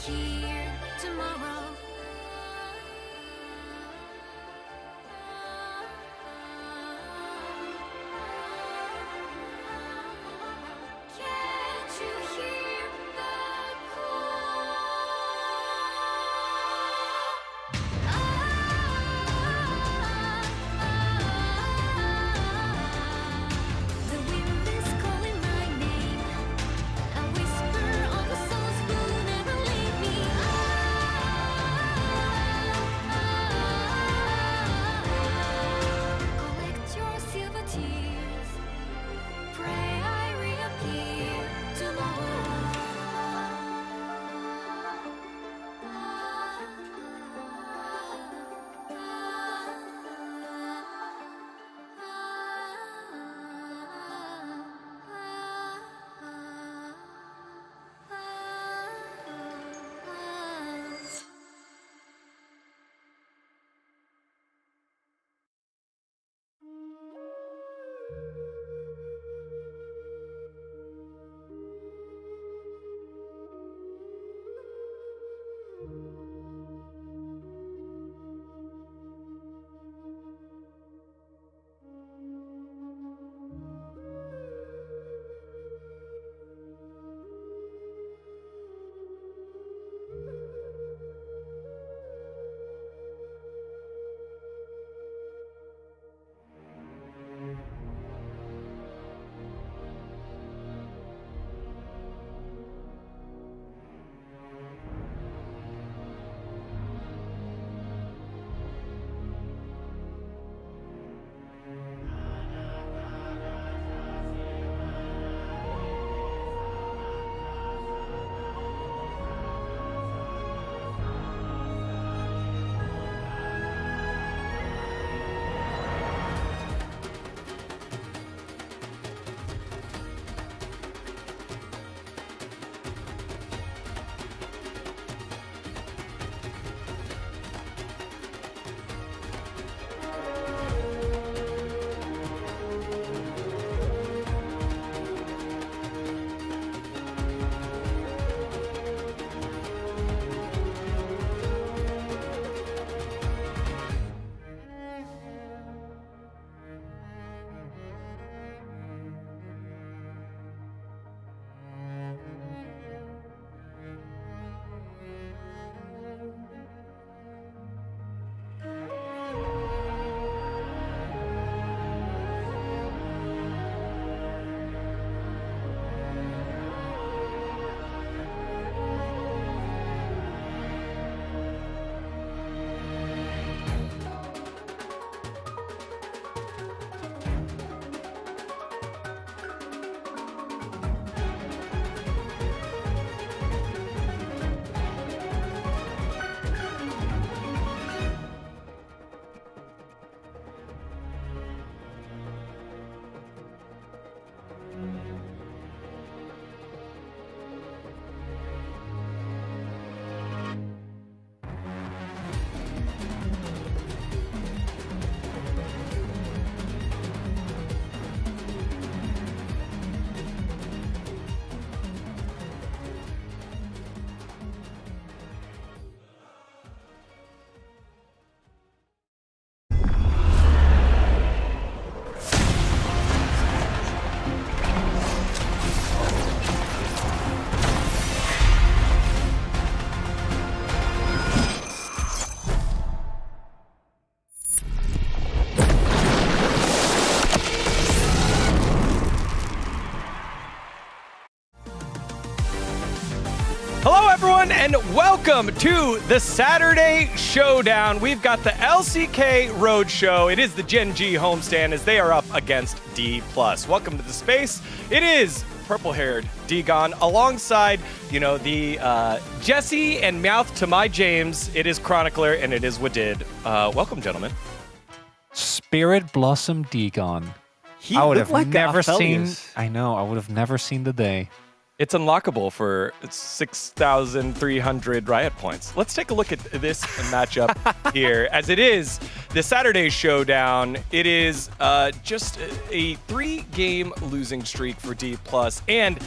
here tomorrow. Can't you hear the call? The wind is calling my name. A whisper of the souls who never leave me. Collect your silver tears. Pray I reappear tomorrow. Hello, everyone, and welcome to the Saturday Showdown. We've got the LCK Roadshow. It is the Gen G homestand as they are up against D+. Welcome to the space. It is purple-haired Degon alongside, the Jesse and mouth to my James. It is Chronicler and it is Wadid. Welcome, gentlemen. Spirit Blossom Degon. He I would looked have like never seen. Aphelios. I know. I would have never seen the day. It's unlockable for 6,300 Riot points. Let's take a look at this matchup here, as it is the Saturday Showdown. It is just a 3-game losing streak for D+, and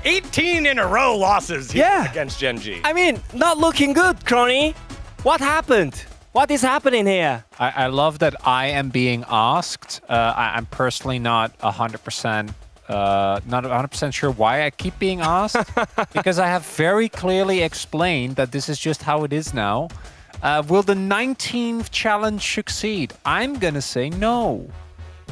18 in a row losses here Yeah. against Gen G. I mean, not looking good, Crony. What happened? What is happening here? I love that I am being asked. I'm personally not 100%. Not 100% sure why I keep being asked, because I have very clearly explained that this is just how it is now. Will the 19th challenge succeed? I'm gonna say no.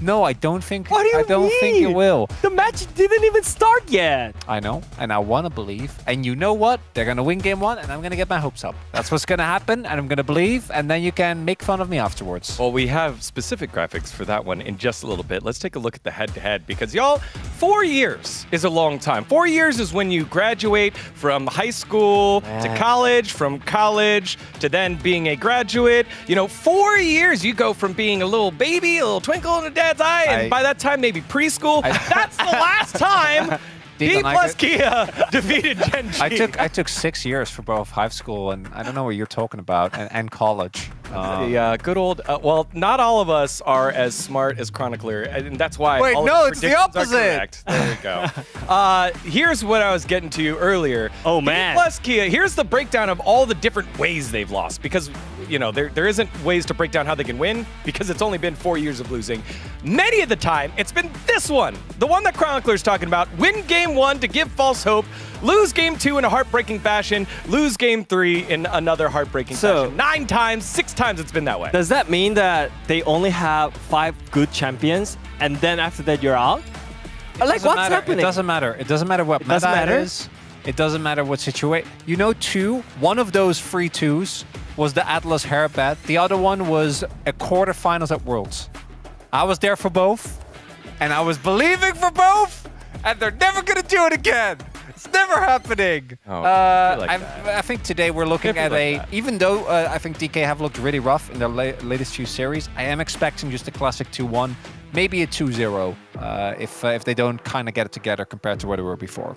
No, I don't think. What do you I don't think it mean? will. The match didn't even start yet. I know, and I want to believe. And you know what? They're going to win game one, and I'm going to get my hopes up. That's what's going to happen, and I'm going to believe, and then you can make fun of me afterwards. Well, we have specific graphics for that one in just a little bit. Let's take a look at the head-to-head because, y'all, 4 years is a long time. 4 years is when you graduate from high school to college, from college to then being a graduate. You know, 4 years, you go from being a little baby, a little twinkle in a dad's eye, and by that time, maybe preschool. That's the last time D plus Kia defeated Gen G. I took 6 years for both high school, and I don't know what you're talking about, and college. Yeah, good old. Well, not all of us are as smart as Chronicler, and that's why. Wait, all no, of it's his the predictions are opposite. correct. There we go. Here's what I was getting to earlier. Oh, man. D plus Kia. Here's the breakdown of all the different ways they've lost, because you know there isn't ways to break down how they can win because it's only been 4 years of losing. Many of the time, it's been this one, the one that Chronicler's talking about. Win game 1 to give false hope. Lose game 2 in a heartbreaking fashion. Lose game 3 in another heartbreaking fashion. 9 times, 6 times it's been that way. Does that mean that they only have 5 good champions, and then after that you're out? Like, what's happening? It doesn't matter. It doesn't matter what doesn't meta it matter? is. It doesn't matter what situation. You know, one of those free twos was the Atlas Hairbet. The other one was a quarterfinals at Worlds. I was there for both, and I was believing for both, and they're never gonna do it again. It's never happening. Oh, I I think today we're looking Can't at be like that. even though I think DK have looked really rough in their latest 2 series, I am expecting just a classic 2-1, maybe a 2-0 if they don't kind of get it together compared to where they were before.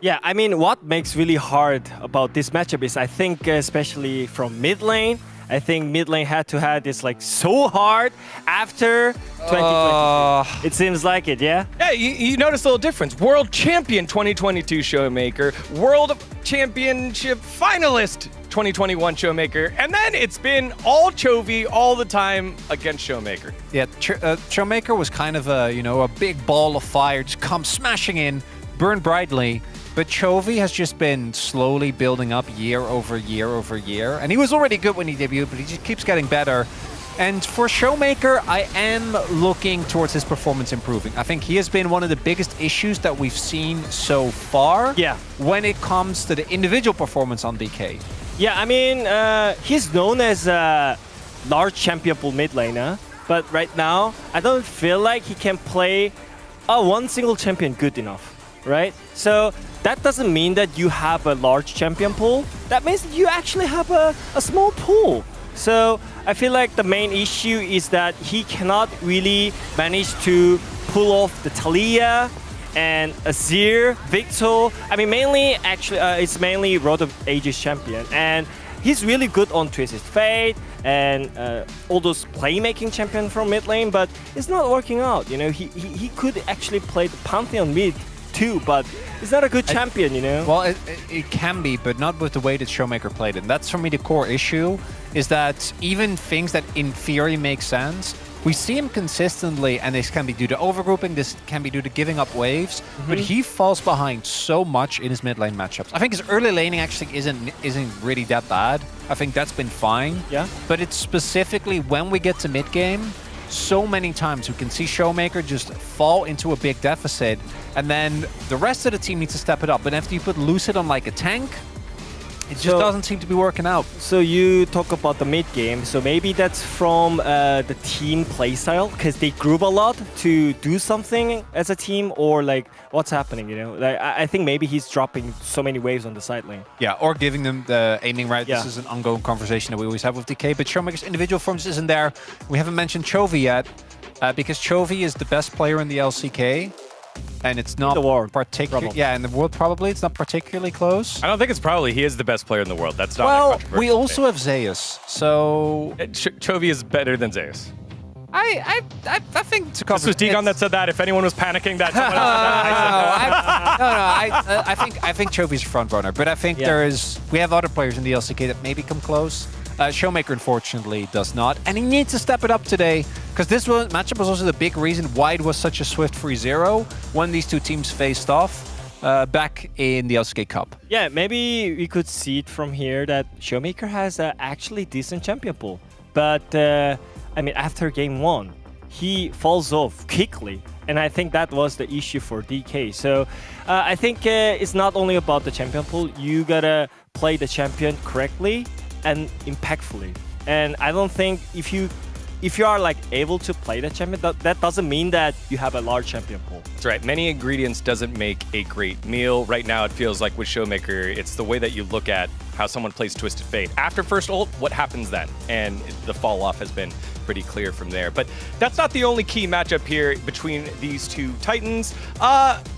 Yeah, I mean, what makes really hard about this matchup is I think especially from mid lane, I think mid lane had to have this like so hard after 2022. It seems like it, yeah? Yeah, you notice a little difference. World Champion 2022 Showmaker, World Championship Finalist 2021 Showmaker, and then it's been all Chovy all the time against Showmaker. Yeah, Showmaker was kind of a big ball of fire, just come smashing in, burn brightly. But Chovy has just been slowly building up year over year over year. And he was already good when he debuted, but he just keeps getting better. And for Showmaker, I am looking towards his performance improving. I think he has been one of the biggest issues that we've seen so far. Yeah. When it comes to the individual performance on DK. Yeah, I mean, he's known as a large champion pool mid laner. But right now, I don't feel like he can play one single champion good enough. Right? So that doesn't mean that you have a large champion pool. That means that you actually have a small pool. So I feel like the main issue is that he cannot really manage to pull off the Talia and Azir, Victor. I mean, mainly, actually, it's mainly Road of Ages champion. And he's really good on Twisted Fate and all those playmaking champion from mid lane, but it's not working out. You know, he could actually play the Pantheon mid too, but he's not a good champion, you know? Well, it can be, but not with the way that Showmaker played it. And that's for me the core issue, is that even things that in theory make sense, we see him consistently, and this can be due to overgrouping, this can be due to giving up waves, but he falls behind so much in his mid lane matchups. I think his early laning actually isn't really that bad. I think that's been fine. Yeah. But it's specifically when we get to mid game, so many times we can see Showmaker just fall into a big deficit, and then the rest of the team needs to step it up. But after you put Lucid on like a tank, it just doesn't seem to be working out. So you talk about the mid game, so maybe that's from the team playstyle, because they group a lot to do something as a team, or like what's happening, you know? Like I think maybe he's dropping so many waves on the side lane. Yeah, or giving them the aiming right. Yeah. This is an ongoing conversation that we always have with DK, but Showmaker's individual form just isn't there. We haven't mentioned Chovy yet, because Chovy is the best player in the LCK, and it's not the world, particularly. probably. Yeah, in the world probably it's not particularly close. I don't think it's probably he is the best player in the world. That's not a Well, controversial we also thing. have Zeus, so Chovy is better than Zeus. I think to cover. This was Degon that said that. If anyone was panicking, that someone else said that. I think Chovy's front runner, but I think we have other players in the LCK that maybe come close. Showmaker, unfortunately, does not, and he needs to step it up today because this matchup was also the big reason why it was such a swift 3-0 when these two teams faced off back in the LCK Cup. Yeah, maybe we could see it from here that Showmaker has actually decent champion pool, but I mean after game 1, he falls off quickly. And I think that was the issue for DK. So I think it's not only about the champion pool. You gotta play the champion correctly and impactfully. And I don't think if you are like able to play the champion, that doesn't mean that you have a large champion pool. That's right. Many ingredients doesn't make a great meal. Right now, it feels like with Showmaker, it's the way that you look at how someone plays Twisted Fate. After first ult, what happens then? And the fall off has been pretty clear from there. But that's not the only key matchup here between these two Titans.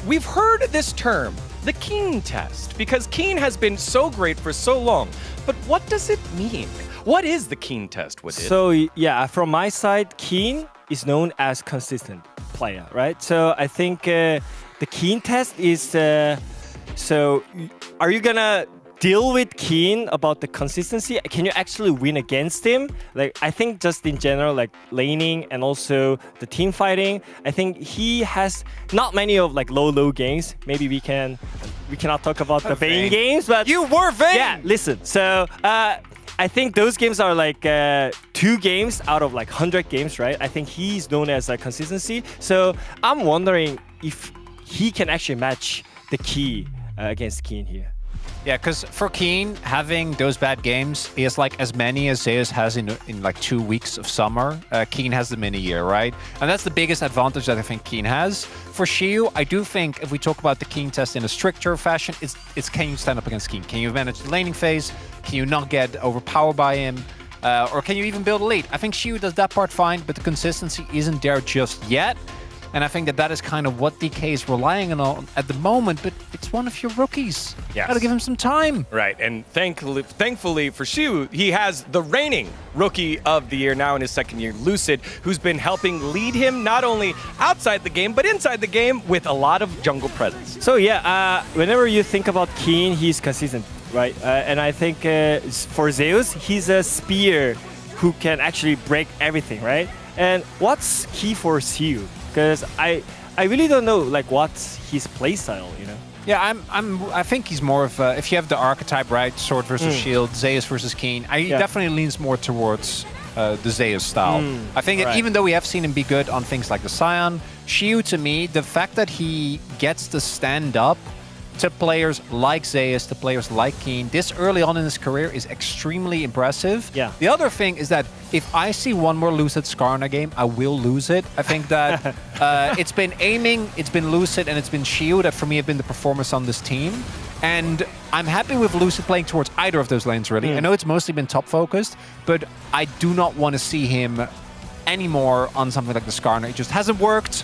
We've heard this term, the Keen test, because Keen has been so great for so long. But what does it mean? What is the Keen test with it? So yeah, from my side, Keen is known as consistent player, right? So I think the Keen test is, so are you gonna deal with Keen about the consistency? Can you actually win against him? Like, I think just in general, like laning and also the team fighting, I think he has not many of like low games. Maybe we cannot talk about the Vayne games, but You were Vayne! yeah, listen. So I think those games are like 2 games out of like 100 games, right? I think he's known as a consistency. So I'm wondering if he can actually match the key against Keen here. Yeah, because for Keen, having those bad games is like as many as Zeus has in like 2 weeks of summer. Keen has them in a year, right? And that's the biggest advantage that I think Keen has. For Shiu, I do think if we talk about the Keen test in a stricter fashion, it's can you stand up against Keen? Can you manage the laning phase? Can you not get overpowered by him? Or can you even build a lead? I think Shiu does that part fine, but the consistency isn't there just yet. And I think that is kind of what DK is relying on at the moment, but it's one of your rookies. Yes. Gotta give him some time. Right, and thankfully for Shu, he has the reigning Rookie of the Year now in his second year, Lucid, who's been helping lead him not only outside the game, but inside the game with a lot of jungle presence. So yeah, whenever you think about Keen, he's consistent, right? And I think for Zeus, he's a spear who can actually break everything, right? And what's key for Siu? Because I really don't know like what's his playstyle, you know. Yeah, I think he's more of if you have the archetype, right? Sword versus shield, Zeus versus Keen. He definitely leans more towards the Zeus style. I think even though we have seen him be good on things like the Scion, Shiu to me, the fact that he gets to stand up to players like Zeus, to players like Keen, this early on in his career is extremely impressive. Yeah. The other thing is that if I see one more Lucid Skarner game, I will lose it. I think that it's been aiming, it's been Lucid, and it's been Shiu that for me have been the performers on this team. And I'm happy with Lucid playing towards either of those lanes, really. I know it's mostly been top focused, but I do not want to see him anymore on something like the Skarner. It just hasn't worked.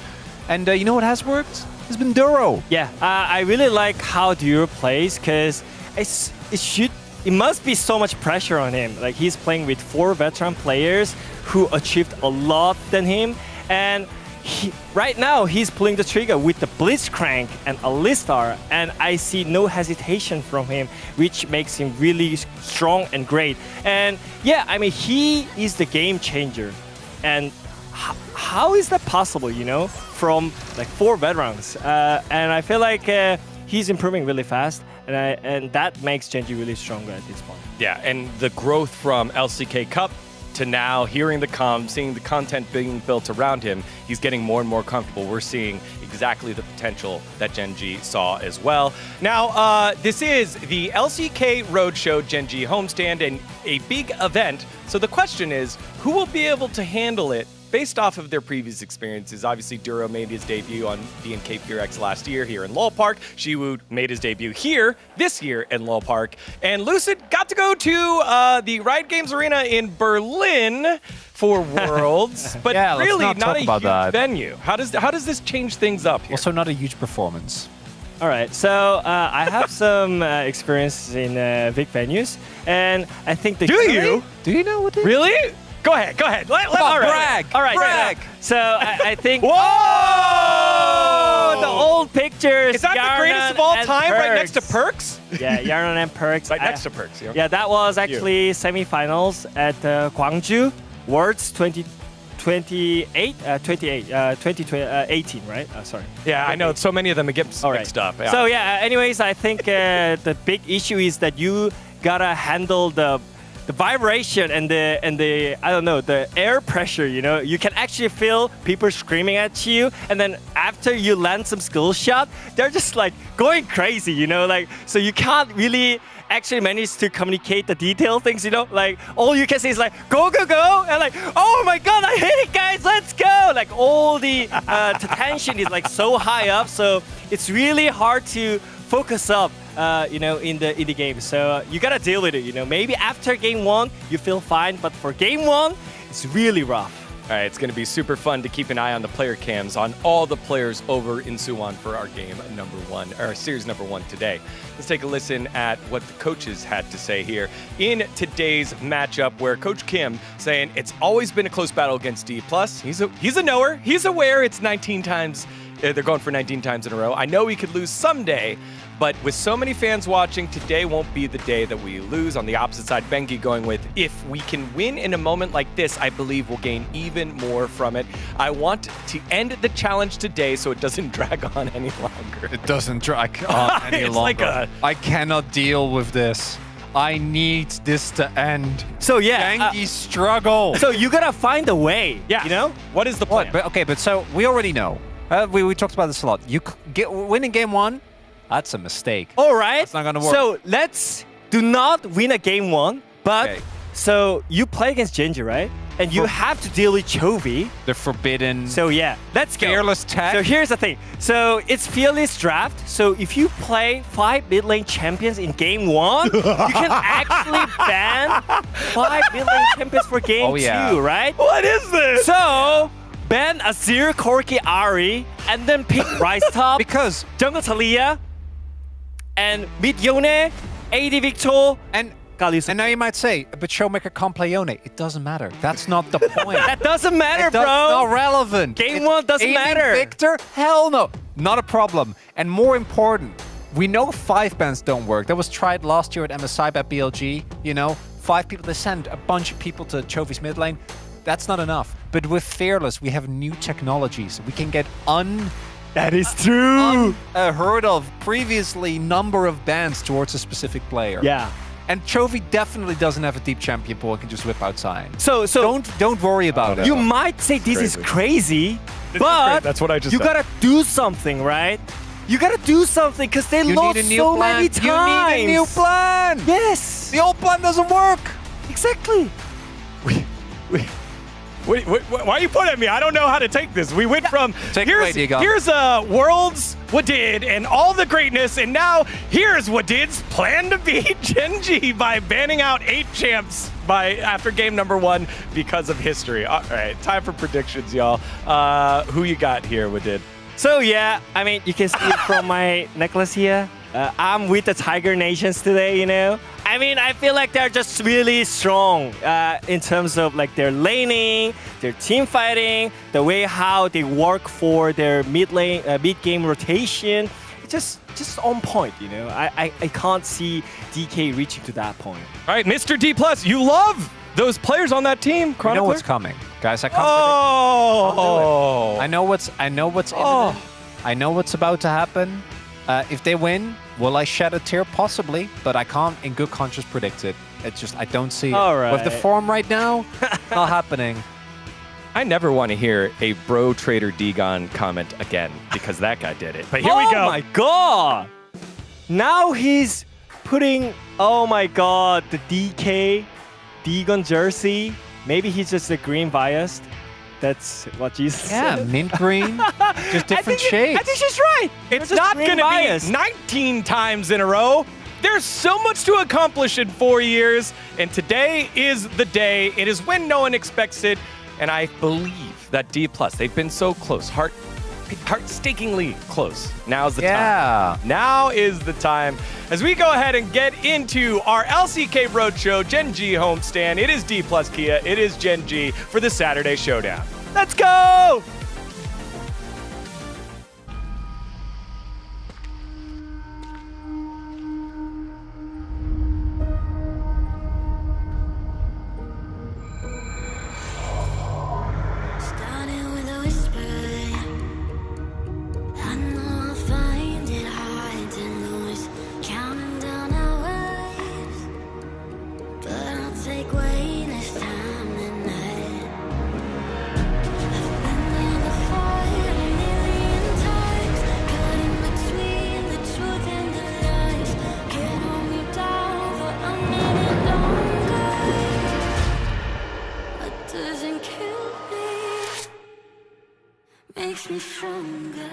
And you know what has worked? It's been Duro. Yeah, I really like how Duro plays because it must be so much pressure on him. Like he's playing with 4 veteran players who achieved a lot than him, and right now he's pulling the trigger with the Blitzcrank and Alistar, and I see no hesitation from him, which makes him really strong and great. And yeah, I mean he is the game changer, and how is that possible, you know, from like 4 veterans? And I feel like he's improving really fast, and that makes Genji really stronger at this point. Yeah, and the growth from LCK Cup to now, hearing the comms, seeing the content being built around him, he's getting more and more comfortable. We're seeing exactly the potential that Genji saw as well. Now, this is the LCK Roadshow Genji homestand and a big event. So the question is, who will be able to handle it based off of their previous experiences? Obviously, Duro made his debut on DNK DRX last year here in Lol Park. Shiwu made his debut here this year in Lol Park. And Lucid got to go to the Riot Games Arena in Berlin for Worlds, but Yeah, let's really not not talk a about huge that. venue. How does this change things up here? Also not a huge performance. All right, so I have some experience in big venues, and I think the Do you? Do you know what it is? Really? Go ahead. Let Come on, all right. brag. All right. Brag. So I think. Whoa! Oh, the old pictures. Is that the greatest of all Yarnan and time, right next to Perks. Perks? Yeah, Yarnan and Perks. Right next to Perks. Yeah. Yeah, that was actually semifinals at Gwangju Worlds 2018, right? Sorry. Yeah, I know. So many of them get mixed up. Yeah. So yeah, anyways, I think the big issue is that you gotta handle the vibration and the I don't know, the air pressure. You know, you can actually feel people screaming at you, and then after you land some skill shot, they're just like going crazy. You know, like so you can't really actually manage to communicate the detail things. You know, like all you can say is like go, and like oh my god, I hate it, guys, let's go. Like all the tension is like so high up, so it's really hard to focus up. You know, in the game, so you gotta deal with it. You know, maybe after game 1 you feel fine, but for game 1 it's really rough. All right, it's going to be super fun to keep an eye on the player cams on all the players over in Suwon for our game number 1, or series number 1 today. Let's take a listen at what the coaches had to say here in today's matchup, where Coach Kim saying it's always been a close battle against D+. He's a knower. He's aware it's 19 times. They're going for 19 times in a row. I know we could lose someday, but with so many fans watching, today won't be the day that we lose. On the opposite side, Bengi going with, if we can win in a moment like this, I believe we'll gain even more from it. I want to end the challenge today so it doesn't drag on any longer. It doesn't drag on any It's longer. like I cannot deal with this. I need this to end. So yeah, Bengi struggle. so you gotta find a way. Yeah. You know. What is the plan? But so we already know. We talked about this a lot. You winning game 1, that's a mistake. All right. That's not gonna work. So let's do not win a game 1, but Okay. so you play against Genji, right? And you have to deal with Chovy. The forbidden. So yeah, let's go. Fearless tech. So here's the thing. So it's fearless draft. So if you play 5 mid lane champions in game 1, you can actually ban 5 mid lane champions for game Oh, yeah. 2, right? What is this? So ban Azir, Corki, Ari, and then pick Rice Top, because Jungle Talia, and mid Yone, AD Victor, and Galio. now you might say, but Showmaker can't play Yone. It doesn't matter. That's not the point. That doesn't matter, That's not bro. relevant. Game 1 doesn't Aiming matter. Victor? Hell no. Not a problem. And more important, we know 5 bans don't work. That was tried last year at MSI by BLG. You know, 5 people, they send a bunch of people to Chovy's mid lane. That's not enough. But with Fearless, we have new technologies. We can get That is true. unheard of previously number of bans towards a specific player. Yeah. And Chovy definitely doesn't have a deep champion pool and can just whip outside. So Don't worry about it. you might say this is crazy, but That's what I just you said. gotta do something, right? You gotta do something because they You lost need a new so plan. many times. You need a new plan. Yes. The old plan doesn't work. Exactly. Why are you pointing at me? I don't know how to take this. We went from Take it away, Diego. here's Worlds what did and all the greatness, and now here's what did's plan to beat Genji by banning out 8 champs after game number 1 because of history. All right, time for predictions, y'all. Who you got here, what did? So yeah, I mean, you can see it from my necklace here. I'm with the Tiger Nations today, you know. I mean, I feel like they're just really strong in terms of like their laning, their team fighting, the way how they work for their mid game rotation. It's just on point, you know. I can't see DK reaching to that point. All right, Mr. D+, you love those players on that team. You know Chronicler? what's coming, guys. I can't Oh, predict. I know what's imminent. I know what's about to happen. If they win, will I shed a tear? Possibly, but I can't in good conscience predict it. It's just, I don't see it. All right. With the form right now, not happening. I never want to hear a bro trader Degon comment again because that guy did it. But here we go. Oh my god! Now he's putting, oh my god, the DK Degon jersey. Maybe he's just a green biased. That's what Jesus Yeah, said. mint green, just different shades. I think she's right. It's They're just not green going to biased. be 19 times in a row. There's so much to accomplish in 4 years, and today is the day. It is when no one expects it, and I believe that D+, they've been so close. heartbreakingly close. Now's the Yeah. time. Now is the time. As we go ahead and get into our LCK Roadshow Gen G homestand, it is D plus Kia, it is Gen G for the Saturday Showdown. Let's go! Starting with a whisper, I know I'll find it hard to lose, counting down hours, but I'll take way less time than that. I've been here before a million times, caught in between the truth and the lies. Can't hold me down for a minute longer. What doesn't kill me makes me stronger.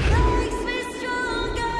Makes me stronger.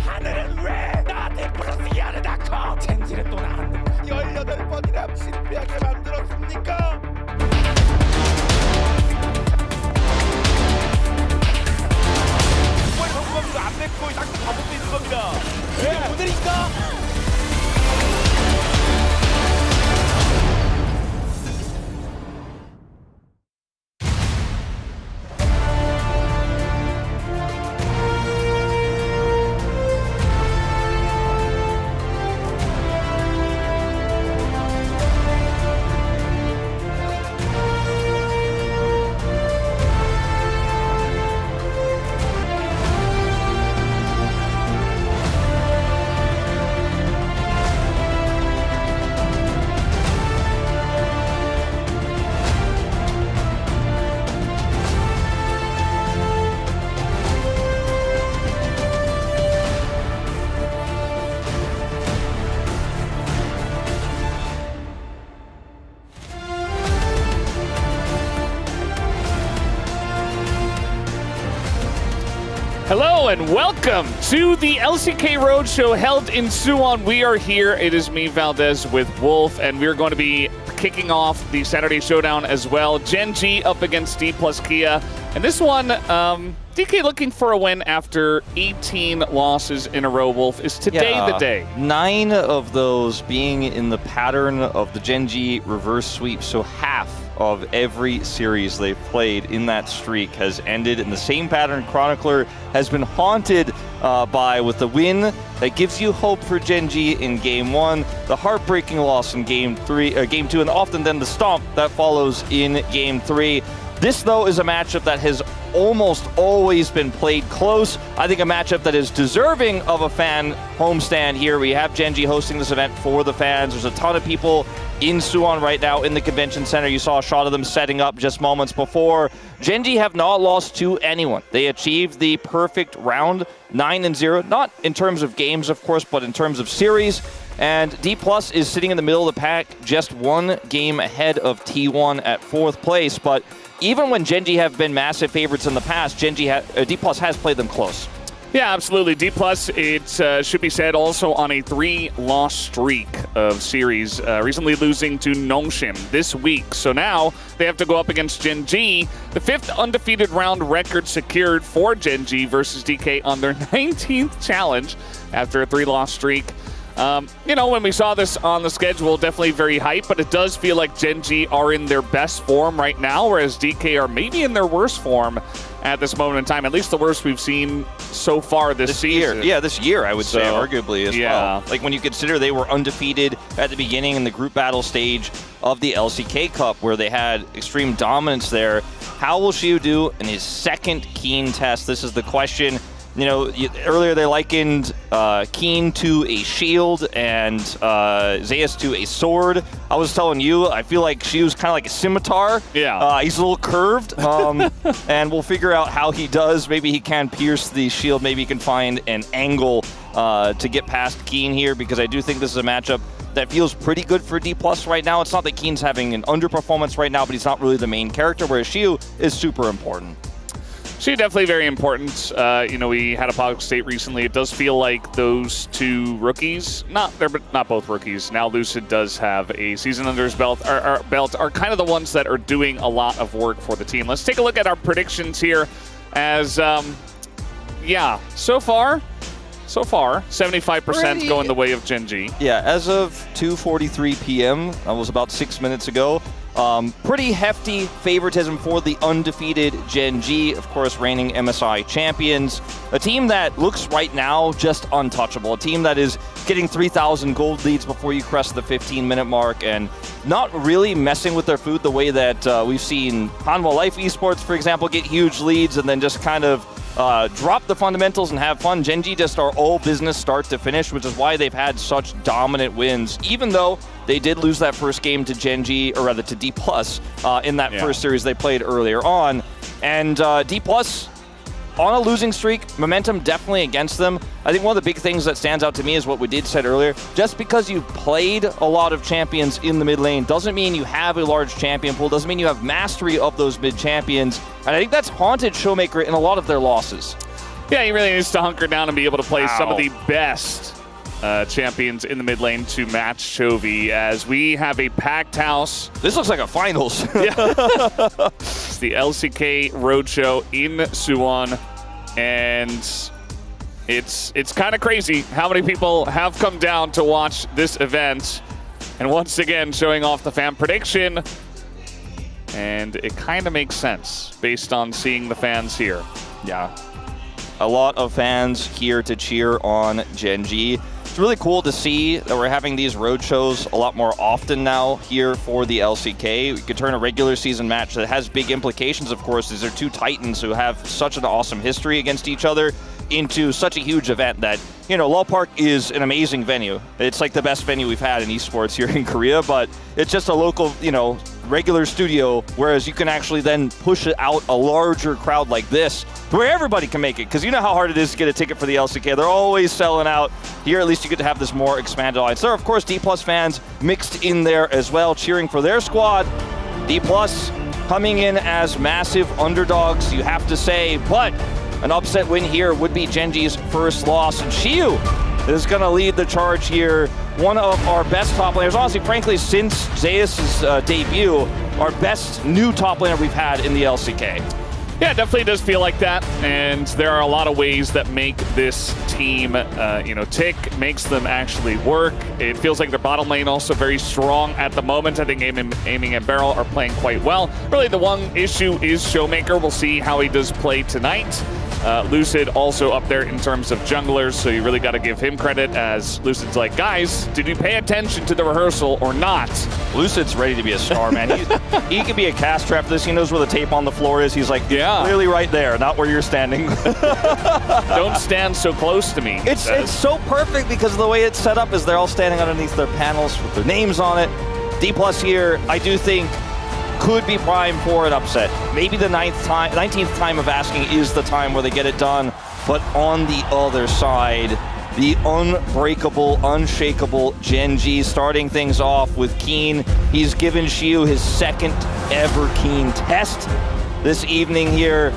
하늘은 왜 나한테 브라시아르다커 젠지를 또 나왔는가 18번이나 실패하게 만들었습니까? 이번 성공도 안 맺고 자꾸 가볼 수 있는 겁니다. 이게 오늘인가? Hello and welcome to the LCK Roadshow held in Suwon. We are here. It is me, Valdez, with Wolf, and we're going to be kicking off the Saturday Showdown as well. Gen G up against D plus Kia. And this one, DK looking for a win after 18 losses in a row, Wolf. Is today the day? 9 of those being in the pattern of the Gen G reverse sweep, so half of every series they've played in that streak has ended in the same pattern Chronicler has been haunted by, with the win that gives you hope for Gen G in Game 1, the heartbreaking loss in Game 2, and often then the stomp that follows in Game 3. This, though, is a matchup that has almost always been played close. I think a matchup that is deserving of a fan homestand here. We have Gen G hosting this event for the fans. There's a ton of people in Suwon right now in the convention center. You saw a shot of them setting up just moments before. Gen G have not lost to anyone. They achieved the perfect round, 9-0. Not in terms of games, of course, but in terms of series. And D Plus is sitting in the middle of the pack, just one game ahead of T1 at 4th place. But even when Gen G have been massive favorites in the past, D Plus has played them close. Yeah, absolutely. D+, it should be said, also on a 3-loss streak of series, recently losing to Nongshim this week. So now they have to go up against Gen G. The 5th undefeated round record secured for Gen G versus DK on their 19th challenge after a 3-loss streak. You know, when we saw this on the schedule, definitely very hype, but it does feel like Gen G are in their best form right now, whereas DK are maybe in their worst form at this moment in time, at least the worst we've seen so far this season. Year. Yeah, this year, I would say, arguably as well. Like, when you consider they were undefeated at the beginning in the group battle stage of the LCK Cup, where they had extreme dominance there. How will Xiu do in his second Keen test? This is the question. You know, earlier they likened Keen to a shield and Zeus to a sword. I was telling you, I feel like Xiu's kind of like a scimitar. Yeah. He's a little curved, and we'll figure out how he does. Maybe he can pierce the shield. Maybe he can find an angle to get past Keen here, because I do think this is a matchup that feels pretty good for D+ right now. It's not that Keen's having an underperformance right now, but he's not really the main character, whereas Xiu is super important. She definitely very important. You know, we had a Pog State recently. It does feel like those two rookies, they're not both rookies. Now Lucid does have a season under his belt, are kind of the ones that are doing a lot of work for the team. Let's take a look at our predictions here as, yeah, so far, 75% going the way of Gen G. Yeah, as of 2:43 p.m., that was about 6 minutes ago. Pretty hefty favoritism for the undefeated Gen G, of course, reigning MSI champions. A team that looks right now just untouchable. A team that is getting 3,000 gold leads before you crest the 15-minute mark and not really messing with their food the way that we've seen Hanwha Life Esports, for example, get huge leads and then just kind of drop the fundamentals and have fun. Gen G just are all business start to finish, which is why they've had such dominant wins, even though they did lose that first game to Gen G, or rather to D+, in that first series they played earlier on. And D+, on a losing streak, momentum definitely against them. I think one of the big things that stands out to me is what we did said earlier. Just because you've played a lot of champions in the mid lane doesn't mean you have a large champion pool, doesn't mean you have mastery of those mid champions. And I think that's haunted Showmaker in a lot of their losses. Yeah, he really needs to hunker down and be able to play some of the best champions in the mid lane to match Chovy, as we have a packed house. This looks like a finals. Yeah. It's the LCK Roadshow in Suwon, and it's kind of crazy how many people have come down to watch this event. And once again, showing off the fan prediction. And it kind of makes sense based on seeing the fans here. Yeah. A lot of fans here to cheer on Gen G. It's really cool to see that we're having these road shows a lot more often now here for the LCK. We could turn a regular season match that has big implications, of course. These are two titans who have such an awesome history against each other into such a huge event that, you know, Law Park is an amazing venue. It's like the best venue we've had in esports here in Korea, but it's just a local, you know, regular studio, whereas you can actually then push it out a larger crowd like this where everybody can make it, because you know how hard it is to get a ticket for the LCK. They're always selling out. Here, at least you get to have this more expanded audience. There are, of course, D+ fans mixed in there as well, cheering for their squad. D+ coming in as massive underdogs, you have to say, but an upset win here would be Gen G's first loss. And Xiu is going to lead the charge here. One of our best top laners, honestly, frankly, since Zeus' debut, our best new top laner we've had in the LCK. Yeah, it definitely does feel like that, and there are a lot of ways that make this team, you know, tick, makes them actually work. It feels like their bottom lane also very strong at the moment. I think Aiming and Barrel are playing quite well. Really, the one issue is Showmaker. We'll see how he does play tonight. Lucid also up there in terms of junglers, so you really got to give him credit, as Lucid's like, guys, did you pay attention to the rehearsal or not? Lucid's ready to be a star, man. He could be a cast trap for this. He knows where the tape on the floor is. He's like, yeah, clearly right there, not where you're standing. Don't stand so close to me. It's so perfect because of the way it's set up is they're all standing underneath their panels with their names on it. D+ here, I do think, could be prime for an upset. Maybe the 19th time of asking is the time where they get it done. But on the other side, the unbreakable, unshakable Gen G starting things off with Keen. He's given Xiu his second ever Keen test this evening here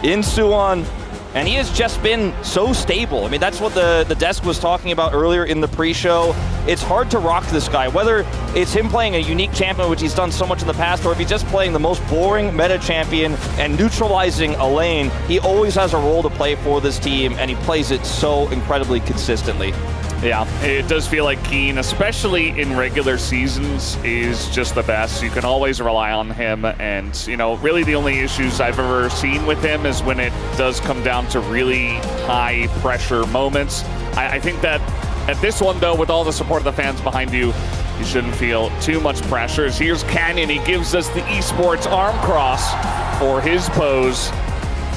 in Suwon. And he has just been so stable. I mean, that's what the desk was talking about earlier in the pre-show. It's hard to rock this guy, whether it's him playing a unique champion, which he's done so much in the past, or if he's just playing the most boring meta champion and neutralizing a lane. He always has a role to play for this team, and he plays it so incredibly consistently. Yeah, it does feel like Keen, especially in regular seasons, is just the best. You can always rely on him, and really the only issues I've ever seen with him is when it does come down to really high pressure moments. I think that at this one, though, with all the support of the fans behind you, you shouldn't feel too much pressure. So here's Canyon. He gives us the esports arm cross for his pose,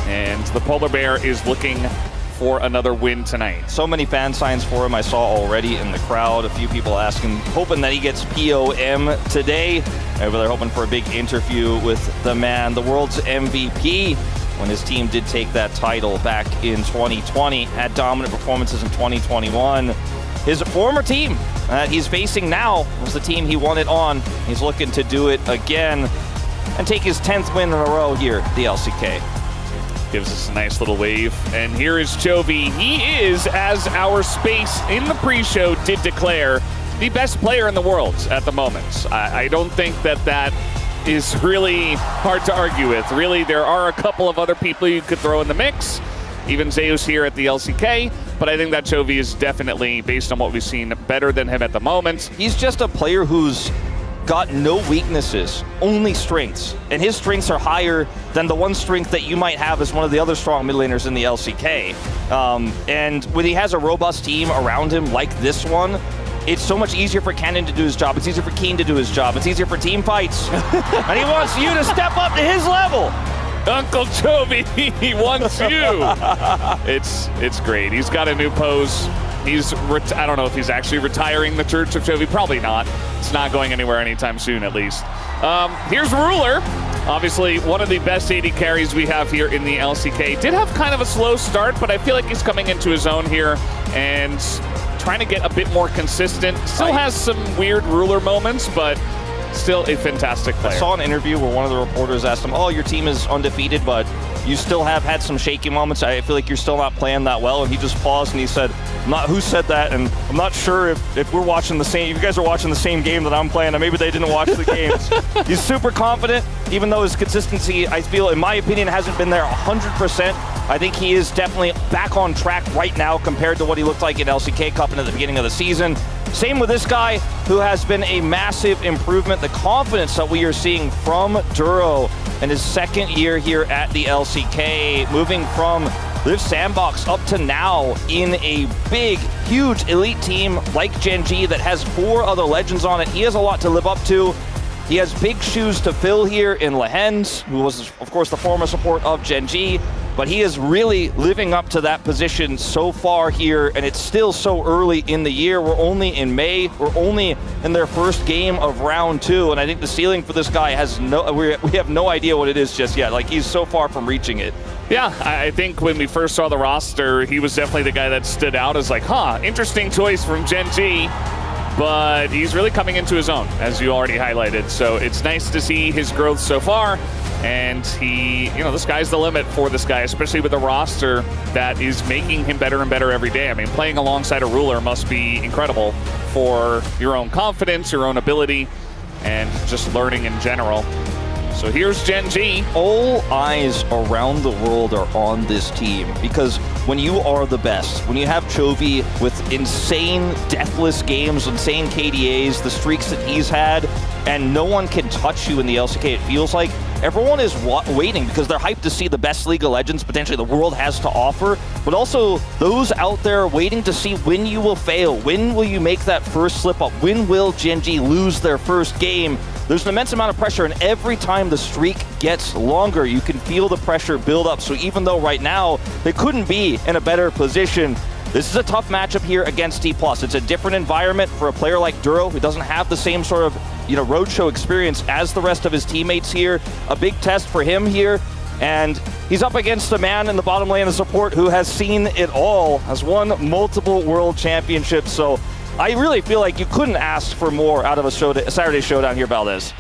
and the Polar Bear is looking for another win tonight. So many fan signs for him I saw already in the crowd. A few people asking, hoping that he gets POM today. Maybe they're hoping for a big interview with the man, the world's MVP, when his team did take that title back in 2020, had dominant performances in 2021. His former team that he's facing now was the team he won it on. He's looking to do it again and take his 10th win in a row here at the LCK. Gives us a nice little wave. And here is Chovy. He is, as our space in the pre-show did declare, the best player in the world at the moment. I don't think that is really hard to argue with. Really, there are a couple of other people you could throw in the mix, even Zeus here at the LCK, but I think that Chovy is definitely, based on what we've seen, better than him at the moment. He's just a player who's got no weaknesses, only strengths. And his strengths are higher than the one strength that you might have as one of the other strong mid laners in the LCK. And when he has a robust team around him like this one, it's so much easier for Cannon to do his job. It's easier for Keen to do his job. It's easier for team fights. And he wants you to step up to his level. Uncle Chovy, he wants you. It's great. He's got a new pose. I don't know if he's actually retiring the Church of Chovy. Probably not. It's not going anywhere anytime soon, at least. Here's Ruler. Obviously, one of the best AD carries we have here in the LCK. Did have kind of a slow start, but I feel like he's coming into his own here and trying to get a bit more consistent. Still has some weird Ruler moments, but still a fantastic player. I saw an interview where one of the reporters asked him, oh, your team is undefeated, but you still have had some shaky moments. I feel like you're still not playing that well. And he just paused and he said, who said that? And I'm not sure if we're watching the same, if you guys are watching the same game that I'm playing, and maybe they didn't watch the games. He's super confident, even though his consistency, I feel, in my opinion, hasn't been there 100%. I think he is definitely back on track right now compared to what he looked like in LCK Cup and at the beginning of the season. Same with this guy, who has been a massive improvement. The confidence that we are seeing from Duro in his second year here at the LCK, moving from Live Sandbox up to now in a big, huge elite team like Gen G that has 4 other legends on it. He has a lot to live up to. He has big shoes to fill here in Lehens, who was, of course, the former support of Gen G, but he is really living up to that position so far here, and it's still so early in the year. We're only in May. We're only in their first game of round 2, and I think the ceiling for this guy has we have no idea what it is just yet. Like, he's so far from reaching it. Yeah, I think when we first saw the roster, he was definitely the guy that stood out as like, interesting choice from Gen G. But he's really coming into his own, as you already highlighted. So it's nice to see his growth so far. And the sky's the limit for this guy, especially with a roster that is making him better and better every day. I mean, playing alongside a Ruler must be incredible for your own confidence, your own ability, and just learning in general. So here's Gen G. All eyes around the world are on this team, because when you are the best, when you have Chovy with insane deathless games, insane KDAs, the streaks that he's had, and no one can touch you in the LCK, it feels like everyone is waiting because they're hyped to see the best League of Legends potentially the world has to offer, but also those out there waiting to see when you will fail, when will you make that first slip up, when will Gen G lose their first game. There's an immense amount of pressure, and every time the streak gets longer, you can feel the pressure build up. So even though right now they couldn't be in a better position, this is a tough matchup here against T+. It's a different environment for a player like Duro, who doesn't have the same sort of roadshow experience as the rest of his teammates here. A big test for him here, and he's up against a man in the bottom lane of support who has seen it all, has won multiple world championships. So I really feel like you couldn't ask for more out of a Saturday Showdown here, Valdez.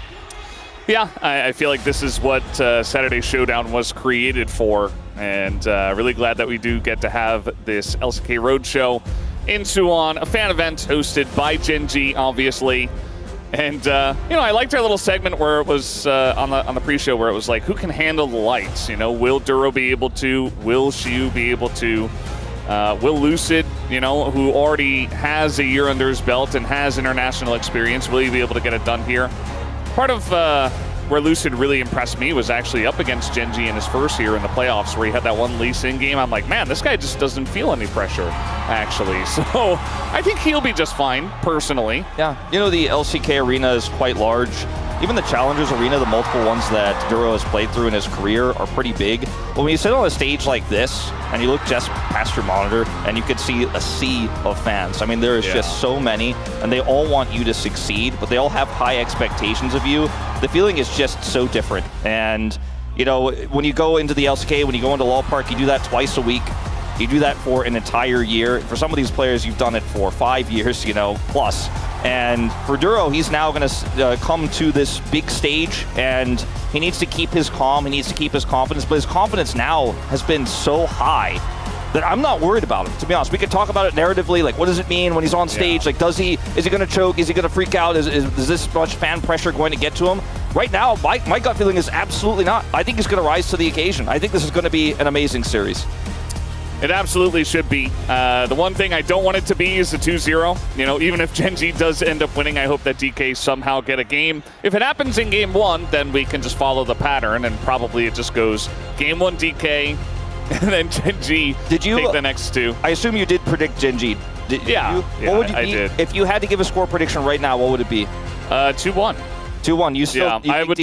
Yeah, I feel like this is what Saturday Showdown was created for. And really glad that we do get to have this LCK Roadshow in Suwon, a fan event hosted by Gen G, obviously. And I liked our little segment where it was on the pre-show where it was like, who can handle the lights? Will Duro be able to? Will Xiu be able to? Will Lucid, who already has a year under his belt and has international experience, will he be able to get it done here? Part of where Lucid really impressed me was actually up against Gen G in his first year in the playoffs where he had that one Lee Sin game. I'm like, man, this guy just doesn't feel any pressure, actually. So I think he'll be just fine, personally. Yeah, the LCK arena is quite large. Even the Challengers Arena, the multiple ones that Duro has played through in his career, are pretty big. But when you sit on a stage like this, and you look just past your monitor, and you could see a sea of fans. I mean, there is just so many, and they all want you to succeed, but they all have high expectations of you. The feeling is just so different. And, when you go into the LCK, when you go into LoL Park, you do that twice a week. You do that for an entire year. For some of these players, you've done it for 5 years, plus. And for Duro, he's now going to come to this big stage, and he needs to keep his calm. He needs to keep his confidence. But his confidence now has been so high that I'm not worried about him, to be honest. We could talk about it narratively, like what does it mean when he's on stage? Like, is he going to choke? Is he going to freak out? Is this much fan pressure going to get to him? Right now, my gut feeling is absolutely not. I think he's going to rise to the occasion. I think this is going to be an amazing series. It absolutely should be. The one thing I don't want it to be is a 2-0. Even if Gen G does end up winning, I hope that DK somehow get a game. If it happens in game 1, then we can just follow the pattern, and probably it just goes game 1 DK, and then Gen G take the next 2. I assume you did predict Gen G. Yeah, what would I did. If you had to give a score prediction right now, what would it be? 2-1. 2-1. You still? Yeah, I would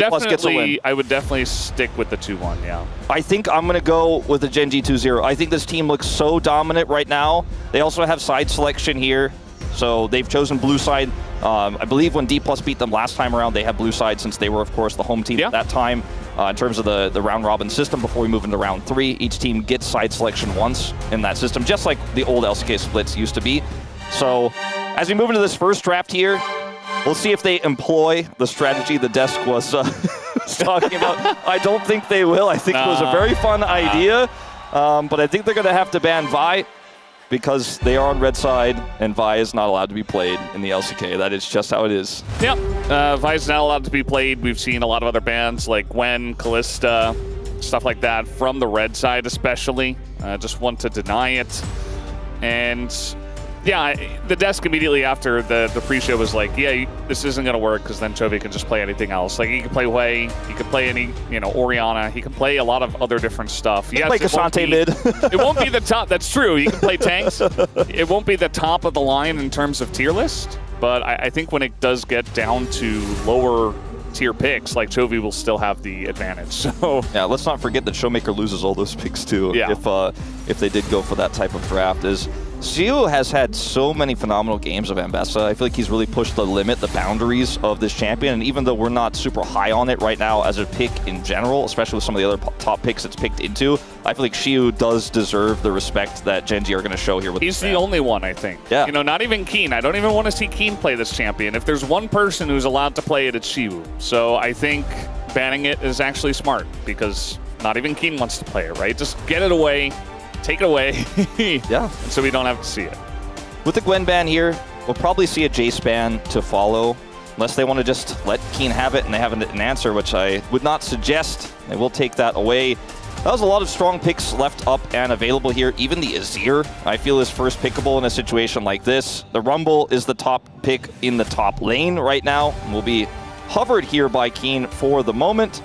definitely stick with the 2-1. Yeah. I think I'm going to go with the Gen G 2-0. I think this team looks so dominant right now. They also have side selection here, so they've chosen blue side. I believe when D+ beat them last time around, they had blue side since they were, of course, the home team at that time. In terms of the round robin system, before we move into round 3, each team gets side selection once in that system, just like the old LCK splits used to be. So as we move into this first draft here, we'll see if they employ the strategy the desk was talking about. I don't think they will. I think it was a very fun idea, but I think they're going to have to ban Vi because they are on red side, and Vi is not allowed to be played in the LCK. That is just how it is. Yep, Vi is not allowed to be played. We've seen a lot of other bans like Gwen, Callista, stuff like that from the red side especially. Just want to deny it. And yeah, the desk immediately after the pre-show was like, yeah, this isn't going to work because then Chovy can just play anything else. Like, he can play Wei, he can play any, Orianna, he can play a lot of other different stuff. He can play Cassante mid. It won't be the top, that's true, he can play tanks. It won't be the top of the line in terms of tier list, but I think when it does get down to lower tier picks, like Chovy will still have the advantage. So yeah, let's not forget that Showmaker loses all those picks too. Yeah. If they did go for that type of draft. Xiu has had so many phenomenal games of Ambessa. I feel like he's really pushed the limit, the boundaries of this champion. And even though we're not super high on it right now as a pick in general, especially with some of the other top picks it's picked into, I feel like Xiu does deserve the respect that Gen G are going to show here with He's the only one, I think. Yeah. Not even Keen. I don't even want to see Keen play this champion. If there's one person who's allowed to play it, it's Xiu. So I think banning it is actually smart because not even Keen wants to play it, right? Just get it away. Take it away. Yeah. So we don't have to see it. With the Gwen ban here, we'll probably see a Jace ban to follow, unless they want to just let Keen have it and they have an answer, which I would not suggest. They will take that away. That was a lot of strong picks left up and available here. Even the Azir, I feel, is first pickable in a situation like this. The Rumble is the top pick in the top lane right now, and will be hovered here by Keen for the moment.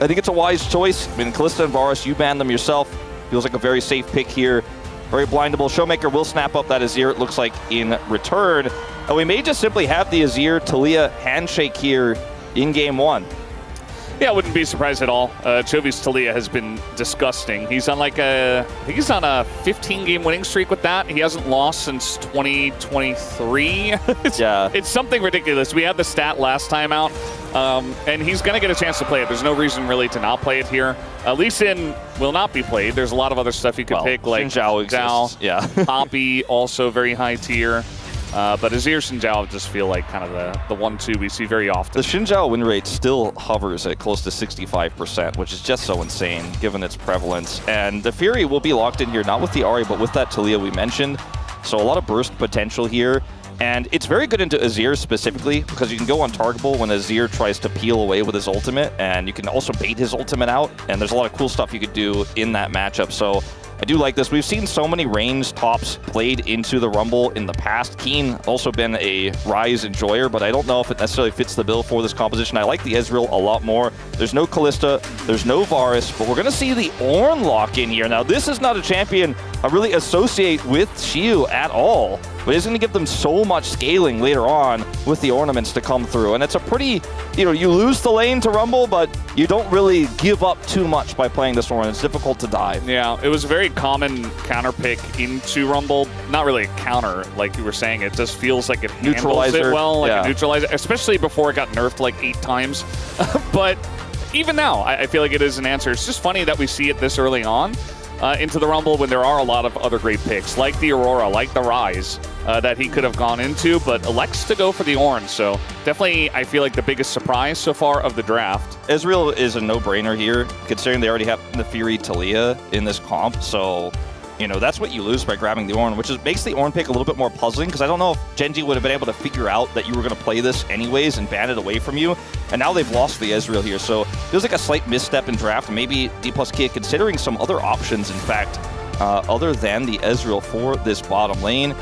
I think it's a wise choice. I mean, Callista and Varus, you banned them yourself. Feels like a very safe pick here. Very blindable. Showmaker will snap up that Azir, it looks like, in return. And we may just simply have the Azir Talia handshake here in game 1. Yeah, I wouldn't be surprised at all. Chovy's Talia has been disgusting. He's on I think he's on a 15-game winning streak with that. He hasn't lost since 2023. It's something ridiculous. We had the stat last time out, and he's going to get a chance to play it. There's no reason really to not play it here. Lee Sin will not be played. There's a lot of other stuff you could pick, like Zhao. Yeah. Poppy, also very high tier. But Azir Xin Zhao just feel like kind of the 1-2 we see very often. The Xin Zhao win rate still hovers at close to 65%, which is just so insane given its prevalence. And the Fury will be locked in here, not with the Ahri, but with that Talia we mentioned. So a lot of burst potential here. And it's very good into Azir specifically because you can go untargetable when Azir tries to peel away with his ultimate, and you can also bait his ultimate out, and there's a lot of cool stuff you could do in that matchup. So I do like this. We've seen so many ranged tops played into the Rumble in the past. Keen also been a Ryze enjoyer, but I don't know if it necessarily fits the bill for this composition. I like the Ezreal a lot more. There's no Kalista, there's no Varus, but we're going to see the Ornn lock in here. Now, this is not a champion I really associate with Xiu at all, but it's going to give them so much scaling later on with the ornaments to come through. And it's a pretty, you lose the lane to Rumble, but you don't really give up too much by playing this Ornn. It's difficult to dive. Yeah, it was a very common counter pick into Rumble. Not really a counter, like you were saying. It just feels like it handles it well, like a neutralizer, especially before it got nerfed like 8 times. But even now, I feel like it is an answer. It's just funny that we see it this early on into the Rumble when there are a lot of other great picks, like the Aurora, like the Ryze, that he could have gone into, but elects to go for the Ornn. So definitely, I feel like the biggest surprise so far of the draft. Ezreal is a no-brainer here, considering they already have the Fury Talia in this comp. So, that's what you lose by grabbing the Ornn, which makes the Ornn pick a little bit more puzzling, because I don't know if Gen G would have been able to figure out that you were going to play this anyways and ban it away from you. And now they've lost the Ezreal here. So it feels like a slight misstep in draft. Maybe D+K considering some other options, in fact, other than the Ezreal for this bottom lane.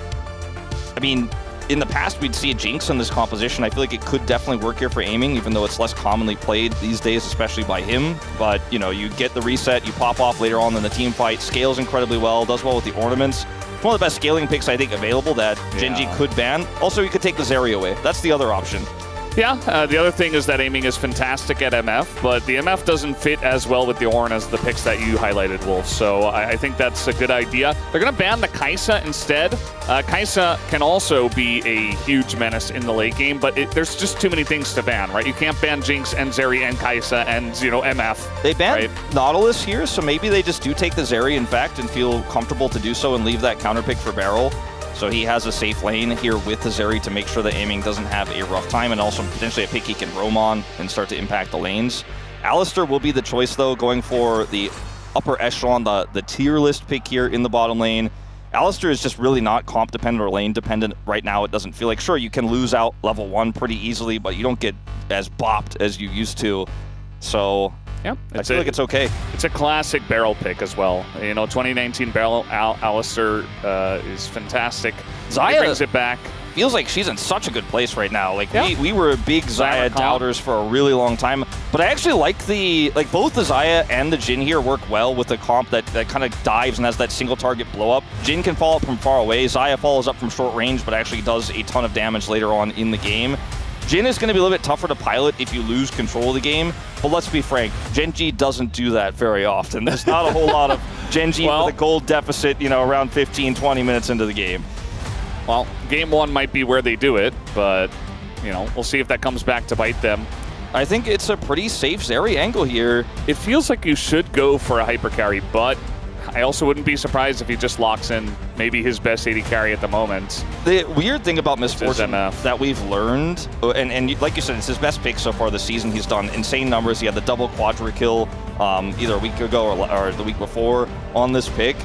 I mean, in the past, we'd see a Jinx in this composition. I feel like it could definitely work here for aiming, even though it's less commonly played these days, especially by him. But, you get the reset, you pop off later on in the team fight, scales incredibly well, does well with the ornaments. It's one of the best scaling picks, I think, available that Gen G could ban. Also, you could take the Zeri away. That's the other option. Yeah, the other thing is that aiming is fantastic at MF, but the MF doesn't fit as well with the Ornn as the picks that you highlighted, Wolf. So I think that's a good idea. They're going to ban the Kai'Sa instead. Kai'Sa can also be a huge menace in the late game, but there's just too many things to ban, right? You can't ban Jinx and Zeri and Kai'Sa and, MF. They banned Nautilus here, so maybe they just do take the Zeri, in fact, and feel comfortable to do so and leave that counter pick for Beryl. So he has a safe lane here with the Zeri to make sure that aiming doesn't have a rough time, and also potentially a pick he can roam on and start to impact the lanes. Alistar will be the choice, though, going for the upper echelon, the tier list pick here in the bottom lane. Alistar is just really not comp dependent or lane dependent right now. It doesn't feel like, sure, you can lose out level 1 pretty easily, but you don't get as bopped as you used to. So yeah, I feel like it's okay. It's a classic barrel pick as well. 2019 barrel Alistar is fantastic. Xayah brings it back. Feels like she's in such a good place right now. Like we were big Xayah doubters for a really long time, but I actually like both the Xayah and the Jhin here work well with the comp that kind of dives and has that single target blow up. Jhin can follow up from far away. Xayah follows up from short range, but actually does a ton of damage later on in the game. Jhin is going to be a little bit tougher to pilot if you lose control of the game, but let's be frank, Gen G doesn't do that very often. There's not a whole lot of Gen G with a gold deficit, around 15, 20 minutes into the game. Well, game 1 might be where they do it, but, we'll see if that comes back to bite them. I think it's a pretty safe Zeri angle here. It feels like you should go for a hyper carry, but I also wouldn't be surprised if he just locks in maybe his best AD carry at the moment. The weird thing about Misfortune that we've learned, and like you said, it's his best pick so far this season. He's done insane numbers. He had the double quadra kill either a week ago or the week before on this pick.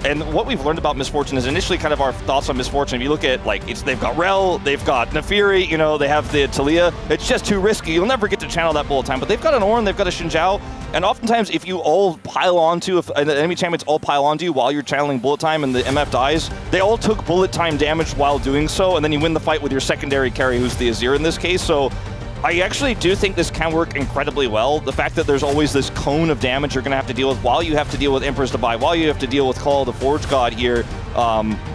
And what we've learned about Misfortune is initially kind of our thoughts on Misfortune. If you look at, they've got Rel, they've got Nefiri, they have the Talia. It's just too risky. You'll never get to channel that bullet time. But they've got an Ornn, they've got a Xin Zhao. And oftentimes, if you all pile onto, if the enemy champions all pile onto you while you're channeling bullet time and the MF dies, they all took bullet time damage while doing so, and then you win the fight with your secondary carry, who's the Azir in this case. So I actually do think this can work incredibly well. The fact that there's always this cone of damage you're going to have to deal with while you have to deal with Emperor's Divide, while you have to deal with Call of the Forge God here,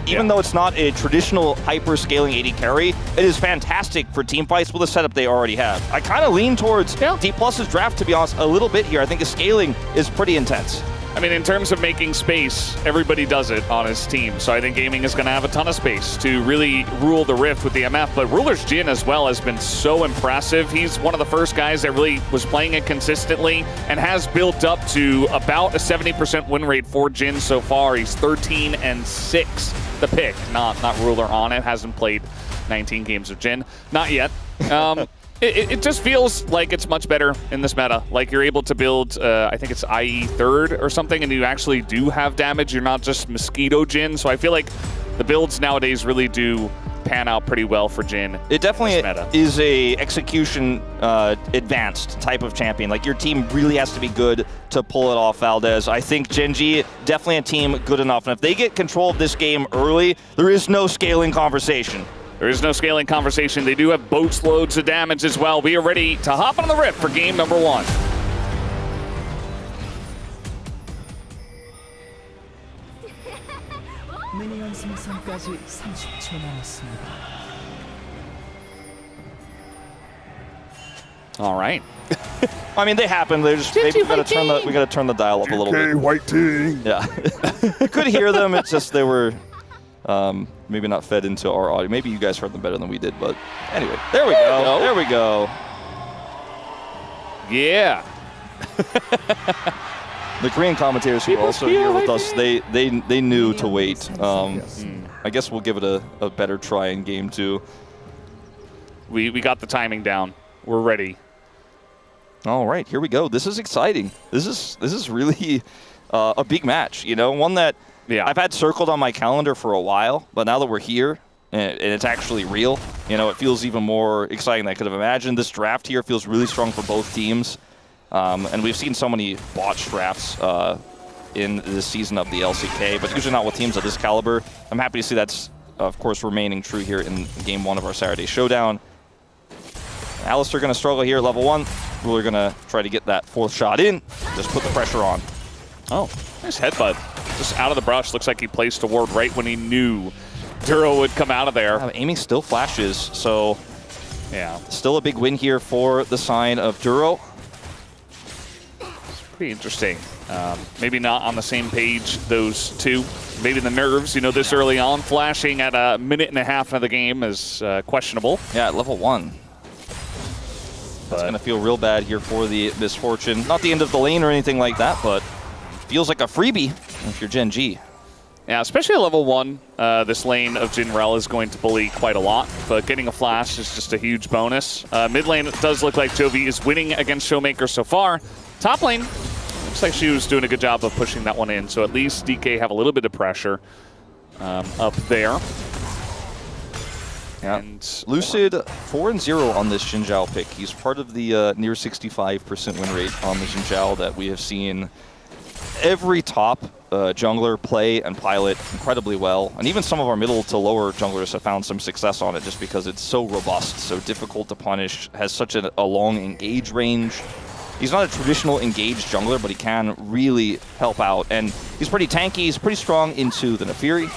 even though it's not a traditional hyper-scaling AD carry, it is fantastic for team fights with the setup they already have. I kind of lean towards D+'s draft, to be honest, a little bit here. I think his scaling is pretty intense. I mean, in terms of making space, everybody does it on his team. So I think Gaming is going to have a ton of space to really rule the Rift with the MF. But Ruler's Jhin as well has been so impressive. He's one of the first guys that really was playing it consistently and has built up to about a 70% win rate for Jhin so far. He's 13-6 the pick, not ruler on it. Hasn't played 19 games of Jhin, not yet. It just feels like it's much better in this meta. Like you're able to build, I think it's IE 3rd or something, and you actually do have damage. You're not just Mosquito Jhin. So I feel like the builds nowadays really do pan out pretty well for Jhin. It definitely is a execution advanced type of champion. Like your team really has to be good to pull it off, Valdez. I think Gen G, definitely a team good enough. And if they get control of this game early, there is no scaling conversation. There is no scaling conversation. They do have boats loads of damage as well. We are ready to hop on the rift for game number 1. 미니언 생성까지 30초 남았습니다. All right. I mean, they happen. They just we gotta turn the dial up a little bit. white team. Yeah, you could hear them. It's just they were maybe not fed into our audio. Maybe you guys heard them better than we did. But anyway, there we go. There we go. Yeah. The Korean commentators who are also here with us, they knew to wait. I guess we'll give it a better try in game 2. We got the timing down. We're ready. All right, here we go. This is exciting. This is really a big match. You know, one that I've had circled on my calendar for a while, but now that we're here and it's actually real, you know, it feels even more exciting than I could have imagined. This draft here feels really strong for both teams. And we've seen so many botched drafts in this season of the LCK, but usually not with teams of this caliber. I'm happy to see that's, of course, remaining true here in game 1 of our Saturday Showdown. Alistar going to struggle here at level 1. We're going to try to get that 4th shot in. Just put the pressure on. Oh, nice headbutt. Just out of the brush. Looks like he placed a ward right when he knew Duro would come out of there. Aiming still flashes, so yeah, still a big win here for the side of Duro. Pretty interesting. Maybe not on the same page, those two. Maybe the nerves, you know, this early on, flashing at a minute and a half of the game is questionable. Yeah, at level 1. That's going to feel real bad here for the Misfortune. Not the end of the lane or anything like that, but feels like a freebie if you're Gen G. Yeah, especially at level 1, this lane of Jinrel is going to bully quite a lot, but getting a flash is just a huge bonus. Mid lane, it does look like Jovi is winning against Showmaker so far. Top lane, looks like she was doing a good job of pushing that one in, so at least DK have a little bit of pressure up there. Yeah. And Lucid 4-0 on this Xin Zhao pick. He's part of the near 65% win rate on the Xin Zhao that we have seen every top jungler play and pilot incredibly well. And even some of our middle to lower junglers have found some success on it just because it's so robust, so difficult to punish, has such a long engage range. He's not a traditional engaged jungler, but he can really help out. And he's pretty tanky, he's pretty strong into the Nefiri.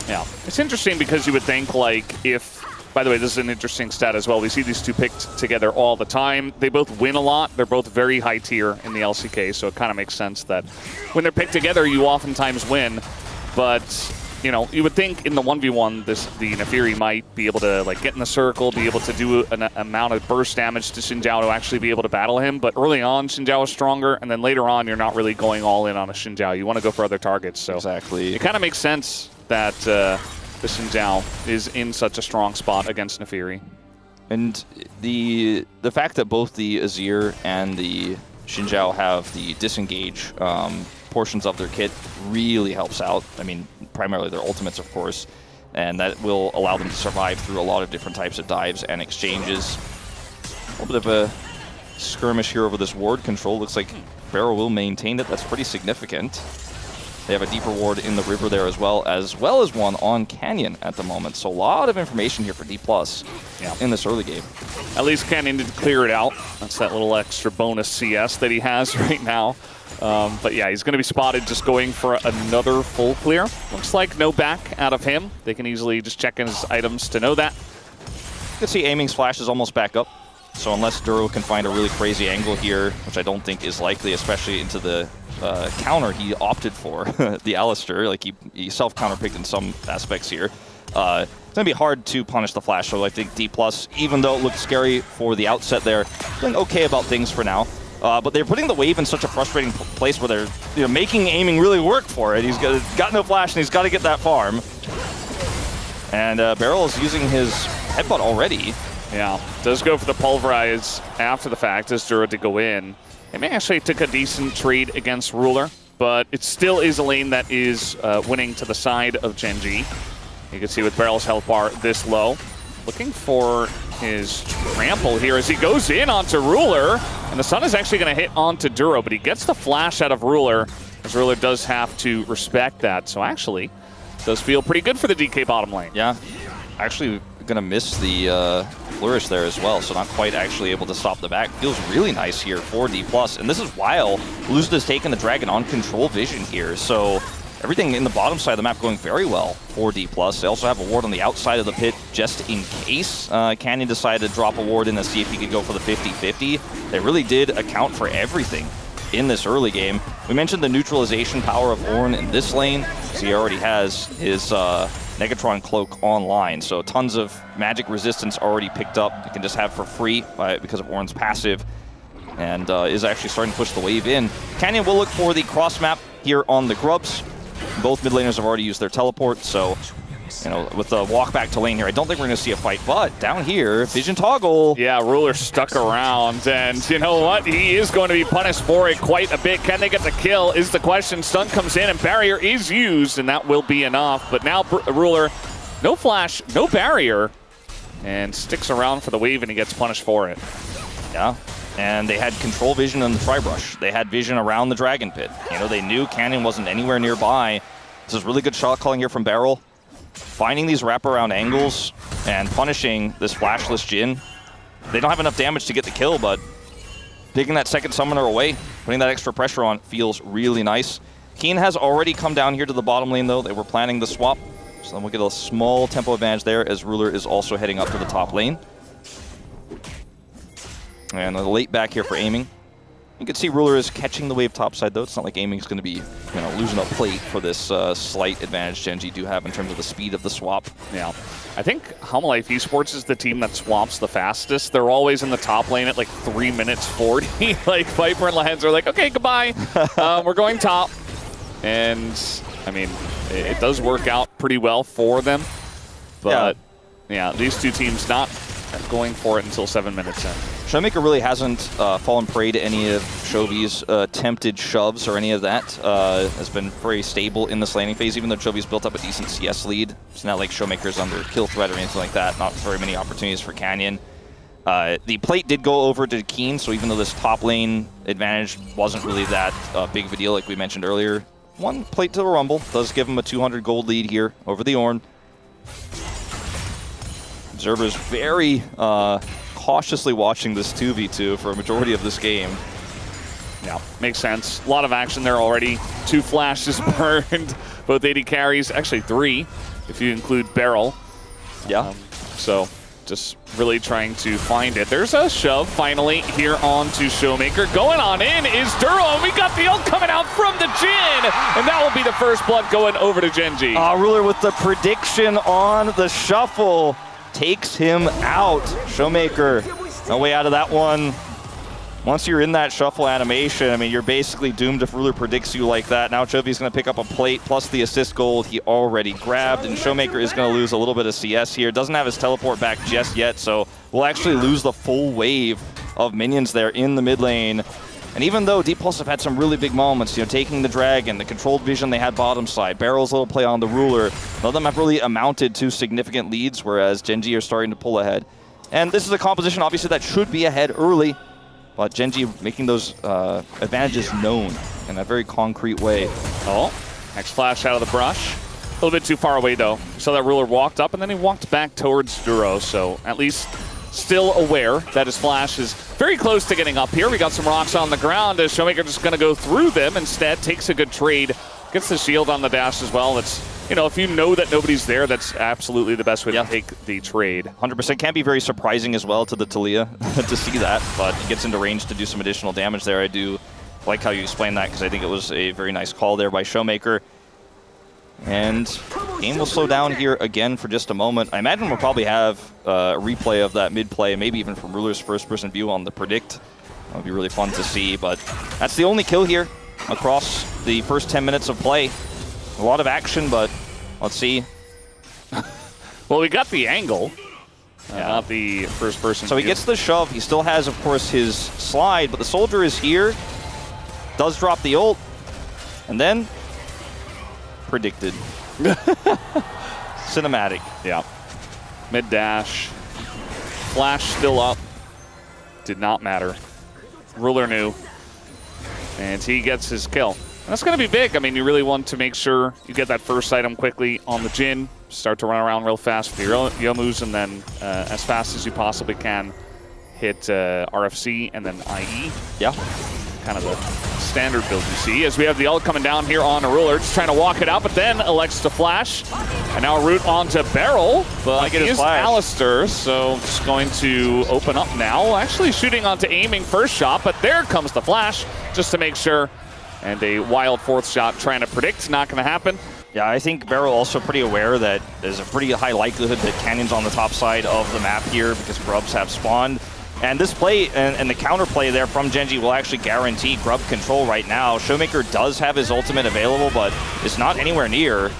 Yeah, it's interesting because you would think, like, if, by the way, this is an interesting stat as well. We see these two picked together all the time. They both win a lot. They're both very high tier in the LCK, so it kind of makes sense that when they're picked together, you oftentimes win. But, you know, you would think in the 1v1, the Nefiri might be able to, like, get in the circle, be able to do an amount of burst damage to Xin Zhao to actually be able to battle him. But early on, Xin Zhao is stronger, and then later on, you're not really going all in on a Xin Zhao. You want to go for other targets. So exactly. It kind of makes sense that the Xin Zhao is in such a strong spot against Nefiri. And the fact that both the Azir and the Xin Zhao have the disengage portions of their kit really helps out. I mean, primarily their ultimates, of course, and that will allow them to survive through a lot of different types of dives and exchanges. A little bit of a skirmish here over this ward control. Looks like Barrow will maintain it. That's pretty significant. They have a deeper ward in the river there as well as one on Canyon at the moment. So a lot of information here for D+ in this early game. At least Canyon did clear it out. That's that little extra bonus CS that he has right now. But yeah, he's going to be spotted just going for another full clear. Looks like no back out of him. They can easily just check in his items to know that. You can see Aiming's flash is almost back up. So unless Duro can find a really crazy angle here, which I don't think is likely, especially into the counter he opted for, the Alistar, like he self-counterpicked in some aspects here. It's going to be hard to punish the flash, so I think D+, even though it looked scary for the outset there, doing okay about things for now. But they're putting the wave in such a frustrating place where they're making aiming really work for it. He's got no flash, and he's got to get that farm. And Beryl is using his headbutt already. Yeah, does go for the pulverize after the fact as Duro to go in. They actually took a decent trade against Ruler, but it still is a lane that is winning to the side of Gen.G. You can see with Beryl's health bar this low. Looking for his trample here as he goes in onto Ruler, and the Sun is actually going to hit onto Duro, but he gets the flash out of Ruler, as Ruler does have to respect that. So actually, does feel pretty good for the DK bottom lane. Yeah, actually going to miss the flourish there as well, so not quite actually able to stop the back. Feels really nice here for D+, and this is while Luzda's taken the Dragon on control vision here, so everything in the bottom side of the map going very well for D+. They also have a ward on the outside of the pit just in case Canyon decided to drop a ward in to see if he could go for the 50-50. They really did account for everything in this early game. We mentioned the neutralization power of Ornn in this lane, so he already has his Negatron Cloak online, so tons of magic resistance already picked up. You can just have for free because of Ornn's passive, and is actually starting to push the wave in. Canyon will look for the cross map here on the Grubs. Both mid laners have already used their teleport, so with the walk back to lane here, I don't think we're going to see a fight, but down here, Vision Toggle. Yeah, Ruler stuck around, and you know what? He is going to be punished for it quite a bit. Can they get the kill is the question. Stun comes in, and barrier is used, and that will be enough. But now Ruler, no flash, no barrier, and sticks around for the wave, and he gets punished for it. Yeah, and they had control vision on the Tri-Brush. They had vision around the Dragon Pit. They knew Canyon wasn't anywhere nearby. This is really good shot calling here from Beryl. Finding these wraparound angles and punishing this flashless Jhin. They don't have enough damage to get the kill, but taking that second summoner away, putting that extra pressure on feels really nice. Keen has already come down here to the bottom lane, though. They were planning the swap, so then we'll get a small tempo advantage there as Ruler is also heading up to the top lane. And a late back here for aiming. You can see Ruler is catching the wave topside, though. It's not like aiming is going to be losing a plate for this slight advantage Gen.G do have in terms of the speed of the swap. Yeah. I think Half-Life Esports is the team that swaps the fastest. They're always in the top lane at like 3 minutes 40. Like Viper and Lehens are like, okay, goodbye. We're going top. And I mean, it does work out pretty well for them. But yeah, these two teams not going for it until 7 minutes in. Showmaker really hasn't fallen prey to any of Chovy's attempted shoves or any of that. Has been very stable in this laning phase, even though Chovy's built up a decent CS lead. It's not like Showmaker's under kill threat or anything like that. Not very many opportunities for Canyon. The plate did go over to Keen, so even though this top lane advantage wasn't really that big of a deal like we mentioned earlier, one plate to the Rumble does give him a 200 gold lead here over the Ornn. Observer's very cautiously watching this 2v2 for a majority of this game. Yeah, makes sense. A lot of action there already. 2 flashes burned, both 80 carries, actually 3 if you include Beryl. Yeah. So just really trying to find it. There's a shove finally here onto Showmaker. Going on in is Duro, and we got the ult coming out from the Jhin, and that will be the first blood going over to Gen.G. Ruler with the prediction on the shuffle. Takes him out. Showmaker, no way out of that one. Once you're in that shuffle animation, I mean, you're basically doomed if Ruler predicts you like that. Now Chovy's going to pick up a plate plus the assist gold he already grabbed, and Showmaker is going to lose a little bit of CS here. Doesn't have his teleport back just yet, so we'll actually lose the full wave of minions there in the mid lane. And even though D+ have had some really big moments, taking the Dragon, the controlled vision they had bottom side, Beryl's little play on the Ruler, none of them have really amounted to significant leads, whereas Gen.G are starting to pull ahead. And this is a composition, obviously, that should be ahead early, but Gen.G making those advantages known in a very concrete way. Oh, next flash out of the brush. A little bit too far away, though. So that Ruler walked up, and then he walked back towards Duro, so at least still aware that his flash is very close to getting up here. We got some rocks on the ground as Showmaker just going to go through them. Instead, takes a good trade. Gets the shield on the dash as well. That's, if you know that nobody's there, that's absolutely the best way to take the trade. 100% can be very surprising as well to the Talia to see that, but he gets into range to do some additional damage there. I do like how you explained that because I think it was a very nice call there by Showmaker. And game will slow down here again for just a moment. I imagine we'll probably have a replay of that mid play, maybe even from Ruler's first-person view on the predict That would be really fun to see, but that's the only kill here across the first 10 minutes of play. A lot of action, but let's see. Well, we got the angle, not the first person. So he gets the shove. He still has, of course, his slide, but the soldier is here. Does drop the ult, and then predicted. Cinematic. Yeah. Mid dash. Flash still up. Did not matter. Ruler knew. And he gets his kill. That's going to be big. I mean, you really want to make sure you get that first item quickly on the Jhin. Start to run around real fast with your Yomus, and then as fast as you possibly can, hit RFC and then IE. Yeah. Kind of the standard build you see, as we have the ult coming down here on a Ruler, just trying to walk it out, but then elects to flash. And now a route onto Barrel, but he is Alistair, so just going to open up now. Actually shooting onto aiming first shot, but there comes the flash, just to make sure. And a wild fourth shot trying to predict, not going to happen. Yeah, I think Barrel also pretty aware that there's a pretty high likelihood that Canyon's on the top side of the map here because Grubs have spawned. And this play and the counterplay there from Gen G will actually guarantee Grub control right now. Showmaker does have his ultimate available, but it's not anywhere near.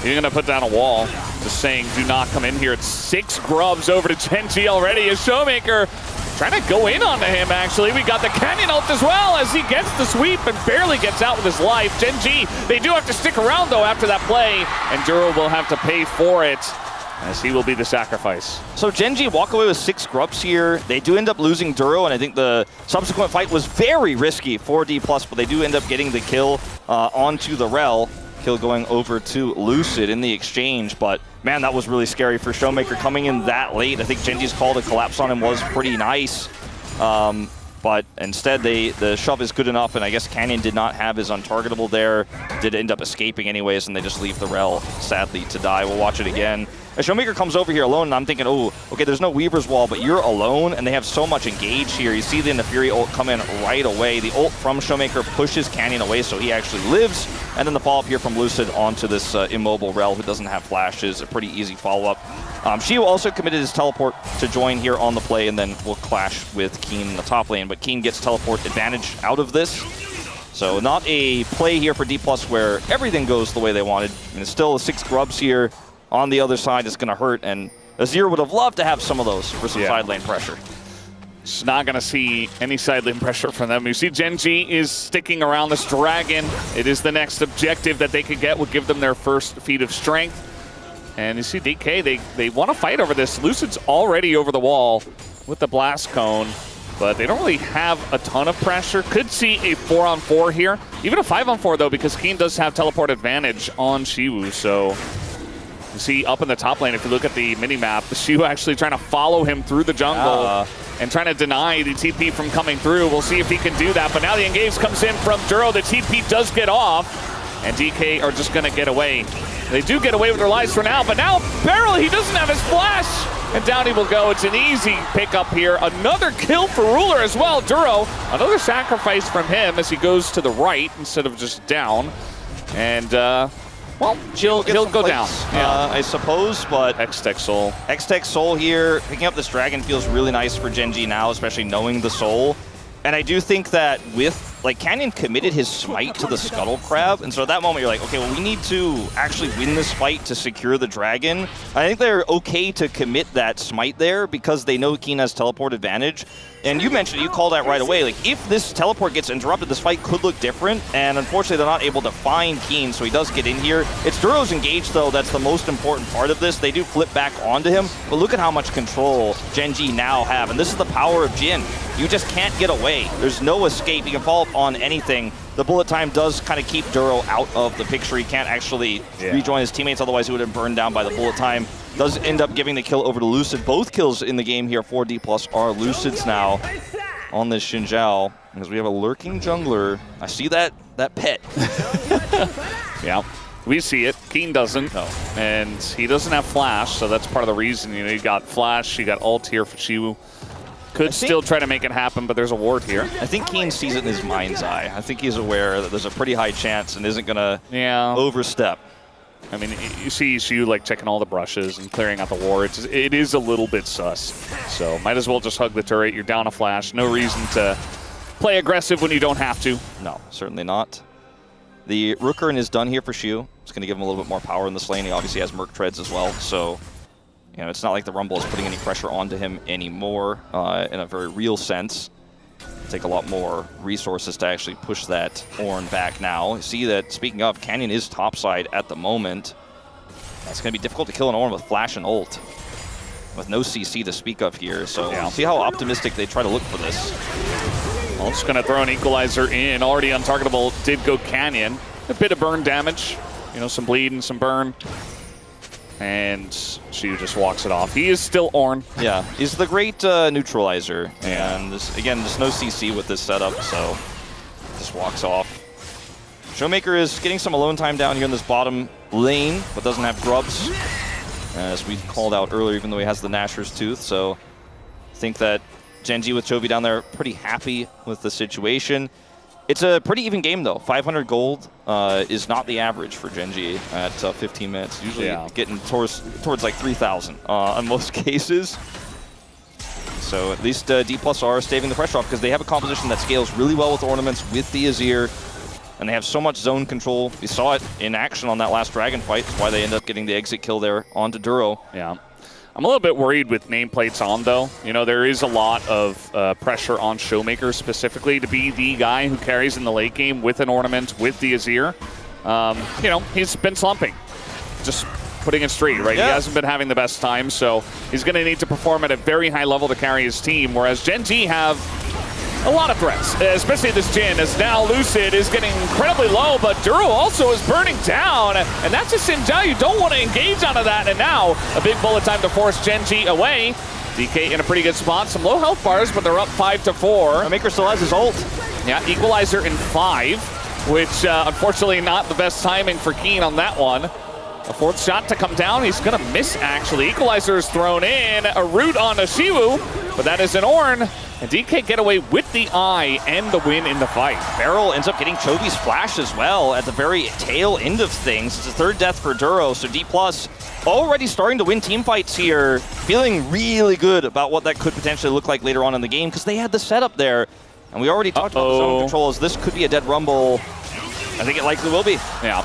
He's going to put down a wall, just saying do not come in here. It's 6 Grubs over to Gen G already as Showmaker trying to go in onto him, actually. We got the Canyon ult as well as he gets the sweep and barely gets out with his life. Gen G, they do have to stick around, though, after that play, and Duro will have to pay for it, as he will be the sacrifice. So Gen G walk away with 6 Grubs here. They do end up losing Duro, and I think the subsequent fight was very risky for D+, but they do end up getting the kill onto the Rel. Kill going over to Lucid in the exchange, but man, that was really scary for Showmaker coming in that late. I think Gen G's call to collapse on him was pretty nice, but instead the shove is good enough, and I guess Canyon did not have his untargetable there. Did end up escaping anyways, and they just leave the Rel, sadly, to die. We'll watch it again. As Showmaker comes over here alone, and I'm thinking, oh, okay, there's no Weaver's Wall, but you're alone, and they have so much engaged here. You see the Fury ult come in right away. The ult from Showmaker pushes Canyon away, so he actually lives. And then the follow-up here from Lucid onto this immobile Rel who doesn't have flashes. A pretty easy follow-up. Shiu also committed his teleport to join here on the play, and then will clash with Keen in the top lane. But Keen gets teleport advantage out of this. So not a play here for D+ where everything goes the way they wanted. And it's still 6 Grubs here. On the other side, it's going to hurt, and Azir would have loved to have some of those for some side lane pressure. Just not going to see any side lane pressure from them. You see Gen G is sticking around this Dragon. It is the next objective that they could get, would give them their first feat of strength. And you see DK, they want to fight over this. Lucid's already over the wall with the Blast Cone, but they don't really have a ton of pressure. Could see a 4-on-4 here. Even a 5-on-4, though, because Keen does have teleport advantage on Shiwu, so... You see up in the top lane, if you look at the mini-map, Shiu actually trying to follow him through the jungle and trying to deny the TP from coming through. We'll see if he can do that, but now the engage comes in from Duro. The TP does get off, and DK are just going to get away. They do get away with their lives for now, but now Barrel, he doesn't have his flash, and down he will go. It's an easy pickup here. Another kill for Ruler as well. Duro, another sacrifice from him as he goes to the right instead of just down. And, well, he'll go down. I suppose, but X-Tech Soul. X-Tech Soul here, picking up this Dragon feels really nice for Gen G now, especially knowing the Soul. And I do think that with, like, Canyon committed his smite to the Scuttle Crab, and so at that moment you're like, okay, well, we need to actually win this fight to secure the Dragon. I think they're okay to commit that smite there because they know Keen has teleport advantage. And you mentioned, you called that right away, like, if this teleport gets interrupted, this fight could look different, and unfortunately they're not able to find Keen, so he does get in here. It's Duro's engage, though, that's the most important part of this. They do flip back onto him, but look at how much control Gen G now have, and this is the power of Jhin. You just can't get away. There's no escape. You can follow up on anything. The bullet time does kind of keep Duro out of the picture. He can't actually rejoin his teammates, otherwise he would have burned down by the bullet time. Does end up giving the kill over to Lucid. Both kills in the game here for D+ are Lucid's now on this Xin Zhao, because we have a lurking jungler. I see that pet. Yeah, we see it. Keen doesn't, and he doesn't have flash, so that's part of the reason. You know, you got flash, you got ult here for Shiwu. Could still try to make it happen, but there's a ward here. I think Keen sees it in his mind's eye. I think he's aware that there's a pretty high chance and isn't going to overstep. I mean, you see you like checking all the brushes and clearing out the wards. It is a little bit sus. So might as well just hug the turret. You're down a flash. No reason to play aggressive when you don't have to. No, certainly not. The Rookern is done here for Shu. It's going to give him a little bit more power in this lane. He obviously has Merc Treads as well, so it's not like the Rumble is putting any pressure onto him anymore in a very real sense. It'll take a lot more resources to actually push that Ornn back now. You see that, speaking of, Canyon is topside at the moment. It's going to be difficult to kill an Ornn with Flash and ult, with no CC to speak of here, so see how optimistic they try to look for this. Well, just going to throw an equalizer in. Already untargetable did go Canyon. A bit of burn damage. Some bleed and some burn. And Shu just walks it off. He is still Ornn. Yeah, he's the great neutralizer. And again, there's no CC with this setup, so just walks off. Showmaker is getting some alone time down here in this bottom lane, but doesn't have grubs, as we called out earlier, even though he has the Nashor's Tooth. So I think that Gen.G with Chovy down there pretty happy with the situation. It's a pretty even game, though. 500 gold is not the average for Gen.G at 15 minutes. Usually getting towards like 3,000 in most cases. So at least D+ are staving the pressure off because they have a composition that scales really well with ornaments, with the Azir, and they have so much zone control. We saw it in action on that last Dragon fight. That's why they end up getting the exit kill there onto Duro. Yeah. I'm a little bit worried with nameplates on, though. There is a lot of pressure on Showmaker specifically to be the guy who carries in the late game with an ornament, with the Azir. He's been slumping. Just putting it straight, right? Yeah. He hasn't been having the best time, so he's going to need to perform at a very high level to carry his team, whereas Gen.G have a lot of threats, especially this Jhin, as now Lucid is getting incredibly low, but Duro also is burning down, and that's a Xin Zhao. You don't want to engage onto that, and now a big bullet time to force Gen.G away. DK in a pretty good spot, some low health bars, but they're up 5-4. Maker still has his ult. Yeah, equalizer in 5, which unfortunately not the best timing for Keen on that one. A fourth shot to come down. He's going to miss, actually. Equalizer is thrown in. A root on Shiwu, but that is an Ornn. And DK get away with the eye and the win in the fight. Beryl ends up getting Chovy's flash as well at the very tail end of things. It's a third death for Duro, so D+ already starting to win team fights here. Feeling really good about what that could potentially look like later on in the game because they had the setup there. And we already talked about the zone controls. This could be a dead Rumble. I think it likely will be. Yeah,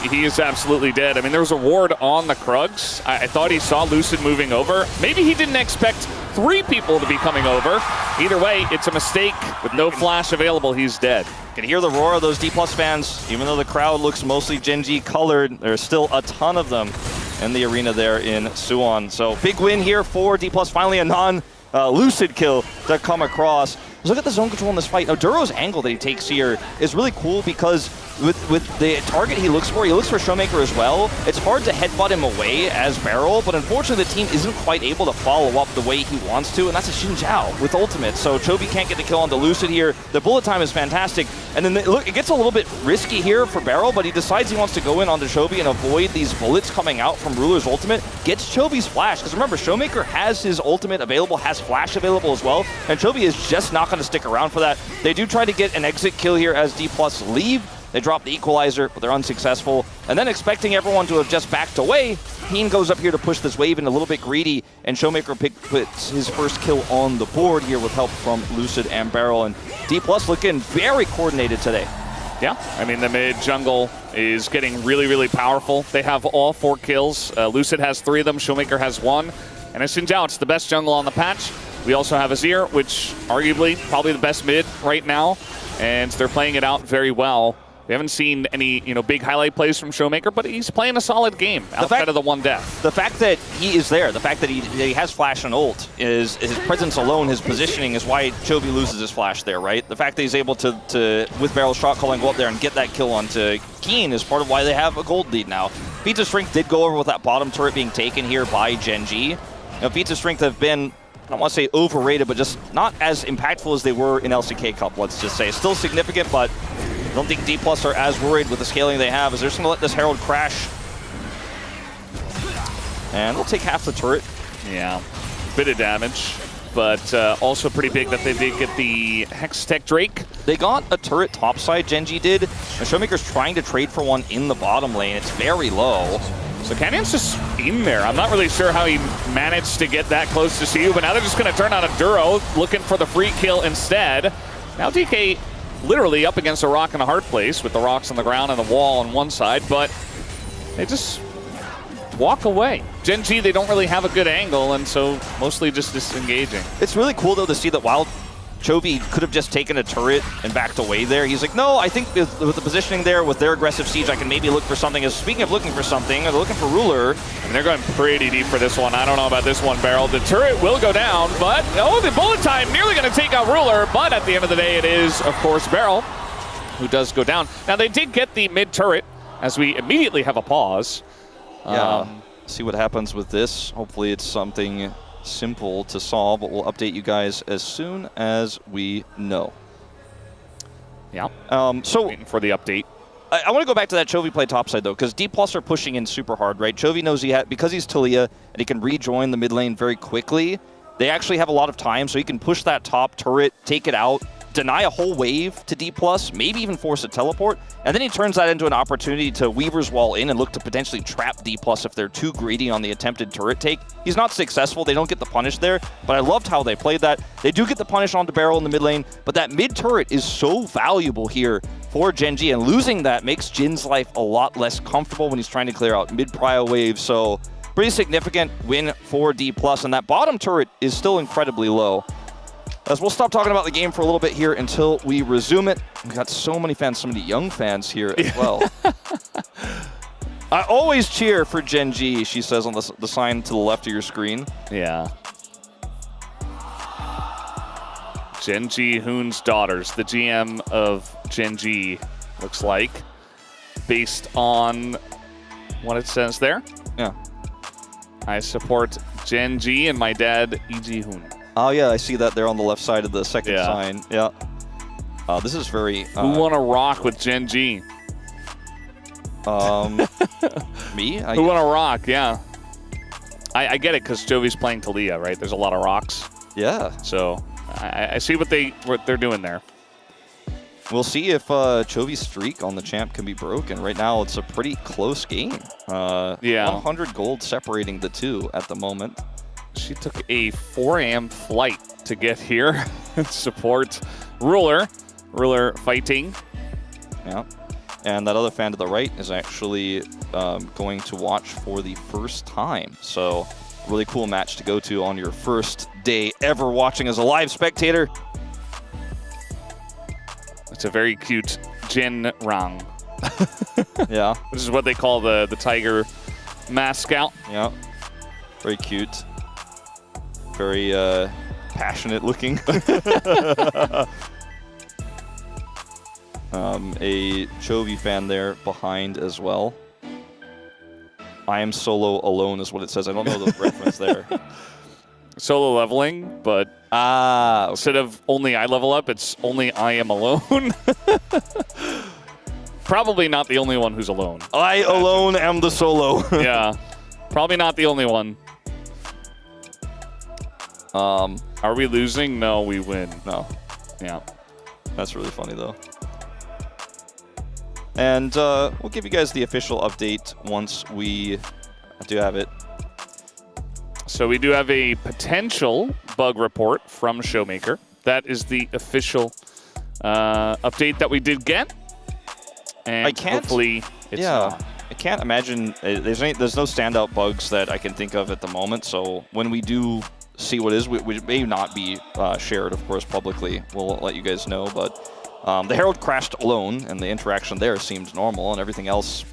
he is absolutely dead. I mean, there was a ward on the Krugs. I thought he saw Lucid moving over. Maybe he didn't expect 3 people to be coming over. Either way, it's a mistake. With no flash available, he's dead. You can hear the roar of those D+ fans. Even though the crowd looks mostly Gen.G colored, there's still a ton of them in the arena there in Suwon. So big win here for D+. Finally a non-Lucid kill to come across. Let's look at the zone control in this fight. Now, Duro's angle that he takes here is really cool because with the target he looks for Showmaker as well. It's hard to headbutt him away as Beryl, but unfortunately the team isn't quite able to follow up the way he wants to, and that's a Xin Zhao with ultimate. So Chovy can't get the kill on the Lucid here. The bullet time is fantastic, and then it gets a little bit risky here for Beryl, but he decides he wants to go in onto Chovy and avoid these bullets coming out from Ruler's ultimate. Gets Chovy's flash, because remember, Showmaker has his ultimate available, has flash available as well, and Chovy is just not going to stick around for that. They do try to get an exit kill here as D+ leave. They drop the equalizer, but they're unsuccessful. And then expecting everyone to have just backed away, Heen goes up here to push this wave in a little bit greedy, and Showmaker puts his first kill on the board here with help from Lucid and Beryl. And D+ looking very coordinated today. Yeah, I mean, the mid jungle is getting really, really powerful. They have all 4 kills. Lucid has 3 of them, Showmaker has 1. And as Xin Zhao, it's the best jungle on the patch. We also have Azir, which arguably probably the best mid right now. And they're playing it out very well. We haven't seen any, big highlight plays from Showmaker, but he's playing a solid game outside of the one death. The fact that he is there, the fact that he has flash and ult, is his presence alone, his positioning is why Chovy loses his flash there, right? The fact that he's able to with Beryl's shot calling, go up there and get that kill onto Keen is part of why they have a gold lead now. Feats of Strength did go over with that bottom turret being taken here by Gen.G. Feats of Strength have been, I don't want to say overrated, but just not as impactful as they were in LCK Cup, let's just say. Still significant, but I don't think D+ are as worried with the scaling they have, as they're just going to let this Herald crash. And they'll take half the turret. Yeah, bit of damage. but also pretty big that they did get the Hex Tech Drake. They got a turret topside, Gen.G did, and Showmaker's trying to trade for one in the bottom lane. It's very low. So Canyon's just in there. I'm not really sure how he managed to get that close to CU, but now they're just going to turn on a Duro, looking for the free kill instead. Now DK literally up against a rock and a hard place with the rocks on the ground and the wall on one side, but they just walk away. Gen.G, they don't really have a good angle, and so mostly just disengaging. It's really cool, though, to see that while Chovy could have just taken a turret and backed away there, he's like, no, I think with the positioning there, with their aggressive siege, I can maybe look for something. Speaking of looking for something, they're looking for Ruler. And they're going pretty deep for this one. I don't know about this one, Beryl. The turret will go down, but oh, the bullet time nearly going to take out Ruler, but at the end of the day, it is, of course, Beryl who does go down. Now, they did get the mid turret, as we immediately have a pause. Yeah, see what happens with this. Hopefully it's something simple to solve, but we'll update you guys as soon as we know. Yeah. So waiting for the update. I want to go back to that Chovy play topside, though, because D+ are pushing in super hard, right? Chovy knows because he's Talia and he can rejoin the mid lane very quickly, they actually have a lot of time, so he can push that top turret, take it out, deny a whole wave to D+, maybe even force a teleport, and then he turns that into an opportunity to Weaver's Wall in and look to potentially trap D+ if they're too greedy on the attempted turret take. He's not successful, they don't get the punish there, but I loved how they played that. They do get the punish onto Barrel in the mid lane, but that mid turret is so valuable here for Gen.G, and losing that makes Jin's life a lot less comfortable when he's trying to clear out mid-prio waves, so pretty significant win for D+, and that bottom turret is still incredibly low. As we'll stop talking about the game for a little bit here until we resume it. We've got so many fans, so many young fans here as well. I always cheer for Gen.G, she says on the sign to the left of your screen. Yeah. Gen.G Hoon's daughters, the GM of Gen.G, looks like, based on what it says there. Yeah. I support Gen.G and my dad, E.G. Hoon. Oh, yeah, I see that there on the left side of the second sign. Yeah. This is very... Who want to rock with Gen.G? Me? Who want to rock, yeah. I get it, because Jovi's playing Talia, right? There's a lot of rocks. Yeah. So I see what they're doing there. We'll see if Chovy's streak on the champ can be broken. Right now, it's a pretty close game. Yeah. 100 gold separating the two at the moment. She took a 4 a.m. flight to get here and support Ruler. Ruler fighting. Yeah. And that other fan to the right is actually going to watch for the first time. So, really cool match to go to on your first day ever watching as a live spectator. It's a very cute Jin Rang. Yeah. This is what they call the tiger mascot. Yeah. Very cute. Very passionate looking. A Chovy fan there behind as well. I am solo alone is what it says. I don't know the reference there. Solo leveling, but okay. Instead of only I level up, it's only I am alone. Probably not the only one who's alone. I alone am the solo. Yeah. Probably not the only one. Are we losing? No, we win. No. Yeah. That's really funny, though. And we'll give you guys the official update once we do have it. So we do have a potential bug report from Showmaker. That is the official update that we did get. And hopefully it's not. I can't imagine. There's no standout bugs that I can think of at the moment. So when we do see what is, which may not be shared, of course, publicly, we'll let you guys know. But the Herald crashed alone, and the interaction there seemed normal, and everything else,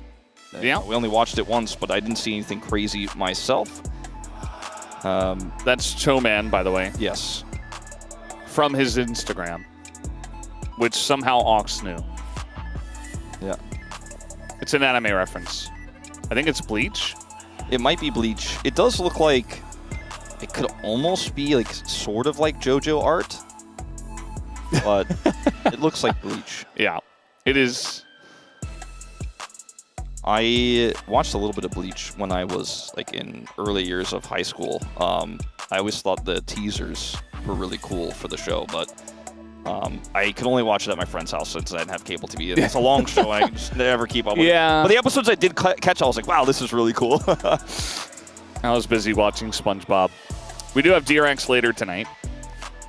yeah, we only watched it once, but I didn't see anything crazy myself. That's Choman, by the way. Yes. From his Instagram, which somehow Ox knew. Yeah. It's an anime reference. I think it's Bleach. It might be Bleach. It does look like it could almost be like sort of like JoJo art, but it looks like Bleach. Yeah, it is. I watched a little bit of Bleach when I was like in early years of high school. I always thought the teasers super really cool for the show, but I could only watch it at my friend's house since I didn't have cable TV. And it's a long show. I just never keep up with it. But the episodes I did catch, I was like, wow, this is really cool. I was busy watching SpongeBob. We do have DRX later tonight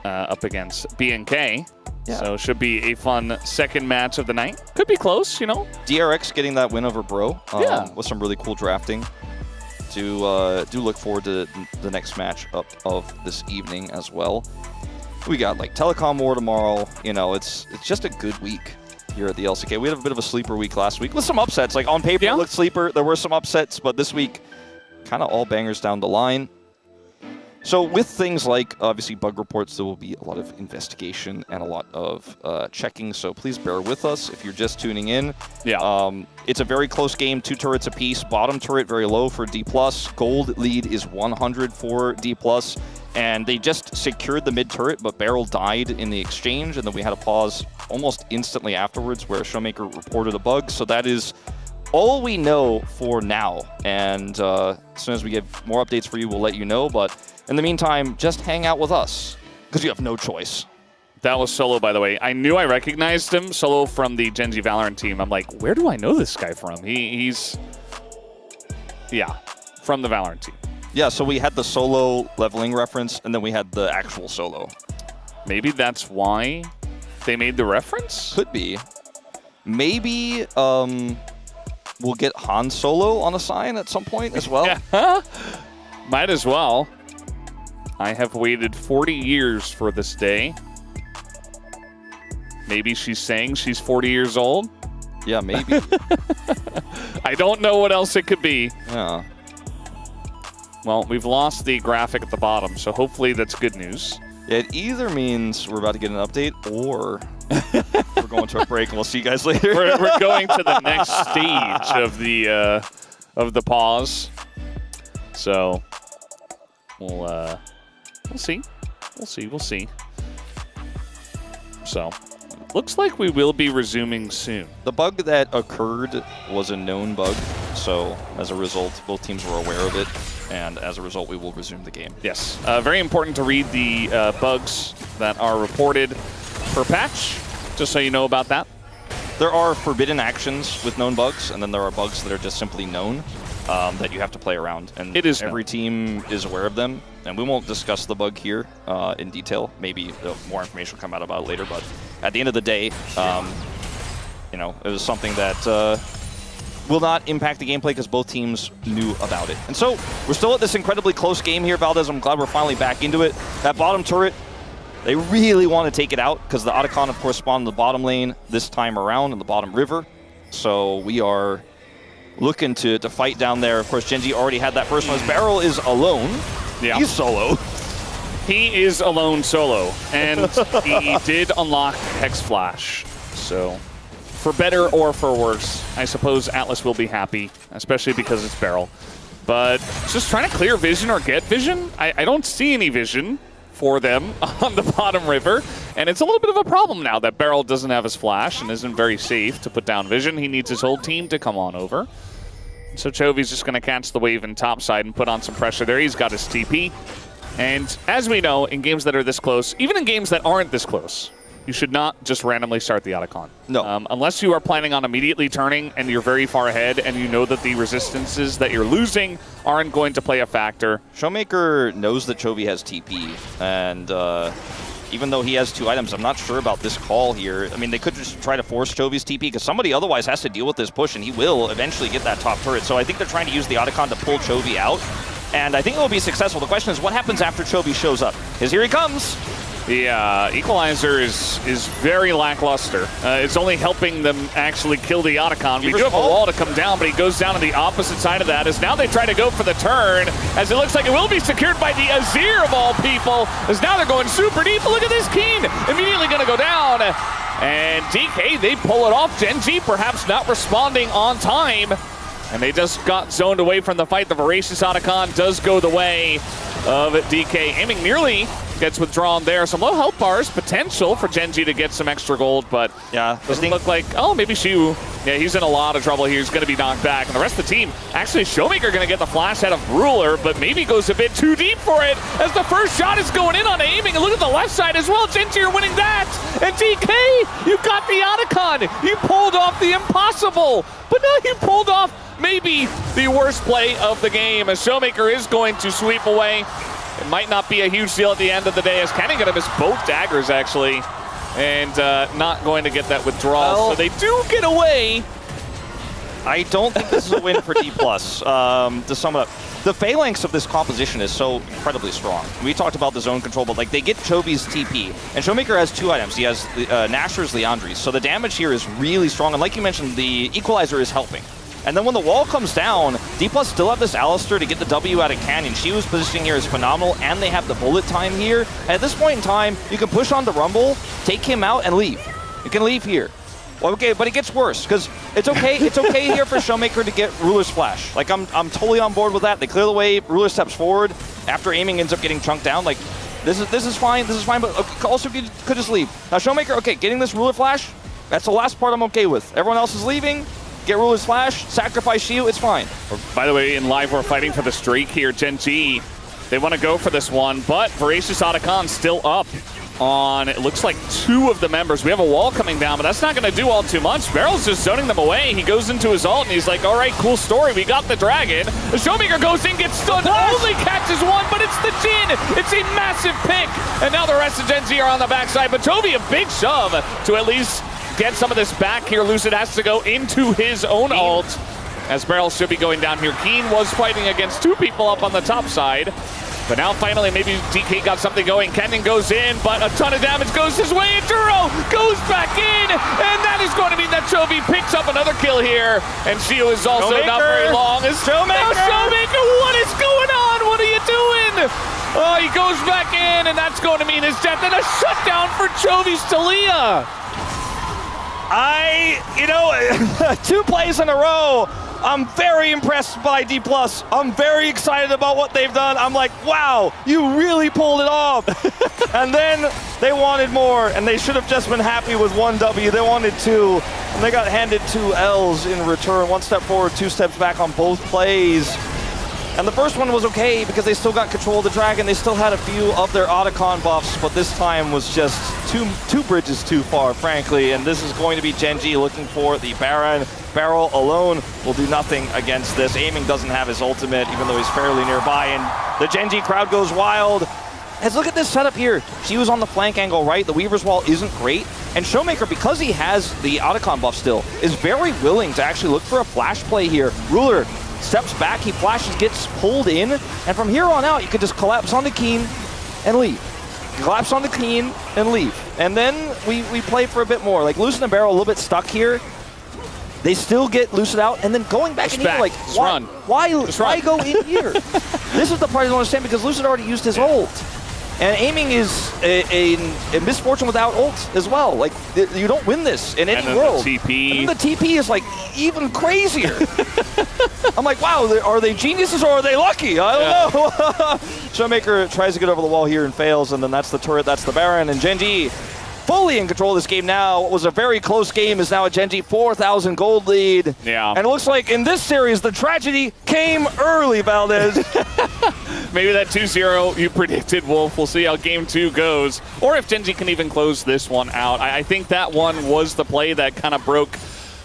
up against BNK. Yeah. So should be a fun second match of the night. Could be close, you know. DRX getting that win over Bro Yeah. with some really cool drafting. Do look forward to the next match up of this evening as well. We got like Telecom War tomorrow. You know, it's just a good week here at the LCK. We had a bit of a sleeper week last week with some upsets. Like on paper, it looked sleeper. There were some upsets, but this week, kind of all bangers down the line. So with things like, obviously, bug reports, there will be a lot of investigation and a lot of checking, so please bear with us if you're just tuning in. Yeah. It's a very close game, 2 turrets apiece. Bottom turret very low for D+. Gold lead is 100 for D+. And they just secured the mid turret, but Beryl died in the exchange, and then we had a pause almost instantly afterwards where Showmaker reported a bug. So that is all we know for now. And as soon as we get more updates for you, we'll let you know. But in the meantime, just hang out with us, because you have no choice. That was Solo, by the way. I knew I recognized him, Solo from the Gen G Valorant team. I'm like, where do I know this guy from? He's from the Valorant team. Yeah, so we had the Solo leveling reference, and then we had the actual Solo. Maybe that's why they made the reference? Could be. Maybe we'll get Han Solo on a sign at some point as well. Might as well. I have waited 40 years for this day. Maybe she's saying she's 40 years old? Yeah, maybe. I don't know what else it could be. Yeah. Well, we've lost the graphic at the bottom, so hopefully that's good news. It either means we're about to get an update, or we're going to a break, and we'll see you guys later. We're going to the next stage of the pause. So we'll see. We'll see. So looks like we will be resuming soon. The bug that occurred was a known bug, so as a result, both teams were aware of it, and as a result, we will resume the game. Yes. Very important to read the bugs that are reported per patch, just so you know about that. There are forbidden actions with known bugs, and then there are bugs that are just simply known that you have to play around. And every team is aware of them, and we won't discuss the bug here in detail. Maybe more information will come out about it later, but at the end of the day, you know, it was something that will not impact the gameplay because both teams knew about it. And so we're still at this incredibly close game here, Valdez. I'm glad we're finally back into it. That bottom turret, they really want to take it out because the Otacon, of course, spawned in the bottom lane this time around in the bottom river. So we are looking to fight down there. Of course, Gen G already had that first one. His Barrel is alone. Yeah. He's solo. He is alone solo, and he did unlock Hex Flash. So for better or for worse, I suppose Atlas will be happy, especially because it's Beryl. But just trying to clear vision or get vision. I don't see any vision for them on the bottom river, and it's a little bit of a problem now that Beryl doesn't have his flash and isn't very safe to put down vision. He needs his whole team to come on over. So Chovy's just going to catch the wave in topside and put on some pressure there. He's got his TP. And as we know, in games that are this close, even in games that aren't this close, you should not just randomly start the Otacon. No. Unless you are planning on immediately turning and you're very far ahead and you know that the resistances that you're losing aren't going to play a factor. Showmaker knows that Chovy has TP, and even though he has 2 items, I'm not sure about this call here. I mean, they could just try to force Chovy's TP because somebody otherwise has to deal with this push, and he will eventually get that top turret. So I think they're trying to use the Otacon to pull Chovy out, and I think it will be successful. The question is, what happens after Chovy shows up? Because here he comes. The equalizer is very lackluster. It's only helping them actually kill the Otacon. We do have a wall to come down, but he goes down to the opposite side of that as now they try to go for the turn, as it looks like it will be secured by the Azir of all people, as now they're going super deep. Look at this Keen, immediately going to go down. And DK, they pull it off. Gen G perhaps not responding on time, and they just got zoned away from the fight. The Voracious Otacon does go the way of DK, aiming nearly gets withdrawn there. Some low health bars, potential for Gen G to get some extra gold, but Yeah, doesn't look like, oh, maybe Shiu. Yeah, he's in a lot of trouble here. He's going to be knocked back. And the rest of the team, actually, Showmaker going to get the flash out of Ruler, but maybe goes a bit too deep for it as the first shot is going in on aiming. And look at the left side as well. Gen G are winning that. And DK, you got the Otacon. You pulled off the impossible, but now you pulled off maybe the worst play of the game as Showmaker is going to sweep away. It might not be a huge deal at the end of the day as Kenny going to miss both daggers actually and not going to get that withdrawal. Well, so they do get away. I don't think this is a win for D+. To sum it up, the phalanx of this composition is so incredibly strong. We talked about the zone control, but like they get Chovy's TP, and Showmaker has 2 items. He has Nashor's Leandri's, so the damage here is really strong. And like you mentioned, the equalizer is helping. And then when the wall comes down, D+ still have this Alistair to get the W out of Canyon. Shiu's positioning here is phenomenal, and they have the bullet time here. And at this point in time, you can push on the Rumble, take him out, and leave. You can leave here. Well, okay, but it gets worse, because it's okay here for Showmaker to get Ruler's Flash. Like, I'm totally on board with that. They clear the way, Ruler steps forward, after aiming ends up getting chunked down. Like, this is fine, but also you could just leave. Now, Showmaker, okay, getting this Ruler Flash, that's the last part I'm okay with. Everyone else is leaving. Get Ruler's Flash, sacrifice Shiu, it's fine. By the way, in live, we're fighting for the streak here. Gen G, they want to go for this one, but Voracious Otacon still up on, it looks like 2 of the members. We have a wall coming down, but that's not going to do all too much. Barrel's just zoning them away. He goes into his ult, and he's like, all right, cool story. We got the dragon. The Showmaker goes in, gets stunned, only catches one, but it's the Jin. It's a massive pick, and now the rest of Gen Z are on the backside, but Toby, a big shove to at least get some of this back here. Lucid has to go into his own ult as Barrel should be going down here. Keen was fighting against 2 people up on the top side, but now finally maybe DK got something going. Kenyon goes in, but a ton of damage goes his way. Enduro goes back in, and that is going to mean that Chovy picks up another kill here, and Shiu is also not very long. Showmaker, what is going on? What are you doing? Oh, he goes back in, and that's going to mean his death, and a shutdown for Chovy's Talia. 2 plays in a row. I'm very impressed by D+. I'm very excited about what they've done. I'm like, wow, you really pulled it off. And then they wanted more, and they should have just been happy with 1 W. They wanted 2, and they got handed 2 L's in return. 1 step forward, 2 steps back on both plays. And the first one was okay because they still got control of the dragon. They still had a few of their Otacon buffs, but this time was just two bridges too far, frankly. And this is going to be Gen G looking for the Baron. Barrel alone will do nothing against this. Aiming doesn't have his ultimate, even though he's fairly nearby. And the Gen G crowd goes wild. Let's look at this setup here. She was on the flank angle, right? The Weaver's Wall isn't great. And Showmaker, because he has the Otacon buff still, is very willing to actually look for a flash play here. Ruler steps back, he flashes, gets pulled in, and from here on out, you could just collapse onto Keen and leave. Collapse onto Keen and leave. And then we play for a bit more. Like, Lucid and Barrel a little bit stuck here. They still get Lucid out, and then going back in here, like, why go in here? This is the part I don't understand, because Lucid already used his ult. And aiming is a misfortune without ult as well. Like, you don't win this in any world. The TP. And the TP is like even crazier. I'm like, wow, are they geniuses or are they lucky? I don't know. Showmaker tries to get over the wall here and fails, and then that's the turret, that's the Baron, and Gen G fully in control of this game now. What was a very close game is now a Gen G 4,000 gold lead. Yeah. And it looks like in this series, the tragedy came early, Valdez. Maybe that 2-0 you predicted, Wolf. We'll see how game 2 goes. Or if Gen G can even close this one out. I think that one was the play that kind of broke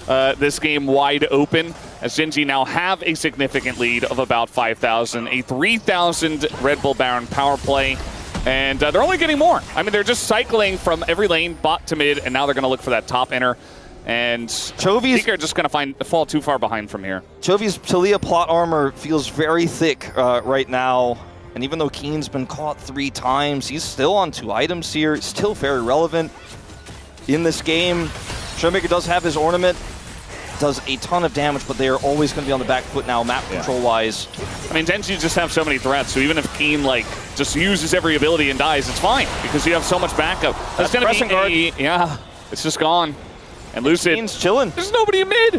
this game wide open, as Gen G now have a significant lead of about 5,000. A 3,000 Red Bull Baron power play. And they're only getting more. I mean, they're just cycling from every lane, bot to mid, and now they're going to look for that top inner. And Chovy's are just going to fall too far behind from here. Chovy's Talia plot armor feels very thick right now. And even though Keen's been caught 3 times, he's still on 2 items here. Still very relevant in this game. Showmaker does have his ornament. Does a ton of damage, but they are always going to be on the back foot now, map control-wise. I mean, Gen G just have so many threats, so even if Keen, like, just uses every ability and dies, it's fine, because you have so much backup. That's going to be guard. Yeah, it's just gone. And Lucid, Keen's chilling. There's nobody in mid.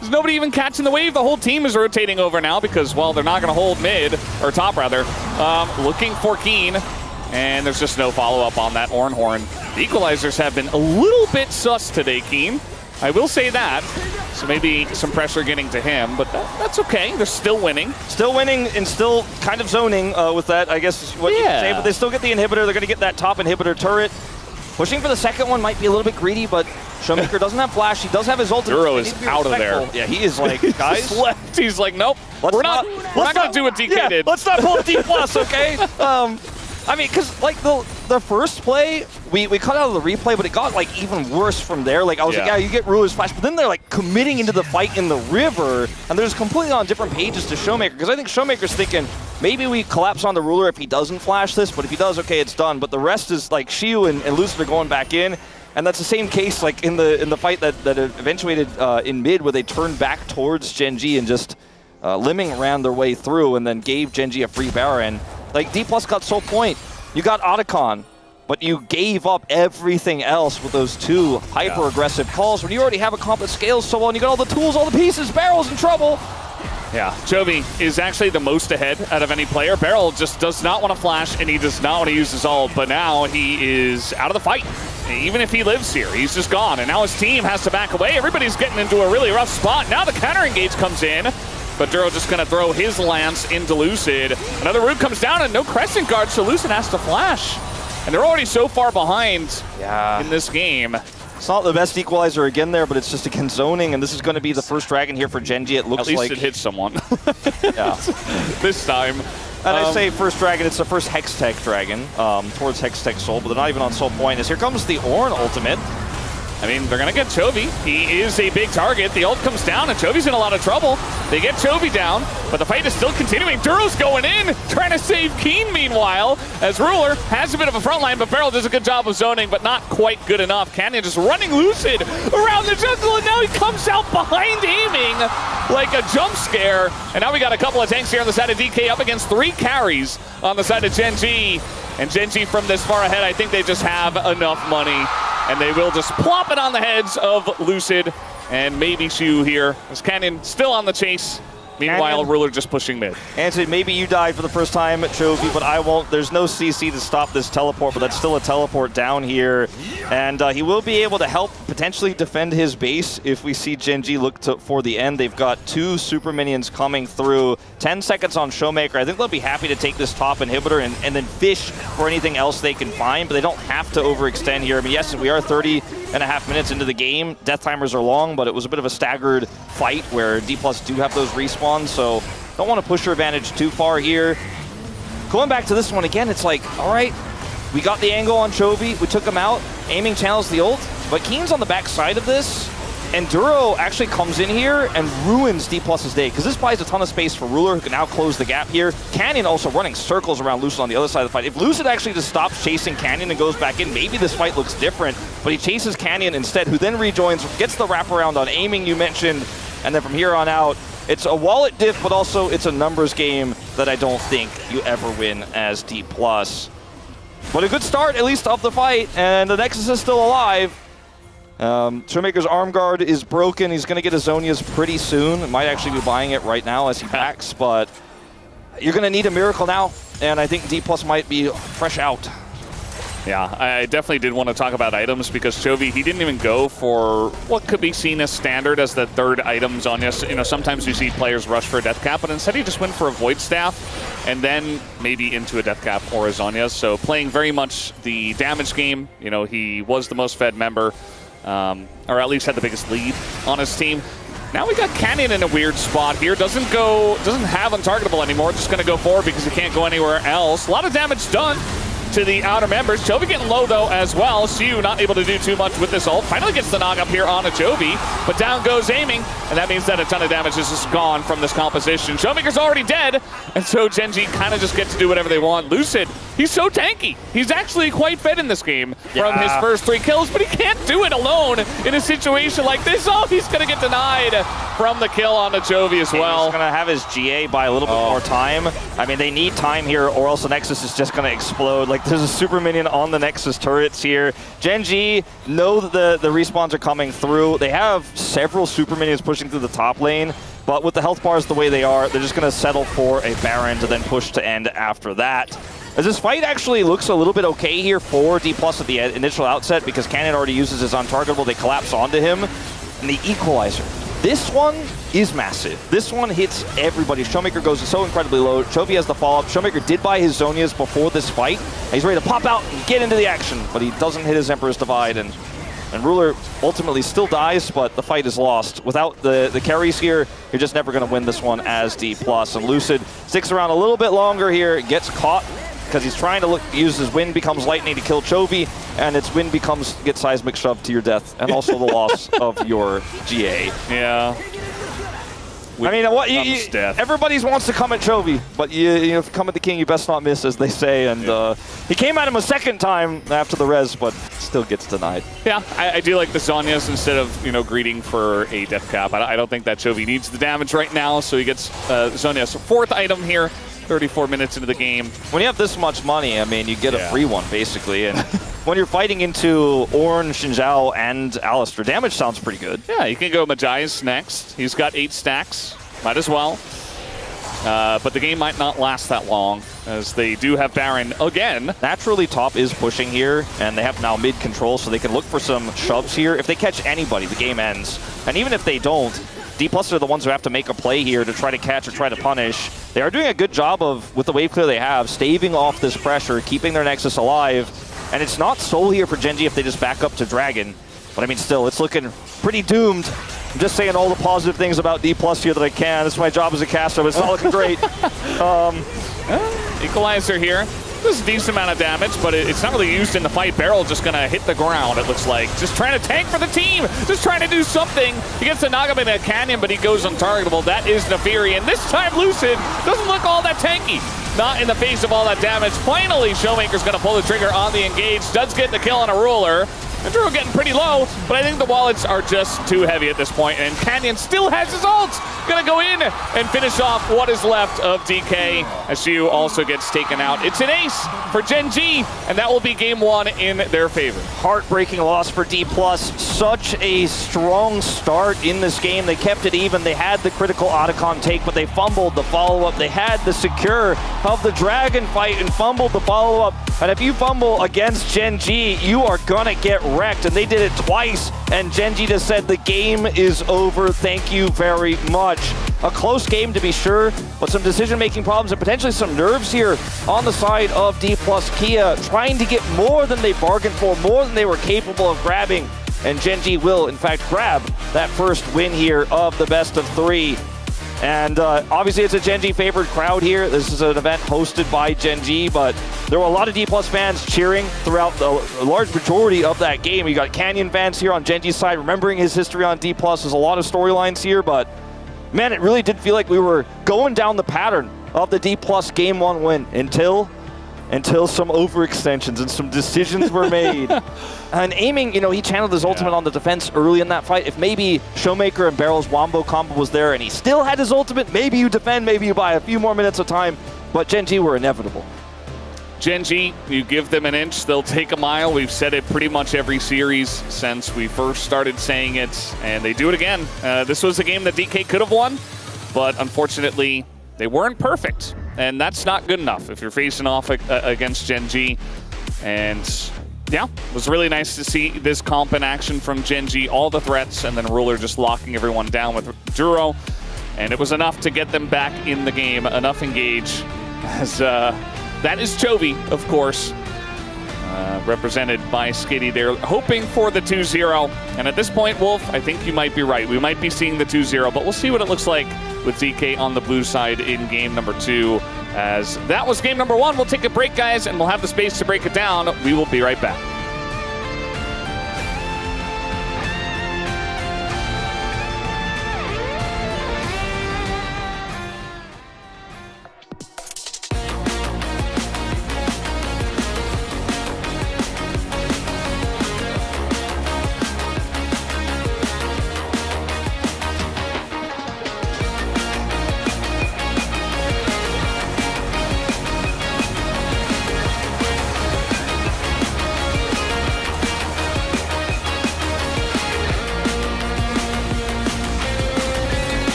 There's nobody even catching the wave. The whole team is rotating over now because, well, they're not going to hold mid, or top rather, looking for Keen. And there's just no follow-up on that Ornhorn. The equalizers have been a little bit sus today, Keen. I will say that. So maybe some pressure getting to him, but that's okay. They're still winning. Still winning and still kind of zoning with that, I guess is what you can say. But they still get the inhibitor. They're going to get that top inhibitor turret. Pushing for the second one might be a little bit greedy, but Showmaker doesn't have flash. He does have his ultimate. Duro is out of there. Yeah, he is like, guys. He's left. He's like, nope. We're not going to do what DK did. Let's not pull a D+, okay? I mean, because like the first play, we cut out of the replay, but it got like even worse from there. Like I was like, yeah, you get Ruler's flash, but then they're like committing into the fight in the river, and they're just completely on different pages to Showmaker. Because I think Showmaker's thinking maybe we collapse on the Ruler if he doesn't flash this, but if he does, okay, it's done. But the rest is like Shiu and Lucid are going back in, and that's the same case like in the fight that eventuated in mid, where they turned back towards Gen G and just limbing ran their way through, and then gave Gen G a free Baron. Like, D+ got Soul Point, you got Otacon, but you gave up everything else with those two hyper-aggressive calls when you already have a comp that scales so well and you got all the tools, all the pieces. Barrel's in trouble. Yeah, Chovy is actually the most ahead out of any player. Barrel just does not want to flash and he does not want to use his ult, but now he is out of the fight. Even if he lives here, he's just gone, and now his team has to back away. Everybody's getting into a really rough spot. Now the counter engage comes in. But Duro just going to throw his lance into Lucid. Another root comes down and no crescent guard, so Lucid has to flash. And they're already so far behind in this game. It's not the best equalizer again there, but it's just again zoning, and this is going to be the first dragon here for Gen G. It looks like. At least it hit someone. Yeah. This time. And I say first dragon, it's the first Hextech dragon towards Hextech Soul, but they're not even on Soul Point. As here comes the Ornn ultimate. I mean, they're going to get Chovy. He is a big target. The ult comes down, and Chovy's in a lot of trouble. They get Chovy down, but the fight is still continuing. Duro's going in, trying to save Keen meanwhile, as Ruler has a bit of a front line, but Barrel does a good job of zoning, but not quite good enough. Canyon just running Lucid around the jungle, and now he comes out behind aiming like a jump scare. And now we got a couple of tanks here on the side of DK up against 3 carries on the side of Gen G. And Gen G from this far ahead, I think they just have enough money. And they will just plop it on the heads of Lucid and maybe Shu here. As Canyon still on the chase. Meanwhile, Canyon. Ruler just pushing mid. Anthony, maybe you died for the first time at Chovy, but I won't. There's no CC to stop this teleport, but that's still a teleport down here. And he will be able to help potentially defend his base if we see Gen G look for the end. They've got 2 super minions coming through. 10 seconds on Showmaker. I think they'll be happy to take this top inhibitor and then fish for anything else they can find, but they don't have to overextend here. I mean, yes, we are 30.5 minutes into the game. Death timers are long, but it was a bit of a staggered fight where D+ do have those respawns, so don't want to push your advantage too far here. Going back to this one again, it's like, all right, we got the angle on Chovy, we took him out, aiming channels the ult, but Keen's on the back side of this, and Duro actually comes in here and ruins D+'s day, because this buys a ton of space for Ruler, who can now close the gap here. Canyon also running circles around Lucid on the other side of the fight. If Lucid actually just stops chasing Canyon and goes back in, maybe this fight looks different, but he chases Canyon instead, who then rejoins, gets the wraparound on aiming you mentioned, and then from here on out, it's a wallet diff, but also it's a numbers game that I don't think you ever win as D+. But a good start, at least, of the fight, and the Nexus is still alive. Showmaker's arm guard is broken. He's going to get Azonia's pretty soon. Might actually be buying it right now as he backs, but you're going to need a miracle now, and I think D+ might be fresh out. Yeah, I definitely did want to talk about items because Chovy, he didn't even go for what could be seen as standard as the third item Zhonya's. You know, sometimes you see players rush for a death cap, but instead he just went for a Void Staff and then maybe into a death cap or a Zhonya. So playing very much the damage game. You know, he was the most fed member, or at least had the biggest lead on his team. Now we got Canyon in a weird spot here. Doesn't have untargetable anymore. Just going to go forward because he can't go anywhere else. A lot of damage done to the outer members. Chovy getting low though as well. Shu not able to do too much with this ult. Finally gets the knock up here on a Chovy, but down goes aiming, and that means that a ton of damage is just gone from this composition. Showmaker's already dead, and so Gen G kind of just get to do whatever they want. Lucid, he's so tanky. He's actually quite fed in this game from his first 3 kills, but he can't do it alone in a situation like this. Oh, he's gonna get denied from the kill on the Chovy as well. He's gonna have his GA by a little bit more time. I mean, they need time here, or else the Nexus is just gonna explode. Like, there's a super minion on the Nexus turrets here. Gen G know that the respawns are coming through. They have several super minions pushing through the top lane, but with the health bars the way they are, they're just gonna settle for a Baron to then push to end after that. As this fight actually looks a little bit okay here for D+ at the initial outset because Canyon already uses his untargetable. They collapse onto him. And the equalizer. This one is massive. This one hits everybody. Showmaker goes so incredibly low. Chovy has the follow-up. Showmaker did buy his Zonias before this fight. And he's ready to pop out and get into the action, but he doesn't hit his Emperor's Divide. And Ruler ultimately still dies, but the fight is lost. Without the carries here, you're just never going to win this one as D+. And Lucid sticks around a little bit longer here, gets caught because he's trying to use his wind becomes lightning to kill Chovy, and its wind gets seismic shoved to your death, and also the loss of your GA. Yeah. I mean, everybody wants to come at Chovy, but you know, if you come at the king, you best not miss, as they say. And he came at him a second time after the res, but still gets denied. Yeah, I do like the Zonias instead of, you know, greeting for a death cap. I don't think that Chovy needs the damage right now, so he gets Zonia's 4th item here, 34 minutes into the game. When you have this much money, I mean, you get a free one, basically. And when you're fighting into Ornn, Xinjiao, and Alistair, damage sounds pretty good. Yeah, you can go Magi's next. He's got 8 stacks. Might as well. But the game might not last that long, as they do have Baron again. Naturally, top is pushing here, and they have now mid control, so they can look for some shoves here. If they catch anybody, the game ends. And even if they don't, D+ are the ones who have to make a play here to try to catch or try to punish. They are doing a good job of, with the wave clear they have, staving off this pressure, keeping their Nexus alive. And it's not soul here for Gen G if they just back up to Dragon. But I mean, still, it's looking pretty doomed. I'm just saying all the positive things about D+ here that I can. This is my job as a caster, but it's not looking great. Equalizer here. This is a decent amount of damage, but it's not really used in the fight. Beryl just going to hit the ground, it looks like. Just trying to tank for the team. Just trying to do something. He gets the Nagam in a Canyon, but he goes untargetable. That is Neferi. And this time, Lucid doesn't look all that tanky. Not in the face of all that damage. Finally, Showmaker's going to pull the trigger on the engage. Does get the kill on a Ruler. And Drew getting pretty low, but I think the wallets are just too heavy at this point, and Canyon still has his ult. Gonna go in and finish off what is left of DK, as Shu also gets taken out. It's an ace for Gen G, and that will be game 1 in their favor. Heartbreaking loss for D+. Such a strong start in this game. They kept it even. They had the critical Otacon take, but they fumbled the follow-up. They had the secure of the Dragon fight and fumbled the follow-up. And if you fumble against Gen G, you are gonna get wrecked. And they did it twice, and Gen G just said the game is over. Thank you very much. A close game to be sure, but some decision-making problems and potentially some nerves here on the side of D+ Kia, trying to get more than they bargained for, more than they were capable of grabbing. And Gen G will, in fact, grab that first win here of the best of 3. And obviously it's a Gen G favored crowd here. This is an event hosted by Gen G, but there were a lot of D+ fans cheering throughout the large majority of that game. You got Canyon fans here on Gen G's side, remembering his history on D+. There's a lot of storylines here, but man, it really did feel like we were going down the pattern of the D+ game 1 win until some overextensions and some decisions were made. And aiming, you know, he channeled his ultimate on the defense early in that fight. If maybe Showmaker and Barrel's Wombo combo was there and he still had his ultimate, maybe you defend, maybe you buy a few more minutes of time. But Gen G were inevitable. Gen G, you give them an inch, they'll take a mile. We've said it pretty much every series since we first started saying it, and they do it again. This was a game that DK could have won, but unfortunately, they weren't perfect. And that's not good enough if you're facing off against Gen G. And yeah, it was really nice to see this comp in action from Gen G, all the threats, and then Ruler just locking everyone down with Juro. And it was enough to get them back in the game, enough engage. As that is Chovy, of course, represented by Skitty there, hoping for the 2-0. And at this point, Wolf, I think you might be right. We might be seeing the 2-0, but we'll see what it looks like with DK on the blue side in game number 2. As that was game number 1. We'll take a break, guys, and we'll have the space to break it down. We will be right back.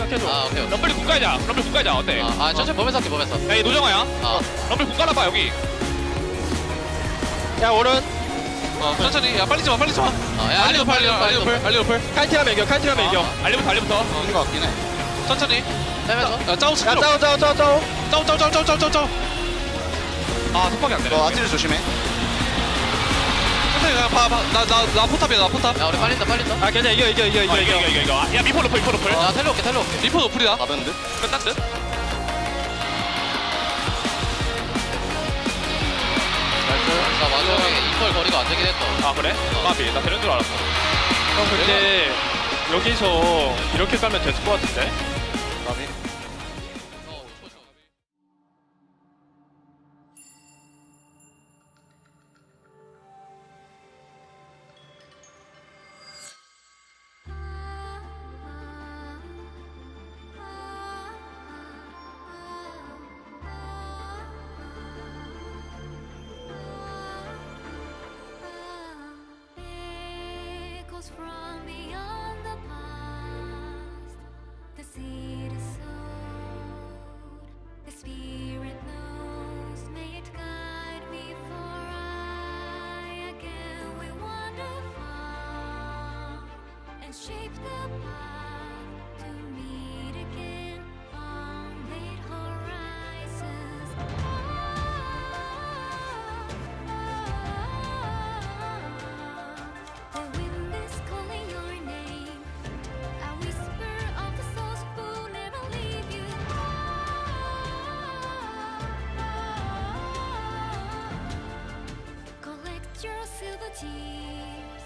생각해줘. 아 오케이. 럼블이 국 가자. 럼블 국 가자. 어때? 아 천천히 보면서 할게 보면서. 야, 이 노정아야. 럼블 국 가라봐 여기. 야, 오른. 천천히. 야, 빨리 좀 와, 빨리 좀 와. 야 알리 노플, 알리 노플, 알리 노플. 카이팅하면 이겨, 카이팅하면 이겨. 알리부터, 알리부터. 있는 거 같긴 해. 천천히. 빼면서. 야, 짜오 스킬. 짜오. 짜오. 아, 속박이 안 되네. 아지를 조심해. 천천히 그냥 봐. 나 포탑이야, 나 포탑. 야 우리 빨린다. 아, 괜찮아, 이겨. 이거. 야, 미포 노플. 야 텔로 올게. 미포 노플이다. 가면 듯. 끝난 듯. 나 마지막에 이퀄 거리가 안 되긴 했다. 아, 그래? 마비. 나 되는 줄 알았어. 형, 근데 여기서 이렇게 가면 됐을 것 같은데? 마비. Echoes from beyond the past. The seed is sowed. The spirit knows. May it guide me, for I again will wander far and shape the path to meet again on late horizons. The wind is calling your name. A whisper of the souls who never leave you. Collect your silver tears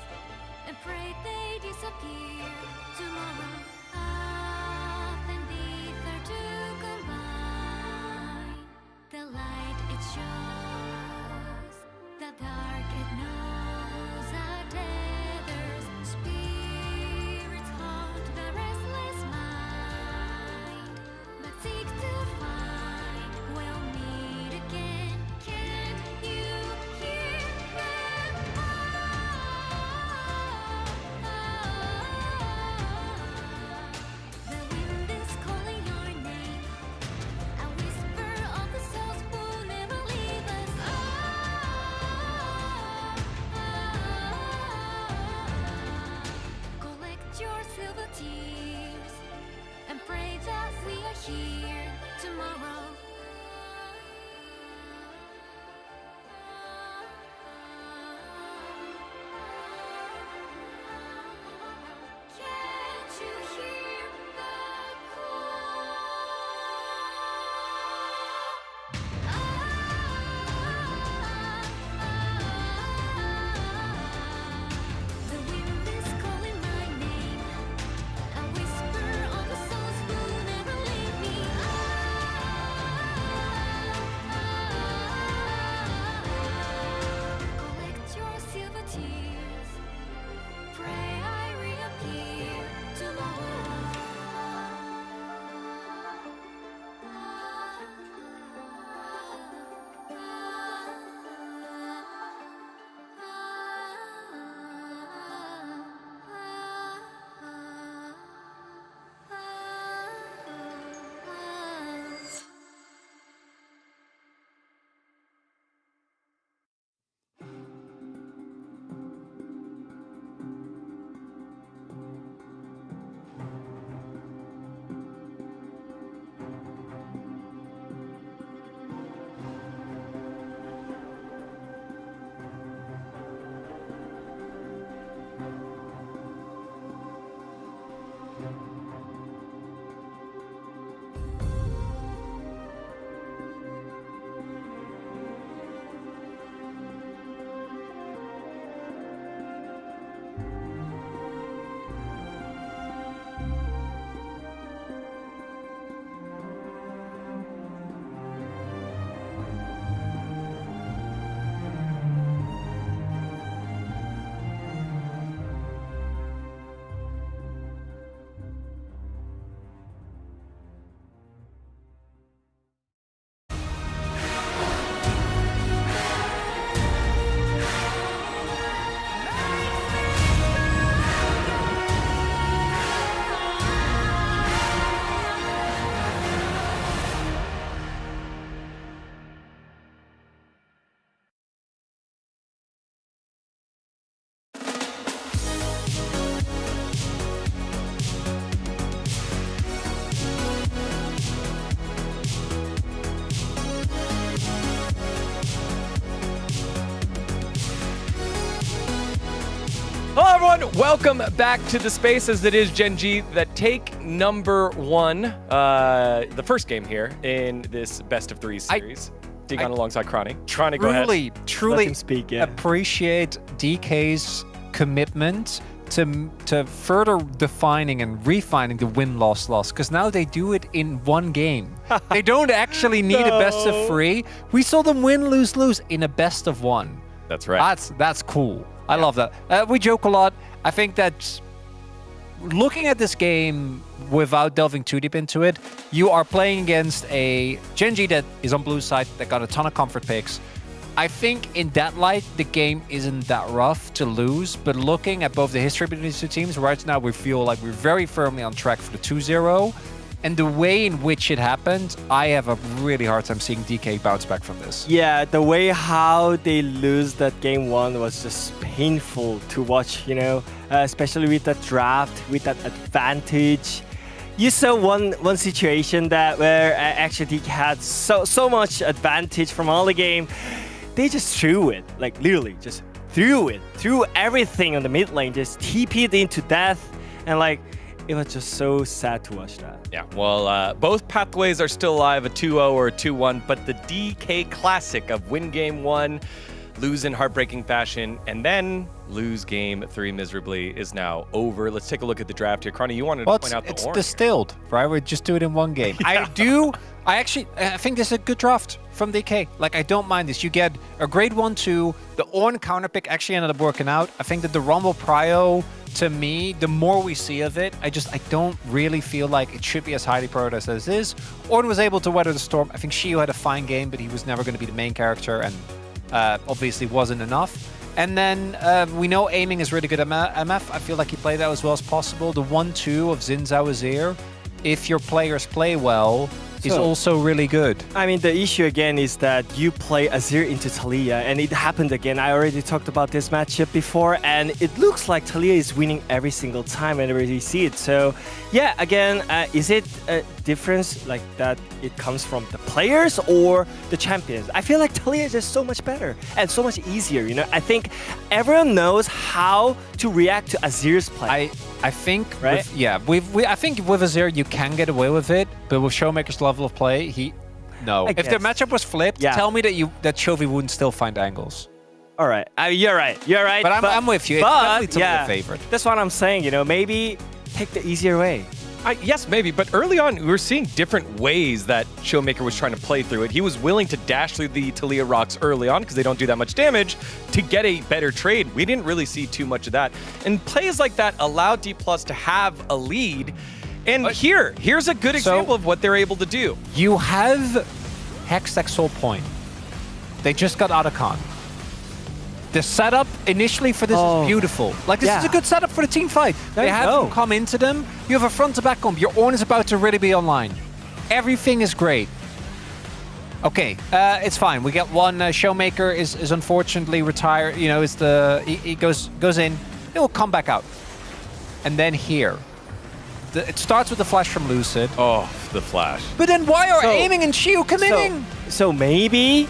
and pray they disappear tomorrow. Earth and ether to combine. The light it shows, the dark it knows. Our tethers, spirits haunt the restless mind, but seek to find. We'll meet again. Can't you hear them? The wind is calling your name. A whisper of the souls who never leave us. Collect your silver tears and pray that we are here tomorrow. Can't you hear the The wind is calling my name. A whisper of the souls who never leave me. everyone. Welcome back to the space as it is Gen G that take number one, the first game here in this best of three series. Digon alongside Cronny. Cronny, go ahead. Truly Let him speak, yeah. appreciate DK's commitment to further defining and refining the win-loss because now they do it in one game. They don't actually need a best of three. We saw them win, lose in a best of one. That's right. That's cool. I love that. We joke a lot. I think that looking at this game without delving too deep into it, you are playing against a Gen G that is on blue side that got a ton of comfort picks. I think in that light, the game isn't that rough to lose, but looking at both the history between these two teams, right now we feel like we're very firmly on track for the 2-0. And the way in which it happened, I have a really hard time seeing DK bounce back from this. Yeah, the way how they lose that game one was just painful to watch, you know, especially with that draft, with that advantage. You saw one situation that where actually DK had so much advantage from all the game. They just threw it, like literally just threw everything on the mid lane, just TP'd into death, and like it was just so sad to watch that. Yeah, well, both pathways are still alive, a 2-0 or a 2-1, but the DK classic of win game one, lose in heartbreaking fashion, and then lose game three miserably is now over. Let's take a look at the draft here. Cronny, you wanted to point out the it's orange. distilled, right? We just do it in one game. Yeah. I think this is a good draft from DK. Like, I don't mind this. You get a grade 1-2. The Ornn counter pick actually ended up working out. I think that the Rumble Prio, to me, the more we see of it, I don't really feel like it should be as highly prioritized as it is. Ornn was able to weather the storm. I think Shiyu had a fine game, but he was never going to be the main character, and obviously wasn't enough. And then we know aiming is really good at MF. I feel like he played that as well as possible. The 1-2 of Xin Zhao Azir, if your players play well, is also really good. I mean, the issue again is that you play Azir into Taliyah, and it happened again. I already talked about this matchup before, and it looks like Taliyah is winning every single time whenever you see it. So, yeah, again, is it a difference like that it comes from the players or the champions? I feel like Taliyah is just so much better and so much easier, you know? I think everyone knows how to react to Azir's play. I think, right? I think with Azir you can get away with it, but with Showmaker's level of play, no. If the matchup was flipped, tell me that Chovy wouldn't still find angles. All right, you're right. But I'm with you. It's definitely a favorite. That's what I'm saying. You know, maybe take the easier way. Yes, maybe, but early on, we were seeing different ways that Showmaker was trying to play through it. He was willing to dash through the Taliyah rocks early on because they don't do that much damage to get a better trade. We didn't really see too much of that. And plays like that allow D+ to have a lead. And here's a good example of what they're able to do. You have Hextech Soul Point. They just got Otacon. The setup initially for this is beautiful. Like, this is a good setup for the team fight. They have them come into them. You have a front-to-back comp. Your Ornn is about to really be online. Everything is great. Okay, it's fine. We get one. Showmaker is unfortunately retired. You know, he goes in. It will come back out. And then here. It starts with the flash from Lucid. Oh, the flash. But then why are aiming and Shiyu committing? So maybe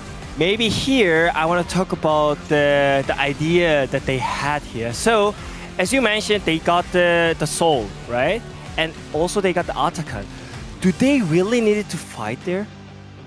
here I want to talk about the idea that they had here. So, as you mentioned, they got the soul, right? And also they got the Otacon. Do they really need to fight there?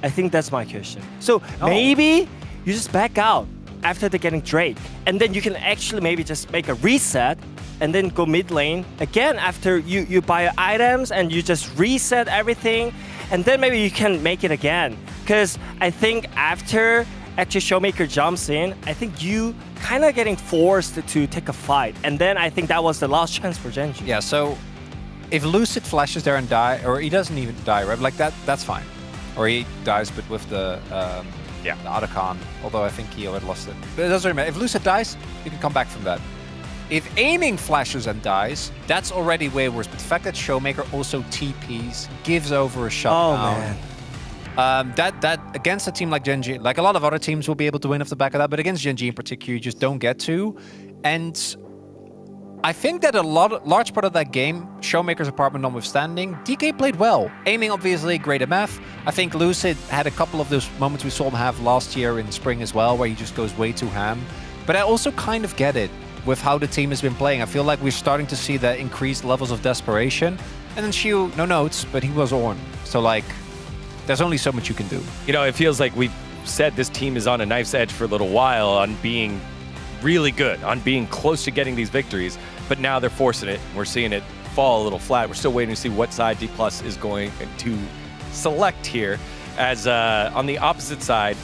I think that's my question. So maybe you just back out after they're getting Drake, and then you can actually maybe just make a reset and then go mid lane again after you buy items and you just reset everything, and then maybe you can make it again. Because I think after actually Showmaker jumps in, I think you kind of getting forced to take a fight. And then I think that was the last chance for Gen G. Yeah, so if Lucid flashes there and die, or he doesn't even die, right? Like that's fine. Or he dies, but with the Otacon, although I think he already lost it. But it doesn't really matter. If Lucid dies, you can come back from that. If aiming flashes and dies, that's already way worse. But the fact that Showmaker also TPs, gives over a shutdown. Oh, man. That against a team like Gen G, like a lot of other teams will be able to win off the back of that, but against Gen G in particular, you just don't get to. And I think that large part of that game, Showmaker's apartment notwithstanding, DK played well. Aiming, obviously, great MF. I think Lucid had a couple of those moments we saw him have last year in spring as well, where he just goes way too ham. But I also kind of get it. with how the team has been playing. I feel like we're starting to see the increased levels of desperation. And then Shiu, no notes, but he was on. So like, there's only so much you can do. You know, it feels like we've said this team is on a knife's edge for a little while on being really good, on being close to getting these victories, but now they're forcing it. We're seeing it fall a little flat. We're still waiting to see what side D+ is going to select here. As on the opposite side,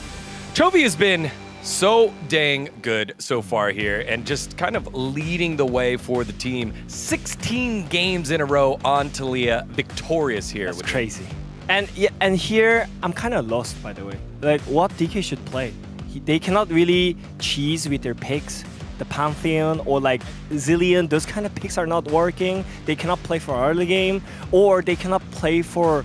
Chovy has been so dang good so far here and just kind of leading the way for the team. 16 games in a row on Talia, victorious here. That's crazy. And here, I'm kind of lost, by the way. Like, what DK should play? They cannot really cheese with their picks. The Pantheon or like Zillion, those kind of picks are not working. They cannot play for early game, or they cannot play for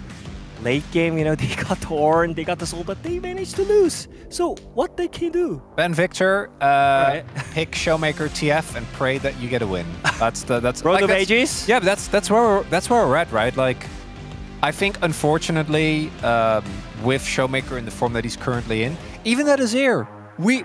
late game. You know, they got the Ornn, they got the Soul, but they managed to lose. So what they can do? Ben Victor, pick Showmaker TF and pray that you get a win. That's Road of Ages. Yeah, but that's where we're at, right? Like, I think unfortunately, with Showmaker in the form that he's currently in, even at Azir,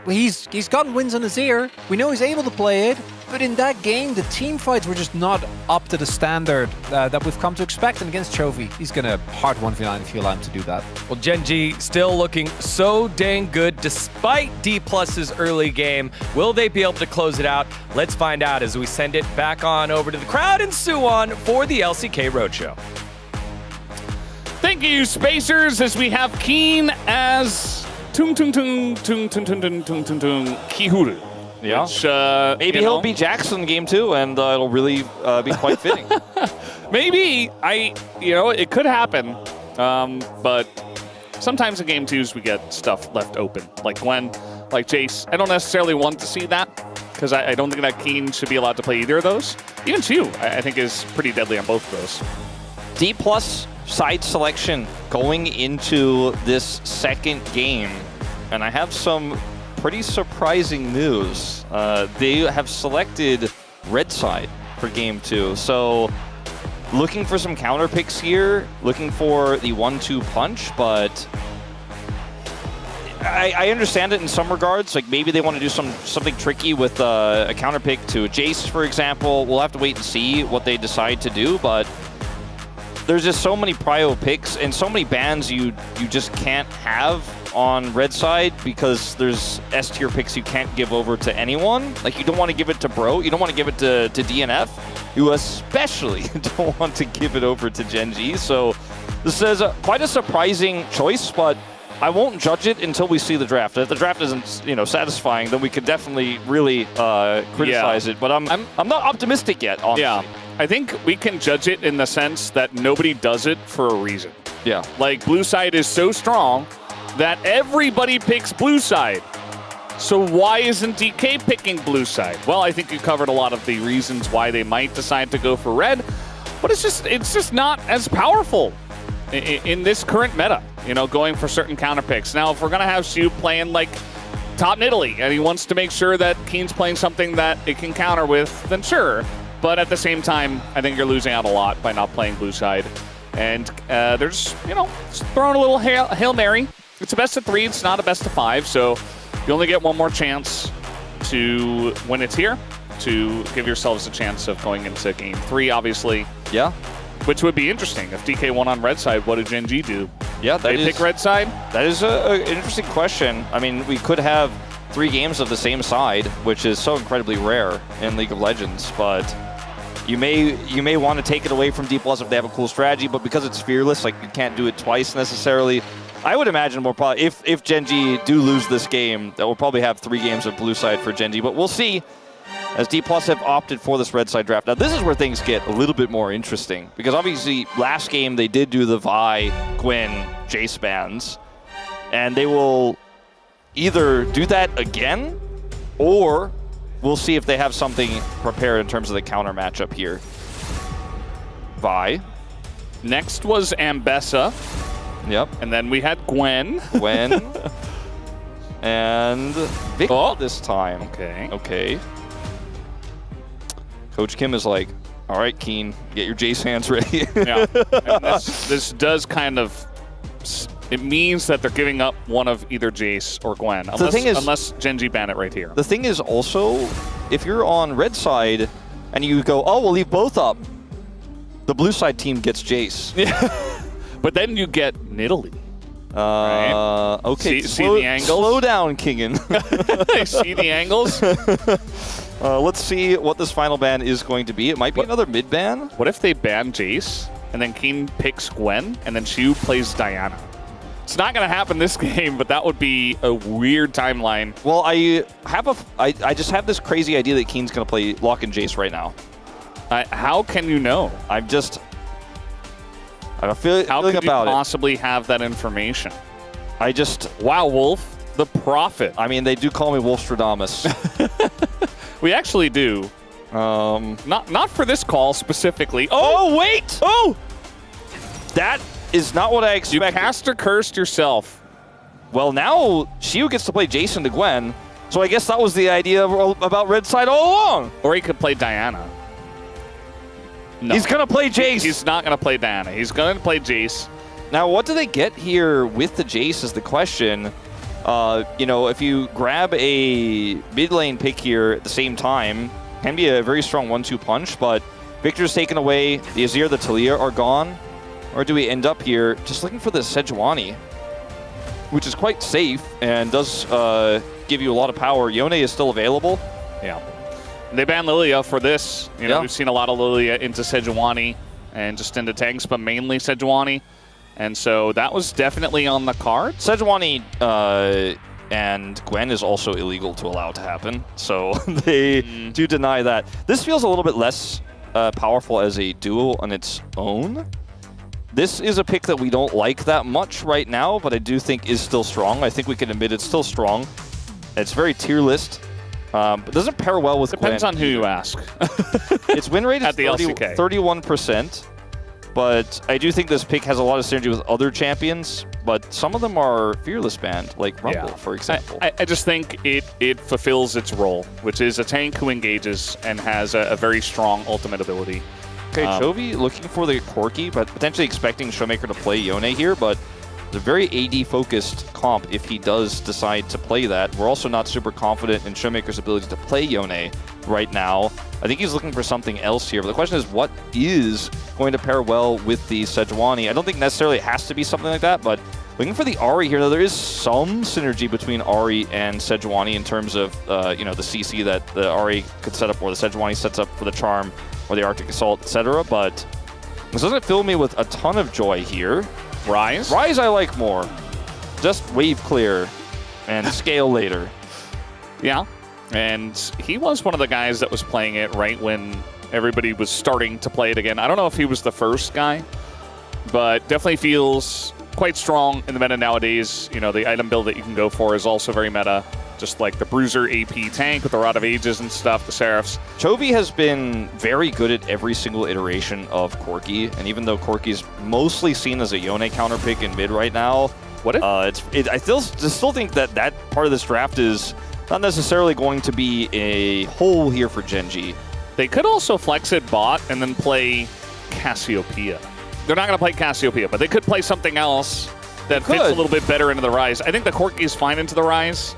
he's gotten wins on Azir. We know he's able to play it, but in that game, the team fights were just not up to the standard that we've come to expect. And against Chovy, he's gonna hard 1v9 if you allow him to do that. Well, Gen G still looking so dang good despite D+'s early game. Will they be able to close it out? Let's find out as we send it back on over to the crowd in Suwon for the LCK Roadshow. Thank you, Spacers, as we have Keen as Tung Tung Tung Tung Tung Tung Tung Tung Tung Tung Kihuru. Yeah. Which, maybe he'll be Jackson game 2, and it'll really be quite fitting. Maybe. It could happen. But sometimes in game 2s we get stuff left open. Like Gwen, like Jace. I don't necessarily want to see that, because I don't think that Keen should be allowed to play either of those. Even Chu, I think, is pretty deadly on both of those. D+ side selection going into this second game, and I have some pretty surprising news. They have selected red side for game 2, so looking for some counter picks here, looking for the 1-2 punch, but I understand it in some regards. Like, maybe they want to do something tricky with a counter pick to Jace, for example. We'll have to wait and see what they decide to do, but there's just so many prio picks and so many bans you just can't have on red side, because there's S tier picks you can't give over to anyone. Like, you don't want to give it to Bro, you don't want to give it to DNF, you especially don't want to give it over to Gen G. So this is quite a surprising choice, but I won't judge it until we see the draft. If the draft isn't, satisfying, then we could definitely really criticize it. But I'm not optimistic yet, honestly. Yeah. I think we can judge it in the sense that nobody does it for a reason. Yeah. Like, blue side is so strong that everybody picks blue side. So why isn't DK picking blue side? Well, I think you covered a lot of the reasons why they might decide to go for red, but it's just not as powerful in this current meta, going for certain counter picks. Now, if we're going to have Shu playing like top Italy and he wants to make sure that Keen's playing something that it can counter with, then sure. But at the same time, I think you're losing out a lot by not playing blue side. And they're just, throwing a little Hail Mary. It's a best of 3, it's not a best of 5, so you only get one more chance to, when it's here, to give yourselves a chance of going into game 3, obviously. Yeah. Which would be interesting. If DK won on red side, what did Gen G do? Yeah, they pick red side? That is an interesting question. I mean, we could have 3 games of the same side, which is so incredibly rare in League of Legends, but you may want to take it away from D+ if they have a cool strategy, but because it's fearless, like, you can't do it twice necessarily. I would imagine we'll probably, if Gen G do lose this game, that we'll probably have 3 games of blue side for Gen G, but we'll see, as D+ have opted for this red side draft. Now, this is where things get a little bit more interesting, because obviously last game they did do the Vi, Gwen, Jace bans, and they will either do that again, or we'll see if they have something prepared in terms of the counter matchup here. Vi. Next was Ambessa. Yep. And then we had Gwen. And Vic this time. Okay. Coach Kim is like, all right, Keen, get your Jace hands ready. Yeah. And this does kind of it means that they're giving up one of either Jace or Gwen. Unless Gen.G ban it right here. The thing is also, if you're on red side and you go, oh, we'll leave both up, the blue side team gets Jace. Yeah. But then you get Nidalee. Right. Okay, see the angles? Slow down, Kingen. See the angles? Let's see what this final ban is going to be. It might be another mid ban. What if they ban Jace, and then Keen picks Gwen, and then Shu plays Diana? It's not going to happen this game, but that would be a weird timeline. Well, I just have this crazy idea that Keen's going to play Lock and Jace right now. How can you know? I have a feeling How could you about it. possibly have that information? Wow, Wolf, the prophet. I mean, they do call me Wolfstradamus. We actually do. Not for this call specifically. Oh, wait! Oh! That is not what I expected. You cast or cursed yourself. Well, now Shiu gets to play Jason to Gwen, so I guess that was the idea about red side all along. Or he could play Diana. No. He's going to play Jace. He's not going to play Diana. He's going to play Jace. Now, what do they get here with the Jace is the question. You know, if you grab a mid lane pick here at the same time, can be a very strong 1-2 punch, but Victor's taken away, the Azir, the Talia are gone. Or do we end up here just looking for the Sejuani, which is quite safe and does give you a lot of power. Yone is still available. Yeah. They banned Lilia for this. You know, Yeah. we've seen a lot of Lilia into Sejuani and just into tanks, but mainly Sejuani. And so that was definitely on the card. Sejuani and Gwen is also illegal to allow to happen, so they do deny that. This feels a little bit less powerful as a duo on its own. This is a pick that we don't like that much right now, but I do think is still strong. I think we can admit it's still strong. It's very tier list, but doesn't pair well with Depends Gwen on who you ask. Its win rate is At the LCK. 31%, but I do think this pick has a lot of synergy with other champions, but some of them are fearless banned, like Rumble, for example. I just think it fulfills its role, which is a tank who engages and has a very strong ultimate ability. Okay, Chovy looking for the Corki, but potentially expecting Showmaker to play Yone here, but it's a very AD-focused comp if he does decide to play that. We're also not super confident in Showmaker's ability to play Yone right now. I think he's looking for something else here, but the question is what is going to pair well with the Sejuani? I don't think necessarily it has to be something like that, but looking for the Ahri here, though, there is some synergy between Ahri and Sejuani in terms of you know, the CC that the Ahri could set up or the Sejuani sets up for the Charm or the Arctic Assault, etc. But this doesn't fill me with a ton of joy here. Rise? Rise I like more. Just wave clear and scale later. Yeah, and he was one of the guys that was playing it right when everybody was starting to play it again. I don't know if he was the first guy, but definitely feels quite strong in the meta nowadays. You know, the item build that you can go for is also very meta. Just like the Bruiser AP tank with the Rod of Ages and stuff, the Seraphs. Chovy has been very good at every single iteration of Corki, and even though Corki's mostly seen as a Yone counter pick in mid right now, what if I still think that part of this draft is not necessarily going to be a hole here for Gen.G. They could also flex it bot and then play Cassiopeia. They're not going to play Cassiopeia, but they could play something else that fits a little bit better into the Rise. I think the Corki is fine into the Rise,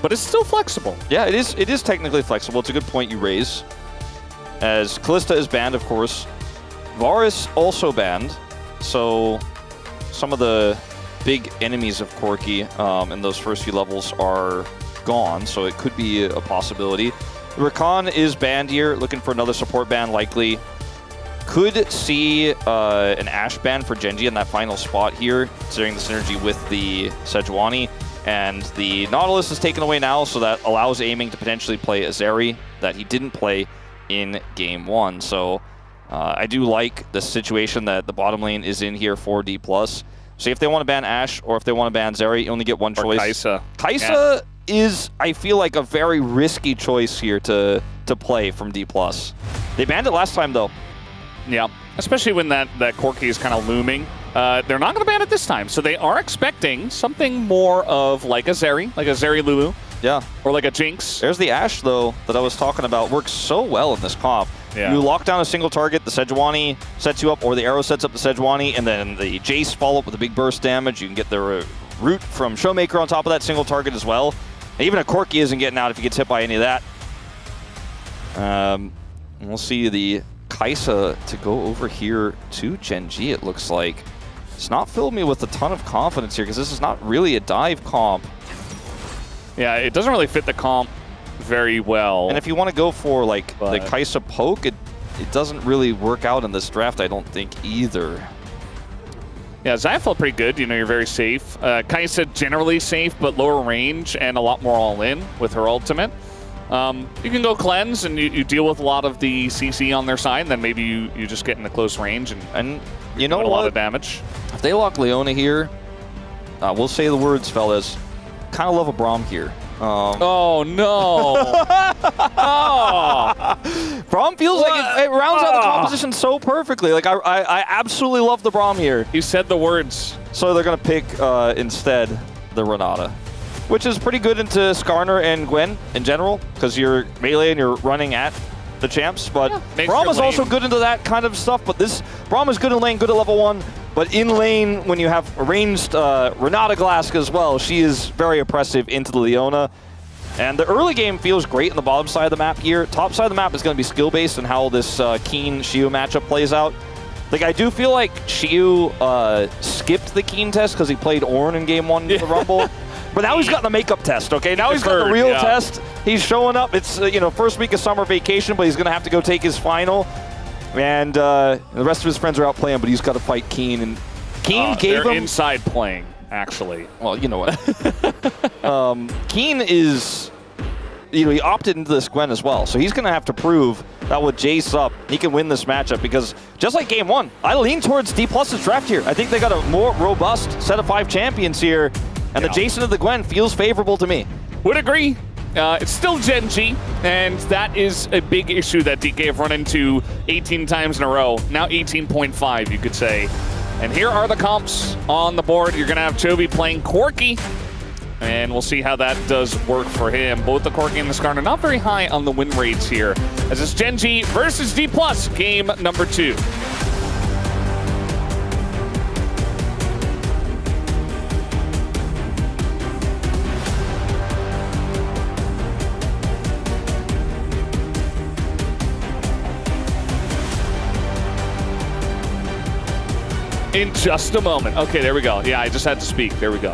but it's still flexible. Yeah, it is technically flexible. It's a good point you raise. As Kalista is banned, of course. Varus also banned. So some of the big enemies of Corki in those first few levels are gone, so it could be a possibility. Rakan is banned here, looking for another support ban likely. Could see an Ashe ban for Gen.G in that final spot here, considering the synergy with the Sejuani. And the Nautilus is taken away now, so that allows aiming to potentially play Azeri that he didn't play in Game 1. So I do like the situation that the bottom lane is in here for D+. So if they want to ban Ashe or if they want to ban Azeri, you only get one choice. Kai'Sa. Kai'Sa is, I feel like, a very risky choice here to play from D+. They banned it last time, though. Yeah, especially when that Corki is kind of looming. They're not going to ban it this time, so they are expecting something more of like a Zeri Lulu. Yeah. Or like a Jinx. There's the Ashe, though, that I was talking about. Works so well in this comp. Yeah. You lock down a single target, the Sejuani sets you up, or the arrow sets up the Sejuani, and then the Jace follow up with a big burst damage. You can get the root from Showmaker on top of that single target as well. And even a Corki isn't getting out if he gets hit by any of that. We'll see the Kaisa to go over here to Gen G, it looks like. It's not filled me with a ton of confidence here because this is not really a dive comp. Yeah, it doesn't really fit the comp very well. And if you want to go for like the Kaisa poke, it doesn't really work out in this draft, I don't think either. Yeah, Xayah felt pretty good. You know, you're very safe. Kaisa generally safe, but lower range and a lot more all-in with her ultimate. You can go cleanse and you deal with a lot of the CC on their side, and then maybe you just get in the close range and you know a lot of damage. If they lock Leona here, we'll say the words, fellas. Kind of love a Braum here. Oh no! Oh. Braum feels like it rounds out the composition so perfectly. Like I absolutely love the Braum here. You said the words. So they're gonna pick instead the Renata, which is pretty good into Skarner and Gwen in general because you're melee and you're running at the champs. But Braum is also good into that kind of stuff. But this Braum is good in lane, good at level 1. But in lane, when you have ranged Renata Glask as well, she is very oppressive into the Leona. And the early game feels great in the bottom side of the map here. Top side of the map is going to be skill-based and how this Keen Xiu matchup plays out. Like, I do feel like Xiu skipped the Keen test because he played Ornn in game 1 of the Rumble. But now he's got the makeup test, okay? Now he's got the real test. He's showing up. It's, first week of summer vacation, but he's going to have to go take his final. And the rest of his friends are out playing, but he's got to fight Keen. And Keen gave him... inside playing, actually. Well, you know what? Keen is... he opted into this Gwen as well, so he's going to have to prove that with Jace up, he can win this matchup because just like game 1, I lean towards D+'s draft here. I think they got a more robust set of 5 champions here, and the Jason of the Gwen feels favorable to me. Would agree. It's still Gen G, and that is a big issue that DK have run into 18 times in a row. Now 18.5, you could say. And here are the comps on the board. You're going to have Chovy playing Corki, and we'll see how that does work for him. Both the Corki and the Skarner not very high on the win rates here, as it's Gen G versus D+, game number 2. In just a moment. Okay, there we go. Yeah, I just had to speak. There we go.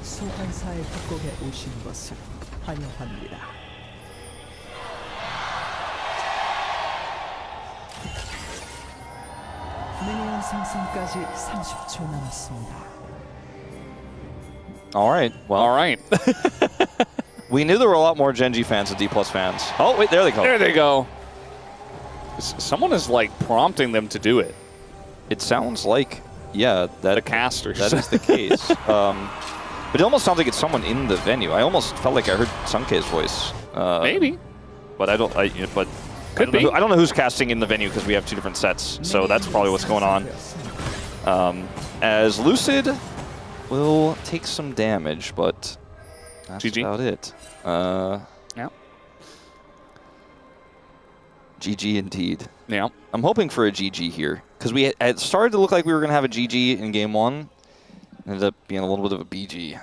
소환사의 협곡에 오신 것을 환영합니다. 미니언 생성까지 30초 남았습니다. All right. Well, all right. We knew there were a lot more Gen G fans than D+ fans. Oh, wait, there they go. There they go. Someone is like prompting them to do it. It sounds like, yeah, that the casters. That is the case. But it almost sounds like it's someone in the venue. I almost felt like I heard Sunke's voice. Maybe. But I don't. But could be. I don't know who's casting in the venue because we have 2 different sets. So that's probably what's going on. As Lucid will take some damage, but that's GG. about it. Yeah. GG indeed. Yeah. I'm hoping for a GG here because it started to look like we were going to have a GG in game 1. Ended up being a little bit of a BG.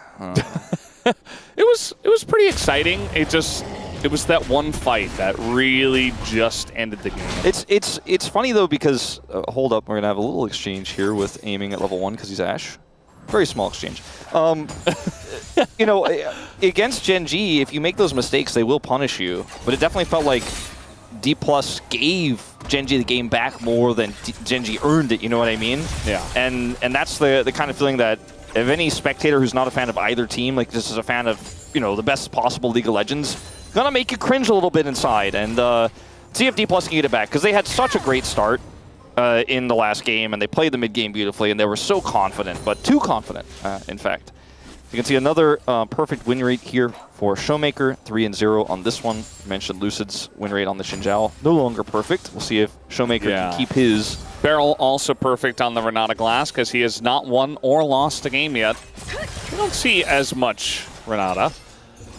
It was pretty exciting. It was that one fight that really just ended the game. It's funny though because hold up, we're gonna have a little exchange here with aiming at level 1 because he's Ashe. Very small exchange. Against Gen G, if you make those mistakes, they will punish you. But it definitely felt like D+ gave Gen G the game back more than Gen G earned it, you know what I mean? Yeah. And that's the kind of feeling that if any spectator who's not a fan of either team, like just is a fan of, the best possible League of Legends, gonna make you cringe a little bit inside and see if D+ can get it back, because they had such a great start in the last game, and they played the mid game beautifully, and they were so confident, but too confident, in fact. You can see another perfect win rate here for Showmaker, 3-0 on this one. I mentioned Lucid's win rate on the Xin Zhao. No longer perfect. We'll see if Showmaker can keep his. Beryl also perfect on the Renata Glass because he has not won or lost a game yet. We don't see as much Renata.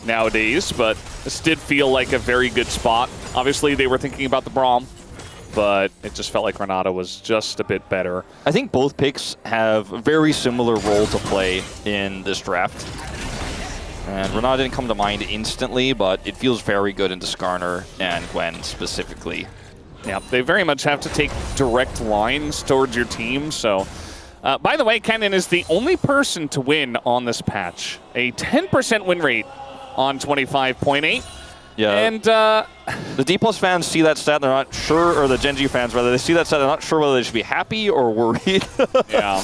nowadays, but this did feel like a very good spot. Obviously, they were thinking about the Braum, but it just felt like Renata was just a bit better. I think both picks have a very similar role to play in this draft. And Renata didn't come to mind instantly, but it feels very good into Skarner and Gwen specifically. Yeah, they very much have to take direct lines towards your team. So, by the way, Canyon is the only person to win on this patch. A 10% win rate on 25.8. Yeah. And the D+ fans see that stat, they're not sure, or the Gen G fans rather, they see that stat, they're not sure whether they should be happy or worried. yeah,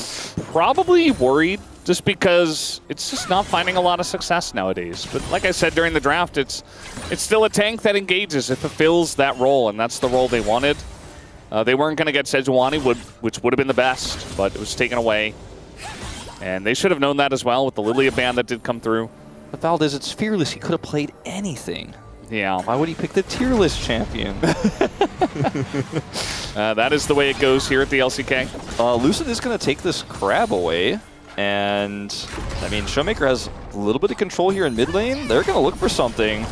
probably worried just because it's just not finding a lot of success nowadays. But like I said during the draft, it's still a tank that engages. It fulfills that role, and that's the role they wanted. They weren't going to get Sejuani, which would have been the best, but it was taken away. And they should have known that as well with the Lilia ban that did come through. But Valdez, it's fearless. He could have played anything. Yeah. Why would he pick the tier list champion? That is the way it goes here at the LCK. Lucid is going to take this crab away. And, I mean, Showmaker has a little bit of control here in mid lane. They're going to look for something.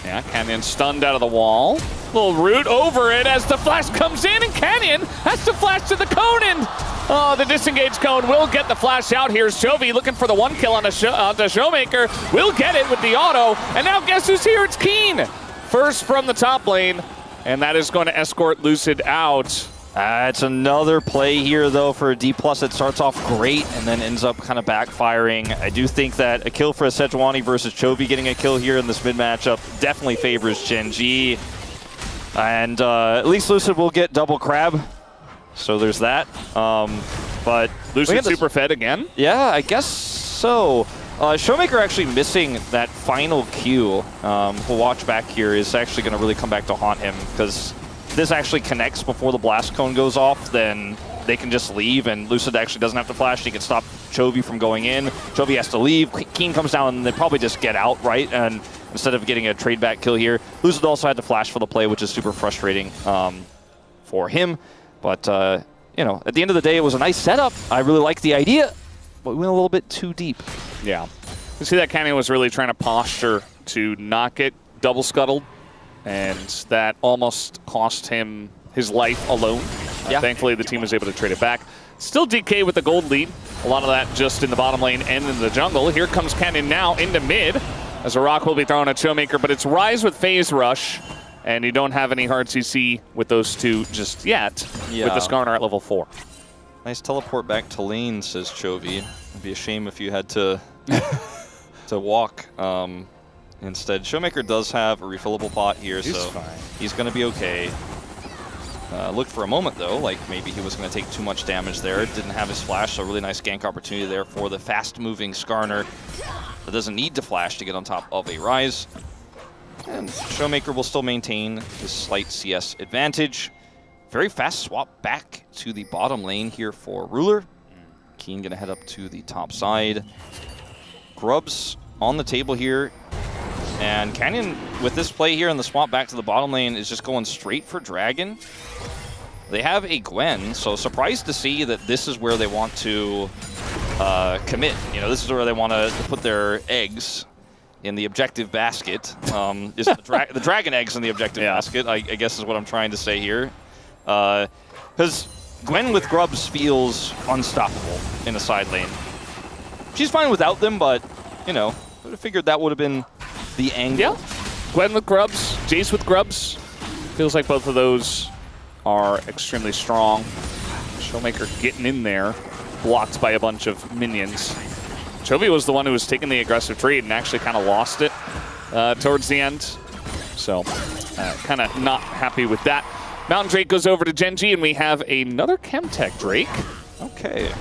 Yeah, Canyon stunned out of the wall. Little root over it as the flash comes in, and Canyon has to flash to the cone, and oh, the disengaged cone will get the flash out. Here's Chovy looking for the 1 kill on the Showmaker. Will get it with the auto, and now guess who's here? It's Keen. First from the top lane, and that is going to escort Lucid out. It's another play here, though, for D+. It starts off great and then ends up kind of backfiring. I do think that a kill for a Sejuani versus Chovy getting a kill here in this mid matchup definitely favors Gen G. And at least Lucid will get double crab. So there's that. But Lucid super fed again? Yeah, I guess so. Showmaker actually missing that final Q. We'll watch back here is actually going to really come back to haunt him because this actually connects before the blast cone goes off, then they can just leave, and Lucid actually doesn't have to flash. He can stop Chovy from going in. Chovy has to leave. Keen comes down, and they probably just get out, right? And instead of getting a trade back kill here, Lucid also had to flash for the play, which is super frustrating for him. But, you know, at the end of the day, it was a nice setup. I really like the idea, but we went a little bit too deep. Yeah. You see that Canyon was really trying to posture to not get double scuttled, and that almost cost him his life alone. Yeah. Thankfully, the team was able to trade it back. Still DK with the gold lead. A lot of that just in the bottom lane and in the jungle. Here comes Canyon now into mid, as a rock will be thrown at Showmaker, but it's Rise with Phase Rush, and you don't have any hard CC with those two just yet, with the Skarner at level 4. Nice teleport back to lane, says Chovy. It'd be a shame if you had to to walk. Instead, Showmaker does have a refillable pot here, so he's going to be okay. Looked for a moment, though, like maybe he was going to take too much damage there. Didn't have his flash, so a really nice gank opportunity there for the fast-moving Skarner that doesn't need to flash to get on top of a Rise. And Showmaker will still maintain his slight CS advantage. Very fast swap back to the bottom lane here for Ruler. Keen going to head up to the top side. Grubs on the table here. And Canyon, with this play here and the swap back to the bottom lane, is just going straight for Dragon. They have a Gwen, so surprised to see that this is where they want to commit. You know, this is where they want to put their eggs in the objective basket. Is the Dragon eggs in the objective basket, I guess is what I'm trying to say here. Because Gwen with Grubs feels unstoppable in the side lane. She's fine without them, but, you know, I would have figured that would have been the angle. Yeah. Gwen with Grubs, Jace with Grubs. Feels like both of those are extremely strong. Showmaker getting in there, blocked by a bunch of minions. Chovy was the one who was taking the aggressive trade and actually kind of lost it towards the end. So, kind of not happy with that. Mountain Drake goes over to Gen G, and we have another Chemtech Drake. Okay.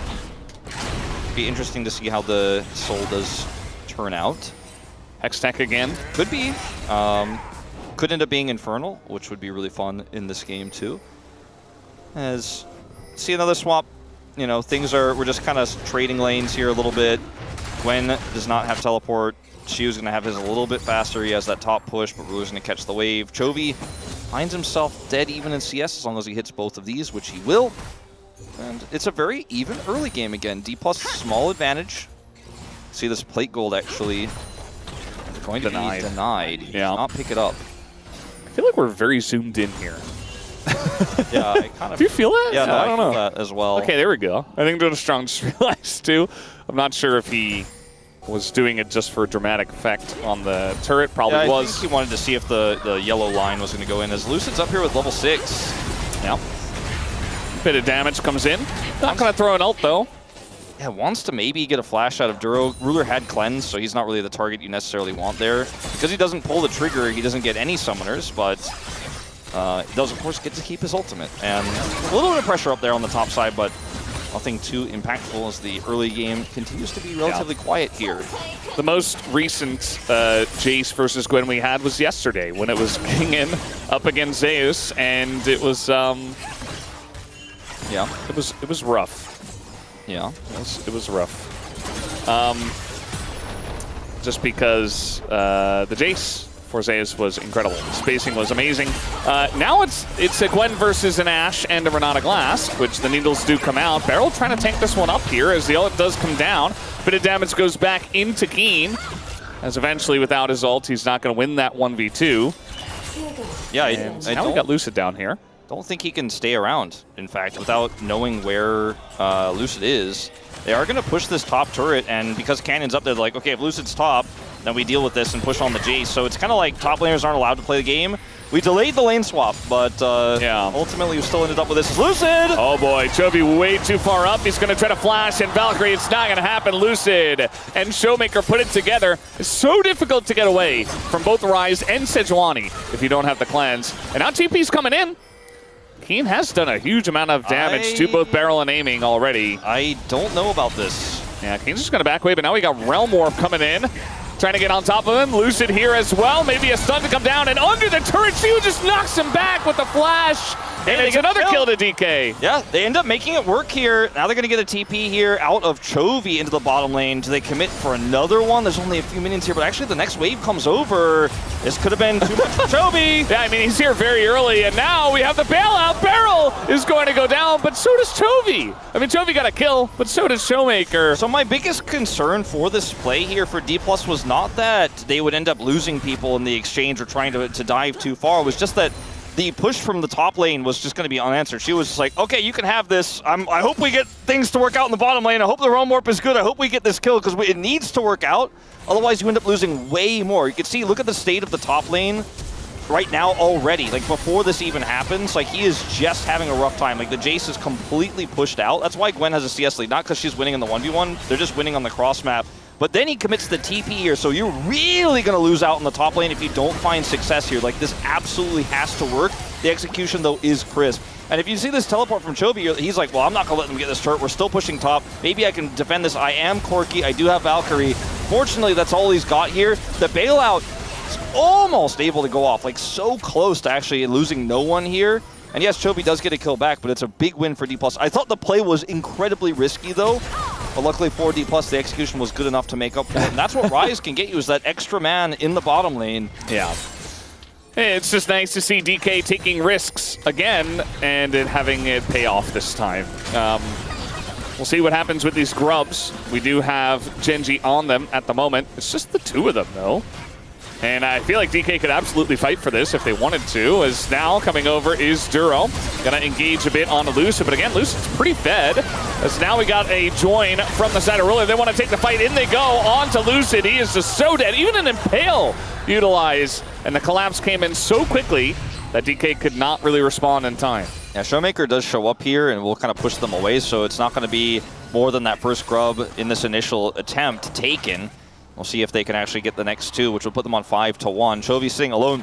Be interesting to see how the Soul does turn out. Hextech again. Could be. Could end up being Infernal, which would be really fun in this game too. As see another swap, you know, we're just kind of trading lanes here a little bit. Gwen does not have teleport. Shiu's gonna have his a little bit faster. He has that top push, but Ruler's gonna catch the wave. Chovy finds himself dead even in CS as long as he hits both of these, which he will. And it's a very even early game again. D+ small advantage. See this plate gold actually Going to be denied. He Yeah. does not pick it up. I feel like we're very zoomed in here. Yeah, I kind of. Do you feel that? Yeah, no, I don't feel know. that as well. Okay, there we go. I think Donut Strong just realized too. I'm not sure if he was doing it just for a dramatic effect on the turret. Probably Yeah, I was. think he wanted to see if the yellow line was going to go in. As Lucid's up here with level 6. Yeah. Bit of damage comes in. Not going to throw an ult though. Yeah, wants to maybe get a flash out of Duro. Ruler had cleanse, so he's not really the target you necessarily want there. Because he doesn't pull the trigger, he doesn't get any summoners, but he does, of course, get to keep his ultimate. And a little bit of pressure up there on the top side, but nothing too impactful as the early game continues to be relatively quiet here. The most recent Jace versus Gwen we had was yesterday when it was Kingen up against Zeus, and it was Yeah. it was rough. Yeah. It was rough. Just because the Jace for Zeus was incredible. Spacing was amazing. Now it's a Gwen versus an Ashe and a Renata Glass, which the needles do come out. Beryl trying to tank this one up here as the ult does come down. Bit of damage goes back into Keen, as eventually without his ult, he's not going to win that 1v2. Yeah, Now we got Lucid down here. Don't think he can stay around, in fact, without knowing where Lucid is. They are going to push this top turret, and because Cannon's up there, they're like, okay, if Lucid's top, then we deal with this and push on the Jace. So it's kind of like top laners aren't allowed to play the game. We delayed the lane swap, but ultimately we still ended up with this. Lucid! Oh boy, Chovy way too far up. He's going to try to flash, and Valkyrie, it's not going to happen. Lucid and Showmaker put it together. It's so difficult to get away from both Rise and Sejuani if you don't have the cleanse. And now TP's coming in. Keen has done a huge amount of damage to both Beryl and Aiming already. I don't know about this. Yeah, Keen's just going to back away, but now we got Realm Warp coming in. Trying to get on top of him. Lucid here as well. Maybe a stun to come down, and under the turret, Shield just knocks him back with a flash. And it's another kill to DK. Yeah, they end up making it work here. Now they're going to get a TP here out of Chovy into the bottom lane. Do they commit for another one? There's only a few minions here, but actually the next wave comes over. This could have been too much for Chovy. Yeah, I mean, he's here very early, and now we have the bailout. Beryl is going to go down, but so does Chovy. I mean, Chovy got a kill, but so does Showmaker. So my biggest concern for this play here for D+ was not that they would end up losing people in the exchange or trying to dive too far. It was just that the push from the top lane was just going to be unanswered. She was just like, okay, you can have this. I hope we get things to work out in the bottom lane. I hope the Realm Warp is good. I hope we get this kill because it needs to work out. Otherwise, you end up losing way more. You can see, look at the state of the top lane right now already. Like, before this even happens, like, he is just having a rough time. Like, the Jace is completely pushed out. That's why Gwen has a CS lead. Not because she's winning in the 1v1. They're just winning on the cross map. But then he commits the TP here, so you're really going to lose out in the top lane if you don't find success here. Like, this absolutely has to work. The execution, though, is crisp. And if you see this teleport from Chovy, he's like, well, I'm not going to let them get this turret. We're still pushing top. Maybe I can defend this. I am Corki. I do have Valkyrie. Fortunately, that's all he's got here. The bailout is almost able to go off. Like, so close to actually losing no one here. And yes, Chovy does get a kill back, but it's a big win for D+. I thought the play was incredibly risky, though. But luckily for D+, the execution was good enough to make up for it. And that's what Rise can get you, is that extra man in the bottom lane. Yeah. It's just nice to see DK taking risks again and having it pay off this time. We'll see what happens with these grubs. We do have Genji on them at the moment. It's just the two of them, though. And I feel like DK could absolutely fight for this if they wanted to, as now coming over is Duro. Gonna engage a bit on Lucid, but again, Lucid's pretty fed, as now we got a join from the side of Ruler. They want to take the fight, in they go, on to Lucid. He is just so dead. Even an Impale utilized, and the collapse came in so quickly that DK could not really respond in time. Yeah, Showmaker does show up here, and we'll kind of push them away, so it's not going to be more than that first grub in this initial attempt taken. We'll see if they can actually get the next two, which will put them on 5-1. Chovy sitting alone,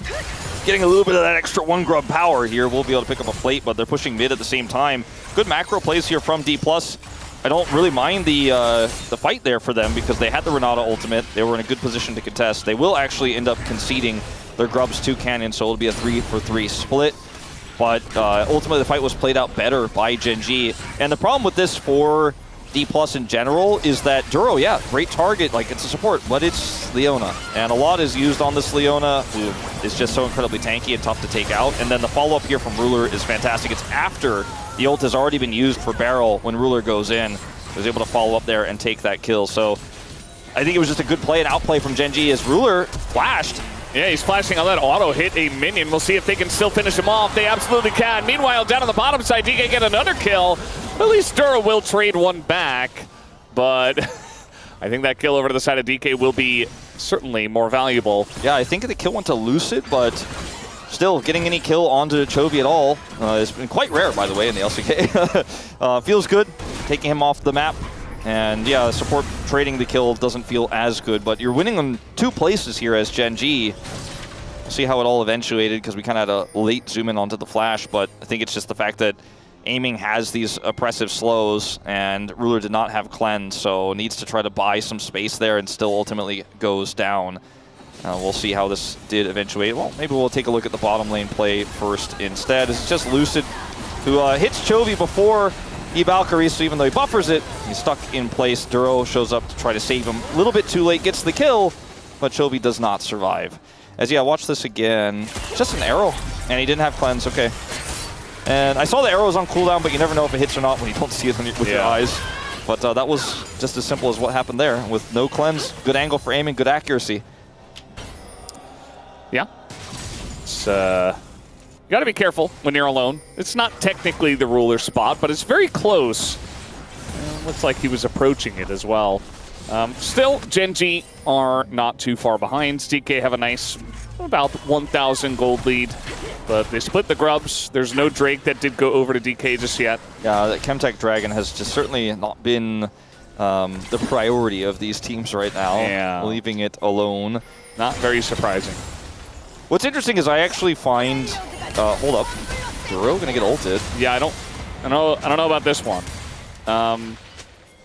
getting a little bit of that extra one grub power here. We'll be able to pick up a plate, but they're pushing mid at the same time. Good macro plays here from D+. I don't really mind the fight there for them because they had the Renata ultimate. They were in a good position to contest. They will actually end up conceding their grubs to Canyon, so it'll be a 3-for-3 split. But ultimately, the fight was played out better by Genji. And the problem with this for D+ in general is that Duro, yeah, great target, like it's a support, but it's Leona. And a lot is used on this Leona, who is just so incredibly tanky and tough to take out. And then the follow-up here from Ruler is fantastic. It's after the ult has already been used for Beryl when Ruler goes in. He was able to follow up there and take that kill. So I think it was just a good play and outplay from Gen G as Ruler flashed. Yeah, he's flashing on that auto hit a minion. We'll see if they can still finish him off. They absolutely can. Meanwhile, down on the bottom side, DK get another kill. At least Duro will trade one back, but I think that kill over to the side of DK will be certainly more valuable. Yeah, I think the kill went to Lucid, but still getting any kill onto Chovy at all has been quite rare, by the way, in the LCK. Feels good, taking him off the map. And yeah, support trading the kill doesn't feel as good, but you're winning on 2 places here as Gen G. We'll see how it all eventuated, because we kind of had a late zoom in onto the flash, but I think it's just the fact that Aiming has these oppressive slows, and Ruler did not have cleanse, so needs to try to buy some space there and still ultimately goes down. We'll see how this did eventuate. Well, maybe we'll take a look at the bottom lane play first instead. It's just Lucid who hits Chovy before he Valkyrie, so even though he buffers it, he's stuck in place. Duro shows up to try to save him. A little bit too late, gets the kill, but Chovy does not survive. As yeah, watch this again. Just an arrow, and he didn't have cleanse, okay. And I saw the arrows on cooldown, but you never know if it hits or not when you don't see it with your eyes. But that was just as simple as what happened there. With no cleanse, good angle for aiming, good accuracy. Yeah. It's, you gotta be careful when you're alone. It's not technically the Ruler spot, but it's very close. Looks like he was approaching it as well. Still, Gen G are not too far behind. DK have a nice, about 1,000 gold lead, but they split the grubs. There's no Drake that did go over to DK just yet. Yeah, the Chemtech Dragon has just certainly not been the priority of these teams right now. Yeah. Leaving it alone. Not very surprising. What's interesting is I actually find, hold up, Duro gonna get ulted. Yeah, I don't know about this one.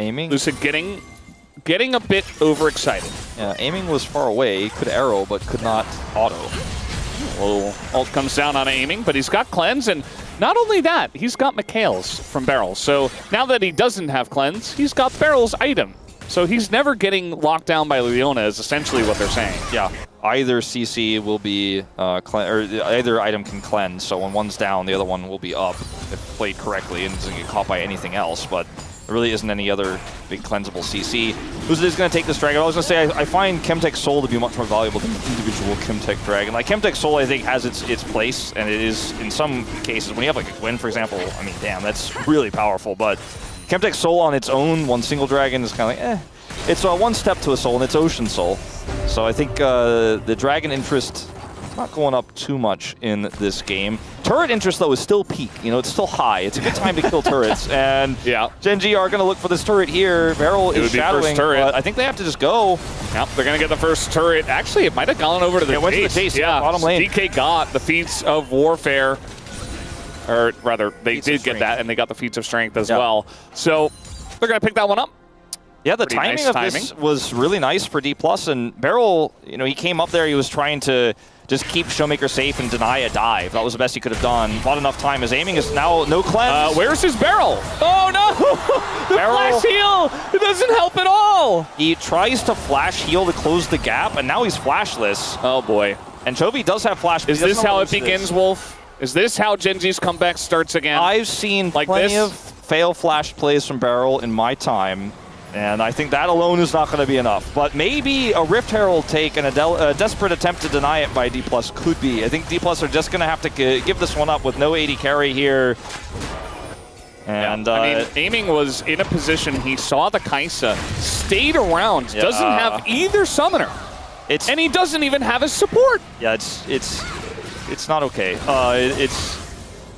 Aiming. Lucid getting a bit overexcited. Yeah, Aiming was far away, could arrow, but could not auto. Well, ult comes down on Aiming, but he's got cleanse, and not only that, he's got Mikhail's from Barrel. So now that he doesn't have cleanse, he's got Barrel's item. So he's never getting locked down by Leona is essentially what they're saying. Yeah, either CC will be, or either item can cleanse, so when one's down, the other one will be up if played correctly and doesn't get caught by anything else, but there really isn't any other big cleansable CC. Who's going to take this Dragon? I was going to say, I find Chemtech Soul to be much more valuable than individual Chemtech Dragon. Like, Chemtech Soul, I think, has its place, and it is, in some cases, when you have, like, a Gwen, for example, I mean, damn, that's really powerful, but Chemtech Soul on its own, one single dragon, is kind of like, It's one step to a soul, and it's Ocean Soul. So I think the dragon interest not going up too much in this game. Turret interest, though, is still peak. You know, it's still high. It's a good time to kill turrets. And yeah, Gen G are going to look for this turret here. Barrel is shadowing, but I think they have to just go. Yep, they're going to get the first turret. Actually, it might have gone over to the went to the chase. Yeah, bottom lane. DK got the feats of warfare. Or rather, they did get that, and they got the feats of strength as well. So they're going to pick that one up. Yeah, the Pretty timing nice of this was really nice for D+, and Barrel, you know, he came up there, he was trying to just keep Showmaker safe and deny a dive. That was the best he could have done. Not enough time. His aiming is now no cleanse. Where's his Barrel? Oh no! The flash heal! It doesn't help at all! He tries to flash heal to close the gap, and now he's flashless. Oh boy. And Chovy does have flash. Is this how it begins, Wolf? Is this how Gen G's comeback starts again? I've seen like plenty of fail flash plays from Barrel in my time. And I think that alone is not going to be enough. But maybe a Rift Herald take and a desperate attempt to deny it by D+ could be. I think D+ are just going to have to give this one up with no AD carry here. And I mean, Aiming was in a position, he saw the Kaisa, stayed around, doesn't have either summoner. And he doesn't even have his support. Yeah, it's not okay.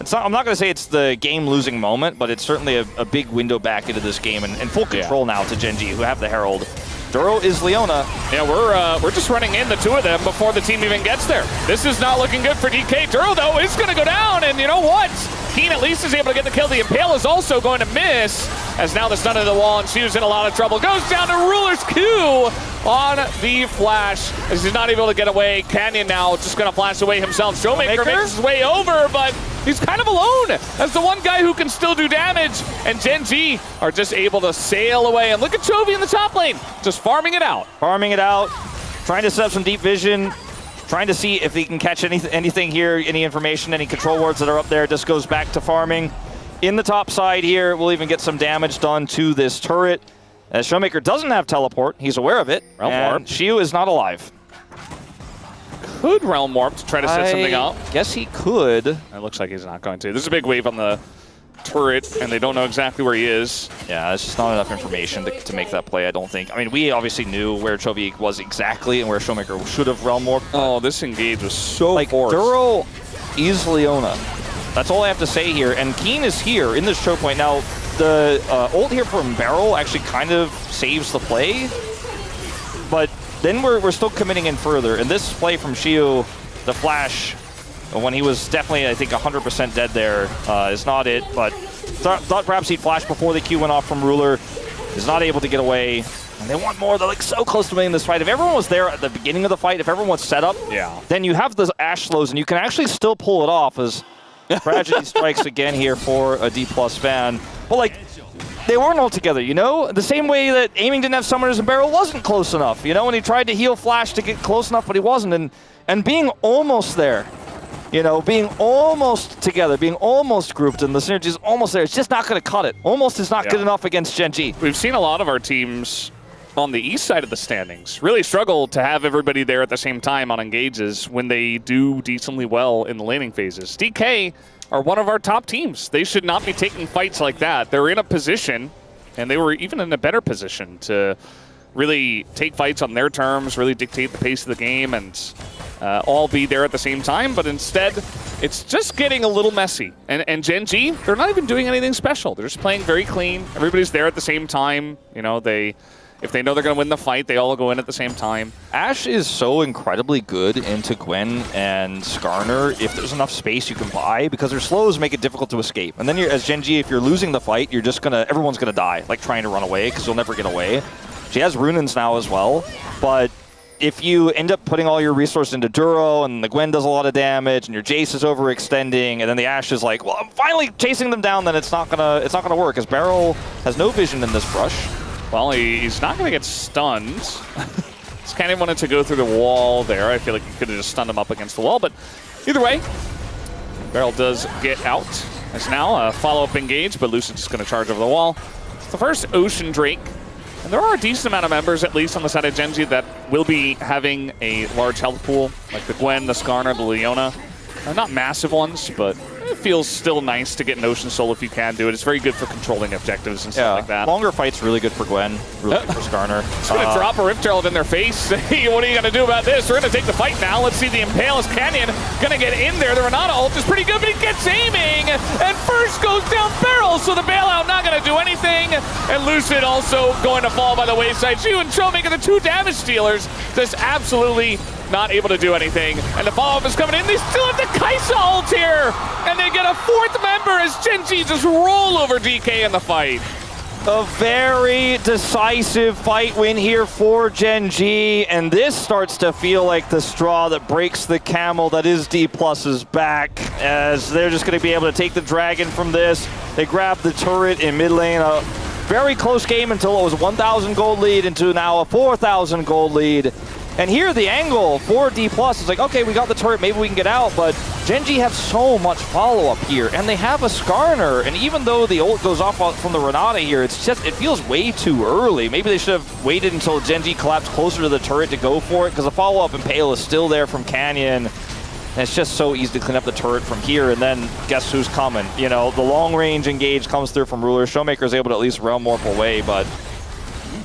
It's not, I'm not going to say it's the game-losing moment, but it's certainly a big window back into this game and full control now to Gen G, who have the Herald. Duro is Leona. Yeah, we're just running in the two of them before the team even gets there. This is not looking good for DK. Duro, though, is going to go down, and you know what? Keen at least is able to get the kill. The Impale is also going to miss, as now the stun of the wall, and she was in a lot of trouble. Goes down to Ruler's Q on the flash, as he's not able to get away. Canyon now just going to flash away himself. Showmaker makes his way over, but he's kind of alone as the one guy who can still do damage, and Gen G are just able to sail away. And look at Chovy in the top lane, just farming it out. Farming it out, trying to set up some deep vision, trying to see if he can catch anything here, any information, any control wards that are up there. Just goes back to farming. In the top side here, we'll even get some damage done to this turret. As Showmaker doesn't have teleport, he's aware of it, Realm and Warp. Shiu is not alive. Could Realm Warp to try to set something up. Guess he could. It looks like he's not going to. There's a big wave on the turret, and they don't know exactly where he is. Yeah, it's just not enough information to make that play, I don't think. I mean, we obviously knew where Chovy was exactly and where Showmaker should have Realm Warped. Oh, this engage was so Like, forced. Duro is Leona. That's all I have to say here. And Keen is here in this choke point. Now, the ult here from Barrel actually kind of saves the play. But then we're still committing in further. And this play from Shiu, the flash, when he was definitely, I think, 100% dead there, is not it. But thought perhaps he'd flash before the Q went off from Ruler. Is not able to get away. And they want more. They're like so close to winning this fight. If everyone was there at the beginning of the fight, if everyone was set up, then you have the Ashe slows, and you can actually still pull it off as tragedy strikes again here for a D+ fan. But like, they weren't all together, you know? The same way that aiming didn't have summoners and Barrel wasn't close enough, you know? When he tried to heal Flash to get close enough, but he wasn't. And being almost there, you know, being almost together, being almost grouped, and the synergy is almost there. It's just not going to cut it. Almost is not good enough against Gen G. We've seen a lot of our teams on the east side of the standings really struggle to have everybody there at the same time on engages when they do decently well in the laning phases. DK are one of our top teams. They should not be taking fights like that. They're in a position, and they were even in a better position to really take fights on their terms, really dictate the pace of the game, and all be there at the same time. But instead, it's just getting a little messy. And Gen G, they're not even doing anything special. They're just playing very clean. Everybody's there at the same time. You know, if they know they're going to win the fight, they all go in at the same time. Ashe is so incredibly good into Gwen and Skarner if there's enough space you can buy, because their slows make it difficult to escape. And then as Gen G, if you're losing the fight, you're just everyone's gonna die, like trying to run away, because you'll never get away. She has Runins now as well, but if you end up putting all your resources into Duro and the Gwen does a lot of damage and your Jace is overextending and then the Ashe is like, well, I'm finally chasing them down, then it's not gonna work, because Barrel has no vision in this brush. Well, he's not going to get stunned. Just kind of wanted to go through the wall there. I feel like he could have just stunned him up against the wall. But either way, Barrel does get out. It's now a follow-up engage, but Lucid's just going to charge over the wall. It's the first Ocean Drake. And there are a decent amount of members, at least on the side of Gen G, that will be having a large health pool, like the Gwen, the Skarner, the Leona. Not massive ones, but it feels still nice to get an Ocean Soul if you can do it. It's very good for controlling objectives and stuff like that. Longer fight's really good for Gwen, really good for Skarner. It's going to drop a Rift Herald in their face. Hey, what are you going to do about this? We're going to take the fight now. Let's see the Impale Canyon going to get in there. The Renata ult is pretty good, but he gets aiming. And first goes down Barrel, so the bailout not going to do anything. And Lucid also going to fall by the wayside. Shiu and Cho making the 2 damage stealers. Just absolutely not able to do anything. And the follow-up is coming in. They still have the Kaisa ult here. And they get a 4th member as Gen G just roll over DK in the fight. A very decisive fight win here for Gen G, and this starts to feel like the straw that breaks the camel that is D+'s back, as they're just going to be able to take the dragon from this. They grab the turret in mid lane. A very close game until it was a 1,000 gold lead into now a 4,000 gold lead. And here the angle for D+ is like, okay, we got the turret, maybe we can get out, but Gen G have so much follow-up here, and they have a Skarner, and even though the ult goes off from the Renata here, it feels way too early. Maybe they should have waited until Gen G collapsed closer to the turret to go for it, because the follow-up Impale is still there from Canyon, and it's just so easy to clean up the turret from here, and then guess who's coming? You know, the long-range engage comes through from Ruler. Showmaker is able to at least Realm Warp away, but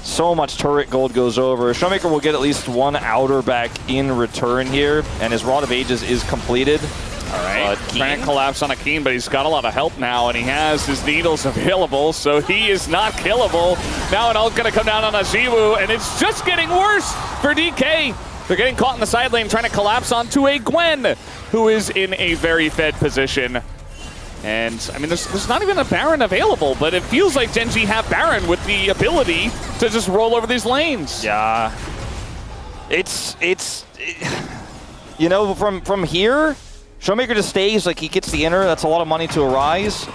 so much turret gold goes over. Showmaker will get at least 1 outer back in return here, and his Rod of Ages is completed. All right, trying to collapse on a Keen, but he's got a lot of help now, and he has his needles available, so he is not killable. Now an ult's going to come down on a Ziwu, and it's just getting worse for DK. They're getting caught in the side lane, trying to collapse onto a Gwen, who is in a very fed position. And, I mean, there's not even a Baron available, but it feels like Gen G have Baron with the ability to just roll over these lanes. Yeah. You know, from here, Showmaker just stays, like he gets the inner, that's a lot of money to arise.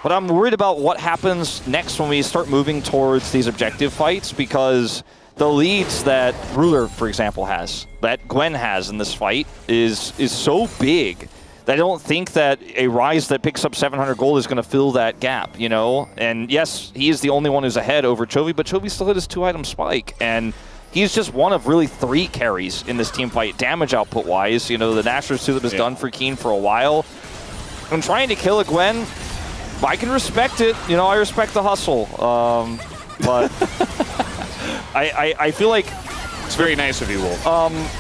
But I'm worried about what happens next when we start moving towards these objective fights, because the leads that Ruler, for example, has, that Gwen has in this fight is so big I don't think that a Rise that picks up 700 gold is going to fill that gap, you know? And yes, he is the only one who's ahead over Chovy, but Chovy still hit his 2-item spike. And he's just one of really 3 carries in this team fight, damage output-wise. You know, the Nashor's 2 that was done for Keen for a while. And trying to kill a Gwen, I can respect it. You know, I respect the hustle. But I feel like... It's very nice of you, Wolf.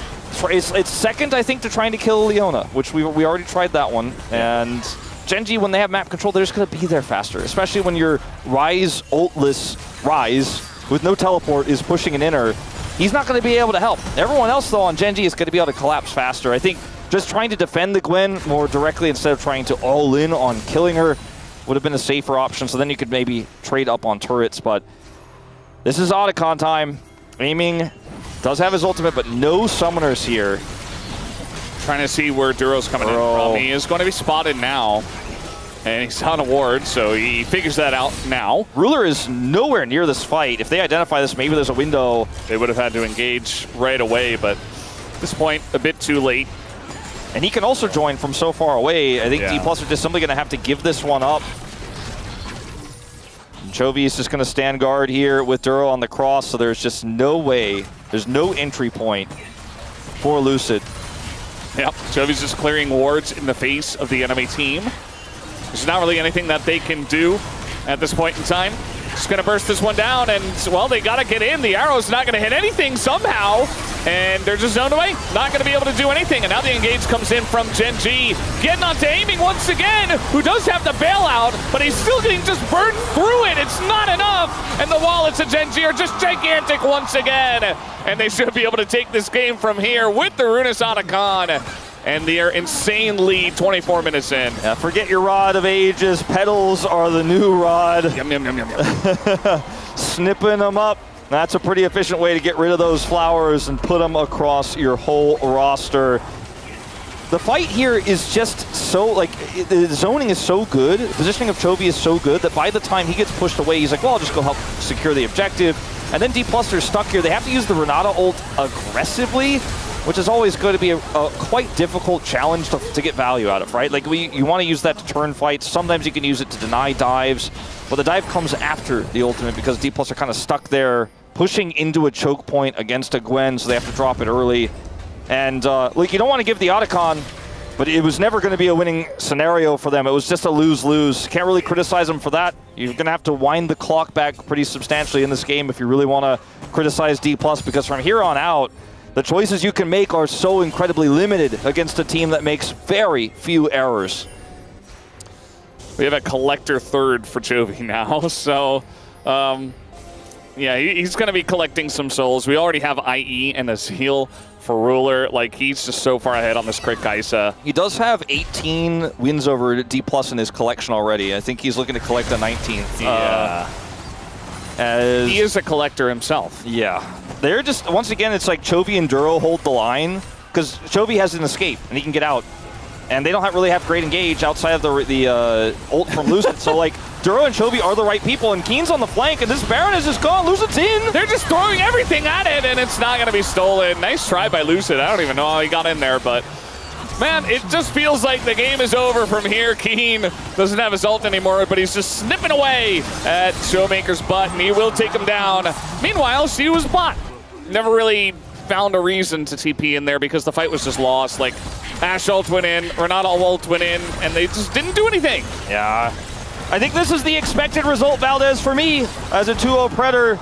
It's second, I think, to trying to kill Leona, which we already tried that one. And Gen G, when they have map control, they're just going to be there faster, especially when your Rise, ultless Rise, with no teleport, is pushing an inner. He's not going to be able to help. Everyone else, though, on Gen G is going to be able to collapse faster. I think just trying to defend the Gwen more directly instead of trying to all in on killing her would have been a safer option, so then you could maybe trade up on turrets. But this is Otacon time. Aiming does have his ultimate, but no summoners here. Trying to see where Duro's coming in from. He is going to be spotted now. And he's on a ward, so he figures that out now. Ruler is nowhere near this fight. If they identify this, maybe there's a window. They would have had to engage right away, but at this point, a bit too late. And he can also join from so far away. I think D+ are just simply going to have to give this one up. Chovy is just going to stand guard here with Duro on the cross, so there's just no way. There's no entry point for Lucid. Yep, Chovy's just clearing wards in the face of the enemy team. There's not really anything that they can do at this point in time. Just going to burst this one down, and, well, they got to get in. The arrow's not going to hit anything somehow, and they're just zoned away. Not going to be able to do anything, and now the engage comes in from Gen G. Getting onto aiming once again, who does have the bailout, but he's still getting just burned through it. It's not enough, and the wallets of Gen G are just gigantic once again, and they should be able to take this game from here with the Ruinous Otacon. And they are insane lead 24 minutes in. Yeah, forget your Rod of Ages. Petals are the new Rod. Yum, yum, yum, yum, yum. Snipping them up. That's a pretty efficient way to get rid of those flowers and put them across your whole roster. The fight here is just so, like, the zoning is so good, the positioning of Chovy is so good that by the time he gets pushed away, he's like, well, I'll just go help secure the objective. And then D+ are stuck here. They have to use the Renata ult aggressively, which is always going to be a quite difficult challenge to get value out of, right? Like, you want to use that to turn fights. Sometimes you can use it to deny dives, but the dive comes after the ultimate because D+ are kind of stuck there, pushing into a choke point against a Gwen, so they have to drop it early. And, like, you don't want to give the Otacon, but it was never going to be a winning scenario for them. It was just a lose-lose. Can't really criticize them for that. You're going to have to wind the clock back pretty substantially in this game if you really want to criticize D+, because from here on out, the choices you can make are so incredibly limited against a team that makes very few errors. We have a collector third for Chovy now, so yeah, he's going to be collecting some souls. We already have IE and a Zeal for Ruler. Like, he's just so far ahead on this Crit Kaisa. He does have 18 wins over D+ in his collection already. I think he's looking to collect the 19th. Yeah. He is a collector himself. Yeah. They're just, once again, it's like Chovy and Duro hold the line, because Chovy has an escape, and he can get out. And they don't really have great engage outside of the ult from Lucid. So, like, Duro and Chovy are the right people, and Keen's on the flank, and this Baron is just gone. Lucid's in. They're just throwing everything at it, and it's not going to be stolen. Nice try by Lucid. I don't even know how he got in there, but man, it just feels like the game is over from here. Keen doesn't have his ult anymore, but he's just snipping away at Showmaker's butt, and he will take him down. Meanwhile, she was bot. Never really found a reason to TP in there because the fight was just lost. Like, Ashe ult went in, Renata ult went in, and they just didn't do anything. Yeah. I think this is the expected result, Valdez, for me as a 2-0 Predator.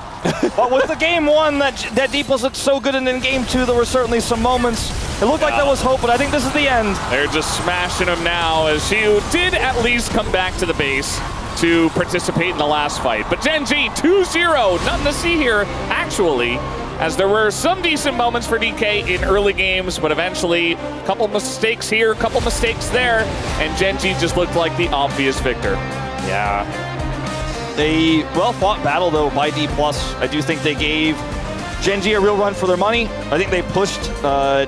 But with the game one that D+ looked so good, and in game two there were certainly some moments. It looked like there was hope, but I think this is the end. They're just smashing him now, as Hugh did at least come back to the base to participate in the last fight. But Gen G 2-0, nothing to see here, actually, as there were some decent moments for DK in early games, but eventually a couple mistakes here, a couple mistakes there, and Gen G just looked like the obvious victor. Yeah. A well-fought battle, though, by D+. I do think they gave Gen G a real run for their money. I think they pushed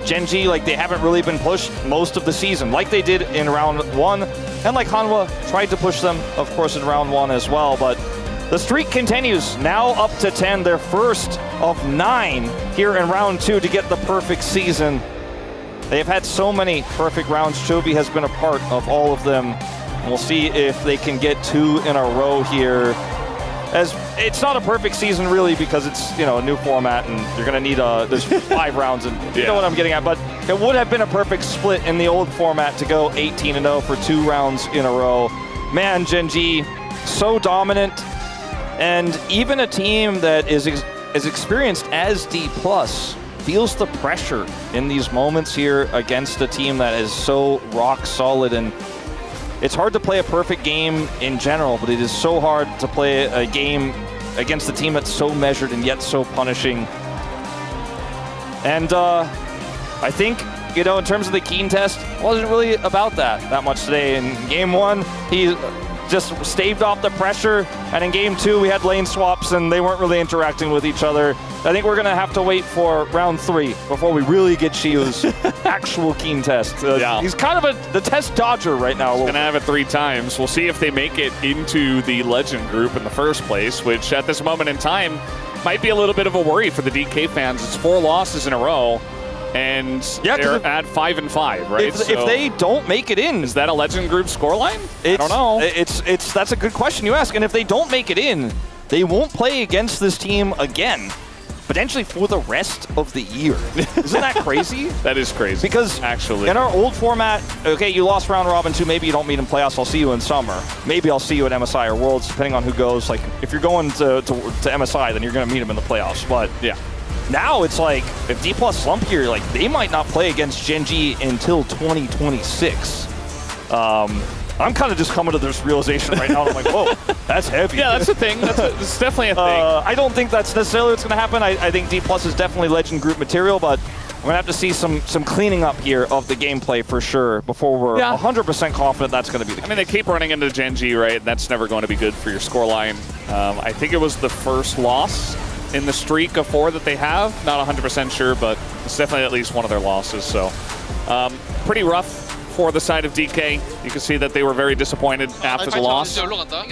Gen G like they haven't really been pushed most of the season, like they did in round one, and like Hanwha tried to push them, of course, in round one as well. But the streak continues, now up to 10, their first of 9 here in round two to get the perfect season. They've had so many perfect rounds. Chovy has been a part of all of them. We'll see if they can get 2 in a row here. As it's not a perfect season really because it's a new format and you're gonna need there's 5 rounds and you know what I'm getting at. But it would have been a perfect split in the old format to go 18-0 for 2 rounds in a row. Man, Gen G so dominant, and even a team that is as experienced as D+ feels the pressure in these moments here against a team that is so rock solid. And it's hard to play a perfect game in general, but it is so hard to play a game against a team that's so measured and yet so punishing. And I think, in terms of the Keen test, wasn't really about that much today. In game 1, he just staved off the pressure, and in game 2 we had lane swaps and they weren't really interacting with each other. I think we're gonna have to wait for round 3 before we really get Shiu's actual Keen test. He's kind of the test dodger right now. He's gonna have it 3 times. We'll see if they make it into the Legend group in the first place, which at this moment in time might be a little bit of a worry for the DK fans. It's 4 losses in a row. And they're at 5-5, right? If they don't make it in, is that a Legend Group scoreline? I don't know. That's a good question you ask. And if they don't make it in, they won't play against this team again, potentially for the rest of the year. Isn't that crazy? That is crazy. Because actually, in our old format, okay, you lost round robin 2. Maybe you don't meet in playoffs. I'll see you in summer. Maybe I'll see you at MSI or Worlds, depending on who goes. Like if you're going to MSI, then you're going to meet them in the playoffs. But yeah. Now it's like, if D+ slump here, like they might not play against Gen G until 2026. I'm kind of just coming to this realization right now. I'm like, whoa, that's heavy. Yeah, that's a thing. That's definitely a thing. I don't think that's necessarily what's going to happen. I think D+ is definitely Legend Group material, but I'm going to have to see some cleaning up here of the gameplay for sure before we're 100% confident that's going to be the case. I mean, they keep running into Gen G, right? That's never going to be good for your scoreline. I think it was the first loss in the streak of 4 that they have. Not 100% sure, but it's definitely at least one of their losses. So pretty rough for the side of DK. You can see that they were very disappointed after the loss.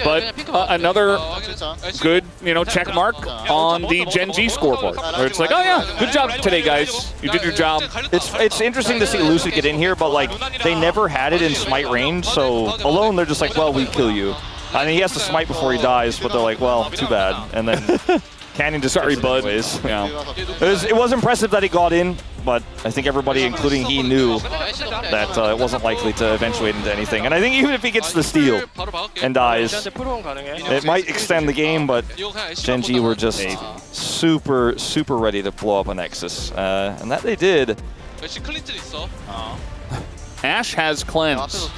But another good, check mark on the Gen G scoreboard. Where it's like, oh yeah, good job today, guys. You did your job. It's interesting to see Lucid get in here, but like they never had it in smite range, so alone they're just like, well, we kill you. I mean, he has to smite before he dies, but they're like, well, too bad. And then Canyon just sorry, bud. Yeah. It was impressive that he got in, but I think everybody, including he, knew that it wasn't likely to eventuate into anything. And I think even if he gets the steal and dies, it might extend the game, but Gen G were just super, super ready to blow up a Nexus. And that they did. Ash has cleanse.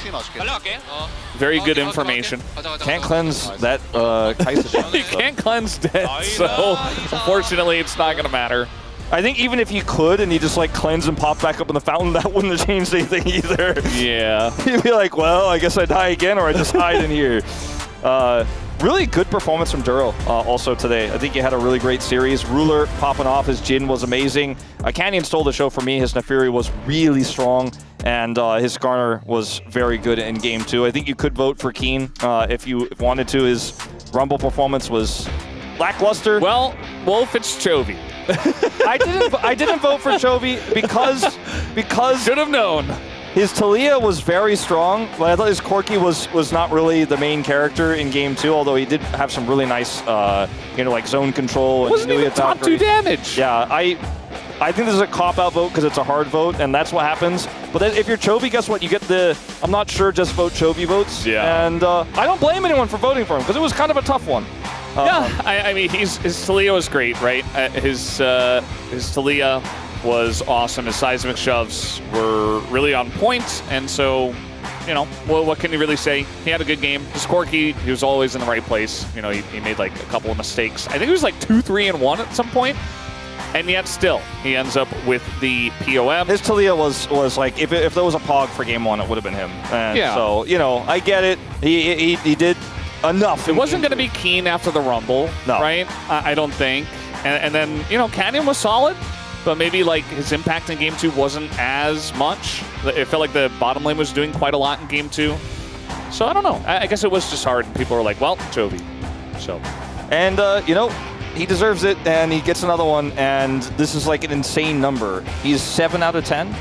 Very good information. Can't cleanse that Kai'Sa. He can't cleanse dead, so unfortunately it's not going to matter. I think even if he could and he just like cleanse and pop back up in the fountain, that wouldn't have changed anything either. Yeah. He'd be like, well, I guess I die again or I just hide in here. Really good performance from Duro also today. I think he had a really great series. Ruler popping off, his Jhin was amazing. Canyon stole the show for me. His Nefiri was really strong, and his Skarner was very good in game 2. I think you could vote for Keen if you wanted to. His Rumble performance was lackluster. Well, Wolf, it's Chovy. I didn't vote for Chovy because should have known. His Talia was very strong, but I thought his Corki was not really the main character in game 2, although he did have some really nice, like zone control. Wasn't even top 2 damage. Yeah, I think this is a cop-out vote because it's a hard vote, and that's what happens. But then if you're Chovy, guess what? You get the, I'm not sure, just vote Chovy votes. Yeah. And I don't blame anyone for voting for him because it was kind of a tough one. Yeah, I mean, his Talia was great, right? His Talia was awesome. His seismic shoves were really on point, and so, what can you really say? He had a good game. His Corki, he was always in the right place. He made like a couple of mistakes. I think it was like 2-3-1 at some point, and yet still, he ends up with the POM. His Talia was like, if there was a Pog for game 1, it would have been him. And yeah. So, I get it. He did enough. It wasn't going to be Keen after the Rumble, no. Right? I don't think. And then, Canyon was solid. But maybe like his impact in game 2 wasn't as much. It felt like the bottom lane was doing quite a lot in game 2. So I don't know. I guess it was just hard. And people were like, well, Chovy. So. And, he deserves it, and he gets another one, and this is like an insane number. He's 7 out of 10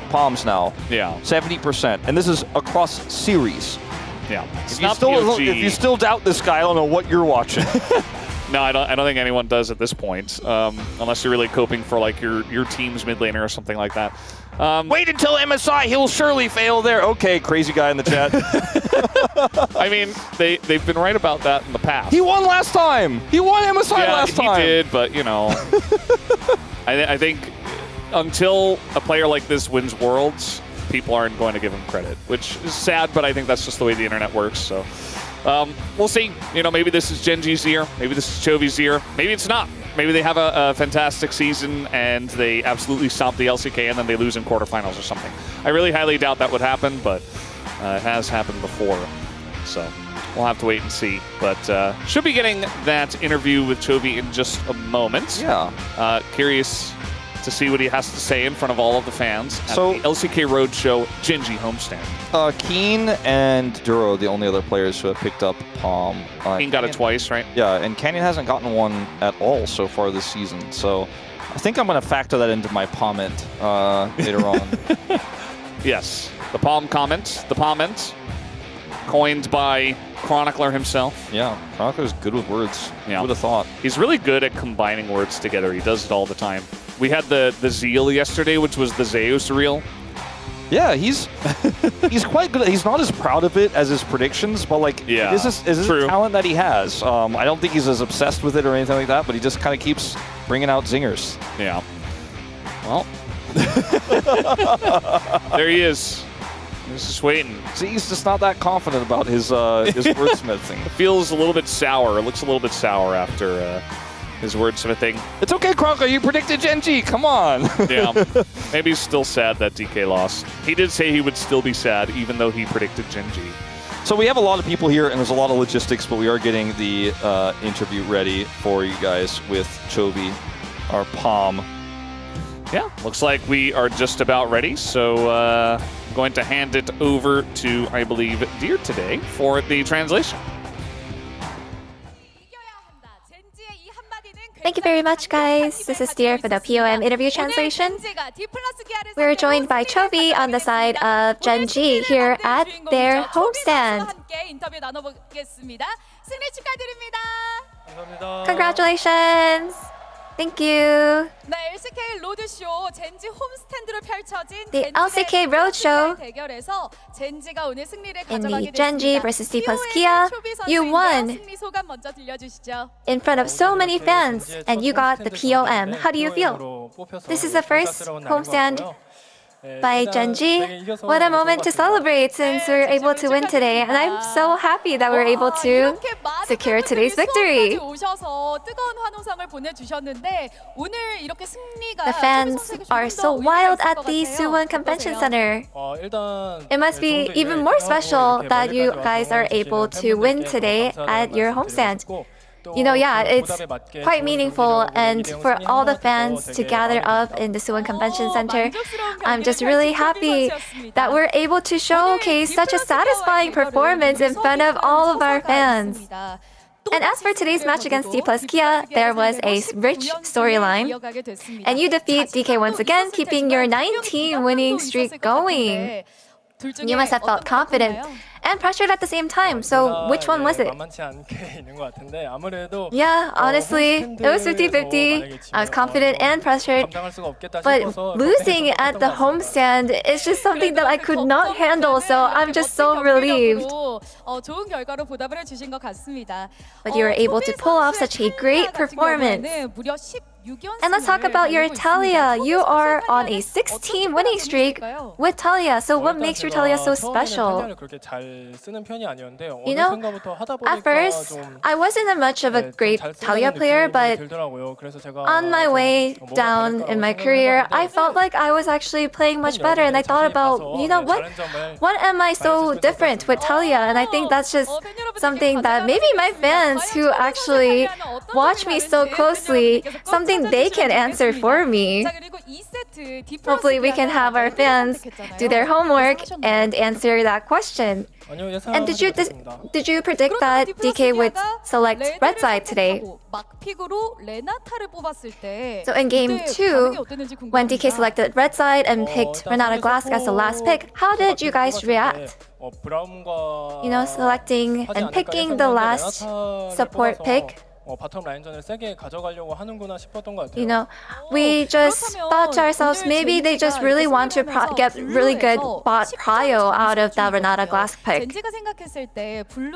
palms now. Yeah. 70%. And this is across series. Yeah. It's If not if you still doubt this guy, I don't know what you're watching. No, I don't think anyone does at this point, unless you're really coping for like your team's mid laner or something like that. Wait until MSI, he'll surely fail there. Okay, crazy guy in the chat. I mean, they've been right about that in the past. He won last time. He won MSI last time. He did, but you know, I think until a player like this wins Worlds, people aren't going to give him credit, which is sad, but I think that's just the way the internet works. So we'll see. You know, maybe this is Gen G's year. Maybe this is Chovy's year. Maybe it's not. Maybe they have a fantastic season and they absolutely stomp the LCK and then they lose in quarterfinals or something. I really highly doubt that would happen, but it has happened before. So we'll have to wait and see. But should be getting that interview with Chovy in just a moment. Yeah. Curious to see what he has to say in front of all of the fans at So- the LCK Roadshow Gen G homestand. Keen and Duro, the only other players who have picked up Palm. Keen got it twice, right? Yeah, and Canyon hasn't gotten one at all so far this season. So I think I'm going to factor that into my comment later on. Yes. The Palm comment. The Palment. Coined by Chronicler himself. Yeah, Chronicler's good with words. Yeah. Who would have thought? He's really good at combining words together. He does it all the time. We had the Zeal yesterday, which was the Zeus reel. Yeah, he's quite good. He's not as proud of it as his predictions, but like, Yeah, this is true. a talent that he has. I don't think he's as obsessed with it or anything like that, but he just kind of keeps bringing out zingers. Yeah. Well, there he is. He's just waiting. See, he's just not that confident about his wordsmithing. Feels a little bit sour. Looks a little bit sour after his wordsmithing. It's okay, Chronicler. You predicted Gen G. Come on. Yeah. Maybe he's still sad that DK lost. He did say he would still be sad even though he predicted Gen G. So we have a lot of people here, and there's a lot of logistics, but we are getting the interview ready for you guys with Chovy, our Palm. Yeah, looks like we are just about ready. So I'm going to hand it over to, I believe, Deer today for the translation. Thank you very much, guys. This is Deer for the POM interview translation. We're joined by Chovy on the side of Gen G here at their homestand. Congratulations! Thank you. The LCK Roadshow in the Gen G versus D plus Kia, you won in front of so many fans, and you got the POM. How do you feel? This is the first homestand by Gen G. What a moment to celebrate since we're able to win today, and I'm so happy that we're able to secure today's victory. The fans are so wild at the Suwon Convention Center. It must be even more special that you guys are able to win today at your homestand. You know, yeah, it's quite meaningful, and for all the fans to gather up in the Suwon Convention Center, I'm just really happy that we're able to showcase such a satisfying performance in front of all of our fans. And as for today's match against D plus Kia, there was a rich storyline, and you defeat DK once again, keeping your 19 winning streak going. You must have felt confident and pressured at the same time. So which one was it? Yeah, honestly, it was 50-50. I was confident and pressured. But losing at the homestand is just something that I could not handle. So I'm just so relieved. But you were able to pull off such a great performance. And let's talk about your Talia. You are on a 16 winning streak with Talia. So what makes your Talia so special? You know, at first, I wasn't much of a great Talia player, but on my way down in my career, I felt like I was actually playing much better. And I thought about, you know, what am I so different with Talia? And I think that's just something that maybe my fans who actually watch me so closely, something they can answer for me. Hopefully we can have our fans do their homework and answer that question. And did you predict that DK would select red side today? So in game 2, when DK selected red side and picked Renata Glask as the last pick, how did you guys react? You know, selecting and picking the last support pick. You know, we just thought to ourselves, maybe they just really want to get really good bot prio out of that Renata Glask pick.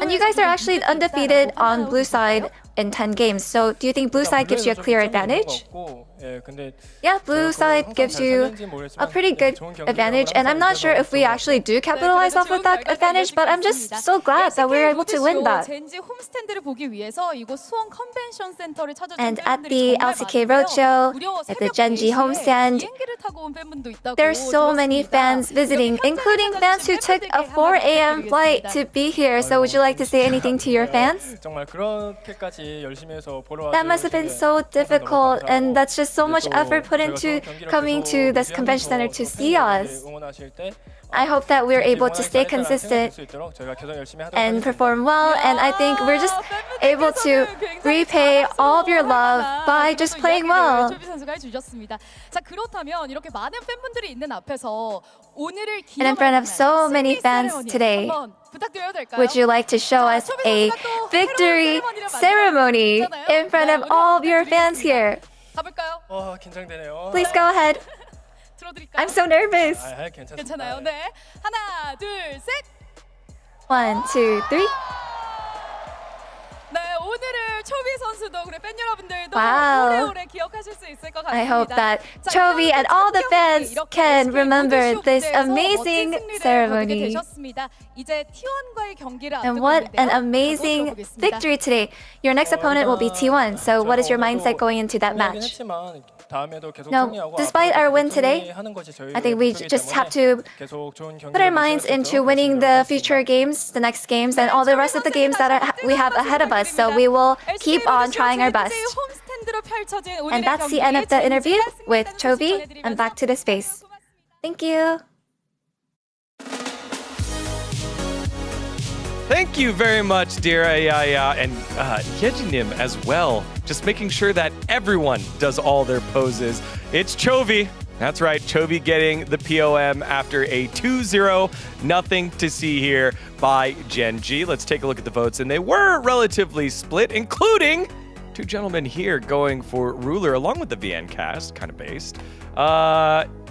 And you guys are actually undefeated on blue side in 10 games. So do you think blue side gives you a clear advantage? Yeah, blue side gives you a pretty good advantage, and I'm not sure if we actually do capitalize off of that advantage, but I'm just so glad that we were able to win that. And at the LCK Roadshow, at the Gen.G homestand, there's so many fans visiting, including fans who took a 4 a.m. flight to be here. So would you like to say anything to your fans? That must have been so difficult, and that's just so much effort put into coming to this convention center to see us. I hope that we're able to stay consistent and perform well, and I think we're just able to repay all of your love by just playing well. And in front of so many fans today, would you like to show us a victory ceremony in front of all of your fans here? Please go ahead. I'm so nervous. 괜찮아요. 네. 하나, 둘, 셋. 1, 2, 3. 네, 오늘을 초비 선수도 그리고 팬 여러분들도 Wow. 오래오래 기억하실 수 있을 것 같습니다. I hope that Chovy and all the fans can remember this amazing ceremony. 이제 T1과의 경기를 And what an amazing victory today. Your next opponent will be T1, so what is your mindset going into that match? No, despite our win today, I think we just have to put our minds into winning the future games, the next games, and all the rest of the games that we have ahead of us. So we will keep on trying our best. And that's the end of the interview with Chovy. And back to the space. Thank you. Thank you very much, dear Ayaya, and Yejinim as well. Just making sure that everyone does all their poses. It's Chovy. That's right, Chovy getting the POM after a 2-0. Nothing to see here by Gen.G. Let's take a look at the votes, and they were relatively split, including two gentlemen here going for Ruler along with the VN cast, kind of based.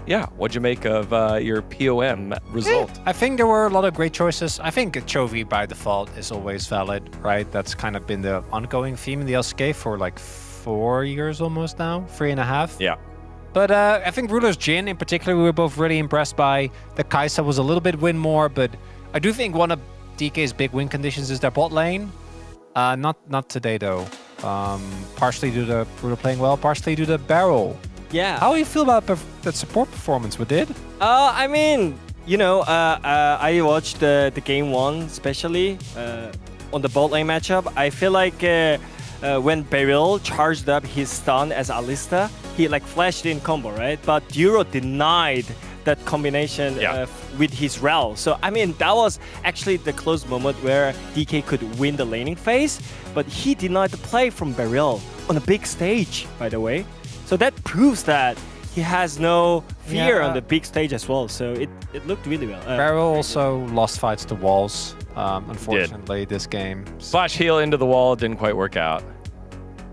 Yeah, what'd you make of your POM result? I think there were a lot of great choices. I think Chovy by default is always valid, right? That's kind of been the ongoing theme in the LCK for like 4 years almost now, 3.5. Yeah. But I think Ruler's Jhin in particular, we were both really impressed by. The Kai'Sa was a little bit win more, but I do think one of DK's big win conditions is their bot lane. Not today though. Partially due to Ruler playing well, partially due to Barrel. Yeah. How do you feel about the support performance we did? I mean, you know, I watched the game 1 especially on the bot lane matchup. I feel like when Beryl charged up his stun as Alista, he like flashed in combo, right? But Duro denied that combination with his Rel. So I mean, that was actually the close moment where DK could win the laning phase, but he denied the play from Beryl on a big stage, by the way. So that proves that he has no fear on the big stage as well. So it looked really well. Barrel also lost fights to walls, unfortunately, this game. Flash heal into the wall didn't quite work out.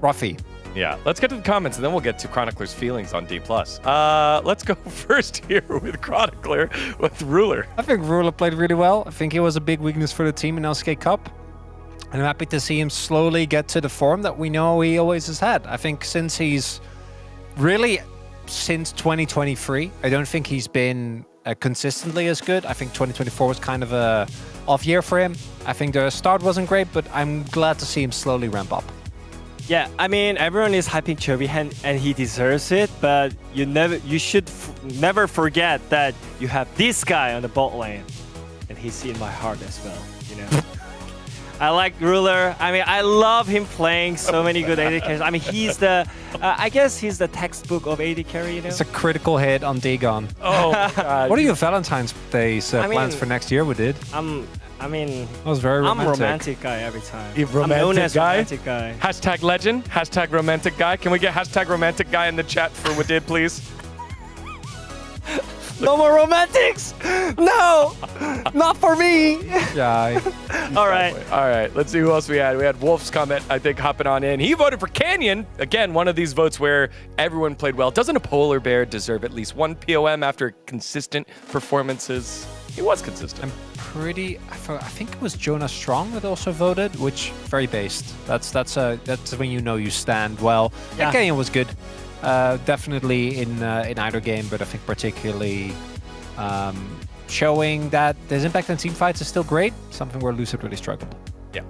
Roughy. Yeah, let's get to the comments and then we'll get to Chronicler's feelings on D+. Let's go first here with Chronicler with Ruler. I think Ruler played really well. I think he was a big weakness for the team in LCK Cup. And I'm happy to see him slowly get to the form that we know he always has had. I think since 2023, I don't think he's been consistently as good. I think 2024 was kind of a off year for him. I think the start wasn't great, but I'm glad to see him slowly ramp up. Yeah, I mean, everyone is hyping Chovy and he deserves it, but you should never forget that you have this guy on the bot lane, and he's in my heart as well, you know. I like Ruler. I mean, I love him playing so many good AD carries. I mean, he's the, I guess he's the textbook of AD carry, you know? It's a critical hit on Dagon. Oh, God. What are your Valentine's Day's I plans mean- for next year? We did. I mean, That was very I'm a romantic. romantic guy every time. You I'm known romantic as guy? romantic guy. Hashtag legend, hashtag romantic guy. Can we get hashtag romantic guy in the chat for Wadid, please? No more romantics! No! Not for me! Yeah. All right. All right, let's see who else we had. We had Wolf's comment, I think, hopping on in. He voted for Canyon. Again, one of these votes where everyone played well. Doesn't a polar bear deserve at least one POM after consistent performances? He was consistent. I think it was Jonah Strong that also voted, which very based. That's when you know you stand well. Yeah. Canyon was good. Definitely in either game, but I think particularly showing that his impact on team fights is still great, something where Lucid really struggled. Yeah.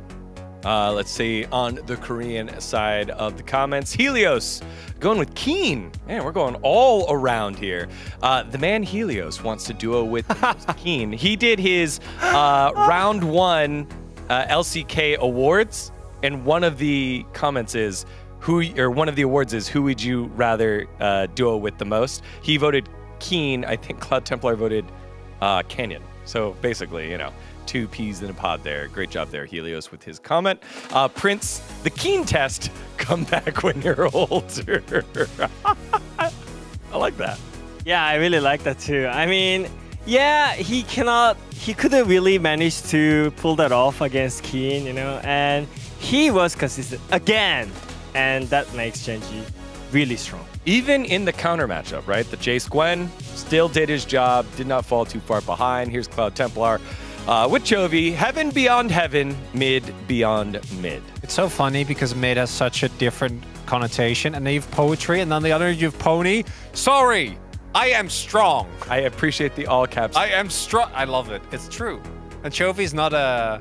Let's see, on the Korean side of the comments, Helios going with Keen. Man, we're going all around here. The man Helios wants to duo with Keen. He did his round 1 LCK awards, and one of the comments is, one of the awards is, who would you rather duo with the most? He voted Keen. I think Cloud Templar voted Canyon. So basically, you know, 2 peas in a pod there. Great job there, Helios, with his comment. Prince, the Keen test, come back when you're older. I like that. Yeah, I really like that too. I mean, yeah, he couldn't really manage to pull that off against Keen, you know, and he was consistent again. And that makes Genji really strong. Even in the counter matchup, right? The Jace Gwen still did his job, did not fall too far behind. Here's Cloud Templar with Chovy. Heaven beyond heaven, mid beyond mid. It's so funny because mid has such a different connotation, and then you have poetry, and on the other you have pony. Sorry, I am strong. I appreciate the all caps. I am strong. I love it. It's true. And Chovy's not a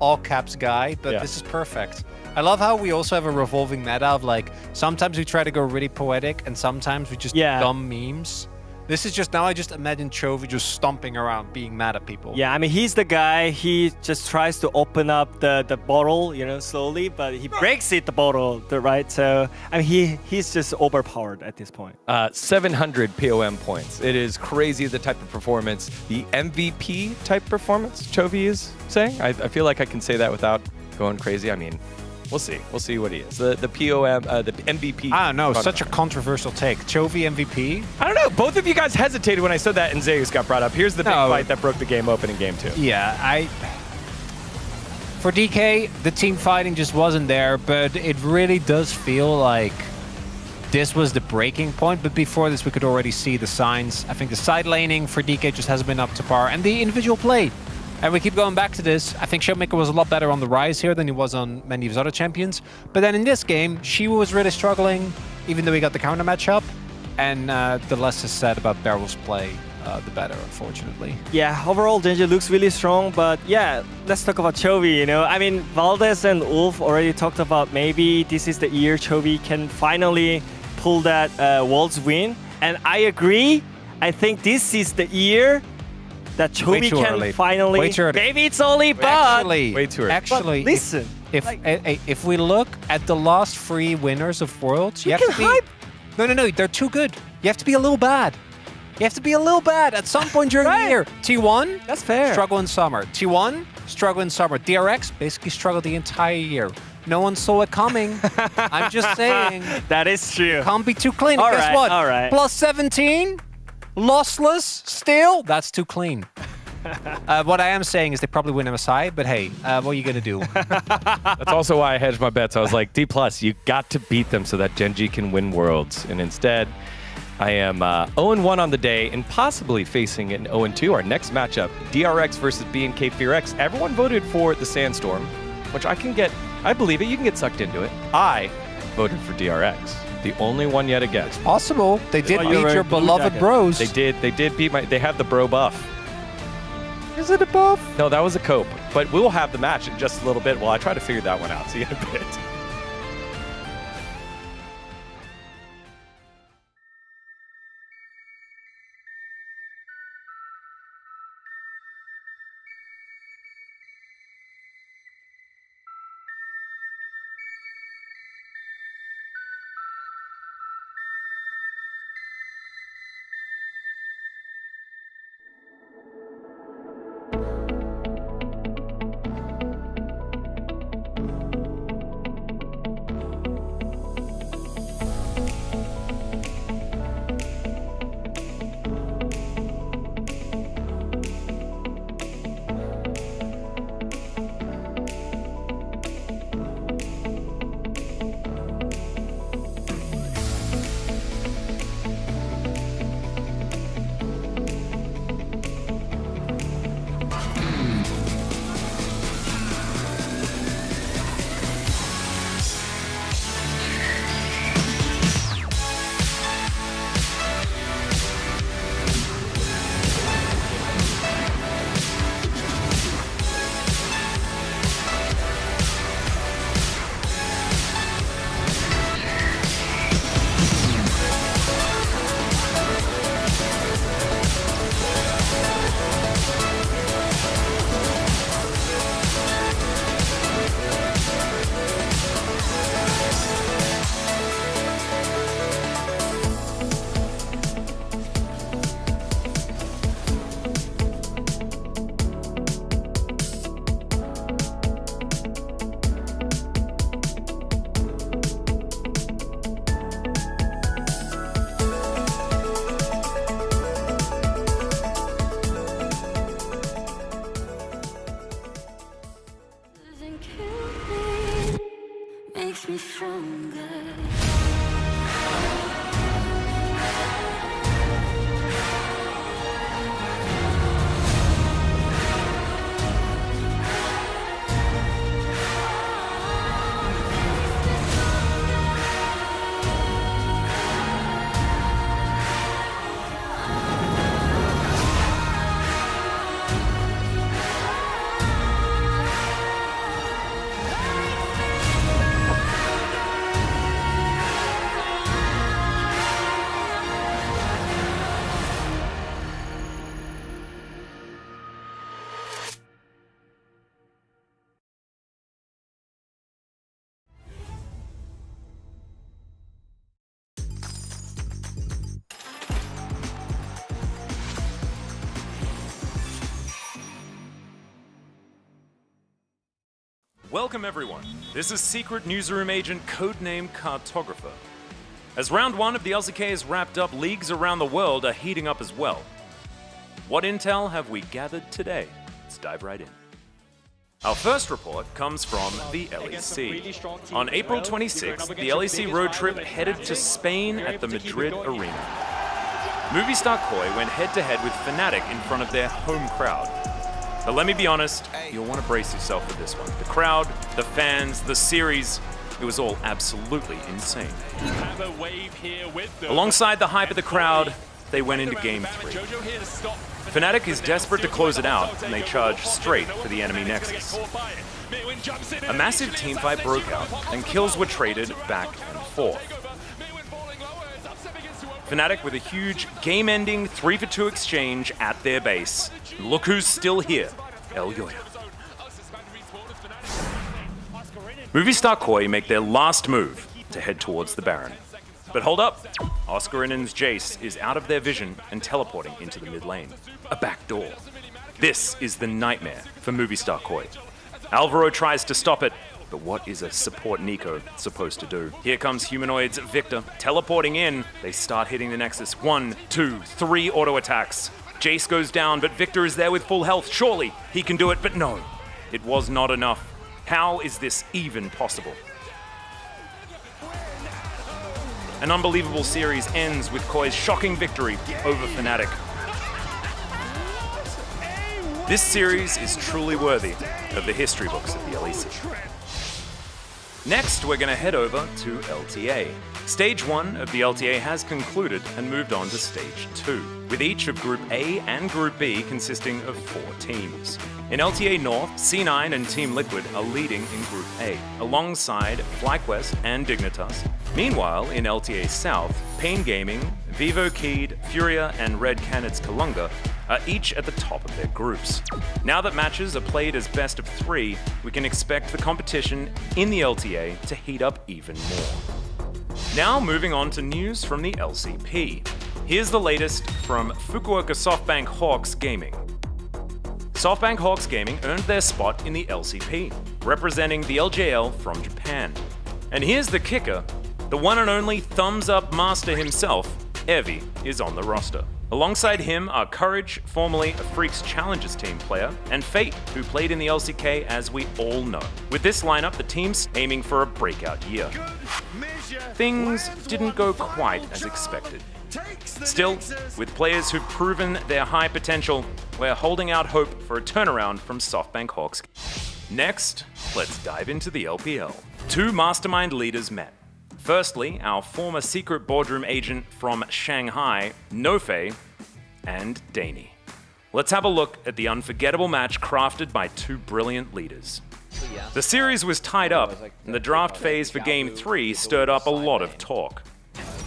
all caps guy, but Yeah. this is perfect. I love how we also have a revolving meta of like, sometimes we try to go really poetic and sometimes we just dumb memes. This is just, now I just imagine Chovy just stomping around being mad at people. Yeah, I mean, he's the guy, he just tries to open up the bottle, you know, slowly, but he breaks the bottle, right? So, I mean, he's just overpowered at this point. 700 POM points. It is crazy the type of performance, the MVP type performance Chovy is saying. I feel like I can say that without going crazy. I mean, we'll see. We'll see what he is. The POM, the MVP. I don't know. Such a controversial take. Chovy MVP? I don't know. Both of you guys hesitated when I said that and Zeus got brought up. Here's the big fight that broke the game open in game 2. Yeah, for DK, the team fighting just wasn't there, but it really does feel like this was the breaking point. But before this, we could already see the signs. I think the side laning for DK just hasn't been up to par, and the individual play. And we keep going back to this. I think Showmaker was a lot better on the rise here than he was on many of his other champions. But then in this game, Shiwa was really struggling, even though he got the counter matchup. And the less is said about Barrel's play, the better, unfortunately. Yeah, overall, Genji looks really strong, but yeah, let's talk about Chovy, you know. I mean, Valdez and Wolf already talked about maybe this is the year Chovy can finally pull that Worlds win. And I agree. I think this is the year that Chovy can finally. Way too early. Maybe it's only, but Actually, way too early. Actually, but listen. If we look at the last 3 winners of Worlds, you have to be. hype. No, they're too good. You have to be a little bad. You have to be a little bad at some point during the year. T1, that's fair. Struggle in summer. T1, struggle in summer. DRX basically struggled the entire year. No one saw it coming. I'm just saying. That is true. Can't be too clean. All Guess right, what? all right. Plus 17, lossless, still. That's too clean. What I am saying is they probably win MSI, but hey, what are you going to do? That's also why I hedged my bets. I was like, D+, you got to beat them so that Genji can win Worlds. And instead, I am 0-1 on the day and possibly facing an 0-2. Our next matchup, DRX versus BNK FearX. Everyone voted for the Sandstorm, which I believe it. You can get sucked into it. I voted for DRX. The only one yet again. Possible. They did beat your beloved bros. They did beat they have the bro buff. Is it a buff? No, that was a cope. But we'll have the match in just a little bit while I try to figure that one out. See you in a bit. me stronger. Welcome everyone. This is Secret Newsroom Agent codename Cartographer. As round 1 of the LCK is wrapped up, leagues around the world are heating up as well. What intel have we gathered today? Let's dive right in. Our first report comes from the LEC. On April 26th, the LEC road trip headed to Spain at the Madrid Arena. Movistar Koi went head-to-head with Fnatic in front of their home crowd. But let me be honest, you'll want to brace yourself for this one. The crowd, the fans, the series, it was all absolutely insane. Alongside the hype of the crowd, they went into Game 3. Fnatic is desperate to close it out, and they charge straight for the enemy nexus. A massive teamfight broke out, and kills were traded back and forth. Fnatic with a huge game-ending 3-for-2 exchange at their base. Look who's still here, El Yoya. Movistar Koi make their last move to head towards the Baron. But hold up, Oscarinen's Jace is out of their vision and teleporting into the mid lane. A back door. This is the nightmare for Movistar Koi. Alvaro tries to stop it, but what is a support Nico supposed to do? Here comes Humanoid's Victor, teleporting in. They start hitting the Nexus. 1, 2, 3 auto attacks. Jace goes down, but Victor is there with full health. Surely he can do it, but no. It was not enough. How is this even possible? An unbelievable series ends with Koi's shocking victory over Fnatic. This series is truly worthy of the history books of the LEC. Next, we're going to head over to LTA. Stage 1 of the LTA has concluded and moved on to Stage 2, with each of Group A and Group B consisting of 4 teams. In LTA North, C9 and Team Liquid are leading in Group A, alongside FlyQuest and Dignitas. Meanwhile, in LTA South, Pain Gaming, Vivo Keyed, Furia, and Red Canids Kalunga are each at the top of their groups. Now that matches are played as best of 3, we can expect the competition in the LTA to heat up even more. Now moving on to news from the LCP. Here's the latest from Fukuoka SoftBank Hawks Gaming. SoftBank Hawks Gaming earned their spot in the LCP, representing the LJL from Japan. And here's the kicker, the one and only thumbs-up master himself, Evie, is on the roster. Alongside him are Courage, formerly a Freaks Challengers team player, and Fate, who played in the LCK as we all know. With this lineup, the team's aiming for a breakout year. Things didn't go quite as expected. Still, with players who've proven their high potential, we're holding out hope for a turnaround from SoftBank Hawks. Next, let's dive into the LPL. 2 mastermind leaders met. Firstly, our former secret boardroom agent from Shanghai, Nofei, and Daney. Let's have a look at the unforgettable match crafted by 2 brilliant leaders. The series was tied up, and the draft phase for Game 3 stirred up a lot of talk.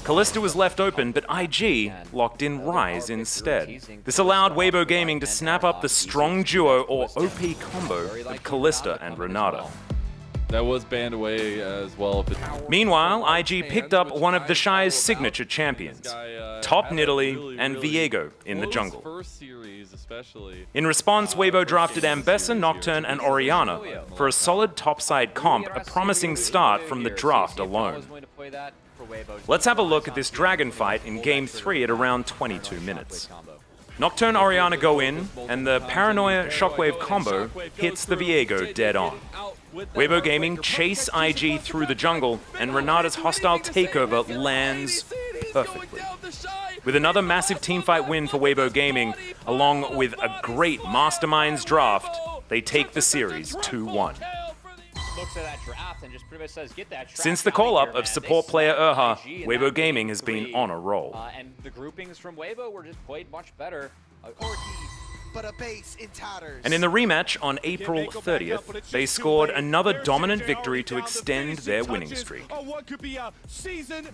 Kalista was left open, but IG locked in Ryze instead. This allowed Weibo Gaming to snap up the strong duo or OP combo of Kalista and Renata. That was banned away as well. Meanwhile, IG picked up one of the Shy's signature champions, Top Nidalee and Viego in the jungle. In response, Weibo drafted Ambessa, Nocturne, and Orianna for a solid topside comp, a promising start from the draft alone. Let's have a look at this dragon fight in Game 3 at around 22 minutes. Nocturne Orianna go in, and the Paranoia Shockwave combo hits the Viego dead on. Weibo Gaming chase IG through the jungle, and Renata's hostile takeover lands perfectly. With another massive teamfight win for Weibo Gaming, along with a great Masterminds draft, they take the series 2-1. Since the call-up of support player Erha, Weibo Gaming has been on a roll. And the groupings from Weibo were just played much better. But a base in tatters. And in the rematch on April 30th, they scored another dominant victory to extend their winning streak.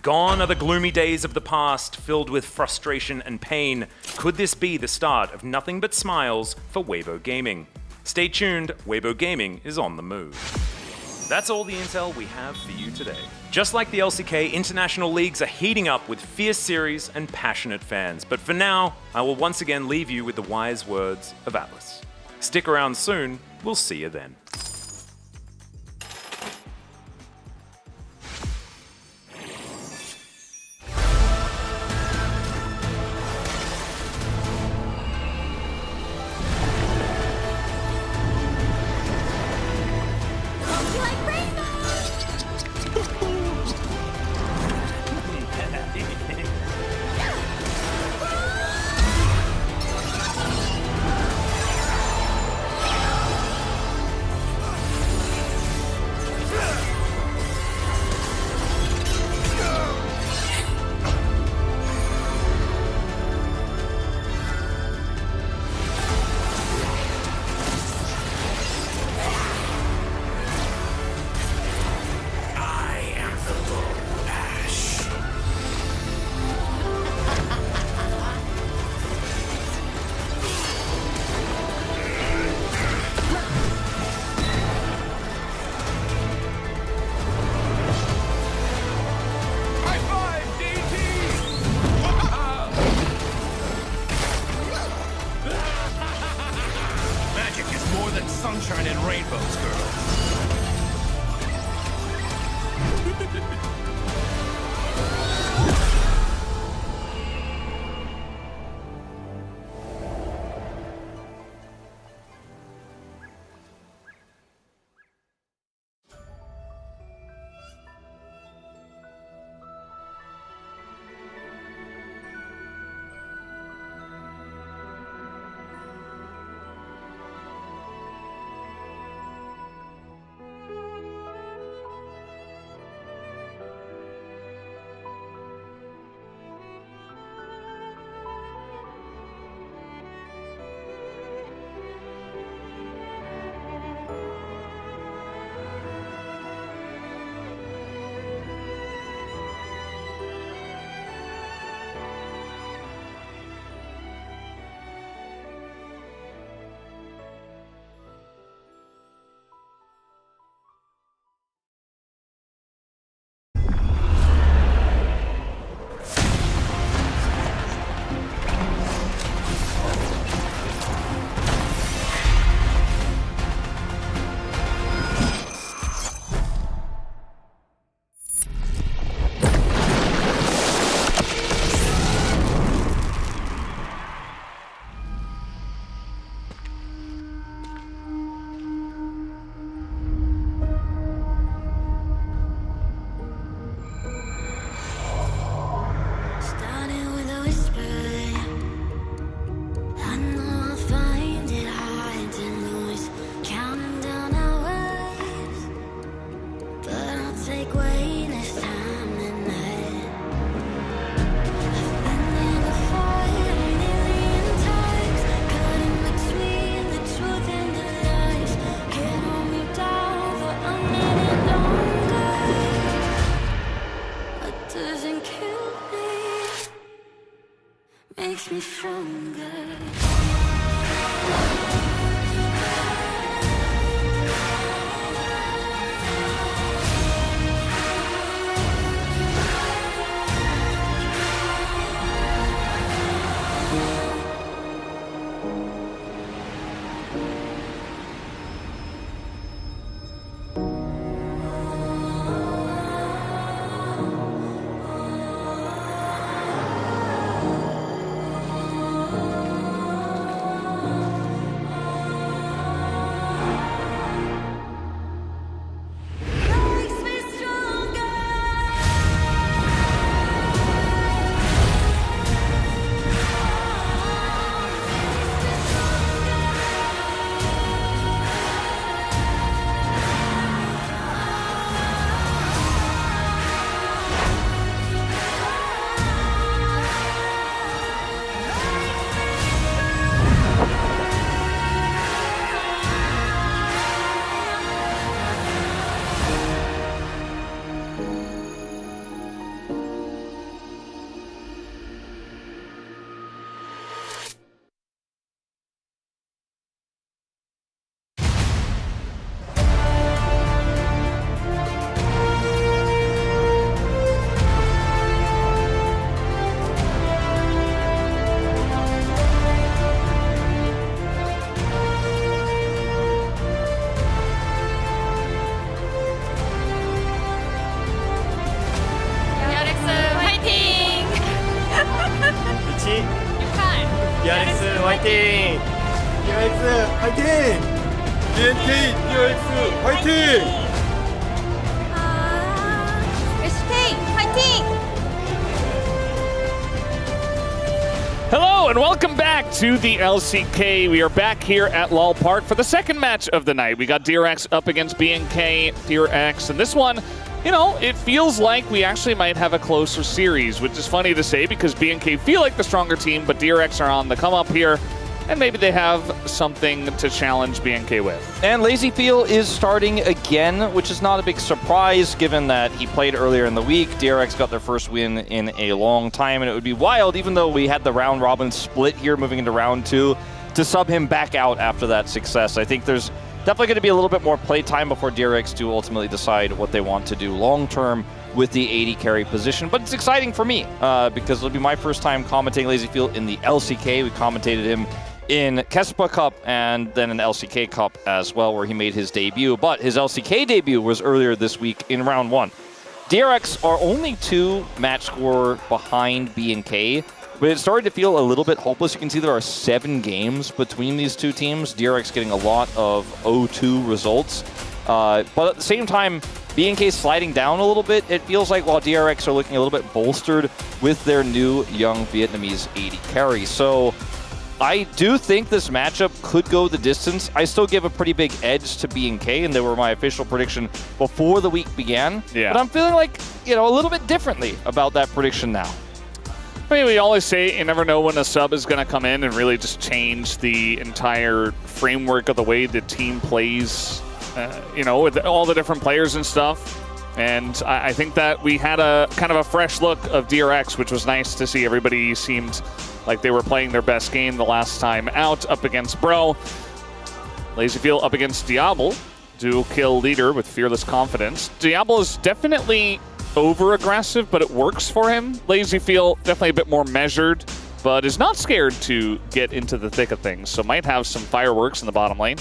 Gone are the gloomy days of the past, filled with frustration and pain. Could this be the start of nothing but smiles for Weibo Gaming? Stay tuned, Weibo Gaming is on the move. That's all the intel we have for you today. Just like the LCK, international leagues are heating up with fierce series and passionate fans. But for now, I will once again leave you with the wise words of Atlas. Stick around soon, we'll see you then. Sunshine and rainbows, girl. Makes me stronger. DRX 화이팅! DRX 화이팅! BNK DRX 화이팅! LCK 화이팅! Hello and welcome back to the LCK. We are back here at LOL Park for the second match of the night. We got DRX up against BNK, DRX, and this one, you know, it feels like we actually might have a closer series, which is funny to say because BNK feel like the stronger team, but DRX are on the come up here, and maybe they have something to challenge BNK with. And Lazy Feel is starting again, which is not a big surprise given that he played earlier in the week. DRX got their first win in a long time, and it would be wild, even though we had the round robin split here moving into round 2, to sub him back out after that success. I think there's definitely going to be a little bit more play time before DRX do ultimately decide what they want to do long term with the 80 carry position. But it's exciting for me because it'll be my first time commentating Lazy Feel in the LCK. We commentated him in Kespa Cup and then an LCK Cup as well, where he made his debut. But his LCK debut was earlier this week in round 1. DRX are only 2 match score behind BNK, but it started to feel a little bit hopeless. You can see there are 7 games between these two teams. DRX getting a lot of 0-2 results. But at the same time, BNK sliding down a little bit. It feels like while DRX are looking a little bit bolstered with their new young Vietnamese 80 carry. So I do think this matchup could go the distance. I still give a pretty big edge to BNK, and they were my official prediction before the week began. Yeah. But I'm feeling like, you know, a little bit differently about that prediction now. I mean, we always say you never know when a sub is going to come in and really just change the entire framework of the way the team plays, you know, with all the different players and stuff. And I think that we had a kind of a fresh look of DRX, which was nice to see. Everybody seemed like they were playing their best game the last time out up against Bro. Lazy Feel up against Diablo, dual kill leader with fearless confidence. Diablo is definitely over-aggressive, but it works for him. Lazy Feel definitely a bit more measured, but is not scared to get into the thick of things, so might have some fireworks in the bottom lane.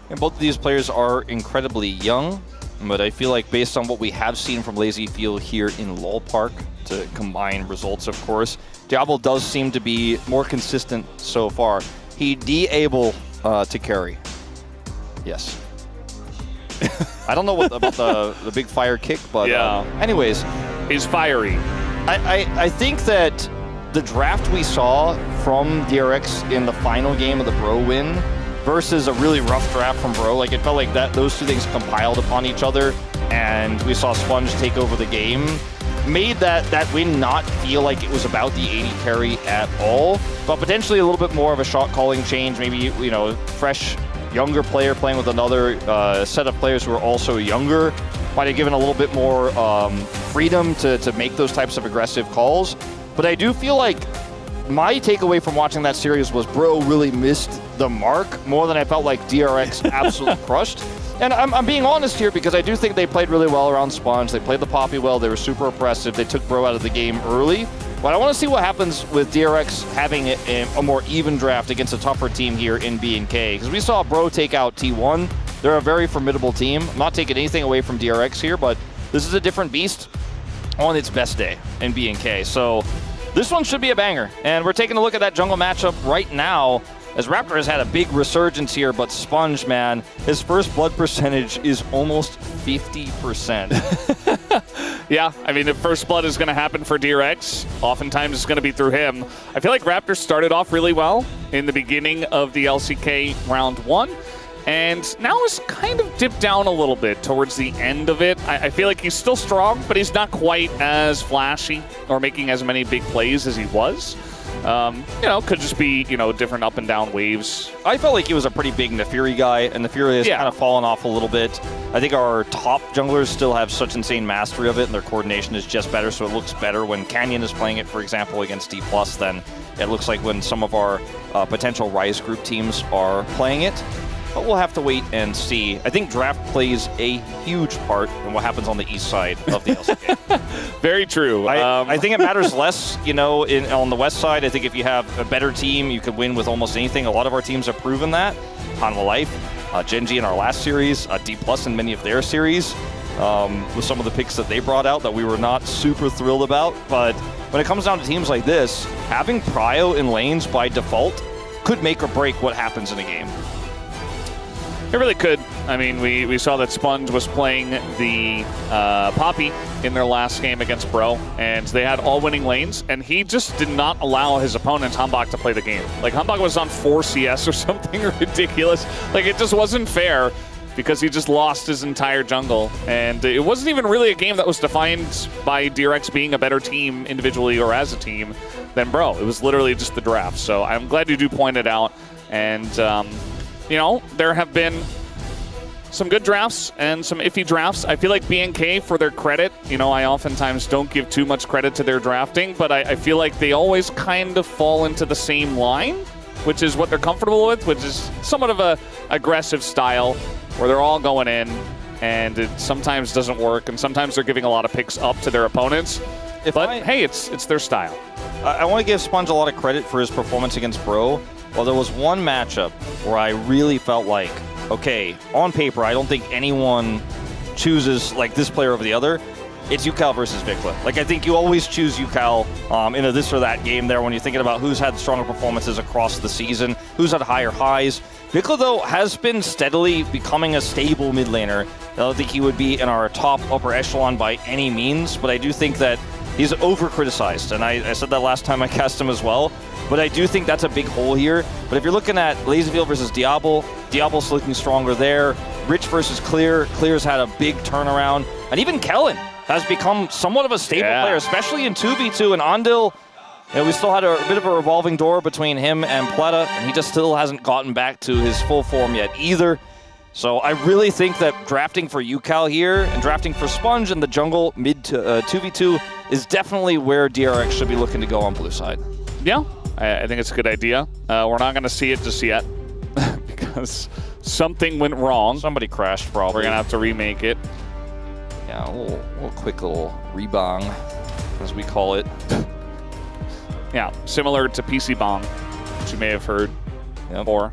And both of these players are incredibly young, but I feel like based on what we have seen from Lazy Feel here in LOL Park, to combine results, of course, Diablo does seem to be more consistent so far. He able to carry. Yes. I don't know what about the big fire kick, but yeah. Anyways. He's fiery. I think that the draft we saw from DRX in the final game of the Bro win versus a really rough draft from Bro, like it felt like that those two things compiled upon each other, and we saw Sponge take over the game, made that win not feel like it was about the 80 carry at all, but potentially a little bit more of a shot calling change, maybe, you know, fresh younger player playing with another set of players who are also younger might have given a little bit more freedom to make those types of aggressive calls. But I do feel like my takeaway from watching that series was Bro really missed the mark more than I felt like DRX absolutely crushed. And I'm being honest here because I do think they played really well around Sponge. They played the Poppy well. They were super oppressive. They took Bro out of the game early. But I want to see what happens with DRX having a more even draft against a tougher team here in BNK. Because we saw Bro take out T1. They're a very formidable team. I'm not taking anything away from DRX here, but this is a different beast on its best day in BNK. So this one should be a banger. And we're taking a look at that jungle matchup right now, as Raptor has had a big resurgence here, but Sponge, man, his first blood percentage is almost 50%. Yeah, I mean, if first blood is going to happen for DRX, oftentimes it's going to be through him. I feel like Raptor started off really well in the beginning of the LCK round 1, and now has kind of dipped down a little bit towards the end of it. I feel like he's still strong, but he's not quite as flashy or making as many big plays as he was. You know, could just be, you know, different up and down waves. I felt like he was a pretty big Nefiri guy, and Nefiri has kind of fallen off a little bit. I think our top junglers still have such insane mastery of it, and their coordination is just better, so it looks better when Canyon is playing it, for example, against D+, than it looks like when some of our potential Rise group teams are playing it. But we'll have to wait and see. I think draft plays a huge part in what happens on the east side of the LCK. Very true. I think it matters less, you know, on the west side. I think if you have a better team, you could win with almost anything. A lot of our teams have proven that. Hanwha Life, Gen.G in our last series, D+ in many of their series, with some of the picks that they brought out that we were not super thrilled about. But when it comes down to teams like this, having Prio in lanes by default could make or break what happens in a game. It really could. I mean, we saw that Sponge was playing the Poppy in their last game against Bro, and they had all winning lanes, and he just did not allow his opponent, Humbug, to play the game. Like, Humbug was on 4 CS or something ridiculous. Like, it just wasn't fair because he just lost his entire jungle. And it wasn't even really a game that was defined by DRX being a better team individually or as a team than Bro. It was literally just the draft. So I'm glad you do point it out. And, you know, there have been some good drafts and some iffy drafts. I feel like BNK, for their credit, you know, I oftentimes don't give too much credit to their drafting, but I feel like they always kind of fall into the same line, which is what they're comfortable with, which is somewhat of a aggressive style where they're all going in, and it sometimes doesn't work, and sometimes they're giving a lot of picks up to their opponents. Hey, it's their style. I want to give Sponge a lot of credit for his performance against Bro. Well, there was one matchup where I really felt like, okay, on paper, I don't think anyone chooses like this player over the other. It's UCal versus Vikla. Like, I think you always choose UCal in a this or that game there when you're thinking about who's had stronger performances across the season, who's had higher highs. Vikla, though, has been steadily becoming a stable mid laner. I don't think he would be in our top upper echelon by any means, but I do think that he's over-criticized, and I said that last time I cast him as well. But I do think that's a big hole here. But if you're looking at Lazyfield versus Diablo, Diablo's looking stronger there. Rich versus Clear, Clear's had a big turnaround. And even Kellen has become somewhat of a stable player, especially in 2v2. And Andil, you know, we still had a bit of a revolving door between him and Plata, and he just still hasn't gotten back to his full form yet either. So I really think that drafting for UCal here and drafting for Sponge in the jungle mid to 2v2 is definitely where DRX should be looking to go on blue side. Yeah. I think it's a good idea. We're not going to see it just yet because something went wrong. Somebody crashed, probably. We're going to have to remake it. Yeah, a little quick little rebang, as we call it. Yeah, similar to PC Bong, which you may have heard before.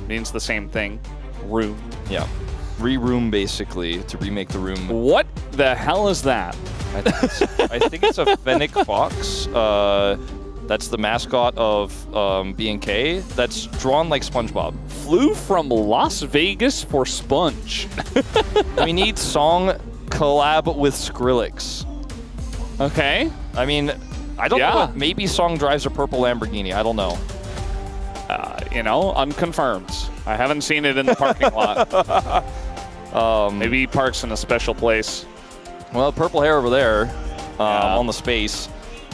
Means the same thing. Room. Yeah. Re-room, basically, to remake the room. What the hell is that? I think it's a Fennec Fox. That's the mascot of BNK. That's drawn like SpongeBob. Flew from Las Vegas for Sponge. We need song collab with Skrillex. Okay. I mean, I don't know. Maybe Song drives a purple Lamborghini. I don't know. You know, unconfirmed. I haven't seen it in the parking lot. Maybe he parks in a special place. Well, purple hair over there on the space.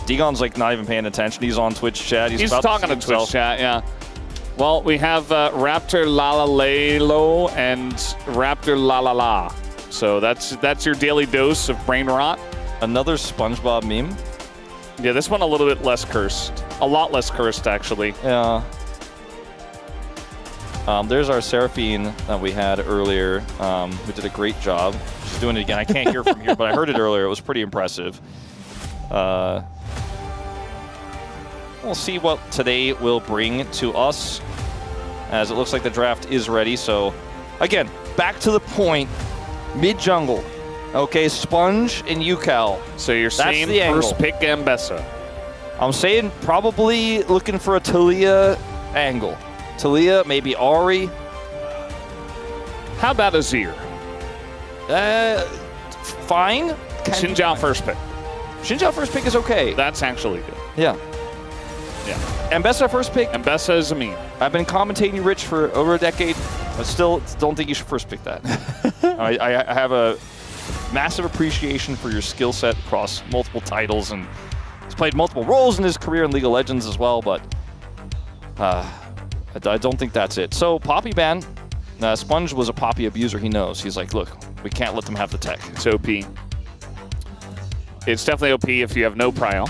Degon's like not even paying attention. He's on Twitch chat. He's talking to Twitch chat, yeah. Well, we have Raptor Lalalelo and Raptor Lalala. So that's your daily dose of brain rot. Another SpongeBob meme. Yeah, this one a little bit less cursed. A lot less cursed, actually. Yeah. There's our Seraphine that we had earlier, who did a great job. She's doing it again. I can't hear from here, but I heard it earlier. It was pretty impressive. We'll see what today will bring to us, as it looks like the draft is ready. So, again, back to the point. Mid-jungle. Okay, Sponge and UCal. So you're saying first pick Ambessa. I'm saying probably looking for a Talia angle. Talia, maybe Ari. How about Azir? Fine. Xin Zhao first pick. Xin Zhao first pick is okay. That's actually good. Yeah. Yeah. Ambessa first pick. Ambessa is a meme. I've been commentating Rich for over a decade, but still don't think you should first pick that. I have a massive appreciation for your skill set across multiple titles, and he's played multiple roles in his career in League of Legends as well, but I don't think that's it. So, Poppy ban. Sponge was a Poppy abuser, he knows. He's like, look, we can't let them have the tech. It's OP. It's definitely OP if you have no prio.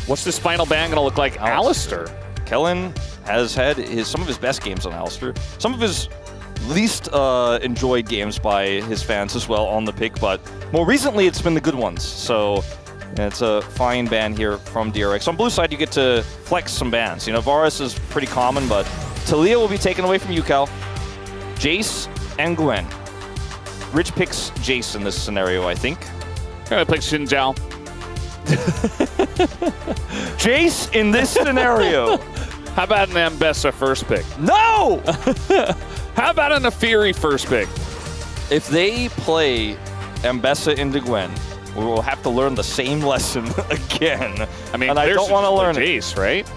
What's this final ban going to look like? Alistair. Kellen has had some of his best games on Alistair. Some of his least enjoyed games by his fans as well on the pick, but more recently it's been the good ones. So it's a fine ban here from DRX. On blue side, you get to flex some bans. You know, Varus is pretty common, but Talia will be taken away from UCal. Jace and Gwen. Rich picks Jace in this scenario, I think. I'm going to pick Xin Zhao. Jace in this scenario. How about an Ambessa first pick? No! How about an Afiri first pick? If they play Ambessa into Gwen, we will have to learn the same lesson again. I mean, and I don't want to learn Jace, it. right?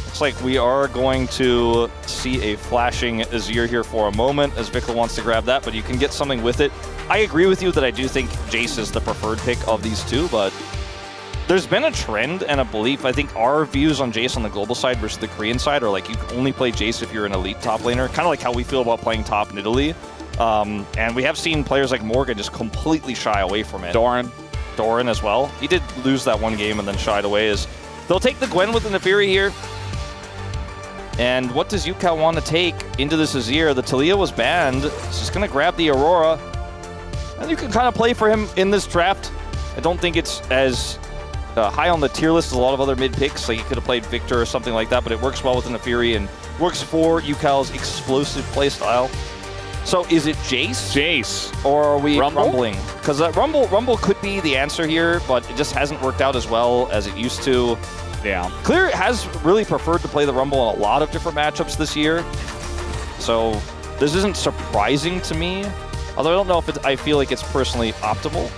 Looks like we are going to see a flashing Azir here for a moment as Vikla wants to grab that, but you can get something with it. I agree with you that I do think Jace is the preferred pick of these two, but there's been a trend and a belief. I think our views on Jace on the global side versus the Korean side are like you can only play Jace if you're an elite top laner, kind of like how we feel about playing top in Italy. And we have seen players like Morgan just completely shy away from it. Doran as well. He did lose that one game and then shied away. They'll take the Gwen with the Nefiri here. And what does Yukao want to take into this Azir? The Talia was banned. He's just going to grab the Aurora. And you can kind of play for him in this draft. I don't think it's as high on the tier list as a lot of other mid picks. Like you could have played Victor or something like that, but it works well with the Nefiri and works for Yukao's explosive playstyle. So is it Jace? Jace. Or are we rumbling? Because Rumble could be the answer here, but it just hasn't worked out as well as it used to. Yeah. Clear has really preferred to play the Rumble in a lot of different matchups this year. So this isn't surprising to me. Although I don't know if I feel like it's personally optimal.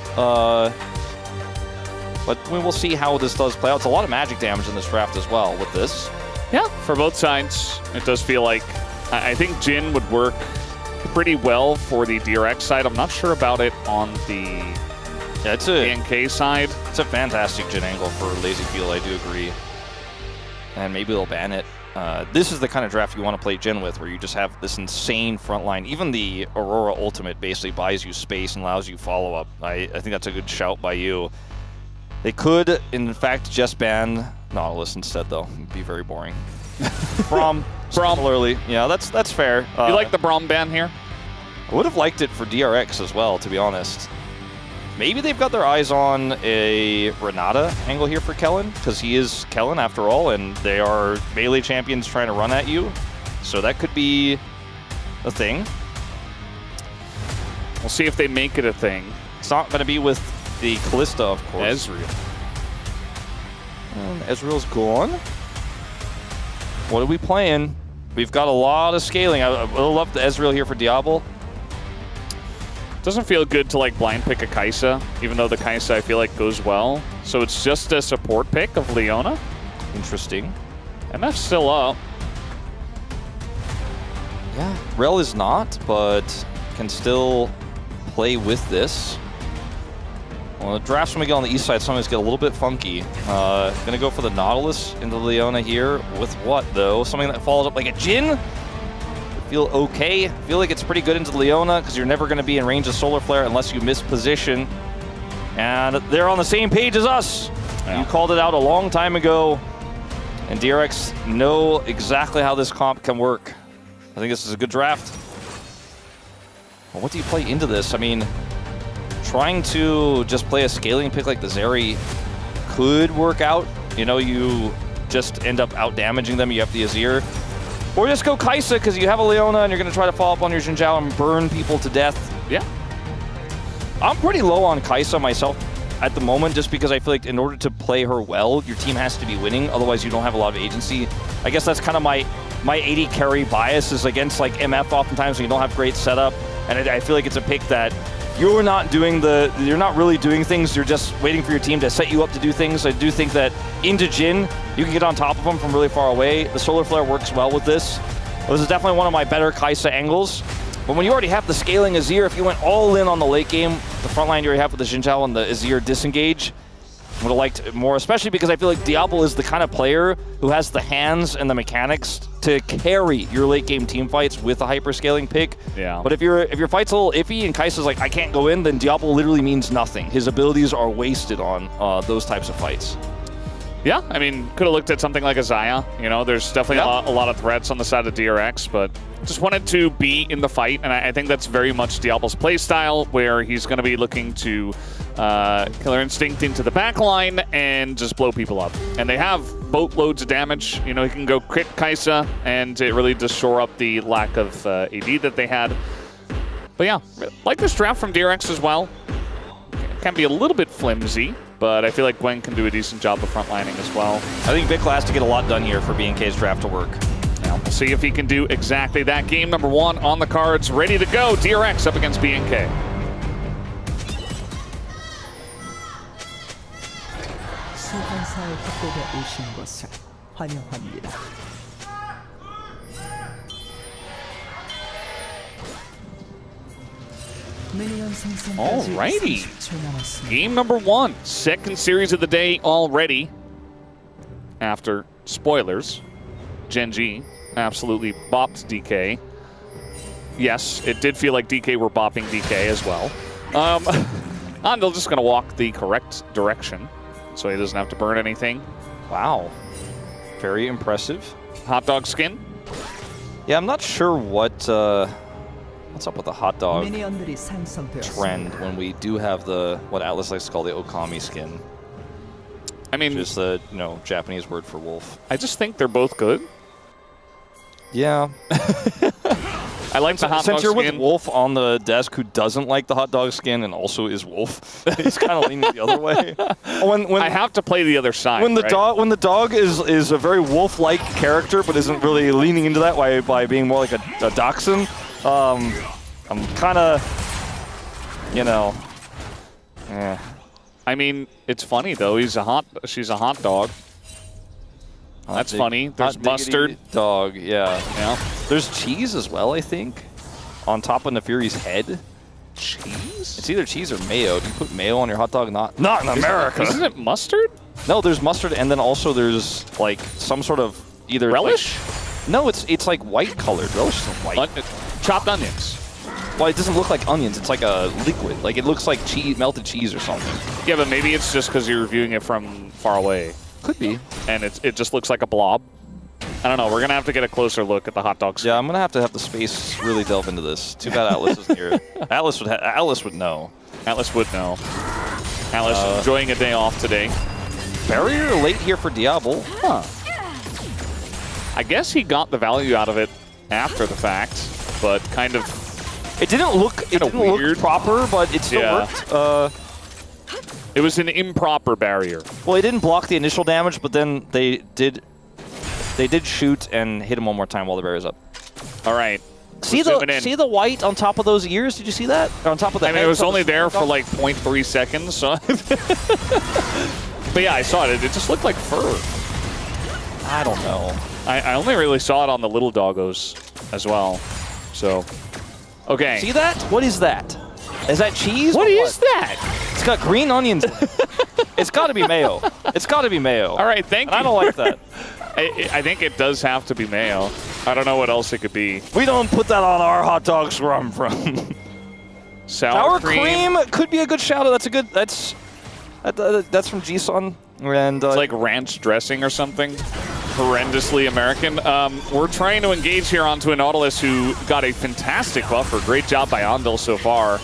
But we will see how this does play out. It's a lot of magic damage in this draft as well with this. Yeah, for both sides, it does feel like I think Jhin would work pretty well for the DRX side. I'm not sure about it on the NK side. It's a fantastic Jhin angle for Lazy Field, I do agree. And maybe they'll ban it. This is the kind of draft you want to play Jhin with, where you just have this insane front line. Even the Aurora Ultimate basically buys you space and allows you follow-up. I think that's a good shout by you. They could, in fact, just ban Nautilus instead, though. It'd be very boring. Braum. Similarly. Yeah, that's fair. You like the Braum ban here? I would have liked it for DRX as well, to be honest. Maybe they've got their eyes on a Renata angle here for Kellen, because he is Kellen after all, and they are melee champions trying to run at you. So that could be a thing. We'll see if they make it a thing. It's not going to be with the Callista, of course. Ezreal. And Ezreal's gone. What are we playing? We've got a lot of scaling. I would love the Ezreal here for Diablo. Doesn't feel good to like blind pick a Kai'Sa, even though the Kai'Sa I feel like goes well. So it's just a support pick of Leona. Interesting. MF's still up. Yeah, Rel is not, but can still play with this. Well, the drafts when we get on the east side sometimes get a little bit funky. Gonna go for the Nautilus into Leona here. With what, though? Something that follows up like a Jhin? Feel okay. Feel like it's pretty good into Leona because you're never going to be in range of Solar Flare unless you miss position. And they're on the same page as us. Yeah. You called it out a long time ago. And DRX know exactly how this comp can work. I think this is a good draft. Well, what do you play into this? I mean, trying to just play a scaling pick like the Zeri could work out. You know, you just end up out-damaging them. You have the Azir. Or just go Kai'Sa because you have a Leona and you're going to try to follow up on your Xin Zhao and burn people to death. Yeah. I'm pretty low on Kai'Sa myself at the moment just because I feel like in order to play her well, your team has to be winning. Otherwise, you don't have a lot of agency. I guess that's kind of my 80 carry bias is against like MF oftentimes when you don't have great setup. And I feel like it's a pick that you're not really doing things. You're just waiting for your team to set you up to do things. I do think that into Jhin, you can get on top of them from really far away. The Solar Flare works well with this. This is definitely one of my better Kai'Sa angles. But when you already have the scaling Azir, if you went all in on the late game, the front line you already have with the Xin Zhao and the Azir disengage, would have liked it more, especially because I feel like Diablo is the kind of player who has the hands and the mechanics to carry your late game team fights with a hyper scaling pick. Yeah. But if your fight's a little iffy and Kai'Sa's like, I can't go in, then Diablo literally means nothing. His abilities are wasted on those types of fights. Yeah, I mean, could have looked at something like a Xayah. You know, there's definitely a lot of threats on the side of DRX, but just wanted to be in the fight, and I think that's very much Diablo's play style, where he's going to be looking to Killer Instinct into the back line and just blow people up. And they have boatloads of damage. You know, he can go crit Kai'Sa, and it really does shore up the lack of AD that they had. But yeah, like this draft from DRX as well. It can be a little bit flimsy. but I feel like Gwen can do a decent job of frontlining as well. I think Vic has to get a lot done here for BNK's draft to work. Now, we'll see if he can do exactly that. Game number 1 on the cards, ready to go. DRX up against BNK. 소환사의 협곡에 오신 것을 환영합니다. Alrighty. Game number 1. Second series of the day already. After spoilers, Gen G absolutely bopped DK. Yes, it did feel like DK were bopping DK as well. Andel just going to walk the correct direction, so he doesn't have to burn anything. Wow. Very impressive. Hot dog skin. Yeah, I'm not sure what's up with the hot dog trend when we do have the, what Atlas likes to call the Okami skin. I mean, just the Japanese word for wolf. I just think they're both good. Yeah. I like the hot dog skin. Since you're with Wolf on the desk who doesn't like the hot dog skin and also is Wolf, he's kind of leaning the other way. When I have to play the other side. When the dog is a very Wolf-like character but isn't really leaning into that by being more like a dachshund, I'm kind of, eh. I mean, it's funny though. She's a hot dog. That's funny. There's mustard. Dog, yeah. There's cheese as well, I think, on top of Nefiri's head. Cheese? It's either cheese or mayo. Do you put mayo on your hot dog? Not in America. Isn't it mustard? No, there's mustard, and then also there's like some sort of either relish. No, it's like white colored. Relish isn't white. Chopped onions. Well, it doesn't look like onions. It's like a liquid. Like it looks like cheese, melted cheese or something. Yeah, but maybe it's just because you're viewing it from far away. Could be. And it just looks like a blob. I don't know. We're going to have to get a closer look at the hot dogs. Yeah, I'm going to have the space really delve into this. Too bad Atlas isn't here. Atlas would know. Atlas would know. Atlas enjoying a day off today. Barrier late here for Diablo. Huh. I guess he got the value out of it after the fact, but kind of... It didn't look proper, but it still worked. It was an improper barrier. Well, it didn't block the initial damage, but then they did shoot and hit him one more time while the barrier's up. All right. See the white on top of those ears? Did you see that? Or on top of the head? It was only there for like 0.3 seconds. So but yeah, I saw it. It just looked like fur. I don't know. I only really saw it on the little doggos as well. So, okay. See that? What is that? Is that cheese? What is that? It's got green onions. It's got to be mayo. It's got to be mayo. All right, thank you. I don't like that. I think it does have to be mayo. I don't know what else it could be. We don't put that on our hot dogs where I'm from. Sour cream could be a good shout out. That's a good. That's from Jisun. And it's like ranch dressing or something. Horrendously American. We're trying to engage here onto a Nautilus who got a fantastic buffer. Great job by Andel so far.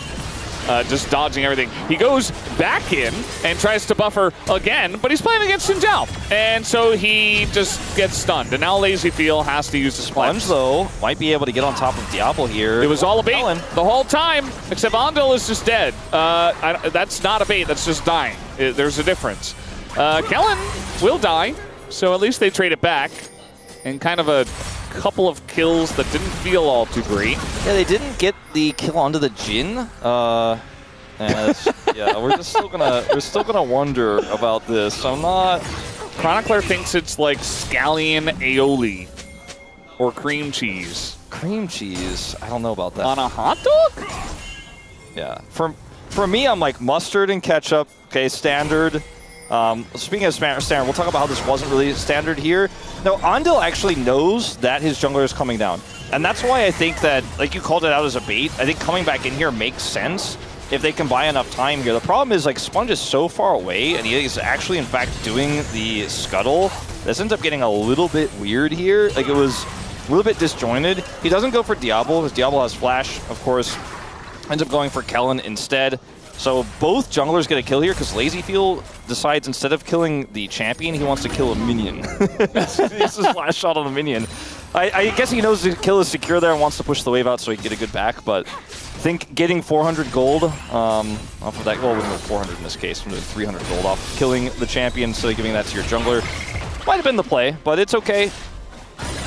Just dodging everything. He goes back in and tries to buffer again, but he's playing against Xin Zhao. And so he just gets stunned. And now LazyFeel has to use the Sponge, though, might be able to get on top of Diablo here. It was all a bait the whole time, except Andel is just dead. That's not a bait, that's just dying. There's a difference. Kellen will die, so at least they trade it back. And kind of a couple of kills that didn't feel all too great. Yeah, they didn't get the kill onto the Jin. Yeah, we're still gonna wonder about this. I'm not. Chronicler thinks it's like scallion aioli or cream cheese. Cream cheese? I don't know about that. On a hot dog? Yeah. For me, I'm like mustard and ketchup. Okay, standard. Speaking of standard, we'll talk about how this wasn't really standard here. No, Andel actually knows that his jungler is coming down. And that's why I think that, like you called it out as a bait, I think coming back in here makes sense if they can buy enough time here. The problem is, like, Sponge is so far away, and he is actually, in fact, doing the scuttle. This ends up getting a little bit weird here. Like, it was a little bit disjointed. He doesn't go for Diablo, because Diablo has Flash, of course. Ends up going for Kellen instead. So both junglers get a kill here because LazyFeel decides instead of killing the champion, he wants to kill a minion. This is his last shot on the minion. I guess he knows the kill is secure there and wants to push the wave out so he can get a good back, but think getting 400 gold off of that, well, we're doing 400 in this case. We're doing 300 gold off killing the champion, so giving that to your jungler might have been the play, but it's okay.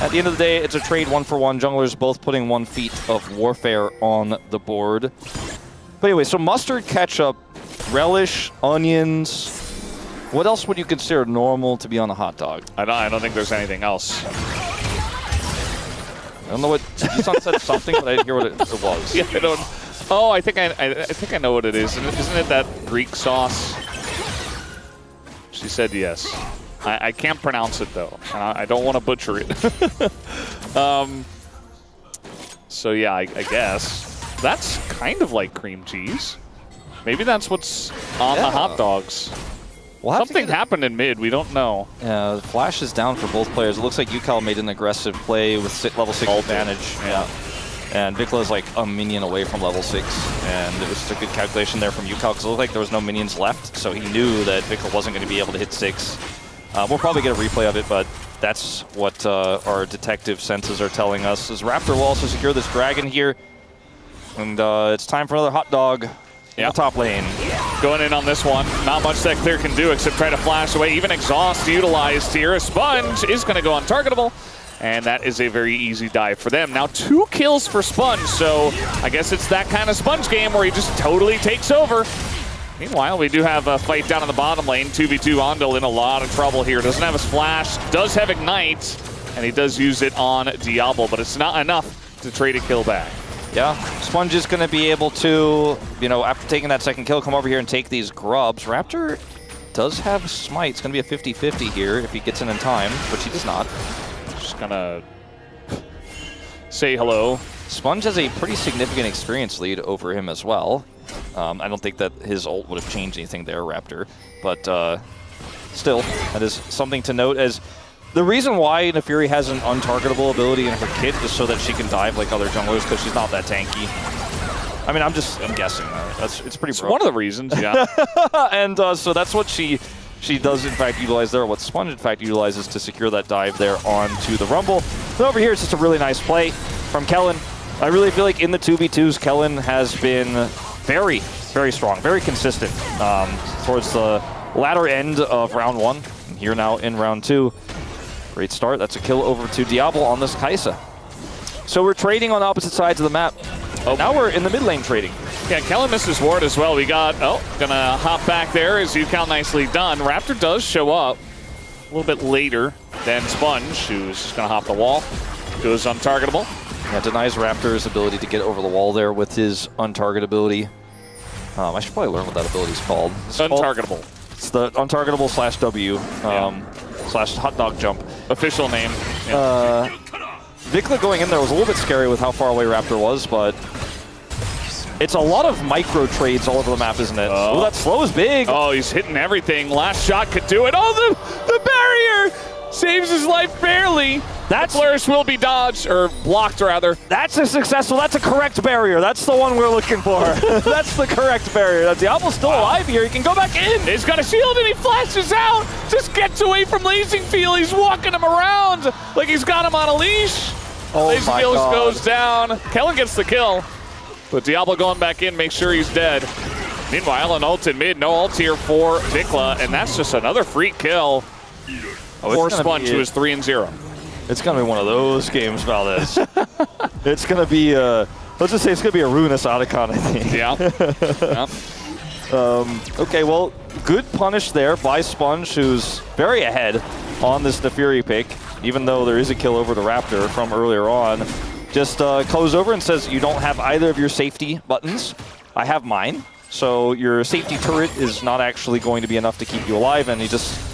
At the end of the day, it's a trade 1-for-1. Junglers both putting 1 feet of warfare on the board. But anyway, so mustard, ketchup, relish, onions. What else would you consider normal to be on a hot dog? I don't think there's anything else. I don't know what Jisun said something, but I didn't hear what it was. Yeah, I don't. Oh, I think I know what it is. Isn't it that Greek sauce? She said yes. I can't pronounce it though, and I don't want to butcher it. So yeah, I guess that's kind of like cream cheese. Maybe that's what's on the hot dogs. Something happened in mid, we don't know. Yeah, flash is down for both players. It looks like Yukal made an aggressive play with level 6 advantage. Yeah. And Vikla is like a minion away from level 6. And it was just a good calculation there from Yukal because it looked like there was no minions left. So he knew that Vikla wasn't going to be able to hit 6. We'll probably get a replay of it, but that's what our detective senses are telling us. As Raptor will also secure this dragon here. And it's time for another hot dog. Yeah, top lane. Going in on this one. Not much that Clear can do except try to flash away. Even Exhaust utilized here. A Sponge is going to go untargetable. And that is a very easy dive for them. Now 2 kills for Sponge, so I guess it's that kind of Sponge game where he just totally takes over. Meanwhile, we do have a fight down in the bottom lane. 2v2 Ondel in a lot of trouble here. Doesn't have his flash, does have Ignite, and he does use it on Diablo, but it's not enough to trade a kill back. Yeah, Sponge is going to be able to, you know, after taking that second kill, come over here and take these grubs. Raptor does have Smite. It's going to be a 50-50 here if he gets in time, which he does not. Just going to say hello. Sponge has a pretty significant experience lead over him as well. I don't think that his ult would have changed anything there, Raptor. But still, that is something to note as the reason why Nefiri has an untargetable ability in her kit is so that she can dive like other junglers because she's not that tanky. I mean, I'm guessing. It's pretty broken. One of the reasons, yeah. And so that's what she does, in fact, utilize there. What Sponge, in fact, utilizes to secure that dive there onto the Rumble. And over here, it's just a really nice play from Kellen. I really feel like in the 2v2s, Kellen has been very, very strong, very consistent towards the latter end of round 1. And here now in round 2. Great start. That's a kill over to Diablo on this Kai'Sa. So we're trading on opposite sides of the map. Oh, now we're in the mid lane trading. Yeah, Kellen misses ward as well. We got, gonna hop back there as Yukal nicely done. Raptor does show up a little bit later than Sponge, who's gonna hop the wall. Goes untargetable. Yeah, denies Raptor's ability to get over the wall there with his untargetability. I should probably learn what that ability is called. It's untargetable. It's the untargetable /W slash hot dog jump. Official name. Yeah. Vikla going in there was a little bit scary with how far away Raptor was, but it's a lot of micro trades all over the map, isn't it? Oh, that slow is big. Oh, he's hitting everything. Last shot could do it. Oh, the barrier saves his life barely. That flourish will be dodged, or blocked rather. That's a successful, that's a correct barrier. That's the one we're looking for. That's the correct barrier. Diablo's still alive here. He can go back in. He's got a shield and he flashes out. Just gets away from Lazingfield. He's walking him around like he's got him on a leash. Oh Lazingfield goes down. Kellen gets the kill, but Diablo going back in makes sure he's dead. Meanwhile, an ult in mid. No ult here for Vikla, and that's just another free kill for Sponge, who is 3-0. It's going to be one of those games, Valdez. It's going to be, let's just say it's going to be a ruinous Otacon, I think. Yeah. Okay, well, good punish there by Sponge, who's very ahead on this Nefiri pick, even though there is a kill over the Raptor from earlier on. Just goes over and says, you don't have either of your safety buttons. I have mine. So your safety turret is not actually going to be enough to keep you alive, and he just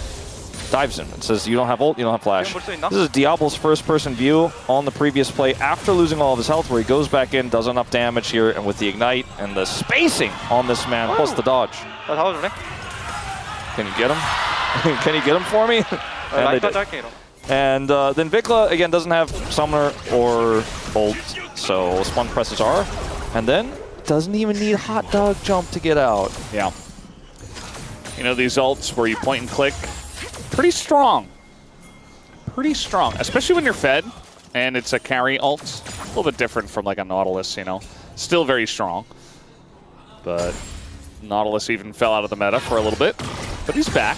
dives in and says, you don't have ult, you don't have flash. This is Diablo's first-person view on the previous play after losing all of his health, where he goes back in, does enough damage here, and with the Ignite and the spacing on this man, plus the dodge. Can you get him? Can you get him for me? And then Vikla, again, doesn't have Summoner or ult, so Sponge presses R, and then doesn't even need Hot Dog Jump to get out. Yeah. You know, these ults where you point and click, pretty strong. Pretty strong, especially when you're fed and it's a carry ult. A little bit different from like a Nautilus, you know. Still very strong. But Nautilus even fell out of the meta for a little bit. But he's back.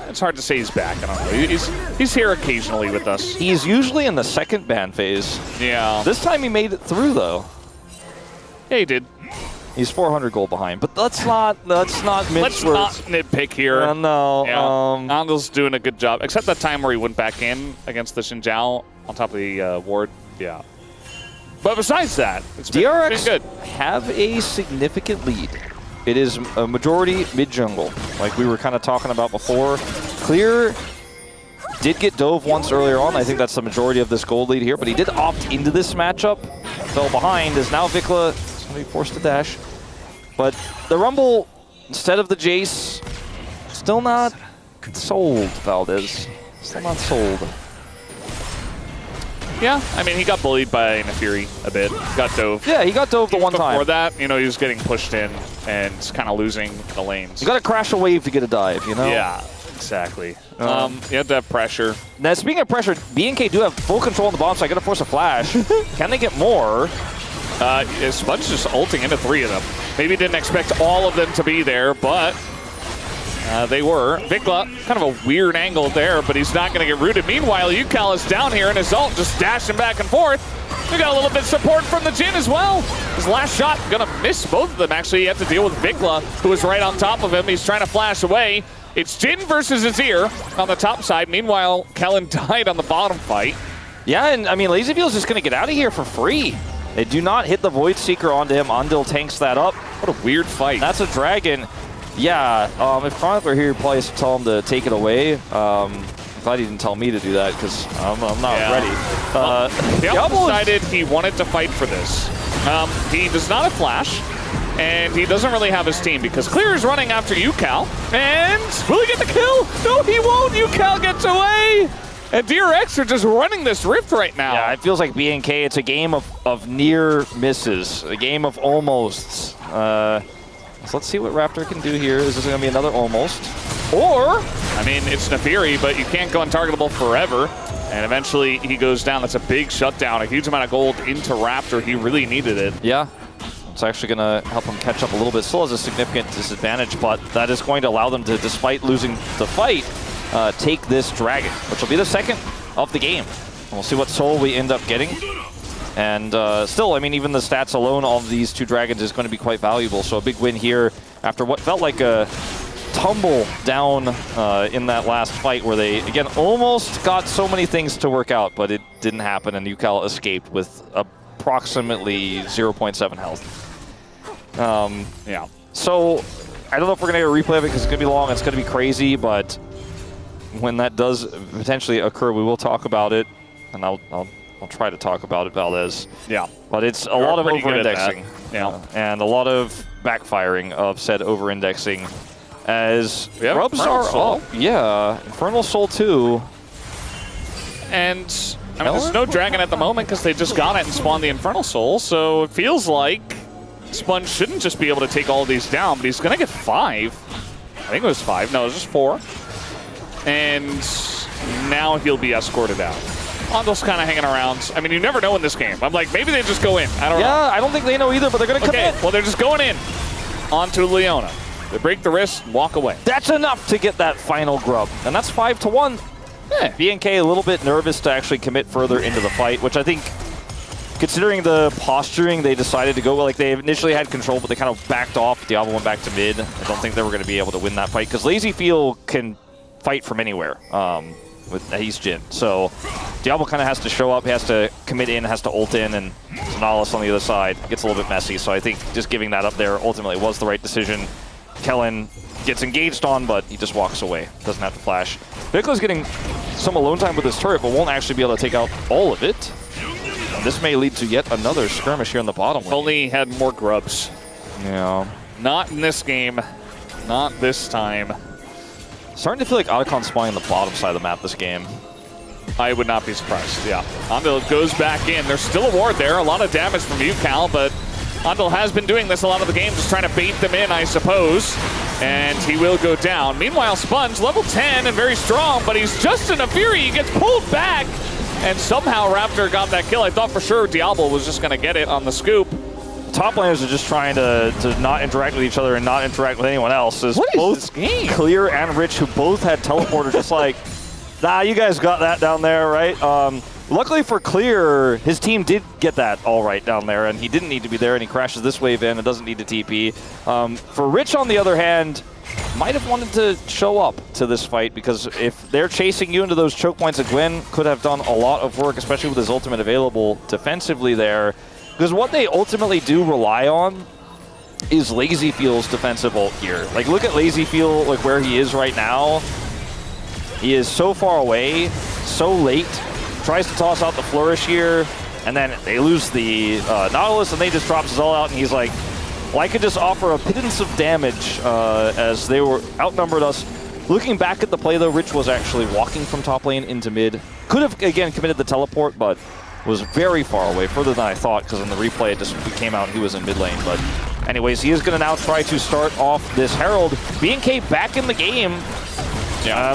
It's hard to say he's back. I don't know. He's here occasionally with us. He's usually in the second ban phase. Yeah. This time he made it through, though. Yeah, he did. He's 400 gold behind, but let's not Let's not nitpick here. No. Yeah. Andel's doing a good job, except that time where he went back in against the Xinjiao on top of the ward. Yeah. But besides that, it's DRX been good. Have a significant lead. It is a majority mid-jungle, like we were kind of talking about before. Clear did get dove once earlier on. I think that's the majority of this gold lead here, but he did opt into this matchup. Fell behind, is now Vikla is going to be forced to dash. But the Rumble, instead of the Jace, still not sold, Valdez. Still not sold. Yeah, I mean, he got bullied by Nefiri a bit. Got dove. Yeah, he got dove the one time. Before that, you know, he was getting pushed in and kind of losing the lanes. You got to crash a wave to get a dive, you know? Yeah, exactly. You have to have pressure. Now, speaking of pressure, BNK do have full control on the bomb, so I got to force a flash. Can they get more? Sponge just ulting into 3 of them. Maybe didn't expect all of them to be there, but they were. Vikla, kind of a weird angle there, but he's not going to get rooted. Meanwhile, Yukal is down here, and his ult just dashing back and forth. We got a little bit of support from the Jhin as well. His last shot going to miss both of them. Actually, you have to deal with Vikla, who is right on top of him. He's trying to flash away. It's Jhin versus Azir on the top side. Meanwhile, Kellen died on the bottom fight. Yeah, and I mean, LazyFeel's just going to get out of here for free. They do not hit the Void Seeker onto him. Andil tanks that up. What a weird fight. That's a dragon. Yeah, if Chronicler here, he'd probably tell him to take it away. I'm glad he didn't tell me to do that because I'm not ready. Diablo decided he wanted to fight for this. He does not have Flash, and he doesn't really have his team because Clear is running after Yukal. And will he get the kill? No, he won't. Yukal gets away. And DRX are just running this rift right now. Yeah, it feels like BNK, it's a game of near misses, a game of almosts. So let's see what Raptor can do here. Is this going to be another almost? Or, I mean, it's Nefiri, but you can't go untargetable forever. And eventually he goes down. That's a big shutdown, a huge amount of gold into Raptor. He really needed it. Yeah. It's actually going to help him catch up a little bit. Still has a significant disadvantage, but that is going to allow them to, despite losing the fight, take this dragon, which will be the second of the game. And we'll see what soul we end up getting. And still, I mean, even the stats alone of these 2 dragons is going to be quite valuable. So a big win here after what felt like a tumble down in that last fight where they, again, almost got so many things to work out, but it didn't happen, and Yukal escaped with approximately 0.7 health. Yeah. So I don't know if we're going to get a replay of it because it's going to be long, it's going to be crazy, but when that does potentially occur, we will talk about it, and I'll try to talk about it, Valdez. Yeah. But it's a lot of over-indexing. Yeah. And a lot of backfiring of said over-indexing as Rubs Infernal are Soul. up. Yeah, Infernal Soul 2. And I mean, there's no dragon at the moment because they just got it and spawned the Infernal Soul, so it feels like Sponge shouldn't just be able to take all of these down, but he's going to get 5. I think it was 5. No, it was just 4. And now he'll be escorted out. Andil's kind of hanging around. I mean, you never know in this game. I'm like, maybe they just go in. I don't know. Yeah, I don't think they know either, but they're going to come in. Well, they're just going in onto Leona. They break the wrist and walk away. That's enough to get that final grub. And that's 5-1. Yeah. BNK a little bit nervous to actually commit further into the fight, which I think, considering the posturing, they decided to go. Like, they initially had control, but they kind of backed off. Diablo went back to mid. I don't think they were going to be able to win that fight, because LazyFeel can fight from anywhere. He's Jhin. So Diablo kind of has to show up, he has to commit in, has to ult in, and Nautilus on the other side gets a little bit messy. So I think just giving that up there ultimately was the right decision. Kellen gets engaged on, but he just walks away. Doesn't have to flash. Vikla's getting some alone time with his turret, but won't actually be able to take out all of it. And this may lead to yet another skirmish here in the bottom lane. Only had more grubs. Yeah. Not in this game. Not this time. Starting to feel like Otacon's spawning the bottom side of the map this game. I would not be surprised, yeah. Andil goes back in. There's still a ward there. A lot of damage from Yukal, but Andil has been doing this a lot of the game, just trying to bait them in, I suppose. And he will go down. Meanwhile, Sponge, level 10 and very strong, but he's just in a fury. He gets pulled back, and somehow Raptor got that kill. I thought for sure Diablo was just going to get it on the scoop. top laners are just trying to not interact with each other and not interact with anyone else. What is both this game? Clear and Rich, who both had teleporter, just like, nah, you guys got that down there, right? Luckily for Clear, his team did get that all right down there, and he didn't need to be there, and he crashes this wave in and doesn't need to TP. For Rich, on the other hand, might have wanted to show up to this fight, because if they're chasing you into those choke points, Gwen could have done a lot of work, especially with his ultimate available defensively there. Because what they ultimately do rely on is LazyFeel's defensive ult here. Like, look at LazyFeel, like where he is right now. He is so far away, so late. Tries to toss out the Flourish here, and then they lose the Nautilus, and they just drops his all out, and he's like, well, I could just offer a pittance of damage as they were outnumbered us. Looking back at the play, though, Rich was actually walking from top lane into mid. Could have, again, committed the teleport, but was very far away, further than I thought, because in the replay it just came out he was in mid lane. But anyways, he is going to now try to start off this Herald. BNK back in the game.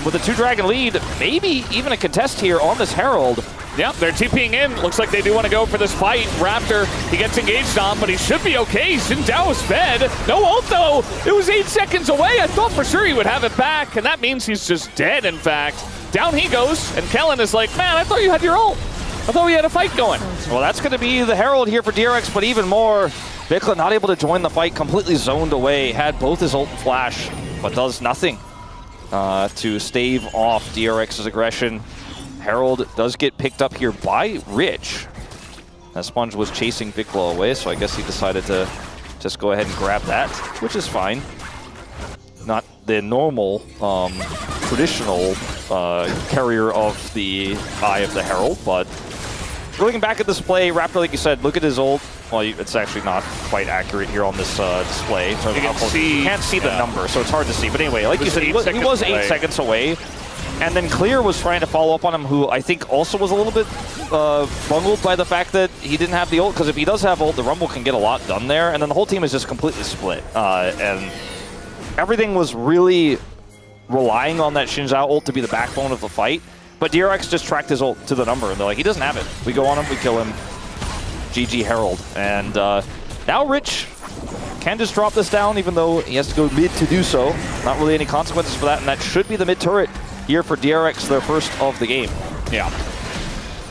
With a 2-dragon lead, maybe even a contest here on this Herald. Yep, they're TPing in. Looks like they do want to go for this fight. Raptor, he gets engaged on, but he should be okay. Xin Zhao is fed. No ult, though. It was 8 seconds away. I thought for sure he would have it back, and that means he's just dead, in fact. Down he goes, and Kellen is like, man, I thought you had your ult. I thought we had a fight going. Well, that's going to be the Herald here for DRX, but even more, Vikla not able to join the fight, completely zoned away, had both his ult and flash, but does nothing to stave off DRX's aggression. Herald does get picked up here by Rich. That Sponge was chasing Vikla away, so I guess he decided to just go ahead and grab that, which is fine. Not the normal, traditional carrier of the Eye of the Herald, but looking back at this play, Raptor, like you said, look at his ult. Well, it's actually not quite accurate here on this display. So you can't see the number, so it's hard to see. But anyway, like you said, he was 8 seconds away. And then Clear was trying to follow up on him, who I think also was a little bit bungled by the fact that he didn't have the ult. Because if he does have ult, the Rumble can get a lot done there. And then the whole team is just completely split. And everything was really relying on that Xin Zhao ult to be the backbone of the fight. But DRX just tracked his ult to the number, and they're like, he doesn't have it. We go on him, we kill him. GG Herald. And now Rich can just drop this down, even though he has to go mid to do so. Not really any consequences for that, and that should be the mid turret here for DRX, their first of the game. Yeah.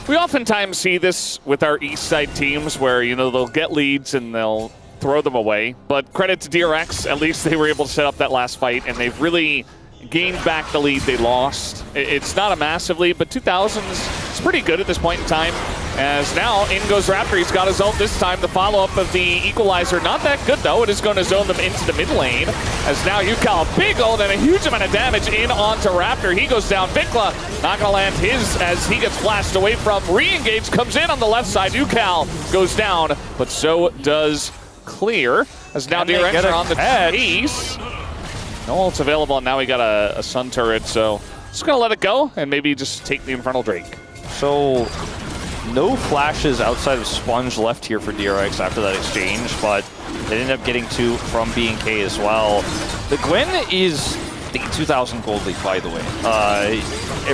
We oftentimes see this with our East Side teams where, you know, they'll get leads and they'll throw them away. But credit to DRX, at least they were able to set up that last fight, and they've really gained back the lead they lost. It's not a massive lead, but 2000s is pretty good at this point in time. As now, in goes Raptor. He's got his ult this time. The follow-up of the equalizer, not that good though. It is going to zone them into the mid lane. As now Yukal, big ult and a huge amount of damage in onto Raptor. He goes down. Vikla not going to land his as he gets flashed away from. Re-engage comes in on the left side. Yukal goes down, but so does Clear. As now DRX are on the chase. No ult's available, and now we got a Sun turret, so just gonna let it go and maybe just take the Infernal Drake. So no flashes outside of Sponge left here for DRX after that exchange, but they ended up getting 2 from BNK as well. The Gwen is the 2,000 gold lead, by the way.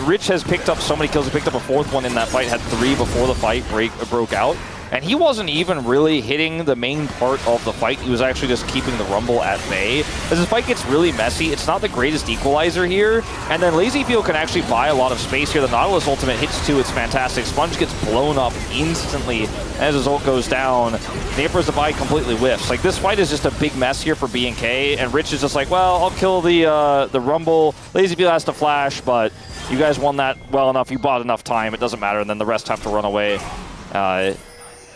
Rich has picked up so many kills. He picked up a 4th one in that fight, had 3 before the fight broke out. And he wasn't even really hitting the main part of the fight. He was actually just keeping the Rumble at bay. As the fight gets really messy, it's not the greatest equalizer here. And then LazyFeel can actually buy a lot of space here. The Nautilus ultimate hits 2. It's fantastic. Sponge gets blown up instantly as his ult goes down. The Emperor's Divide completely whiffs. Like, this fight is just a big mess here for BNK. And Rich is just like, well, I'll kill the Rumble. LazyFeel has to flash, but you guys won that well enough. You bought enough time. It doesn't matter. And then the rest have to run away.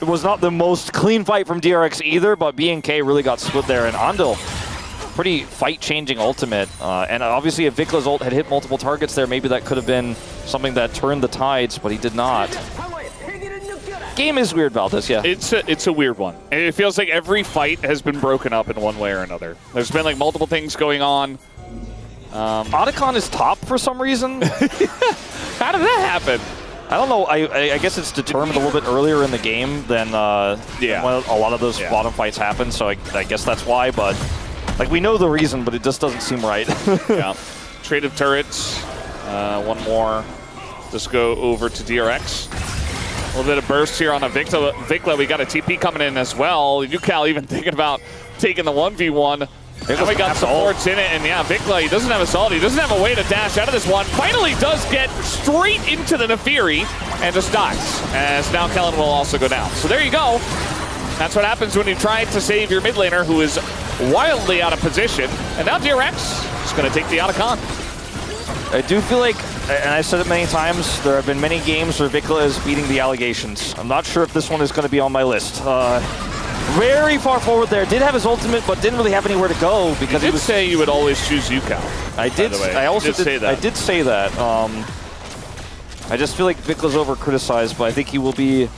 It was not the most clean fight from DRX either, but BNK really got split there. And Andil, pretty fight-changing ultimate. And obviously if Vikla's ult had hit multiple targets there, maybe that could have been something that turned the tides, but he did not. Game is weird, Valdez, yeah. It's a weird one. It feels like every fight has been broken up in one way or another. There's been like multiple things going on. Otacon is top for some reason. How did that happen? I don't know. I guess it's determined a little bit earlier in the game than when a lot of those bottom fights happen, so I guess that's why, but like we know the reason, but it just doesn't seem right. Yeah. Trade of turrets. One more. Let's go over to DRX. little bit of burst here on a Vikla. We got a TP coming in as well. UCal even thinking about taking the 1v1. And we got supports in it, and yeah, Vikla, he doesn't have a salt. He doesn't have a way to dash out of this one. Finally does get straight into the Nefiri and just dies. As now Kellen will also go down. So there you go. That's what happens when you try to save your mid laner who is wildly out of position. And now DRX is going to take the Otacon. I do feel like, and I've said it many times, there have been many games where Vikla is beating the allegations. I'm not sure if this one is going to be on my list. Very far forward there. Did have his ultimate, but didn't really have anywhere to go because he would say you would always choose UCal. I did. I also did say that. I did say that. I just feel like Vikla's over criticized, but I think he will be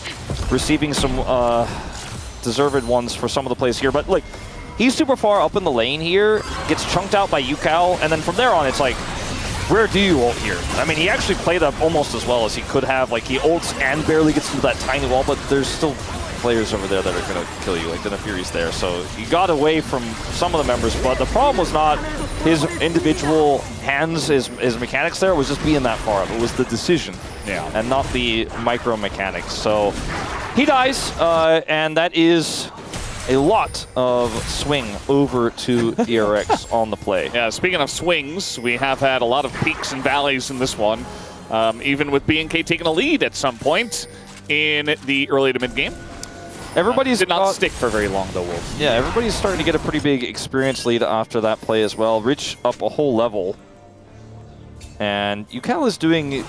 receiving some deserved ones for some of the plays here. But like, he's super far up in the lane here, gets chunked out by UCal, and then from there on, it's like, where do you ult here? I mean, he actually played up almost as well as he could have. Like, he ults and barely gets into that tiny wall, but there's still players over there that are going to kill you, like the Nefiri's there. So he got away from some of the members, but the problem was not his individual hands, his mechanics there, was just being that far up. It was the decision, and not the micro mechanics. So he dies, and that is a lot of swing over to DRX on the play. Yeah, speaking of swings, we have had a lot of peaks and valleys in this one, even with BNK taking a lead at some point in the early to mid game. Everybody's did not stick for very long though, Wolf. Yeah, everybody's starting to get a pretty big experience lead after that play as well. Rich up a whole level. And UCal is doing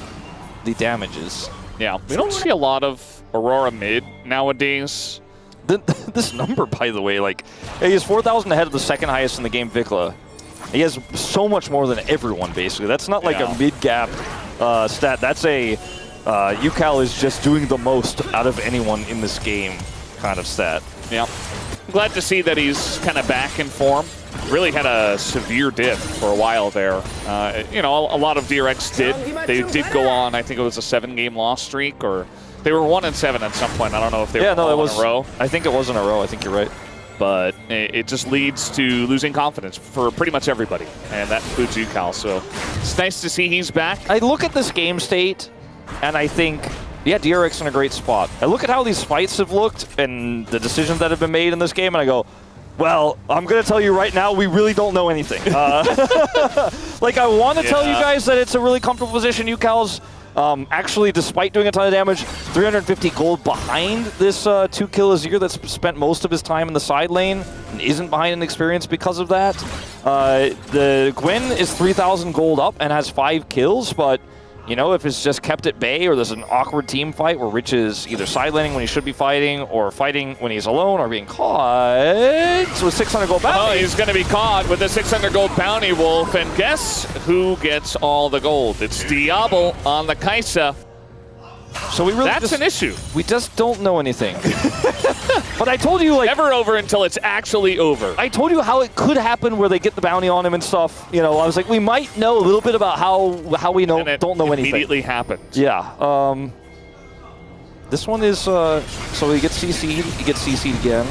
the damages. Yeah, we don't see a lot of Aurora mid nowadays. This number, by the way, like, he is 4,000 ahead of the second highest in the game, Vikla. He has so much more than everyone, basically. That's not like a mid-gap stat. That's a UCal is just doing the most out of anyone in this game kind of stat. Yeah. I'm glad to see that he's kind of back in form. Really had a severe dip for a while there. You know, a lot of DRX did. They did go on, I think it was a 7-game loss streak, or they were 1-7 at some point. I don't know if they were all in a row. I think it was in a row. I think you're right. But it just leads to losing confidence for pretty much everybody, and that includes UCal. So it's nice to see he's back. I look at this game state, and I think, yeah, DRX in a great spot. I look at how these fights have looked and the decisions that have been made in this game, and I go, well, I'm going to tell you right now, we really don't know anything. Like, I want to tell you guys that it's a really comfortable position. UCal's actually, despite doing a ton of damage, 350 gold behind this 2-kill Azir that's spent most of his time in the side lane and isn't behind in experience because of that. The Gwen is 3,000 gold up and has 5 kills, but you know, if it's just kept at bay or there's an awkward team fight where Rich is either side laning when he should be fighting or fighting when he's alone or being caught. So 600 gold bounty. Oh, he's going to be caught with a 600 gold bounty, Wolf. And guess who gets all the gold? It's Diablo on the Kaisa. So we really That's an issue. We just don't know anything. But I told you, like, never over until it's actually over. I told you how it could happen where they get the bounty on him and stuff. You know, I was like, we might know a little bit about how we don't know anything. Immediately happens. Yeah. This one is so he gets CC'd, he gets CC'd again,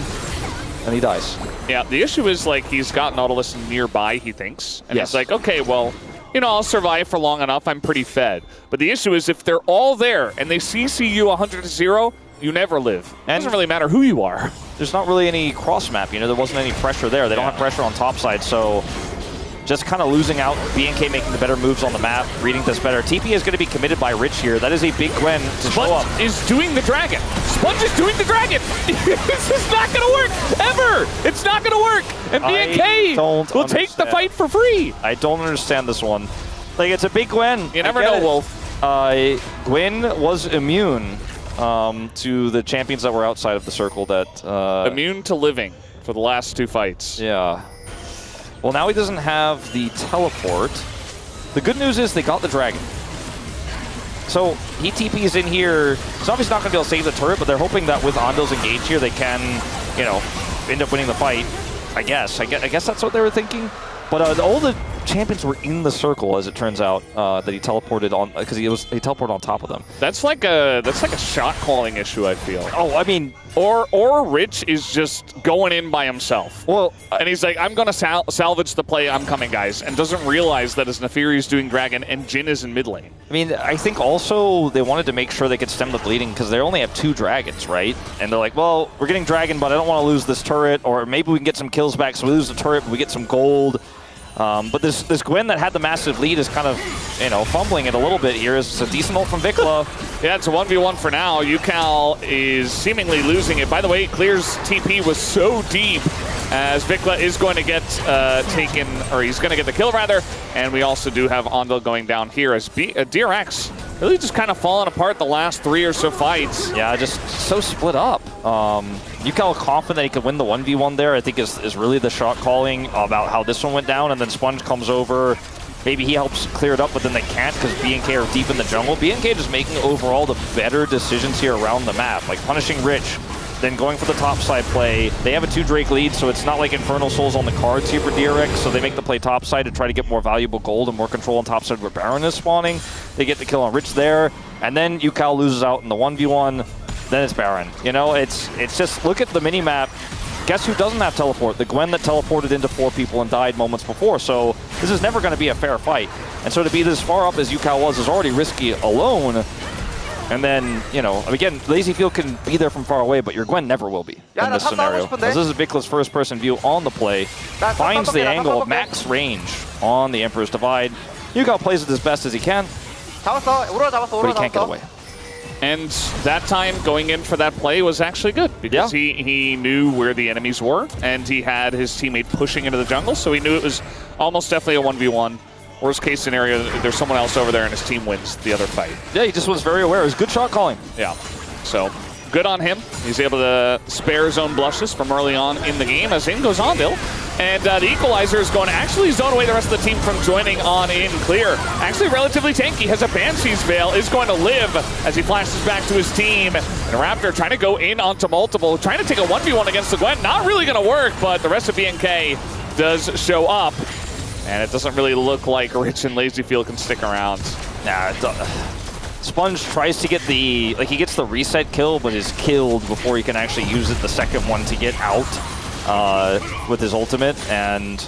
and he dies. Yeah. The issue is, like, he's got Nautilus nearby, he thinks, and he's like, okay, well, you know, I'll survive for long enough. I'm pretty fed. But the issue is, if they're all there and they CC you 100-0, you never live. It doesn't really matter who you are. There's not really any cross map. You know, there wasn't any pressure there. They don't have pressure on top side, so just kind of losing out. BNK making the better moves on the map, reading this better. TP is going to be committed by Rich here. That is a big Gwen to show up. Sponge is doing the dragon. Sponge is doing the dragon. This is not going to work ever. It's not going to work. And BNK will take the fight for free. I don't understand this one. Like, it's a big Gwen. You never know, Wolf. Gwen was immune to the champions that were outside of the circle. That immune to living for the last 2 fights. Yeah. Well, now he doesn't have the teleport. The good news is they got the dragon. So he TP's in here. He's obviously not going to be able to save the turret, but they're hoping that with Andal's engaged here, they can, you know, end up winning the fight. I guess that's what they were thinking. But all the champions were in the circle, as it turns out, that he teleported on, because he teleported on top of them. That's like a shot calling issue, I feel. Oh, I mean, or Rich is just going in by himself. Well, and he's like, I'm gonna salvage the play, I'm coming, guys, and doesn't realize that his Nefiri is doing Dragon and Jhin is in mid lane. I mean, I think also they wanted to make sure they could stem the bleeding because they only have 2 dragons, right? And they're like, well, we're getting Dragon, but I don't want to lose this turret, or maybe we can get some kills back, so we lose the turret, but we get some gold. But this Gwen that had the massive lead is kind of, fumbling it a little bit here. It's a decent ult from Vikla. Yeah, it's a 1v1 for now. UCal is seemingly losing it. By the way, Clear's TP was so deep as Vikla is going to get taken, or he's going to get the kill rather. And we also do have Ondel going down here as DRX really just kind of falling apart the last 3 or so fights. Yeah, just so split up. UCal confident that he could win the 1v1 there, I think is really the shot calling about how this one went down, and then Sponge comes over. Maybe he helps clear it up, but then they can't because BNK are deep in the jungle. BNK just making overall the better decisions here around the map, like punishing Rich, then going for the topside play. They have a 2 Drake lead, so it's not like Infernal Soul's on the cards here for DRX, so they make the play topside to try to get more valuable gold and more control on topside where Baron is spawning. They get the kill on Rich there, and then UCal loses out in the 1v1, then it's Baron. It's just, look at the mini-map. Guess who doesn't have teleport? The Gwen that teleported into 4 people and died moments before, so this is never going to be a fair fight. And so to be this far up as UCal was is already risky alone. And then, again, Lazyfield can be there from far away, but your Gwen never will be in this scenario. As this is Vikla's first-person view on the play, finds the angle, max range on the Emperor's Divide. UCal plays it as best as he can, but he can't get away. And that time going in for that play was actually good because he knew where the enemies were and he had his teammate pushing into the jungle, so he knew it was almost definitely a 1v1. Worst case scenario, there's someone else over there and his team wins the other fight. Yeah, he just was very aware. It was good shot calling. Yeah, so good on him. He's able to spare his own blushes from early on in the game as in goes Ondel. And the Equalizer is going to actually zone away the rest of the team from joining on in Clear. Actually relatively tanky, has a Banshee's Veil, is going to live as he flashes back to his team. And Raptor trying to go in onto multiple, trying to take a 1v1 against the Gwen. Not really going to work, but the rest of BNK does show up. And it doesn't really look like Rich and Lazyfield can stick around. Nah, Sponge tries to get he gets the reset kill, but is killed before he can actually use it the second one to get out with his ultimate, and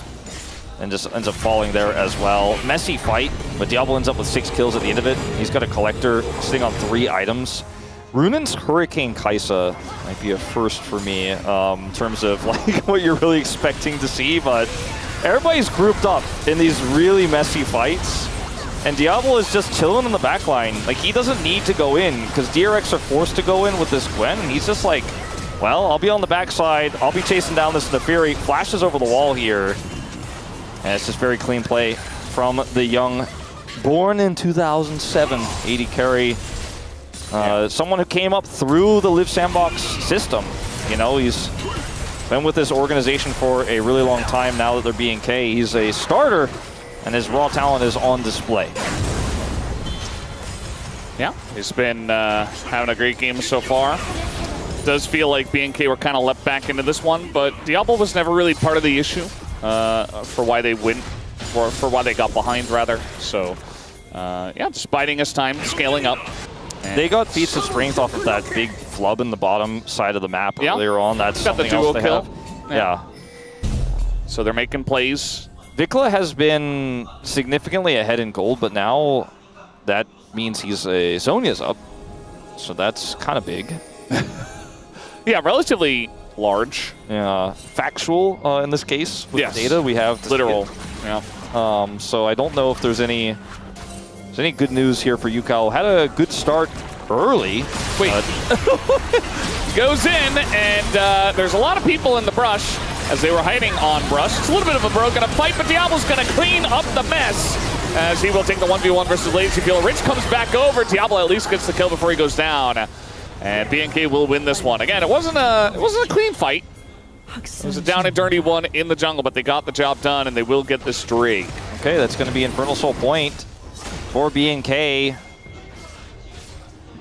just ends up falling there as well. Messy fight, but Diablo ends up with 6 kills at the end of it. He's got a collector sitting on 3 items. Runan's Hurricane Kaisa might be a first for me in terms of what you're really expecting to see, but everybody's grouped up in these really messy fights, and Diablo is just chilling in the backline. He doesn't need to go in because DRX are forced to go in with this Gwen, and he's just like, well, I'll be on the backside, I'll be chasing down this Nefiri, flashes over the wall here, and it's just very clean play from the young, born in 2007, 80 carry. Someone who came up through the Live Sandbox system. He's been with this organization for a really long time now that they're BNK. He's a starter, and his raw talent is on display. Yeah, he's been having a great game so far. Does feel like BNK were kind of leapt back into this one, but Diablo was never really part of the issue for why they win, or for why they got behind, rather. So, yeah, just biding his time, scaling up. And they got feats of strength off of that big flub in the bottom side of the map earlier on. That's got the something duo else they kill. have. Yeah. So they're making plays. Vikla has been significantly ahead in gold, but now that means Zhonya's up. So that's kind of big. Yeah, relatively large. Yeah, factual in this case with the data we have. Literal. Yeah. So I don't know if there's any good news here for UCal. Had a good start early. Wait. Goes in, and there's a lot of people in the brush as they were hiding on brush. It's a little bit of a broken up fight, but Diablo's going to clean up the mess as he will take the 1v1 versus Lazyfield. Rich comes back over. Diablo at least gets the kill before he goes down. And BNK will win this one. Again, it wasn't a clean fight. It was a down and dirty one in the jungle, but they got the job done, and they will get the streak. Okay, that's going to be Infernal Soul point for BNK.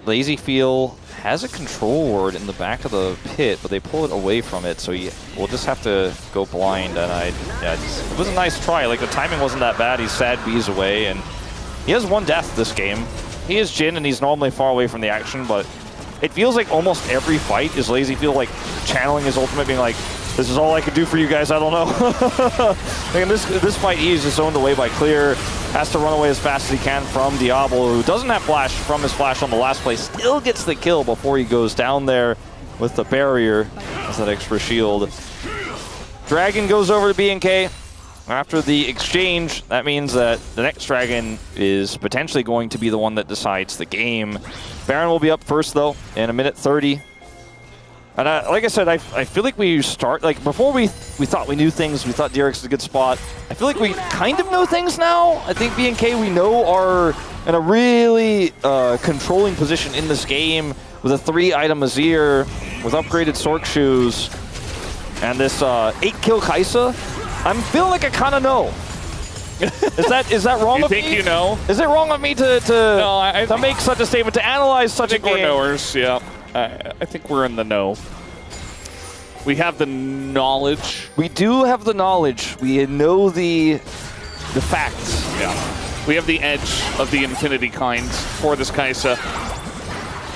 Lazyfield has a control ward in the back of the pit, but they pull it away from it, so we'll just have to go blind. And it was a nice try. Like, the timing wasn't that bad. He's sad B's away, and he has 1 death this game. He is Jhin, and he's normally far away from the action, but it feels like almost every fight is LazyFeel like channeling his ultimate, being like, this is all I can do for you guys, I don't know. And this fight, he is just owned away by Clear. Has to run away as fast as he can from Diablo, who doesn't have flash from his flash on the last play. Still gets the kill before he goes down there with the barrier as that extra shield. Dragon goes over to BNK. After the exchange, that means that the next Dragon is potentially going to be the one that decides the game. Baron will be up first, though, in a minute 30. And like I said, I feel like we start, like, before we thought we knew things, we thought DRX was a good spot. I feel like we kind of know things now. I think BNK, we know, are in a really controlling position in this game with a 3-item Azir, with upgraded Sork shoes, and this 8-kill Kai'Sa. I'm feeling like I kind of know. Is that wrong of me? You think you know? Is it wrong of me to make such a statement, to analyze such a game? We're knowers, yeah. I think we're in the know. We have the knowledge. We do have the knowledge. We know the facts. Yeah. We have the edge of the Infinity kind for this Kai'Sa.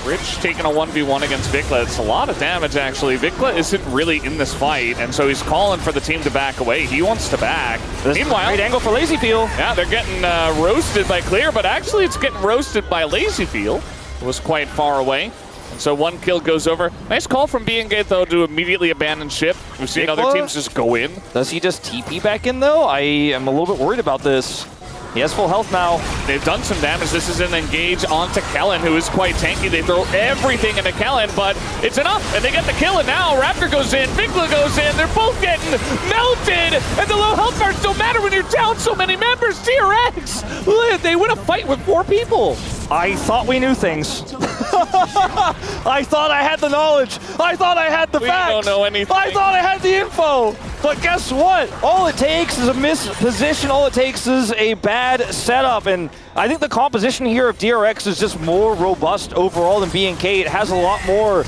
Rich taking a 1v1 against Vikla. It's a lot of damage, actually. Vikla isn't really in this fight, and so he's calling for the team to back away. He wants to back. Meanwhile, great angle for LazyFeel. Yeah, they're getting roasted by Clear, but actually it's getting roasted by LazyFeel. It was quite far away. And so 1 kill goes over. Nice call from BNK, though, to immediately abandon ship. We've seen other teams just go in. Does he just TP back in, though? I am a little bit worried about this. He has full health now. They've done some damage. This is an engage onto Kellen, who is quite tanky. They throw everything into Kellen, but it's enough, and they get the kill, and now Raptor goes in, Vikla goes in. They're both getting melted, and the low health bars don't matter when you're down so many members. DRX, they win a fight with 4 people. I thought we knew things. I thought I had the knowledge. I thought I had the facts. We don't know anything. I thought I had the info. But guess what? All it takes is a misposition. All it takes is a bad setup. And I think the composition here of DRX is just more robust overall than BNK. It has a lot more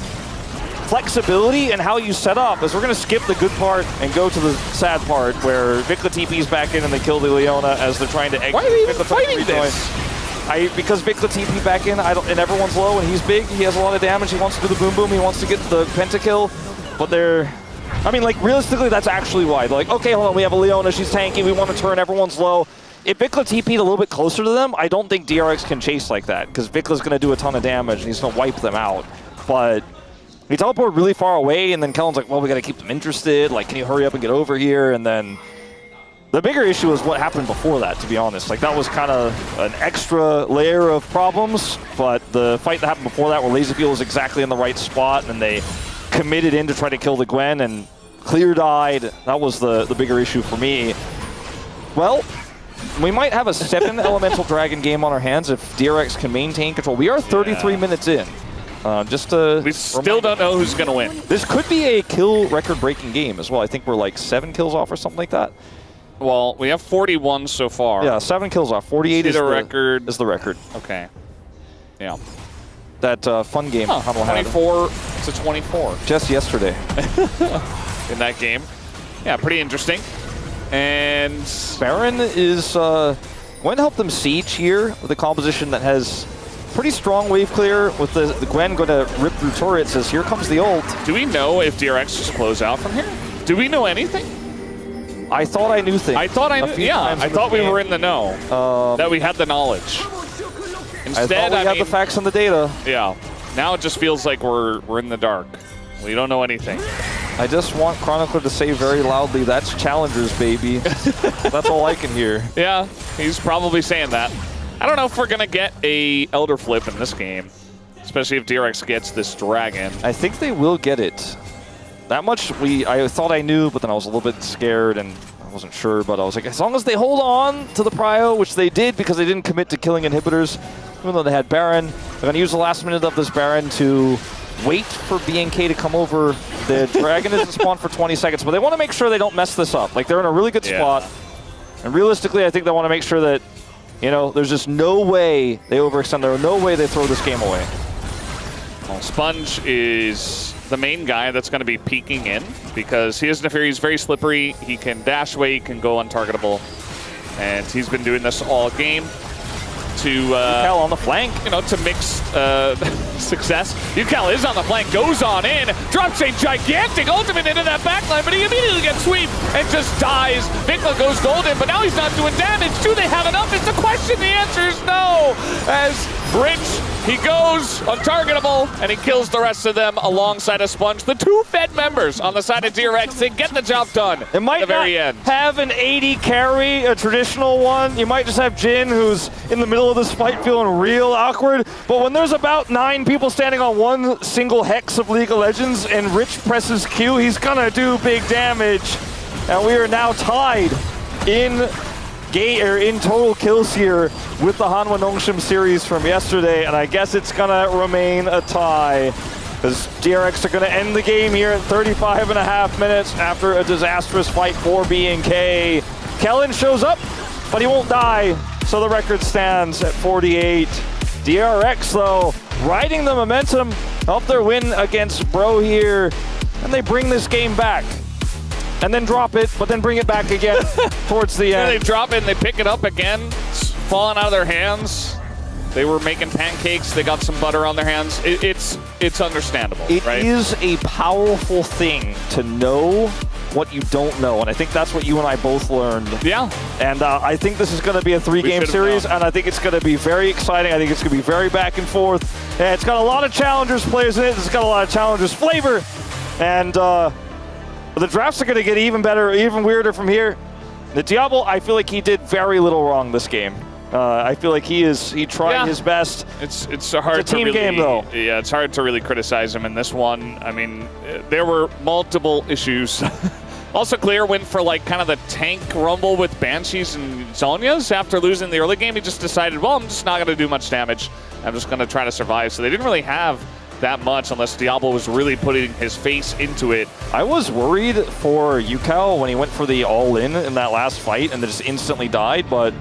flexibility in how you set up. As we're going to skip the good part and go to the sad part where Vikla TP's back in and they kill the Leona as they're trying to exit. Why are they even fighting this? Because Vikla TP back in, and everyone's low, and he's big, he has a lot of damage, he wants to do the boom boom, he wants to get the pentakill, but I mean, like, realistically, that's actually why. They're like, okay, hold on, we have a Leona, she's tanky, we want to turn, everyone's low. If Vikla TP'd a little bit closer to them, I don't think DRX can chase like that, because Vikla's going to do a ton of damage, and he's going to wipe them out. But he teleported really far away, and then Kellen's like, well, we got to keep them interested, like, can you hurry up and get over here, and then the bigger issue is what happened before that, to be honest. Like, that was kind of an extra layer of problems, but the fight that happened before that where LazyFeel was exactly in the right spot and they committed in to try to kill the Gwen and Clear died, that was the bigger issue for me. Well, we might have a 7 Elemental Dragon game on our hands if DRX can maintain control. We are 33 minutes in. We still don't know who's going to win. This could be a kill record-breaking game as well. I think we're like 7 kills off or something like that. Well, we have 41 so far. Yeah, 7 kills off. 48 is the record. Okay. Yeah. That fun game. Huh, 24 to 24. Just yesterday. In that game. Yeah, pretty interesting. And Baron is going to help them siege here with a composition that has pretty strong wave clear with the Gwen going to rip through turrets as here comes the ult. Do we know if DRX just close out from here? Do we know anything? I thought I knew things. I thought I knew. Yeah, I thought we were in the know. That we had the knowledge. Instead, I had the facts and the data. Yeah. Now it just feels like we're in the dark. We don't know anything. I just want Chronicler to say very loudly, "That's challengers, baby." That's all I can hear. Yeah, he's probably saying that. I don't know if we're gonna get a Elder Flip in this game, especially if DRX gets this Dragon. I think they will get it. That much I thought I knew, but then I was a little bit scared and I wasn't sure, but I was like, as long as they hold on to the prio, which they did because they didn't commit to killing inhibitors, even though they had Baron. They're going to use the last minute of this Baron to wait for BNK to come over. The Dragon isn't spawned for 20 seconds, but they want to make sure they don't mess this up. Like, they're in a really good spot. And realistically, I think they want to make sure that, you know, there's just no way they overextend. There's no way they throw this game away. Well, Sponge is the main guy that's going to be peeking in because he has Neferi. He's very slippery. He can dash away, he can go untargetable. And he's been doing this all game to Yukel on the flank, you know, to mix success. Yukel is on the flank, goes on in, drops a gigantic ultimate into that backline, but he immediately gets sweep and just dies. Vikla goes golden, but now he's not doing damage. Do they have enough? It's the question. The answer is no. As Rich, he goes untargetable, and he kills the rest of them alongside a Sponge. The two Fed members on the side of DRX, they get the job done it might at the very end. Have an 80 carry, a traditional one. You might just have Jin, who's in the middle of this fight feeling real awkward. But when there's about 9 people standing on one single hex of League of Legends and Rich presses Q, he's gonna do big damage. And we are now tied in total kills here with the Hanwha Nongshim series from yesterday, and I guess it's gonna remain a tie because DRX are gonna end the game here at 35.5 minutes after a disastrous fight for B&K. Kellen shows up, but he won't die, so the record stands at 48. DRX, though, riding the momentum of their win against Bro here, and they bring this game back. And then drop it, but then bring it back again towards the end. They drop it and they pick it up again. It's falling out of their hands. They were making pancakes. They got some butter on their hands. It's understandable, right? It is a powerful thing to know what you don't know, and I think that's what you and I both learned. Yeah. And I think this is going to be a 3-game series, and I think it's going to be very exciting. I think it's going to be very back and forth. And it's got a lot of challengers players in it. It's got a lot of challengers flavor, and the drafts are going to get even better, even weirder from here. The Diablo, I feel like he did very little wrong this game. I feel like he tried his best. It's a hard team game, though. Yeah, it's hard to really criticize him in this one. I mean, there were multiple issues. Also, Clear went for like kind of the tank rumble with Banshees and Zhonya's after losing the early game. He just decided, well, I'm just not going to do much damage. I'm just going to try to survive. So they didn't really have that much unless Diablo was really putting his face into it. I was worried for Yukel when he went for the all-in that last fight and just instantly died, but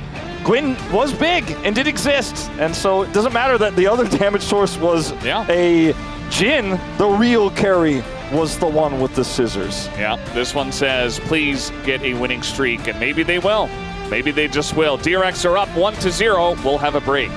Gwyn was big and did exist, and so it doesn't matter that the other damage source was a Jin. The real carry was the one with the scissors. Yeah, this one says, please get a winning streak, and maybe they will. Maybe they just will. DRX are up 1-0. We'll have a break.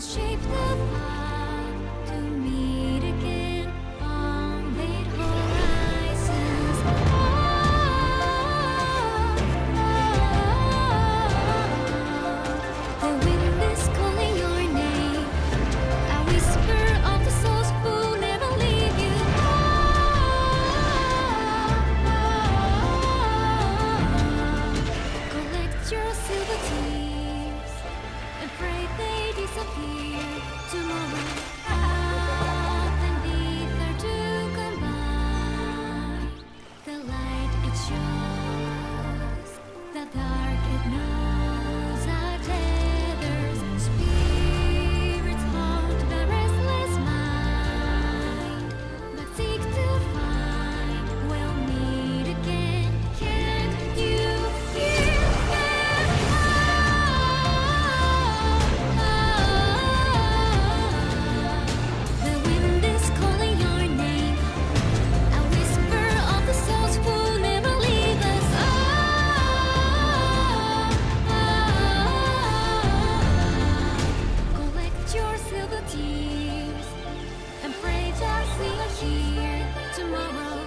shape the path to meet again on late horizons. The wind is calling your name. A whisper of the souls who never leave you. Collect your silver tears and pray they disappear tomorrow. Earth and ether to combine. The light it shows, the dark it knows. Our tethers, spirits haunt the restless mind, but seek to find. We'll meet again. Can't you hear them? The wind is calling your name. A whisper of the souls who never leave us. Collect your silver tears and pray that we are here tomorrow.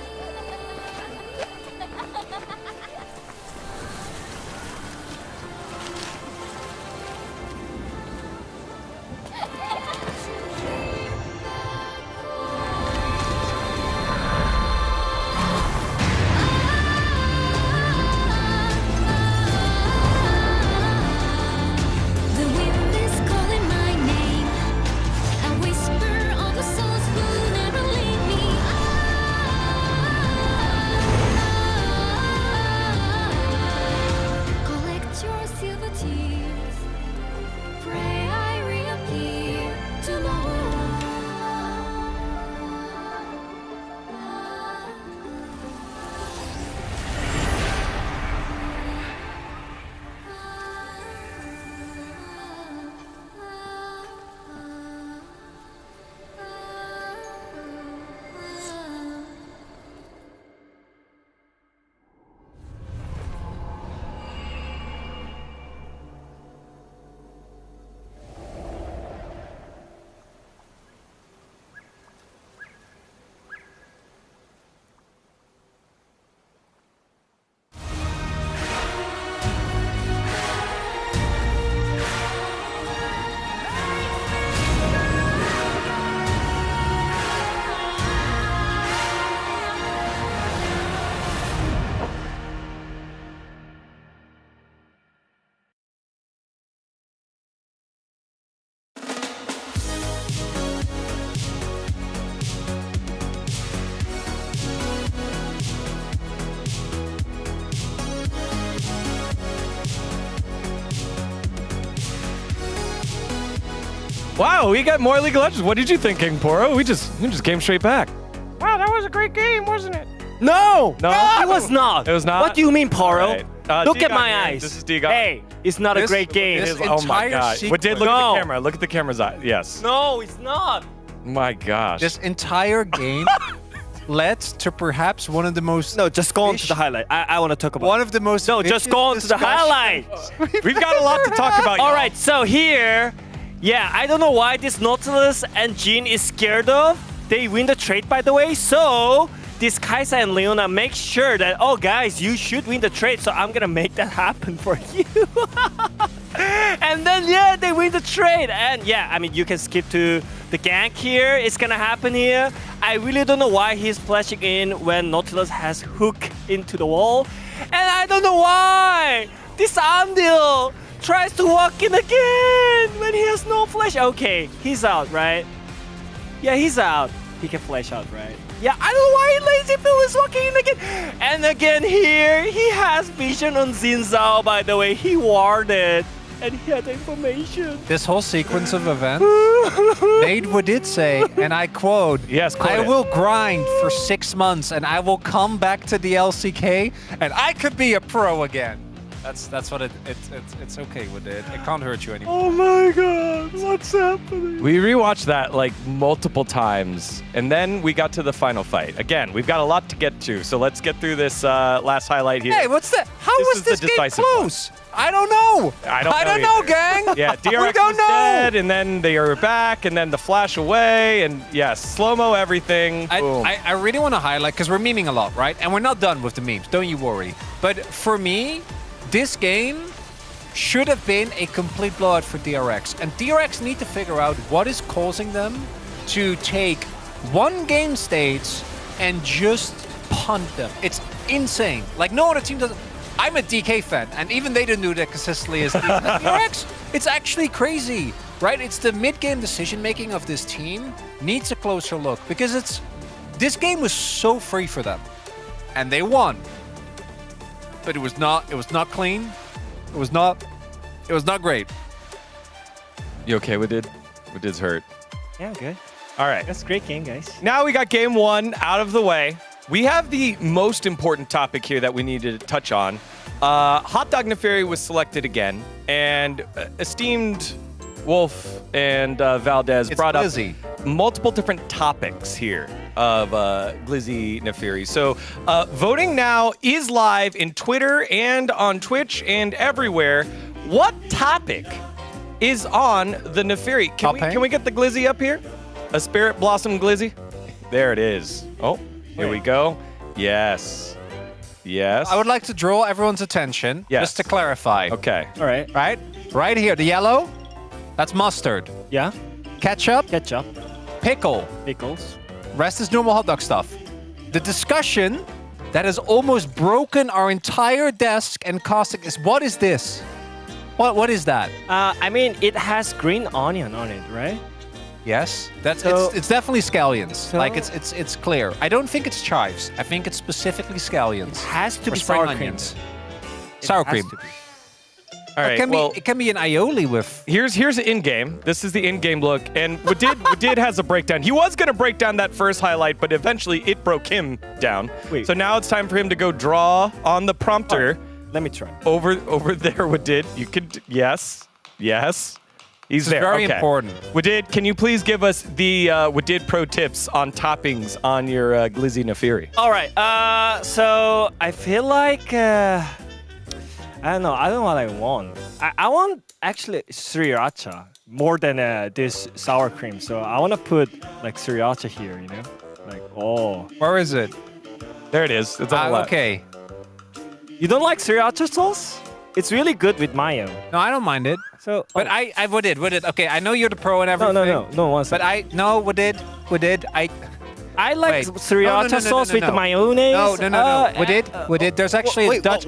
The wind is calling my name. A whisper of the souls who never leave me. Collect your silver tears. Pray I reappear tomorrow. Wow, we got more League of Legends. What did you think, King Poro? We just came straight back. Wow, that was a great game, wasn't it? No, It was not. It was not? What do you mean, Poro? Right. Look at Digon my here. eyes. This is Digon. Hey, it's not a great game. this Oh my entire god. What did look at No. the camera? Look at the camera's eye. Yes. No, it's not. My gosh. This entire game led to perhaps one of the most No, just go on to the highlight. I want to talk about one of the most No, just go on to the highlight. We've got a lot to talk about. All y'all. right, so here, yeah, I don't know why this Nautilus and Jin is scared of. They win the trade, by the way. So this Kaisa and Leona make sure that, oh guys, you should win the trade. So I'm gonna make that happen for you. And then yeah, they win the trade. And yeah, I mean you can skip to the gank here. It's gonna happen here. I really don't know why he's flashing in when Nautilus has hook into the wall. And I don't know why this Andil tries to walk in again when he has no flash. Okay, he's out, right? Yeah, he's out. He can flash out, right? Yeah, I don't know why Lazy Phil is walking in again. And again here, he has vision on Xin Zhao, by the way. He warded. And he had the information. This whole sequence of events, Nade did say, and I quote, yes, quote I it. will grind for 6 months and I will come back to the LCK and I could be a pro again. That's what it's okay with it. It can't hurt you anymore. Oh my god, what's happening? We rewatched that like multiple times, and then we got to the final fight. Again, we've got a lot to get to, so let's get through this last highlight here. Hey, what's that? How was is the this game decisive close? I don't know. I don't know know, either. gang. Yeah, DRX we don't was know. dead, and then they are back, and then the flash away, and yes, slow-mo everything. Boom. I really want to highlight, because we're memeing a lot, right? And we're not done with the memes, don't you worry. But for me, this game should have been a complete blowout for DRX. And DRX need to figure out what is causing them to take one game stage and just punt them. It's insane. Like, no other team does it. I'm a DK fan, and even they didn't do that consistently as DRX. It's actually crazy, right? It's the mid-game decision-making of this team needs a closer look, because this game was so free for them, and they won. But it was not clean. It was not great. You okay with it? Widid's hurt. Yeah, I'm good. All right. That's a great game, guys. Now we got game one out of the way. We have the most important topic here that we need to touch on. Hot Dog Neferi was selected again, and esteemed Wolf and Valdez brought Glizzy. up multiple different topics here of Glizzy Neferi. So voting now is live in Twitter and on Twitch and everywhere. What topic is on the Neferi? Can we get the Glizzy up here? A Spirit Blossom Glizzy? There it is. Oh, here we go. Yes. Yes. I would like to draw everyone's attention, just to clarify. Okay. All right. Right here, the yellow, that's mustard. Yeah. Ketchup. Ketchup. Pickle. Pickles. Rest is normal hot dog stuff. The discussion that has almost broken our entire desk and causing is, what is this? What is that? I mean, it has green onion on it, right? Yes, So- it's definitely scallions. Like it's clear. I don't think it's chives. I think it's specifically scallions. Has to Or be spring sour cream. onions. It Sour has cream. to be. All right. It can be an aioli with. Here's the in-game. This is the in-game look, and Widid has a breakdown. He was gonna break down that first highlight, but eventually it broke him down. Wait. So now it's time for him to go draw on the prompter. Let me try. Over there, Widid. You could yes. He's there. very okay. important. Widid, can you please give us the Widid pro tips on toppings on your Glizzy Neferi? All right. So I feel like I don't know. I don't know what I want. I want actually sriracha more than this sour cream. So I want to put like sriracha here. You know, like Where is it? There it is. It's on the left. Okay. You don't like sriracha sauce? It's really good with mayo. No, I don't mind it. So, But I Widid. Okay, I know you're the pro and everything. No. One second. Widid. I like Wait. sriracha sauce with No. mayonnaise. No. Widid. There's actually a Dutch.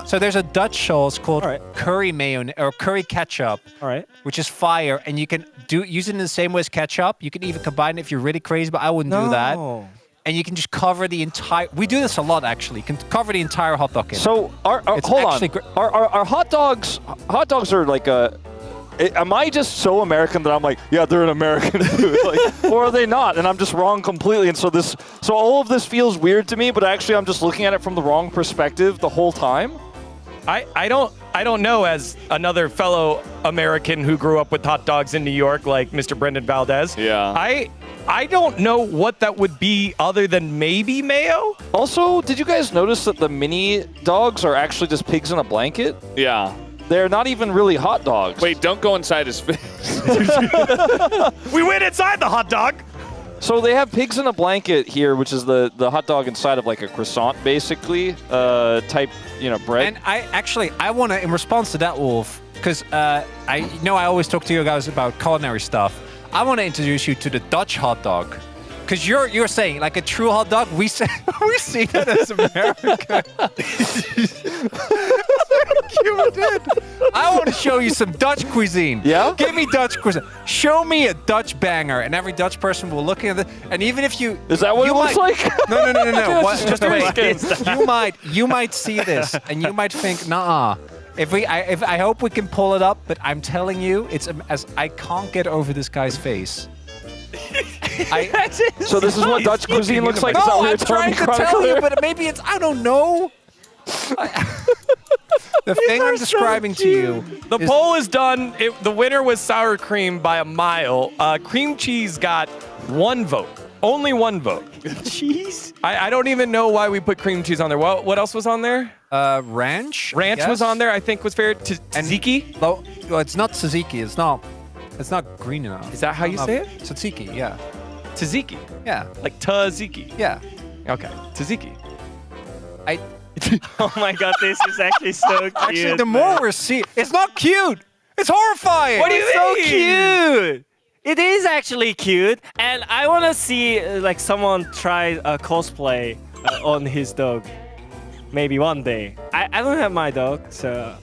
So there's a Dutch sauce called curry mayonnaise or curry ketchup. All right. Which is fire, and you can use it in the same way as ketchup. You can even combine it if you're really crazy, but I wouldn't do that. And you can just cover the entire. We do this a lot, actually. You can cover the entire hot dog in. So, It's hold on. actually Are hot dogs? Hot dogs are like a. Am I just so American that I'm like, yeah, they're an American food, like, or are they not? And I'm just wrong completely. And so all of this feels weird to me. But actually, I'm just looking at it from the wrong perspective the whole time. I don't know, as another fellow American who grew up with hot dogs in New York, like Mr. Brendan Valdez. Yeah. I don't know what that would be other than maybe mayo. Also, did you guys notice that the mini dogs are actually just pigs in a blanket? Yeah. They're not even really hot dogs. Wait, don't go inside his face. We went inside the hot dog. So they have pigs in a blanket here, which is the hot dog inside of like a croissant, basically, type, bread. And I want to, in response to that, Wolf, because I always talk to you guys about culinary stuff. I want to introduce you to the Dutch hot dog. Because you're saying, like a true hot dog, we see that as America. I want to show you some Dutch cuisine. Yeah? Give me Dutch cuisine. Show me a Dutch banger. And every Dutch person will look at it. And even if you... Is that what it looks like? No. Just wait. You might see this and you might think, nah. I hope we can pull it up, but I'm telling you, I can't get over this guy's face. So this is what Dutch cuisine looks like? No, Is that what I'm you're telling trying me, to tell Chronicler? you, but maybe it's, I don't know. The thing I'm describing to you. The poll is done. The winner was sour cream by a mile. Cream cheese got 1 vote. Only 1 vote. Cheese? I don't even know why we put cream cheese on there. What else was on there? Ranch. Ranch was on there, I think was fair. Tzatziki? Well, it's not tzatziki. It's not green enough. Is that how you say it? Tzatziki, yeah. Tzatziki? Yeah. Like tzatziki? Yeah. Okay, tzatziki. Oh my god, this is actually so cute. Actually, the more we're seeing, it's not cute. It's horrifying. What do you mean? So cute. It is actually cute, and I want to see like someone try a cosplay on his dog. Maybe one day. I don't have my dog, so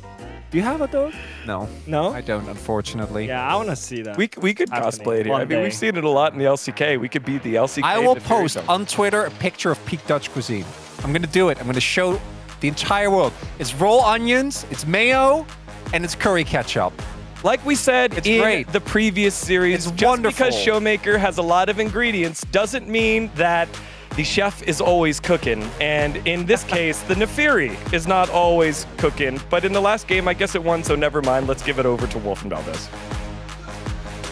do you have a dog? No. No? I don't, unfortunately. Yeah, I want to see that. We could cosplay it here. One I mean, we've day. seen it a lot in the LCK. We could be the LCK. I will Neferi post Zone. on Twitter a picture of peak Dutch cuisine. I'm going to do it. I'm going to show the entire world. It's raw onions, it's mayo, and it's curry ketchup. Like we said It's in great. the previous series, It's just wonderful. because Showmaker has a lot of ingredients doesn't mean that the chef is always cooking. And in this case, the Neferi is not always cooking. But in the last game, I guess it won, so never mind. Let's give it over to Wolf and Valdez.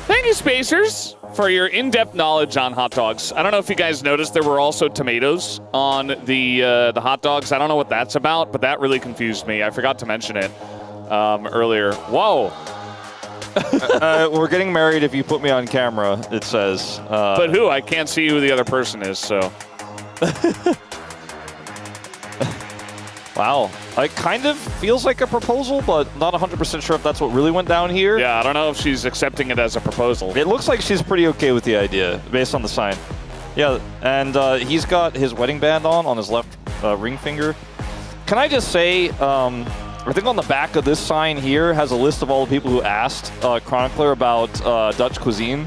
Thank you, Spacers, for your in-depth knowledge on hot dogs. I don't know if you guys noticed there were also tomatoes on the hot dogs. I don't know what that's about, but that really confused me. I forgot to mention it earlier. Whoa. We're getting married if you put me on camera, it says. But who? I can't see who the other person is, so. Wow. It kind of feels like a proposal, but not 100% sure if that's what really went down here. Yeah, I don't know if she's accepting it as a proposal. It looks like she's pretty okay with the idea, based on the sign. Yeah, and he's got his wedding band on his left ring finger. Can I just say, I think on the back of this sign here has a list of all the people who asked Chronicler about Dutch cuisine.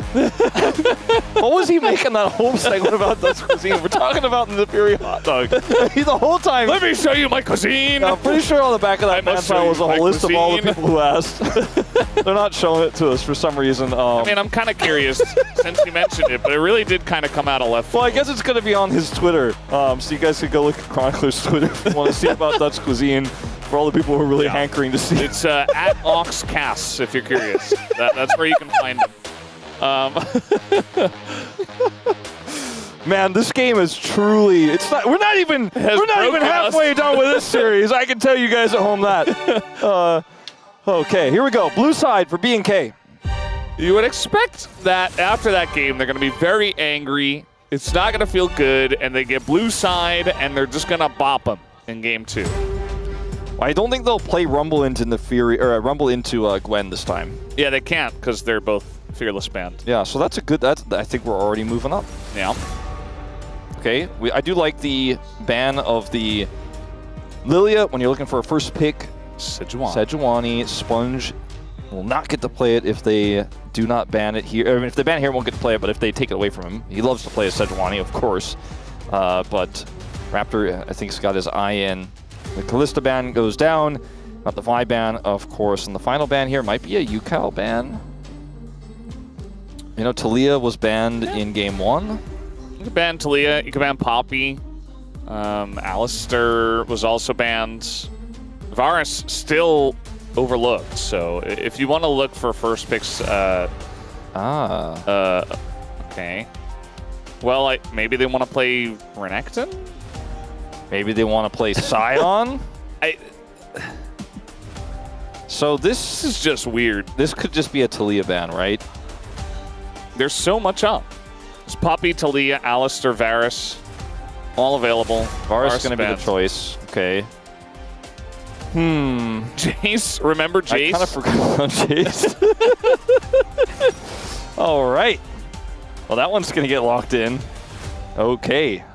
What was he making that whole segment about Dutch cuisine? We're talking about the Neferi hot dog. He the whole time. Let me show you my cuisine. I'm pretty sure on the back of that band sign was a whole list of all the people who asked. They're not showing it to us for some reason. I mean, I'm kind of curious since you mentioned it, but it really did kind of come out of left field. Well, I guess it's going to be on his Twitter, so you guys could go look at Chronicler's Twitter if you want to see about Dutch cuisine. For all the people who are really hankering to see. It's at OxCasts, if you're curious. That's where you can find them. Man, this game is truly. It's not. We're not even halfway done with this series. I can tell you guys at home that. Okay, here we go. Blue side for B&K. You would expect that after that game, they're going to be very angry. It's not going to feel good, and they get blue side, and they're just going to bop them in game 2. I don't think they'll play Rumble into Neferi or Rumble into Gwen this time. Yeah, they can't because they're both Fearless banned. Yeah, so that's a good. I think we're already moving up. Yeah. Okay, I do like the ban of the Lilia when you're looking for a first pick. Sejuani, Sponge will not get to play it if they do not ban it here. I mean, if they ban it here, won't get to play it, but if they take it away from him, he loves to play as Sejuani, of course. But Raptor, I think, has got his eye in. The Kalista ban goes down. Got the Vi ban, of course. And the final ban here might be a Yukao ban. You know, Talia was banned in game 1. You can ban Talia. You can ban Poppy. Alistair was also banned. Varus still overlooked. So if you want to look for first picks... okay. Well, maybe they want to play Renekton? Maybe they want to play Scion? So this is just weird. This could just be a Talia ban, right? There's so much up. It's Poppy, Talia, Alistair, Varus, all available. Varus is going to be the choice. Okay. Jace, remember Jace? I kind of forgot about Jace. All right. Well, that one's going to get locked in. Okay.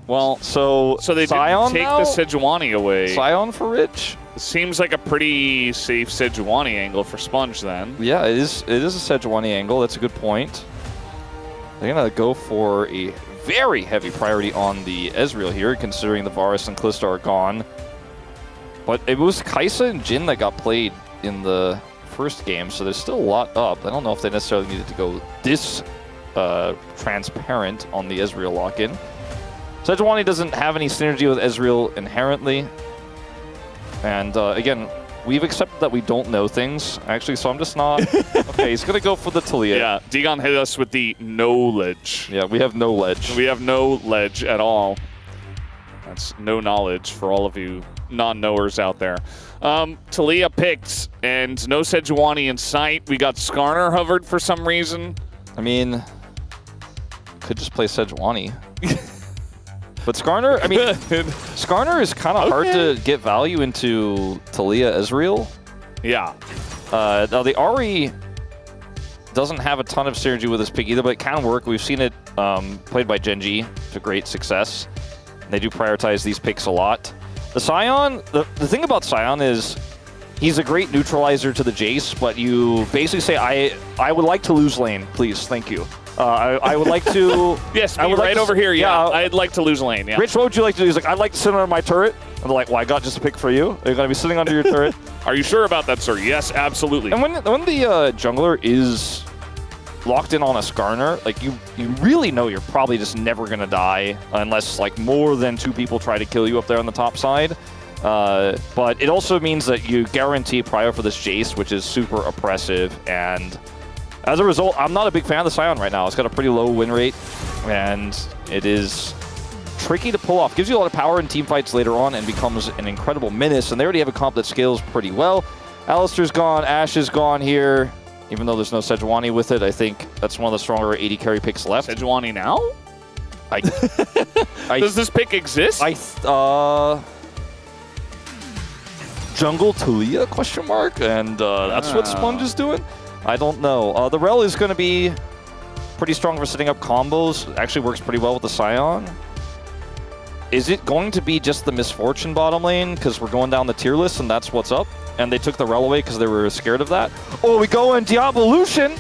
Well, so they Scion didn't take now? the Sejuani away. Scion for Rich? It seems like a pretty safe Sejuani angle for Sponge then. Yeah, it is a Sejuani angle. That's a good point. They're going to go for a very heavy priority on the Ezreal here, considering the Varus and Kalista are gone. But it was Kai'Sa and Jhin that got played in the first game, so there's still a lot up. I don't know if they necessarily needed to go this transparent on the Ezreal lock-in. Sejuani doesn't have any synergy with Ezreal inherently. And again, we've accepted that we don't know things, actually, so I'm just not... Okay, he's going to go for the Talia. Yeah, Digon hit us with the knowledge. Yeah, we have no ledge. We have no ledge at all. That's no knowledge for all of you non-knowers out there. Talia picked, and no Sejuani in sight. We got Skarner hovered for some reason. I mean, could just play Sejuani. But Skarner, I mean, Skarner is kind of hard to get value into Talia Ezreal. Yeah. Now, the Ahri doesn't have a ton of synergy with this pick either, but it can work. We've seen it played by Gen.G to great success. They do prioritize these picks a lot. The Sion, the thing about Sion is he's a great neutralizer to the Jace, but you basically say, I would like to lose lane, please, thank you. I would like to... Yes, I would right over here, yeah. I'd like to lose lane, yeah. Rich, what would you like to do? He's like, I'd like to sit under my turret. And they're like, well, I got just a pick for you. Are you going to be sitting under your turret? Are you sure about that, sir? Yes, absolutely. And when the jungler is locked in on a Skarner, like you really know you're probably just never going to die unless like more than 2 people try to kill you up there on the top side. But it also means that you guarantee prio for this Jace, which is super oppressive. And as a result, I'm not a big fan of the Sion right now. It's got a pretty low win rate, and it is tricky to pull off. Gives you a lot of power in team fights later on and becomes an incredible menace. And they already have a comp that scales pretty well. Alistair's gone, Ashe is gone here. Even though there's no Sejuani with it, I think that's one of the stronger 80 carry picks left. Sejuani now? Does this pick exist? Jungle Talia, question mark? And that's what Sponge is doing? I don't know. The Rel is going to be pretty strong for setting up combos. It actually works pretty well with the Sion. Is it going to be just the Misfortune bottom lane because we're going down the tier list and that's what's up? And they took the Rel away because they were scared of that? Oh, we go in Diavolution!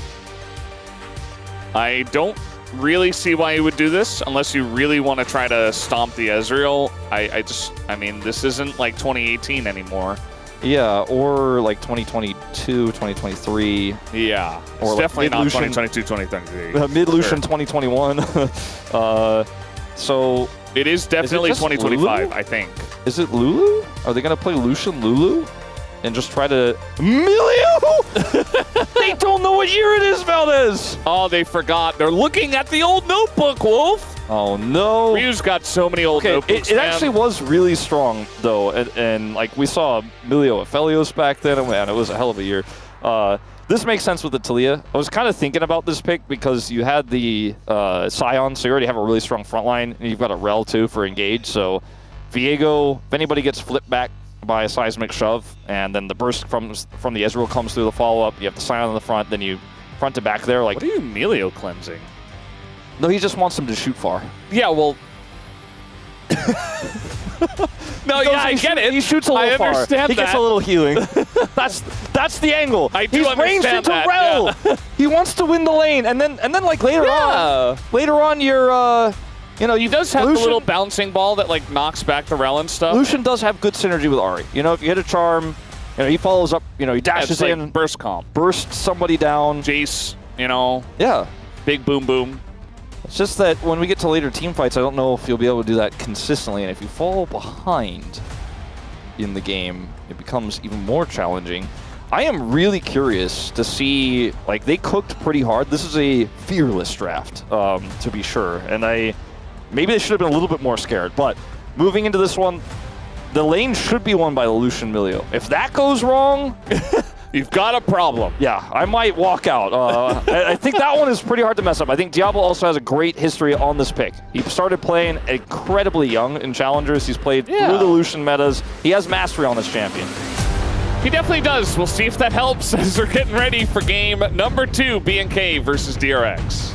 I don't really see why you would do this unless you really want to try to stomp the Ezreal. I mean, this isn't like 2018 anymore. Yeah, or like 2022, 2023. Yeah, or it's like definitely not 2022, 2023. Mid-Lucian 2021. So... It is definitely 2025, Lulu? I think. Is it Lulu? Are they going to play Lucian Lulu? And just try to... Milio! They don't know what year it is, Valdez! Oh, they forgot. They're looking at the old notebook, Wolf! Oh, no. Ryu's got so many old notebooks, It actually was really strong, though. And like, we saw Milio at Felios back then, and man, it was a hell of a year. This makes sense with the Talia. I was kind of thinking about this pick because you had the Sion, so you already have a really strong front line, and you've got a Rel, too, for engage. So Viego, if anybody gets flipped back by a seismic shove, and then the burst from the Ezreal comes through the follow-up, you have the Sion in the front, then you front to back there. Like, what are you Milio cleansing? No, he just wants him to shoot far. Yeah, well... No, yeah, I get it. He shoots a little far. I understand He gets a little healing. That's the angle. I do He's ranged understand into that, Rel. Yeah. He wants to win the lane, and then like later on, you're you know, he does have the little bouncing ball that like knocks back the Rel and stuff. Lucian does have good synergy with Ahri. You know, if you hit a charm, you know, he follows up. You know, he dashes like in, burst comp, bursts somebody down. Jace, you know, yeah, big boom boom. It's just that when we get to later team fights, I don't know if you'll be able to do that consistently. And if you fall behind in the game, it becomes even more challenging. I am really curious to see, like, they cooked pretty hard. This is a fearless draft, to be sure. And maybe they should have been a little bit more scared. But moving into this one, the lane should be won by Lucian Milio. If that goes wrong... You've got a problem. Yeah, I might walk out. I think that one is pretty hard to mess up. I think Diablo also has a great history on this pick. He started playing incredibly young in Challengers. He's played through the Lucian metas. He has mastery on this champion. He definitely does. We'll see if that helps as we're getting ready for game number 2, BNK versus DRX.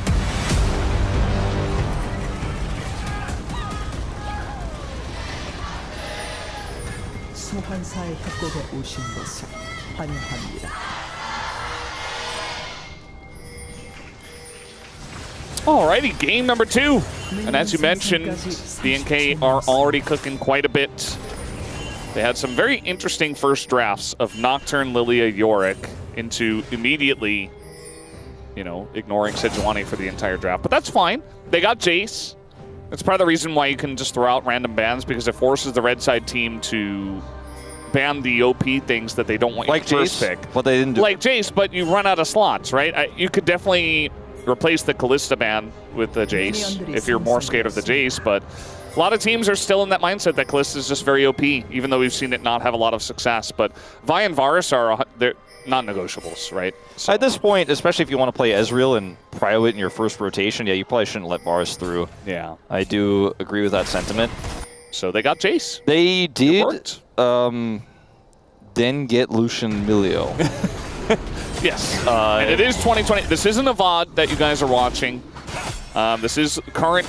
소환사의 협곡에 오신 것을 환영합니다. Alrighty, game number 2. And as you mentioned, BNK are already cooking quite a bit. They had some very interesting first drafts of Nocturne, Lilia, Yorick into immediately, you know, ignoring Sejuani for the entire draft. But that's fine. They got Jace. That's part of the reason why you can just throw out random bans, because it forces the red side team to ban the OP things that they don't want like you to first Jace, pick. but they didn't do like Jace, but you run out of slots, right? You could definitely replace the Kalista ban with the Jace if you're more scared of the Jace, but a lot of teams are still in that mindset that Kalista is just very OP, even though we've seen it not have a lot of success. But Vi and Varus are they're non-negotiables, right? So. At this point, especially if you want to play Ezreal and prio it in your first rotation, yeah, you probably shouldn't let Varus through. Yeah. I do agree with that sentiment. So they got Jace. They did then get Lucian Milio. Yes. And it is 2020. This isn't a VOD that you guys are watching. This is current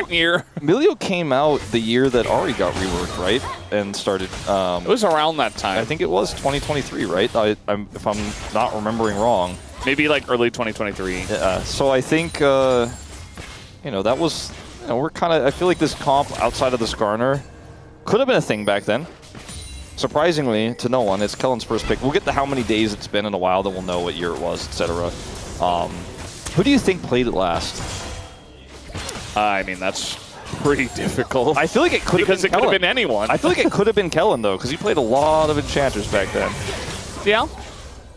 year. Milio came out the year that Ahri got reworked, right? And started... it was around that time. I think it was 2023, right? If I'm not remembering wrong. Maybe like early 2023. Yeah, so I think, that was... we're kind of... I feel like this comp outside of the Skarner could have been a thing back then. Surprisingly, to no one, it's Kellen's first pick. We'll get to how many days it's been in a while, then we'll know what year it was, etc. Who do you think played it last? I mean, that's pretty difficult. I feel like it could have been Because it could have been anyone. I feel like it could have been Kellen, though, because he played a lot of enchanters back then. Yeah,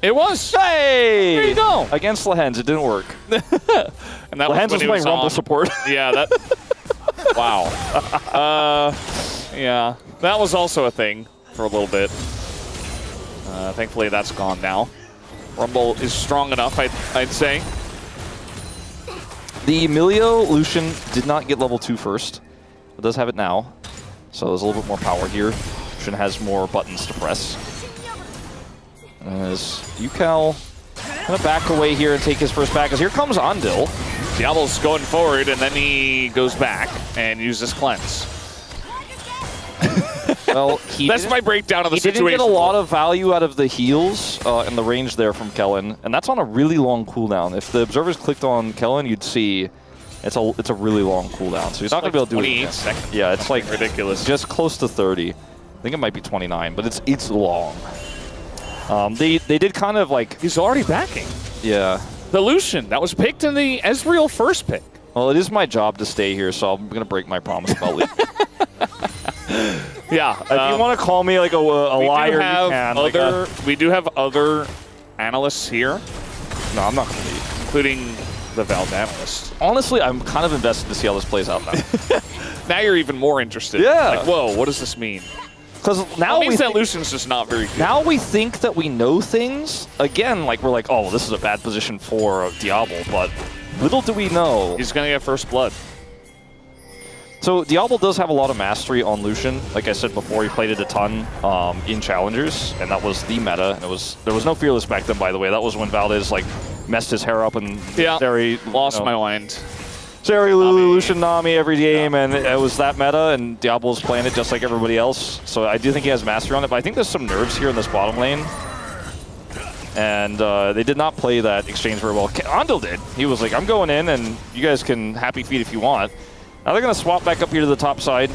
it was. Hey! There you go. Against Lehens, it didn't work. And that Lehens was playing Rumble on. support. Yeah, that... Wow. Yeah, that was also a thing for a little bit. Thankfully, that's gone now. Rumble is strong enough, I'd say. The Milio Lucian did not get level 2 first. It does have it now. So there's a little bit more power here. Lucian has more buttons to press. As Yukal gonna back away here and take his first back, as here comes Andil. Diablo's going forward, and then he goes back and uses Cleanse. Well, that's my breakdown of the situation. He didn't get a lot of value out of the heals and the range there from Kellen, and that's on a really long cooldown. If the observers clicked on Kellen, you'd see it's a really long cooldown. So he's not going to be able to do it. 28 seconds. Yeah, it's like ridiculous. Just close to 30. I think it might be 29, but it's long. They did kind of like... He's already backing. Yeah. The Lucian, that was picked in the Ezreal first pick. Well, it is my job to stay here, so I'm going to break my promise about leaving. Yeah. If you want to call me like a liar, you can. We do have other analysts here. No, I'm not going to be. Including the Valve analyst. Honestly, I'm kind of invested to see how this plays out now. Now you're even more interested. Yeah. Like, whoa, what does this mean? Because now means that Lucian's just not very good. Now we think that we know things. Again, like we're like, oh, this is a bad position for Diablo, but little do we know. He's going to get first blood. So Diablo does have a lot of mastery on Lucian. Like I said before, he played it a ton in Challengers, and that was the meta. And there was no Fearless back then, by the way. That was when Valdez like messed his hair up and lost my mind. Sari, Lulu, Lucian, Nami every game, and it was that meta, and Diablo's playing it just like everybody else. So I do think he has mastery on it, but I think there's some nerves here in this bottom lane. And they did not play that exchange very well. Andil did. He was like, I'm going in, and you guys can happy feet if you want. Now they're going to swap back up here to the top side.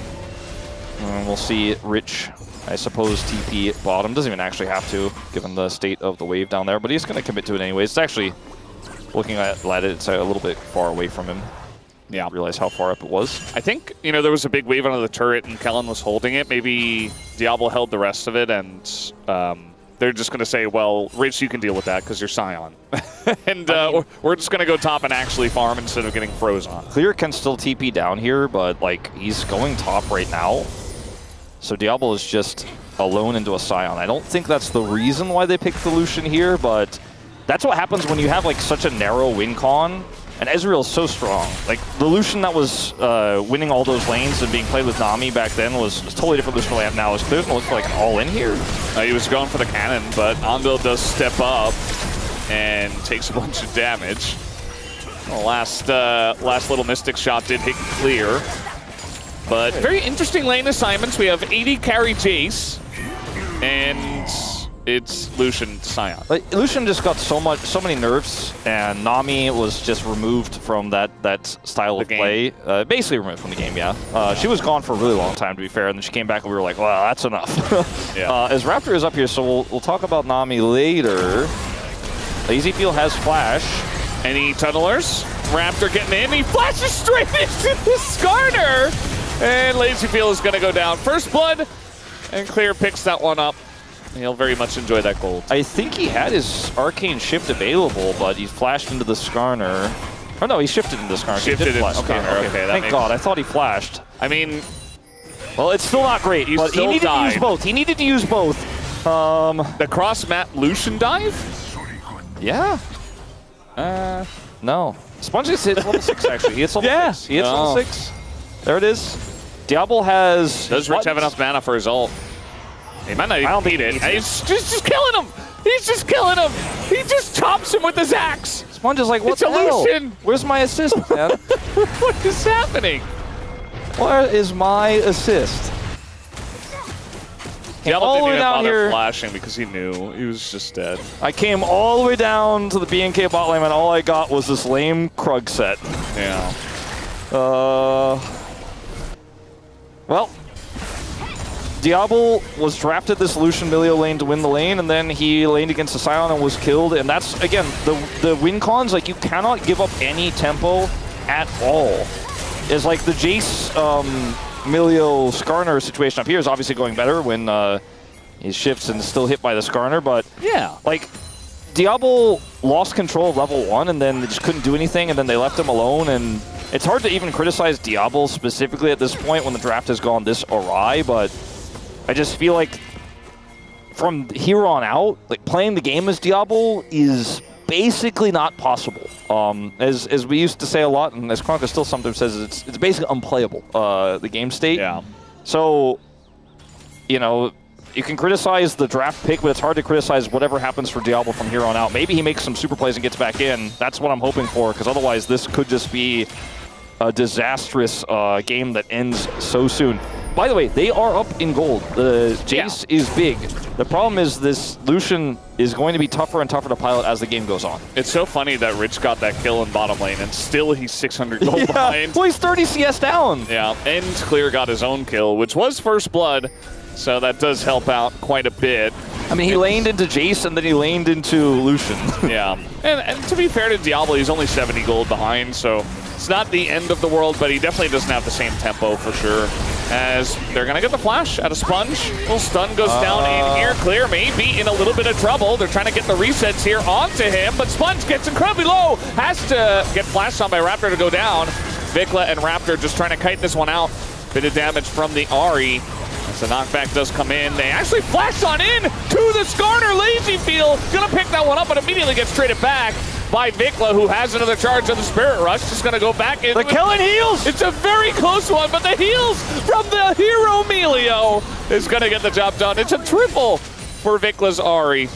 And we'll see Rich, I suppose, TP bottom. Doesn't even actually have to, given the state of the wave down there, but he's going to commit to it anyways. It's actually, looking at it, it's a little bit far away from him. Yeah. I realize how far up it was. I think, there was a big wave under the turret and Kellen was holding it. Maybe Diablo held the rest of it, and they're just going to say, well, Rich, you can deal with that because you're Scion. And we're just going to go top and actually farm instead of getting froze on. Clear can still TP down here, but like he's going top right now. So Diablo is just alone into a Scion. I don't think that's the reason why they picked the Lucian here, but that's what happens when you have like such a narrow win con. And Ezreal is so strong. Like, the Lucian that was winning all those lanes and being played with Nami back then was totally different Lucian lamp now. Is Clear's going to look like an all-in here. He was going for the cannon, but Andil does step up and takes a bunch of damage. The last little Mystic shot did hit Clear. But very interesting lane assignments. We have 80 carry Jace, and it's Lucian Scion. Like, Lucian just got so many nerfs, and Nami was just removed from that style of play. Basically removed from the game, yeah. She was gone for a really long time, to be fair, and then she came back and we were like, well, that's enough. Yeah. As Raptor is up here, so we'll talk about Nami later. Lazy Feel has flash. Any tunnelers? Raptor getting in. He flashes straight into the Skarner. And Lazy Feel is going to go down. First blood And Clear picks that one up. He'll very much enjoy that gold. I think he had his Arcane Shift available, but he flashed into the Skarner. Oh no, he shifted into the Skarner. Shifted into Skarner, okay. Thank God, I thought he flashed. I mean... Well, it's still not great, but he needed to use both. He needed to use both. The cross-map Lucian dive? Yeah. No. Sponge hits level 6, actually. He hits level 6. He hits level 6. There it is. Diablo has... Does Rich have enough mana for his ult? He might not even beat it. He's just killing him! He's just killing him! He just chops him with his axe! Sponge is like, what the hell? Lucian! Where's my assist, man? What is happening? Where is my assist? Diablo didn't even bother here. flashing because he knew he was just dead. I came all the way down to the BNK bot lane and all I got was this lame Krug set. Yeah. Well, Diablo was drafted this Lucian Milio lane to win the lane, and then he laned against the Scion and was killed. And that's, again, the win cons, like, you cannot give up any tempo at all. It's like the Jace Milio Skarner situation up here is obviously going better when he shifts and is still hit by the Skarner, but yeah, like Diablo lost control of level 1 and then they just couldn't do anything, and then they left him alone, and it's hard to even criticize Diablo specifically at this point when the draft has gone this awry, but I just feel like from here on out, like playing the game as Diablo is basically not possible. As we used to say a lot, and as Kronka still sometimes says, it's basically unplayable, the game state. Yeah. So, you know, you can criticize the draft pick, but it's hard to criticize whatever happens for Diablo from here on out. Maybe he makes some super plays and gets back in. That's what I'm hoping for, because otherwise this could just be a disastrous game that ends so soon. By the way, they are up in gold. The Jace is big. The problem is this Lucian is going to be tougher and tougher to pilot as the game goes on. It's so funny that Rich got that kill in bottom lane, and still he's 600 gold behind. Well, he's 30 CS down. Yeah, and Clear got his own kill, which was first blood, so that does help out quite a bit. I mean, he laned into Jace, and then he laned into Lucian. Yeah, and to be fair to Diablo, he's only 70 gold behind, so it's not the end of the world, but he definitely doesn't have the same tempo for sure. As they're going to get the flash out of Sponge. Little stun goes down in here. Clear may be in a little bit of trouble. They're trying to get the resets here onto him, but Sponge gets incredibly low. Has to get flashed on by Raptor to go down. Vikla and Raptor just trying to kite this one out. Bit of damage from the Ahri. As the knockback does come in, they actually flash on in to the Skarner. Lazy Feel gonna pick that one up, but immediately gets traded back by Vikla, who has another charge of the Spirit Rush. Just gonna go back in. The killing heals! It's a very close one, but the heals from the hero Melio is gonna get the job done. It's a triple for Vikla's Ahri.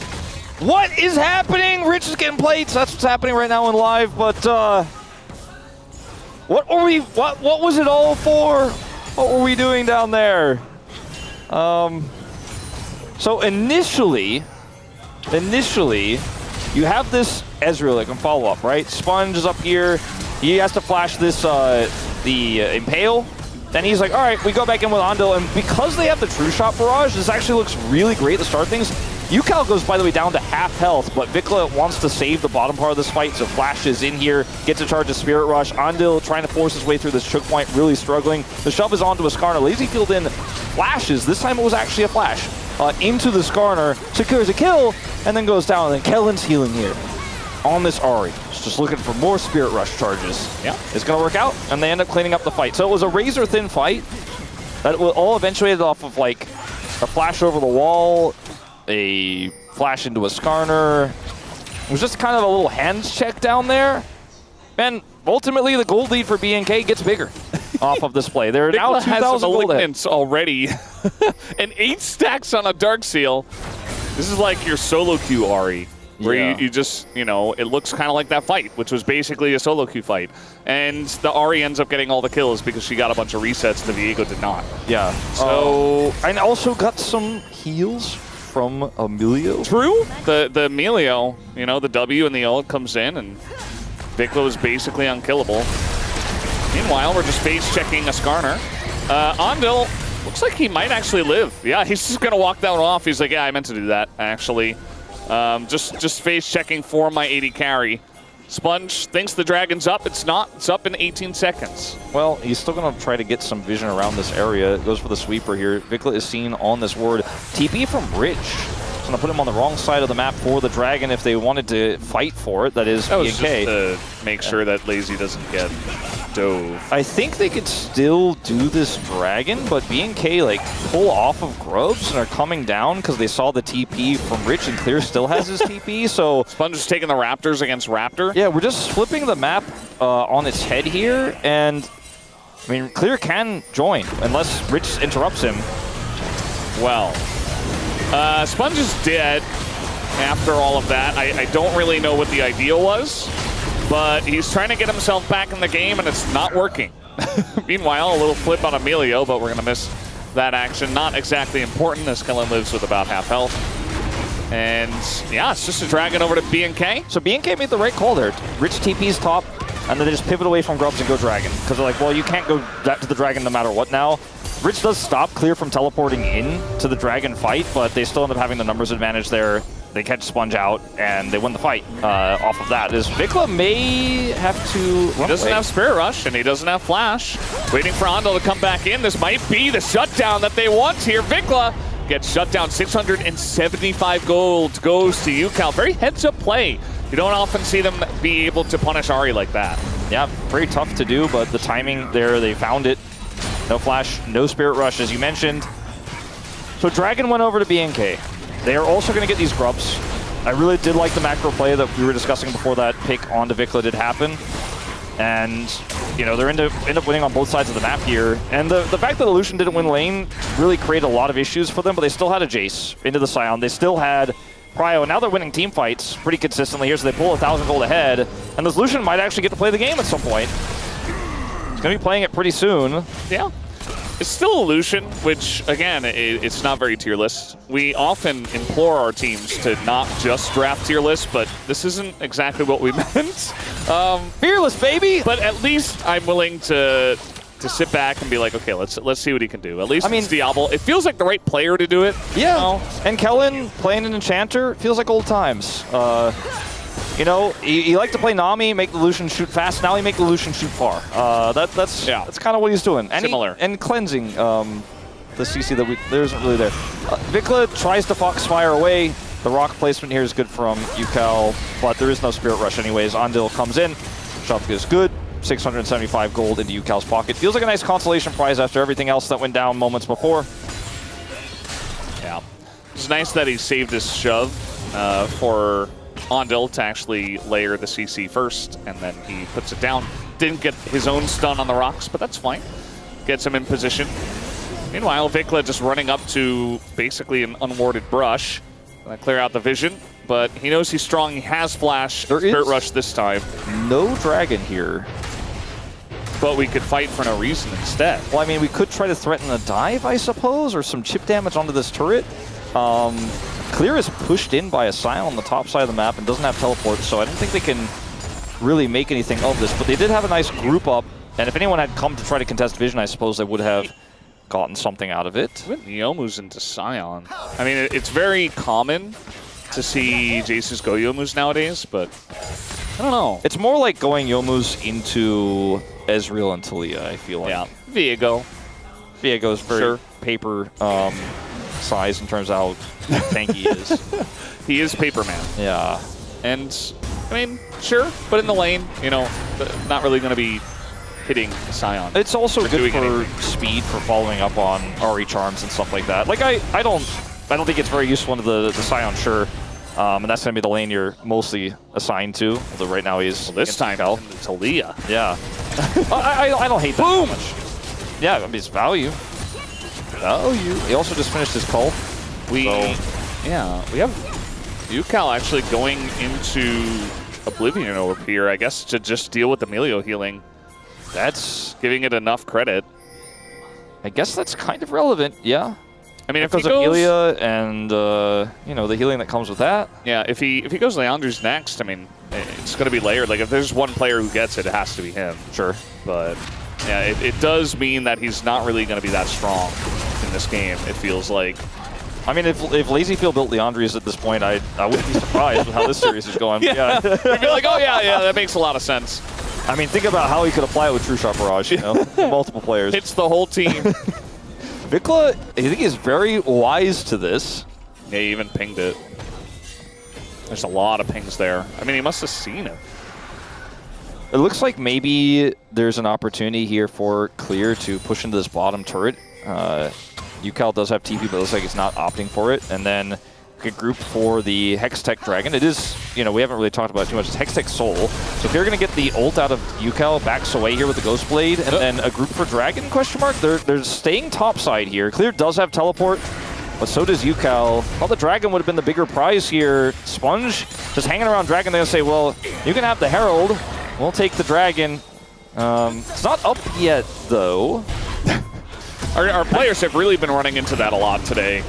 What is happening? Rich is getting plates. That's what's happening right now in live, but what was it all for? What were we doing down there? So initially, you have this Ezreal that can follow up, right? Sponge is up here. He has to flash this, the Impale. Then he's like, all right, we go back in with Andil, and because they have the True Shot Barrage, this actually looks really great to start things. Yukal goes, by the way, down to half health, but Vikla wants to save the bottom part of this fight, so Flash is in here, gets a charge of Spirit Rush. Andil trying to force his way through this choke point, really struggling. The shove is onto a Skarner. Lazyfield in flashes. This time it was actually a flash. Into the Skarner, secures a kill, and then goes down. And then Kellen's healing here on this Ahri. Just looking for more Spirit Rush charges. Yeah. It's going to work out, and they end up cleaning up the fight. So it was a razor-thin fight that all eventuated off of, like, a flash over the wall, a flash into a Skarner. It was just kind of a little hands check down there. And ultimately, the gold lead for BNK gets bigger off of this play. They're now 2,000 gold ahead already. And 8 stacks on a Dark Seal. This is like your solo queue Ahri, where you just, you know, it looks kind of like that fight, which was basically a solo queue fight. And the Ahri ends up getting all the kills because she got a bunch of resets. The Viego did not. Yeah. So, and also got some heals from Emilio. True. The Emilio, you know, the W and the ult comes in, and Vikla was basically unkillable. Meanwhile, we're just face-checking a Skarner. Andil looks like he might actually live. Yeah, he's just going to walk that one off. He's like, yeah, I meant to do that, actually. Just face-checking for my 80 carry. Sponge thinks the dragon's up. It's not. It's up in 18 seconds. Well, he's still going to try to get some vision around this area. Goes for the sweeper here. Vikla is seen on this ward. TP from Rich. It's going to put him on the wrong side of the map for the dragon if they wanted to fight for it. That is That was BNK. just to make sure that Lazy doesn't get dove. I think they could still do this dragon, but BNK like pull off of Grubs and are coming down because they saw the TP from Rich, and Clear still has his TP. So Sponge is taking the Raptors against Raptor. yeah, we're just flipping the map on its head here, and I mean Clear can join unless Rich interrupts him. Well, Sponge is dead after all of that. I don't really know what the idea was, but he's trying to get himself back in the game, and it's not working. Meanwhile, a little flip on Emilio, but we're going to miss that action. Not exactly important, as Kellen lives with about half health. And yeah, it's just a dragon over to BNK. So BNK made the right call there. Rich TP's top, and then they just pivot away from Grubs and go dragon. Because they're like, well, you can't go back to the dragon no matter what now. Rich does stop Clear from teleporting in to the dragon fight, but they still end up having the numbers advantage there. They catch Sponge out, and they win the fight off of that. Vikla may have to run He doesn't away. have Spirit Rush, and he doesn't have Flash. Waiting for Andal to come back in. This might be the shutdown that they want here. Vikla gets shut down. 675 gold goes to UCal. Very heads-up play. You don't often see them be able to punish Ahri like that. Yeah, very tough to do, but the timing there, they found it. No Flash, no Spirit Rush, as you mentioned. So Dragon went over to BNK. They are also going to get these Grubs. I really did like the macro play that we were discussing before that pick onto Vikla did happen. And, you know, they're end up winning on both sides of the map here. And the fact that Illusion didn't win lane really created a lot of issues for them, but they still had a Jace into the Scion. They still had Prio. Now they're winning team fights pretty consistently here, so they pull 1,000 gold ahead. And this Illusion might actually get to play the game at some point. He's going to be playing it pretty soon. Yeah. It's still Illusion, which, again, it's not very tier list. We often implore our teams to not just draft tier list, but this isn't exactly what we meant. Fearless, baby! But at least I'm willing to sit back and be like, okay, let's see what he can do. At least it's Diablo. It feels like the right player to do it. Yeah, and Kellen playing an Enchanter feels like old times. You know, he liked to play Nami, make the Lucian shoot fast. Now he make the Lucian shoot far. That's kind of what he's doing. And Similar. And cleansing the CC that there isn't really there. Vikla tries to Foxfire away. The rock placement here is good from UCal, but there is no Spirit Rush anyways. Andil comes in. Shove is good. 675 gold into UCal's pocket. Feels like a nice consolation prize after everything else that went down moments before. Yeah. It's nice that he saved his shove for Andil to actually layer the CC first, and then he puts it down. Didn't get his own stun on the rocks, but that's fine. Gets him in position. Meanwhile, Vikla just running up to basically an unwarded brush. Gonna clear out the vision, but he knows he's strong. He has Flash. Spirit Rush this time. No dragon here. But we could fight for no reason instead. Well, I mean, we could try to threaten a dive, I suppose, or some chip damage onto this turret. Clear is pushed in by a Scion on the top side of the map and doesn't have teleport, so I don't think they can really make anything of this. But they did have a nice group up, and if anyone had come to try to contest vision, I suppose they would have gotten something out of it. With Youmuu's into Scion. I mean, it's very common to see Jace's go Youmuu's nowadays, but I don't know. It's more like going Youmuu's into Ezreal and Talia, I feel like. Yeah, Viego. Viego's very paper size in terms of how tanky he is. He is Paper Man. Yeah. And, I mean, sure, but in the lane, you know, not really going to be hitting Scion. It's also good for anything. speed, for following up on RE charms and stuff like that. Like, I don't think it's very useful into the Scion, sure. And that's going to be the lane you're mostly assigned to, although right now he's this time Talia. Yeah. I don't hate that Boom! much. Yeah, I mean, it's value. He also just finished his call. We have UCal actually going into Oblivion over here, I guess, to just deal with Emilio healing. That's giving it enough credit. I guess that's kind of relevant, yeah. I mean, because if he goes, Amelia and you know, the healing that comes with that. Yeah, if he goes Leandre's next, I mean, it's going to be layered. Like, if there's one player who gets it, it has to be him. Sure. But yeah, it does mean that he's not really going to be that strong in this game, it feels like. I mean, if LazyField built Leandri's at this point, I wouldn't be surprised with how this series is going. Yeah. You'd be like, oh yeah, that makes a lot of sense. I mean, think about how he could apply it with True Shot Barrage, you know, multiple players. Hits the whole team. Vikla, I think he's very wise to this. Yeah, he even pinged it. There's a lot of pings there. I mean, he must have seen it. It looks like maybe there's an opportunity here for Clear to push into this bottom turret. UCal does have TP, but it looks like he's not opting for it. And then get group for the Hextech Dragon. It is, you know, we haven't really talked about it too much. It's Hextech Soul. So if they're going to get the ult out of UCal, backs away here with the Ghost Blade, and then a group for Dragon, question mark? They're staying topside here. Clear does have teleport, but so does UCal. Well, the Dragon would have been the bigger prize here. Sponge just hanging around Dragon. They're going to say, well, you can have the Herald. We'll take the Dragon. It's not up yet, though. Our players have really been running into that a lot today.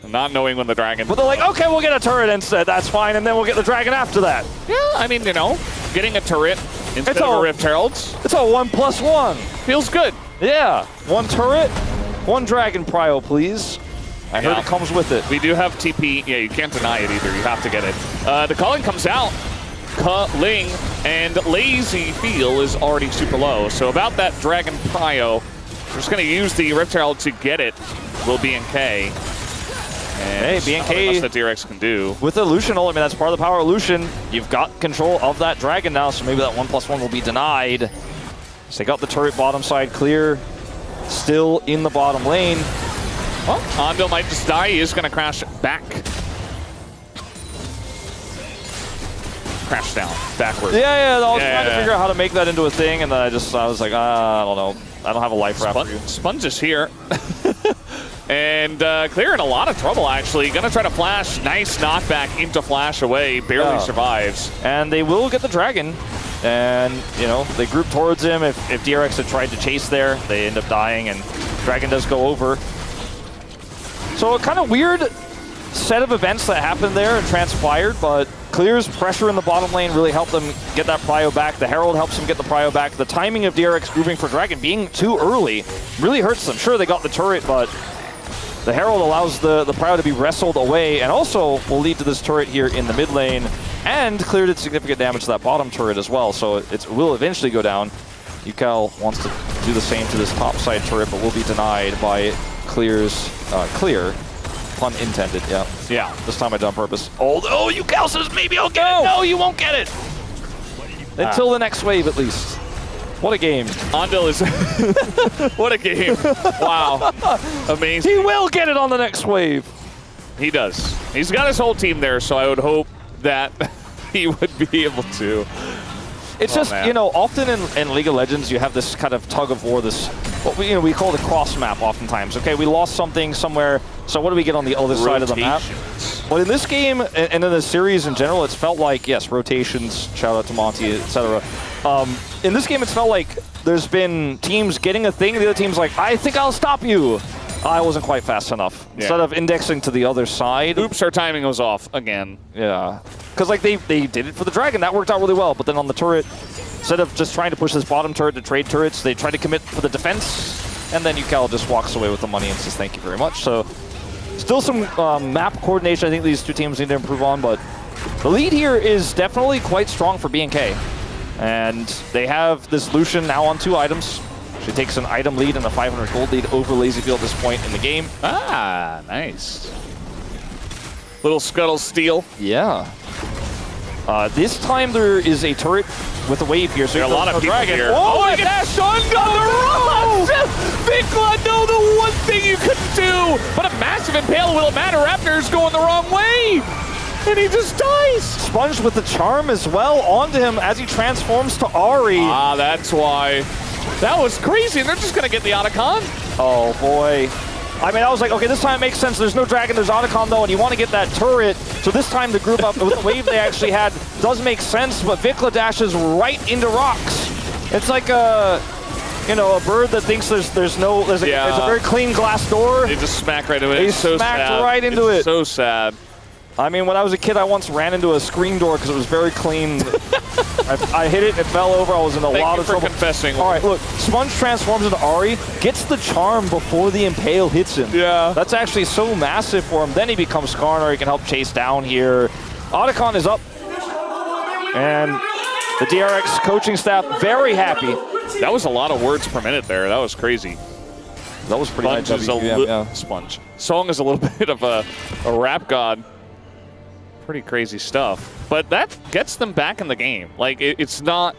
Not knowing when the Dragon... But they're like, okay, we'll get a turret instead. That's fine, and then we'll get the Dragon after that. Yeah, I mean, you know, getting a turret instead of a Rift Heralds. It's a 1+1. Feels good. Yeah. 1 turret, 1 Dragon Prio, please. I heard it comes with it. We do have TP. Yeah, you can't deny it either. You have to get it. The calling comes out. Ling and LazyField is already super low. So about that Dragon Prio, we're just going to use the Rift Herald to get it. Will BNK. And hey, BNK, that DRX can do. With the Lucian ult, I mean, that's part of the power of Lucian. You've got control of that Dragon now, so maybe that 1+1 will be denied. So they got the turret bottom side clear. Still in the bottom lane. Well, Anvil might just die. He is going to crash back. Crash down, backwards. Yeah, I was trying to figure out how to make that into a thing, and then I was like, I don't know. I don't have a life wrap for you. Sponge is here. And Clear in a lot of trouble, actually. Gonna try to flash. Nice knockback into flash away. Barely survives. And they will get the Dragon. And, you know, they group towards him. If DRX had tried to chase there, they end up dying, and Dragon does go over. So a kind of weird set of events that happened there and transpired, but Clear's pressure in the bottom lane really helped them get that Prio back. The Herald helps them get the Prio back. The timing of DRX grouping for Dragon being too early really hurts them. Sure, they got the turret, but the Herald allows the Prio to be wrestled away, and also will lead to this turret here in the mid lane, and Clear did significant damage to that bottom turret as well, so it will eventually go down. UCal wants to do the same to this top side turret, but will be denied by Clear's Clear. Pun intended, yeah. Yeah. This time I did on purpose. Oh, UCal says maybe I'll get it. No, you won't get it. Until the next wave, at least. What a game. Andil is... What a game. Wow. Amazing. He will get it on the next wave. He does. He's got his whole team there, so I would hope that he would be able to. It's just, you know, often in League of Legends, you have this kind of tug of war, this, what we call the cross map oftentimes. Okay, we lost something somewhere, so what do we get on the other side of the map? Well, in this game, and in the series in general, it's felt like, yes, rotations, shout out to Monty, etc. In this game, it's felt like there's been teams getting a thing, the other team's like, I think I'll stop you. I wasn't quite fast enough. Yeah. Instead of indexing to the other side. Oops, our timing was off again. Yeah. Because like they did it for the Dragon, that worked out really well, but then on the turret, instead of just trying to push this bottom turret to trade turrets, they tried to commit for the defense, and then UCal just walks away with the money and says thank you very much. So still some map coordination I think these two teams need to improve on, but the lead here is definitely quite strong for BNK. And they have this Lucian now on 2 items. She takes an item lead and a 500 gold lead over LazyField at this point in the game. Ah, nice. Little scuttle steal. Yeah. This time there is a turret with a wave here, so there are a lot of people Dragon. here. Oh, and dash on the road! Vikla, no, the one thing you couldn't do, but a massive impale. Will it matter? Raptor's going the wrong way, and he just dies. Sponge with the charm as well onto him as he transforms to Ahri. Ah, that's why. That was crazy, and they're just going to get the Otacon. Oh, boy. I mean, I was like, okay, this time it makes sense. There's no Dragon, there's Otacon, though, and you want to get that turret. So this time the group up with the wave they actually had does make sense, but Vikla dashes right into rocks. It's like a, you know, a bird that thinks there's a very clean glass door. They just smack right into it. They it's so smacked sad. right into it. So sad. I mean, when I was a kid, I once ran into a screen door because it was very clean. I hit it, it fell over, I was in a lot of trouble. Thank you for confessing. All right, look, Sponge transforms into Ari, gets the charm before the Impale hits him. Yeah. That's actually so massive for him. Then he becomes Skarner, he can help chase down here. Otacon is up. And the DRX coaching staff very happy. That was a lot of words per minute there. That was crazy. That was pretty nice. Sponge. Song is a little bit of a rap god. Pretty crazy stuff. But that gets them back in the game. Like, it's not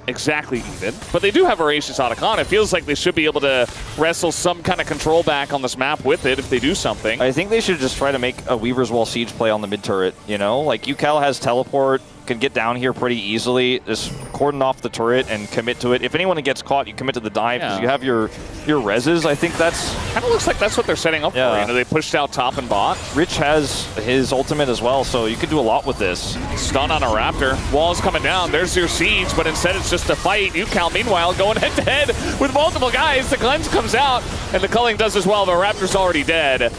exactly even, but they do have Voracious Otacon. It feels like they should be able to wrestle some kind of control back on this map with it if they do something. I think they should just try to make a Weaver's Wall Siege play on the mid turret, you know? Like, UCal has teleport, can get down here pretty easily, just cordon off the turret and commit to it. If anyone gets caught, you commit to the dive because you have your reses. I think that's... Kind of looks like that's what they're setting up for. You know, they pushed out top and bot. Rich has his ultimate as well, so you could do a lot with this. Stun on a Raptor. Wall's coming down. There's your Siege, but instead it's just a fight. UCal, meanwhile, going head-to-head with multiple guys. The cleanse comes out, and the culling does as well, but Raptor's already dead.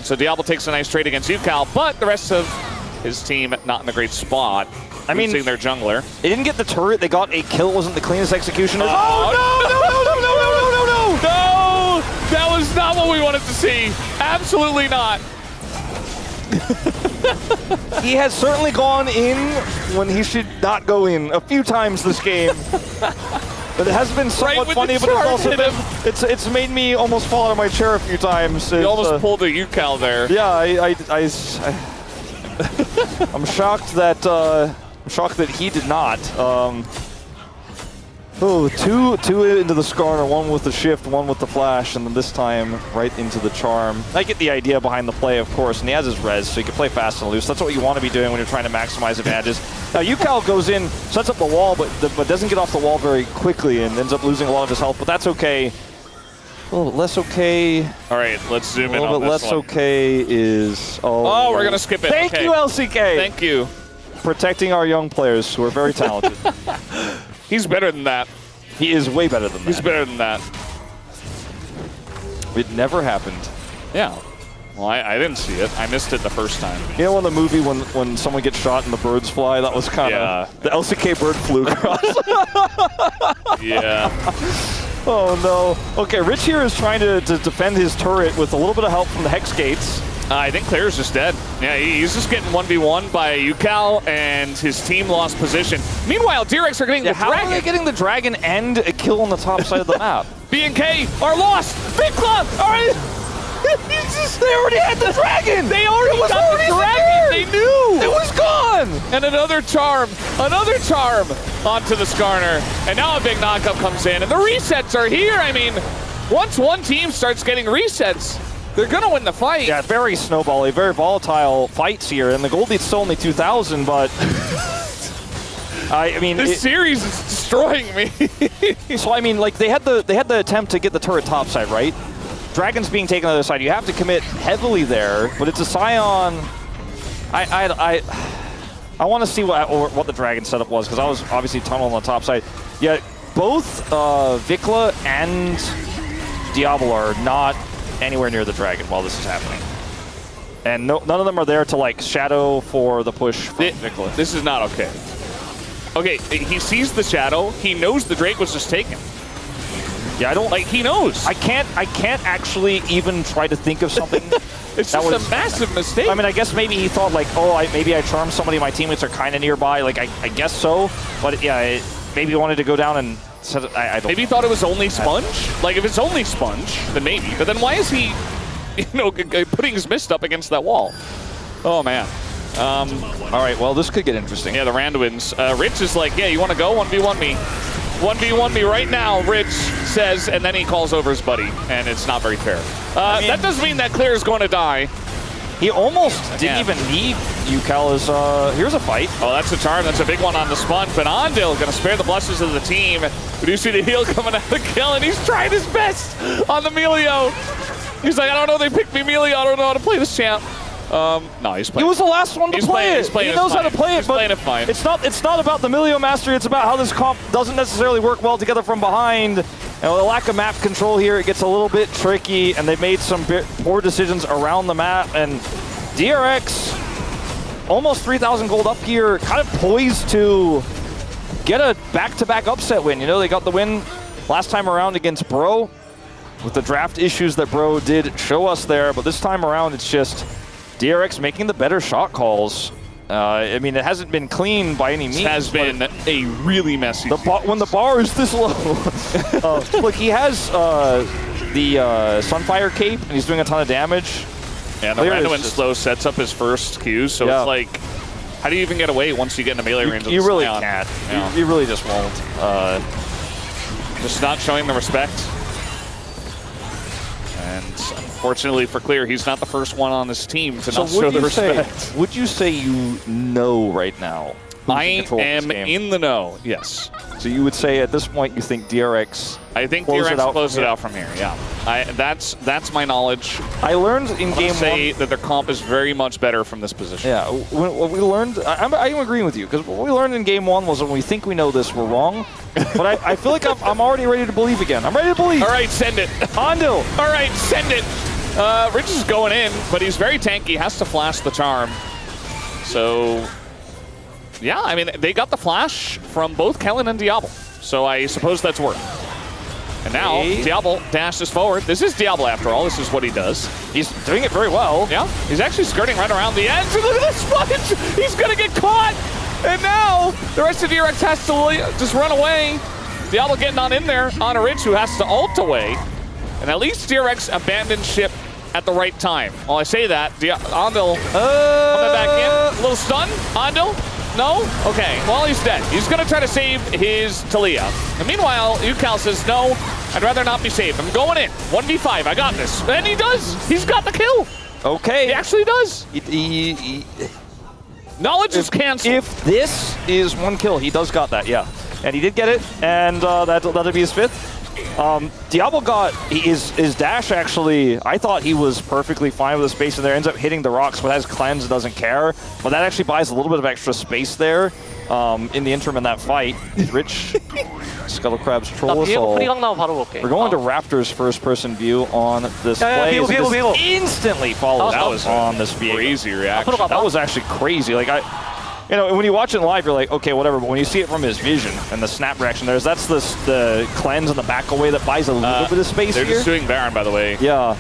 So Diablo takes a nice trade against UCal, but the rest of his team not in a great spot. I mean, their jungler. They didn't get the turret. They got a kill. It wasn't the cleanest execution. No! That was not what we wanted to see. Absolutely not. He has certainly gone in when he should not go in a few times this game. But it has been somewhat funny, but it's also been, it's made me almost fall out of my chair a few times. You almost pulled a UCal there. Yeah, I'm shocked that he did not. Two into the Skarner, one with the shift, one with the flash, and then this time right into the charm. I get the idea behind the play, of course, and he has his res, so he can play fast and loose. That's what you want to be doing when you're trying to maximize advantages. Now, UCal goes in, sets up the wall, but doesn't get off the wall very quickly and ends up losing a lot of his health, but that's okay. A little bit less okay. All right, let's zoom in on this one. A little bit less okay is... Oh, we're going to skip it. Thank you, LCK. Thank you. Protecting our young players who are very talented. He's better than that. He is way better than that. He's better than that. It never happened. Yeah. Well, I didn't see it. I missed it the first time. You know in the movie when someone gets shot and the birds fly? That was kind of... The LCK bird flew across. Yeah. Oh, no. Okay, Rich here is trying to defend his turret with a little bit of help from the Hex Gates. I think Claire's just dead. Yeah, he's just getting 1v1 by UCal, and his team lost position. Meanwhile, DRX are getting the How Dragon. are they getting the Dragon and a kill on the top side of the map? B&K are lost. Vikla are... They already had the Dragon! They already got the Dragon! They knew! It was gone! And another charm onto the Skarner. And now a big knockup comes in, and the resets are here. I mean, once one team starts getting resets, they're going to win the fight. Yeah, very snowbally, very volatile fights here. And the gold lead's still only 2,000, but... I mean... This series is destroying me. So, I mean, like, they had the attempt to get the turret topside, right? Dragon's being taken on the other side. You have to commit heavily there, but it's a Scion... I want to see what the Dragon setup was, because I was obviously tunnel on the top side. Yeah, both Vikla and Diablo are not anywhere near the Dragon while this is happening. And none of them are there to, like, shadow for the push from Vikla. This is not okay. Okay, he sees the shadow. He knows the Drake was just taken. Yeah, I don't... Like, he knows. I can't actually even try to think of something. It's just a massive mistake. I mean, I guess maybe he thought, like, oh, maybe I charmed somebody, my teammates are kind of nearby. Like, I guess so. But, yeah, maybe he wanted to go down and... I don't Maybe he thought it was only Sponge? Like, if it's only Sponge, then maybe. But then why is he, putting his mist up against that wall? Oh, man. All right, well, this could get interesting. Yeah, the Randuins. Rich is like, yeah, you want to go? 1v1 me. 1v1 me right now, Rich says, and then he calls over his buddy, and it's not very fair. I mean, that doesn't mean that Claire is going to die. He almost didn't even need UCal as, here's a fight. Oh, that's a charm. That's a big one on the Sponge, but Andil going to spare the blessings of the team. We do see the heal coming out of the kill, and he's trying his best on the Melio. He's like, I don't know, they picked me Melio. I don't know how to play this champ. No, he's playing. He was the last one to play it. He knows how to play it, but it's not about the Melio mastery. It's about how this comp doesn't necessarily work well together from behind. And with a lack of map control here, it gets a little bit tricky, and they've made some poor decisions around the map. And DRX almost 3,000 gold up here, kind of poised to get a back-to-back upset win. You know, they got the win last time around against Bro, with the draft issues that Bro did show us there, but this time around it's just DRX making the better shot calls. I mean, it hasn't been clean by any means. It has been a really messy when the bar is this low. Look, he has the Sunfire Cape, and he's doing a ton of damage. Yeah, the random and slow sets up his first Qs, so it's like, how do you even get away once you get into melee range? You really can't. Yeah. You really just won't. Just not showing the respect. And unfortunately for Clear, he's not the first one on this team to not show the respect. Would you say you know right now? I am in the know, yes. So you would say at this point you think DRX I think DRX closed it out from here, yeah. That's my knowledge. I learned in game one that their comp is very much better from this position. Yeah, what we learned, I'm agreeing with you, because what we learned in game one was when we think we know this, we're wrong. But I feel like I'm already ready to believe again. I'm ready to believe. All right, send it. Andil. All right, send it. Rich is going in, but he's very tanky, has to flash the charm. So, yeah, I mean, they got the flash from both Kellen and Diablo. So I suppose that's worked. And now, Diablo dashes forward. This is Diablo after all. This is what he does. He's doing it very well. Yeah, he's actually skirting right around the edge. Look at this sponge! He's gonna get caught! And now, the rest of DRX has to just run away. Diablo getting on in there on a Rich who has to ult away. And at least DRX abandoned ship at the right time. While I say that, Andil coming back in. A little stun. Andil? No? Okay. Well, he's dead. He's going to try to save his Talia. And meanwhile, Ucal says, no, I'd rather not be saved. I'm going in. 1v5. I got this. And he does. He's got the kill. Okay. He actually does. Knowledge is canceled. If this is one kill, he does got that, yeah. And he did get it, and that'll be his fifth. Diablo got his dash actually, I thought he was perfectly fine with the space in there, ends up hitting the rocks, but has cleanse, doesn't care. But that actually buys a little bit of extra space there in the interim in that fight. Rich, Scuttle Crabs troll us all. We're going to Raptor's first-person view on this play. Instantly follows out on this crazy reaction. That was actually crazy. Like you know, when you watch it live, you're like, okay, whatever. But when you see it from his vision and the snap reaction, that's the cleanse and the back away that buys a little bit of space They're here. just doing Baron, by the way. Yeah.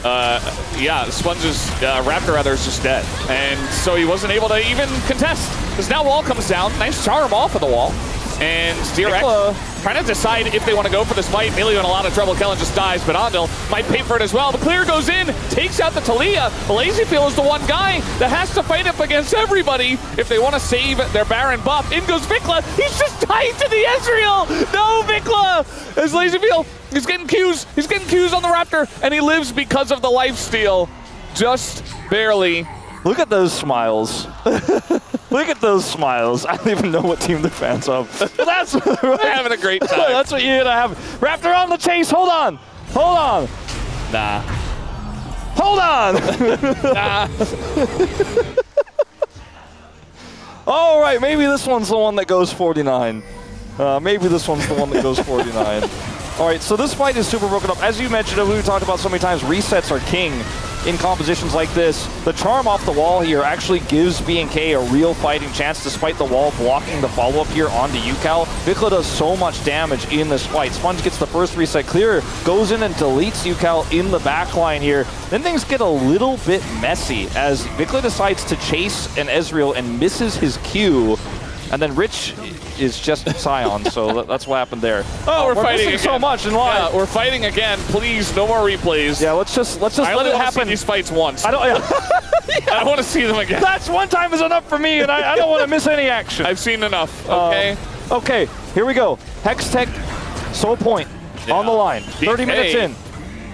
Yeah, Sponge's Raptor rather is just dead. And so he wasn't able to even contest. Because now wall comes down. Nice charm off of the wall. And DRX trying to decide if they want to go for this fight. Emilio in a lot of trouble. Kellen just dies, but Andil might pay for it as well. The clear goes in, takes out the Talia. Lazyfield is the one guy that has to fight up against everybody if they want to save their Baron buff. In goes Vikla. He's just tied to the Ezreal. No, Vikla! As Lazyfield, he's getting Qs. He's getting Qs on the Raptor, and he lives because of the lifesteal. Just barely. Look at those smiles. Look at those smiles. I don't even know what team they're fans of. That's they're having a great time. That's what you're gonna have. Raptor on the chase. Hold on. Hold on. Nah. Hold on. Nah. All right, maybe this one's the one that goes 49. Maybe this one's the one that goes 49. All right, so this fight is super broken up. As you mentioned, we talked about so many times, resets are king in compositions like this. The charm off the wall here actually gives B&K a real fighting chance despite the wall blocking the follow-up here onto Ucal. Vikla does so much damage in this fight. Sponge gets the first reset clear, goes in and deletes Ucal in the backline here. Then things get a little bit messy as Vikla decides to chase an Ezreal and misses his Q. And then Rich is just Scion, so that's what happened there. Oh, we're fighting again. So much in live. Yeah, we're fighting again. Please, no more replays. Yeah, let's just let it happen. See these fights once. I don't. Yeah. I don't want to see them again. That's one time is enough for me, and I don't want to miss any action. I've seen enough. Okay. Okay. Here we go. Hextech, Soul Point on the line. 30 minutes in.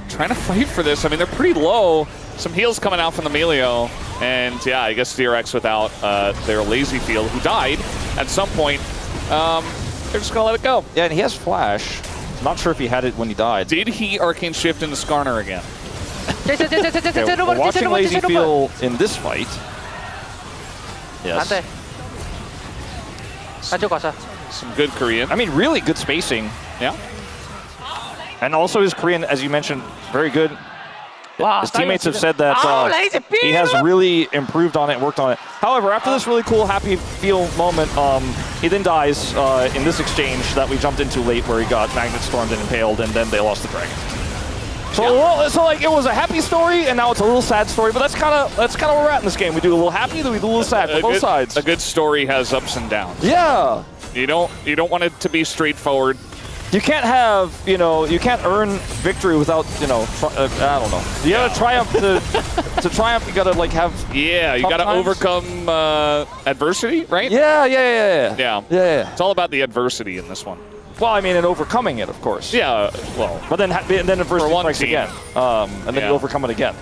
Trying to fight for this. I mean, they're pretty low. Some heals coming out from the Emilio. And yeah, I guess DRX without their Lazyfield, who died at some point. They're just going to let it go. Yeah, and he has Flash. Not sure if he had it when he died. Did he Arcane Shift into Skarner again? Okay, we're watching Lazyfield in this fight. Yes. Some good Korean. I mean, really good spacing. Yeah. And also his Korean, as you mentioned, very good. His teammates have said that he has really improved on it and worked on it. However, after this really cool happy feel moment, he then dies in this exchange that we jumped into late where he got magnet stormed and impaled, and then they lost the dragon. So, like it was a happy story, and now it's a little sad story. But that's kind of where we're at in this game. We do a little happy, then we do a little sad for both sides. A good story has ups and downs. Yeah. You don't want it to be straightforward. You can't have, you can't earn victory without, I don't know. You gotta triumph to triumph. You gotta like have. Yeah, you gotta overcome adversity, right? Yeah. It's all about the adversity in this one. Well, I mean, and overcoming it, of course. Yeah, well. But then adversity strikes again, and then you overcome it again.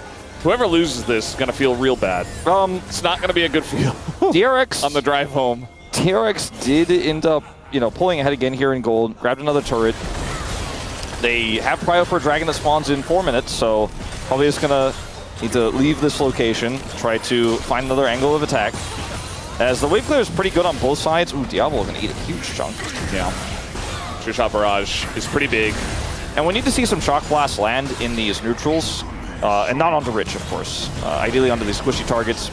Whoever loses this is gonna feel real bad. It's not gonna be a good feel. DRX on the drive home. DRX did end up, pulling ahead again here in gold. Grabbed another turret. They have prio for a dragon that spawns in 4 minutes, so probably just gonna need to leave this location, try to find another angle of attack. As the wave clear is pretty good on both sides. Ooh, Diablo gonna eat a huge chunk. Yeah. Shot barrage is pretty big. And we need to see some shock blasts land in these neutrals, and not onto Rich, of course. Ideally onto these squishy targets.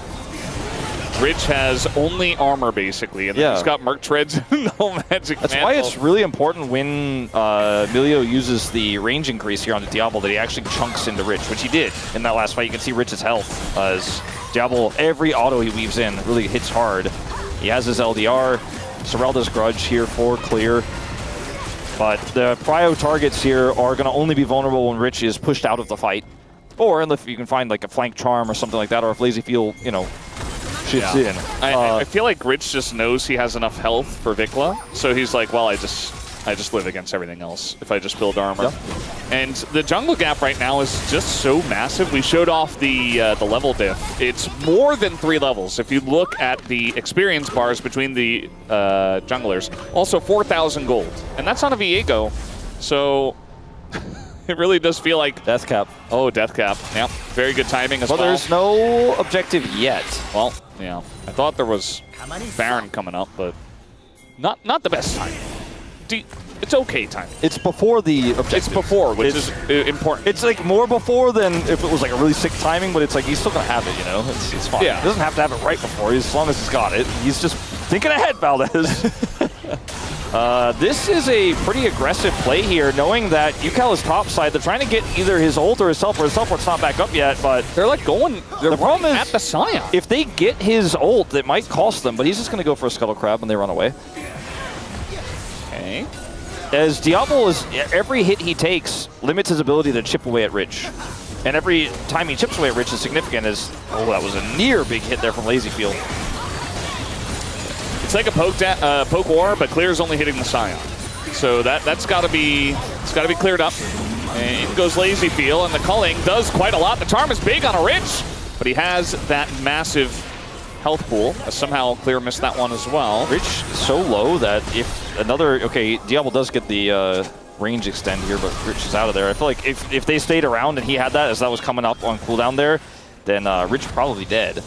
Rich has only armor, basically, and then he's got Merc Treads and no magic That's mantle. why it's really important when Milio uses the range increase here onto Diablo that he actually chunks into Rich, which he did in that last fight. You can see Rich's health as Diablo, every auto he weaves in really hits hard. He has his LDR. Serelda's Grudge here for clear. But the prio targets here are going to only be vulnerable when Rich is pushed out of the fight. Or if you can find like a flank charm or something like that, or if Lazy Feel, shits in. I feel like Rich just knows he has enough health for Vikla, so he's like, well, I just live against everything else if I just build armor. Yep. And the jungle gap right now is just so massive. We showed off the level diff. It's more than 3 levels if you look at the experience bars between the junglers. Also 4,000 gold, and that's on a Viego, so it really does feel like death cap. Oh, death cap. Yeah, very good timing as well. Well, there's no objective yet. Well, yeah, I thought there was Baron coming up, but not the best time. It's okay timing. It's before the objective. It's before, which is important. It's like more before than if it was like a really sick timing, but it's like he's still gonna have it, It's fine. Yeah. He doesn't have to have it right before, as long as he's got it. He's just thinking ahead, Valdez. This is a pretty aggressive play here, knowing that UCal is topside. They're trying to get either his ult or his teleport. His teleport's not back up yet, but they're like going. The problem is at the Scion. If they get his ult, it might cost them, but he's just gonna go for a Scuttle Crab when they run away. Okay. As Diablo every hit he takes limits his ability to chip away at Rich. And every time he chips away at Rich is significant as, that was a near big hit there from Lazy Field. It's like a poke war, but Clear's only hitting the Scion. So that's gotta be cleared up. And in goes Lazy Field, and the culling does quite a lot. The charm is big on a Rich, but he has that massive health pool. Somehow Clear missed that one as well. Rich is so low that if Diablo does get the range extend here, but Rich is out of there. I feel like if they stayed around and he had that as that was coming up on cooldown there, then Rich probably dead.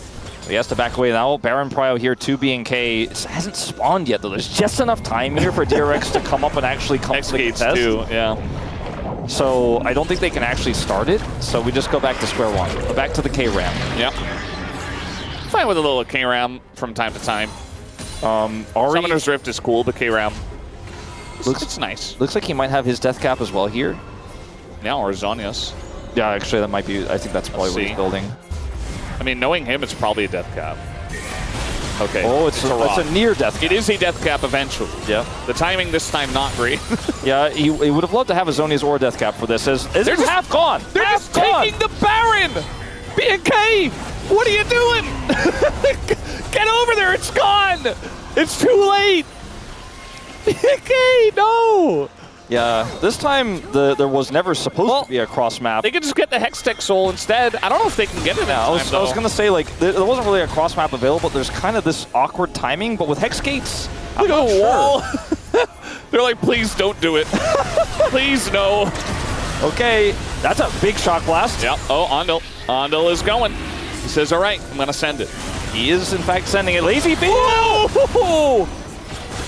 He has to back away now. Baron Prio here, 2 BNK. It hasn't spawned yet, though. There's just enough time here for DRX to come up and actually come to the test. Too, yeah. So I don't think they can actually start it. So we just go back to square one. Go back to the K-Ram. Yep. Fine with a little K-Ram from time to time. Summoner's Rift is cool, but K-Ram, it's nice. Looks like he might have his death cap as well here. Yeah, or Zhonya's. Yeah, actually, that might be. I think that's probably what he's building. I mean, knowing him, it's probably a death cap. Okay. Oh, it's a near death cap. It is a death cap eventually. Yeah. The timing this time not great. Yeah, he would have loved to have a Zhonya's or a death cap for this. They're just half gone. They're just taking the Baron! BNK! What are you doing? Get over there, it's gone! It's too late! BNK, no! Yeah, this time there was never supposed to be a cross map. They could just get the Hextech Soul instead. I don't know if they can get it I was going to say, like, there wasn't really a cross map available. There's kind of this awkward timing, but with Hex Gates, look at the wall. They're like, please don't do it. Please, no. Okay, that's a big shock blast. Yep. Oh, Ondel. Ondel is going. He says, all right, I'm going to send it. He is, in fact, sending it. Lazy Field! Whoa!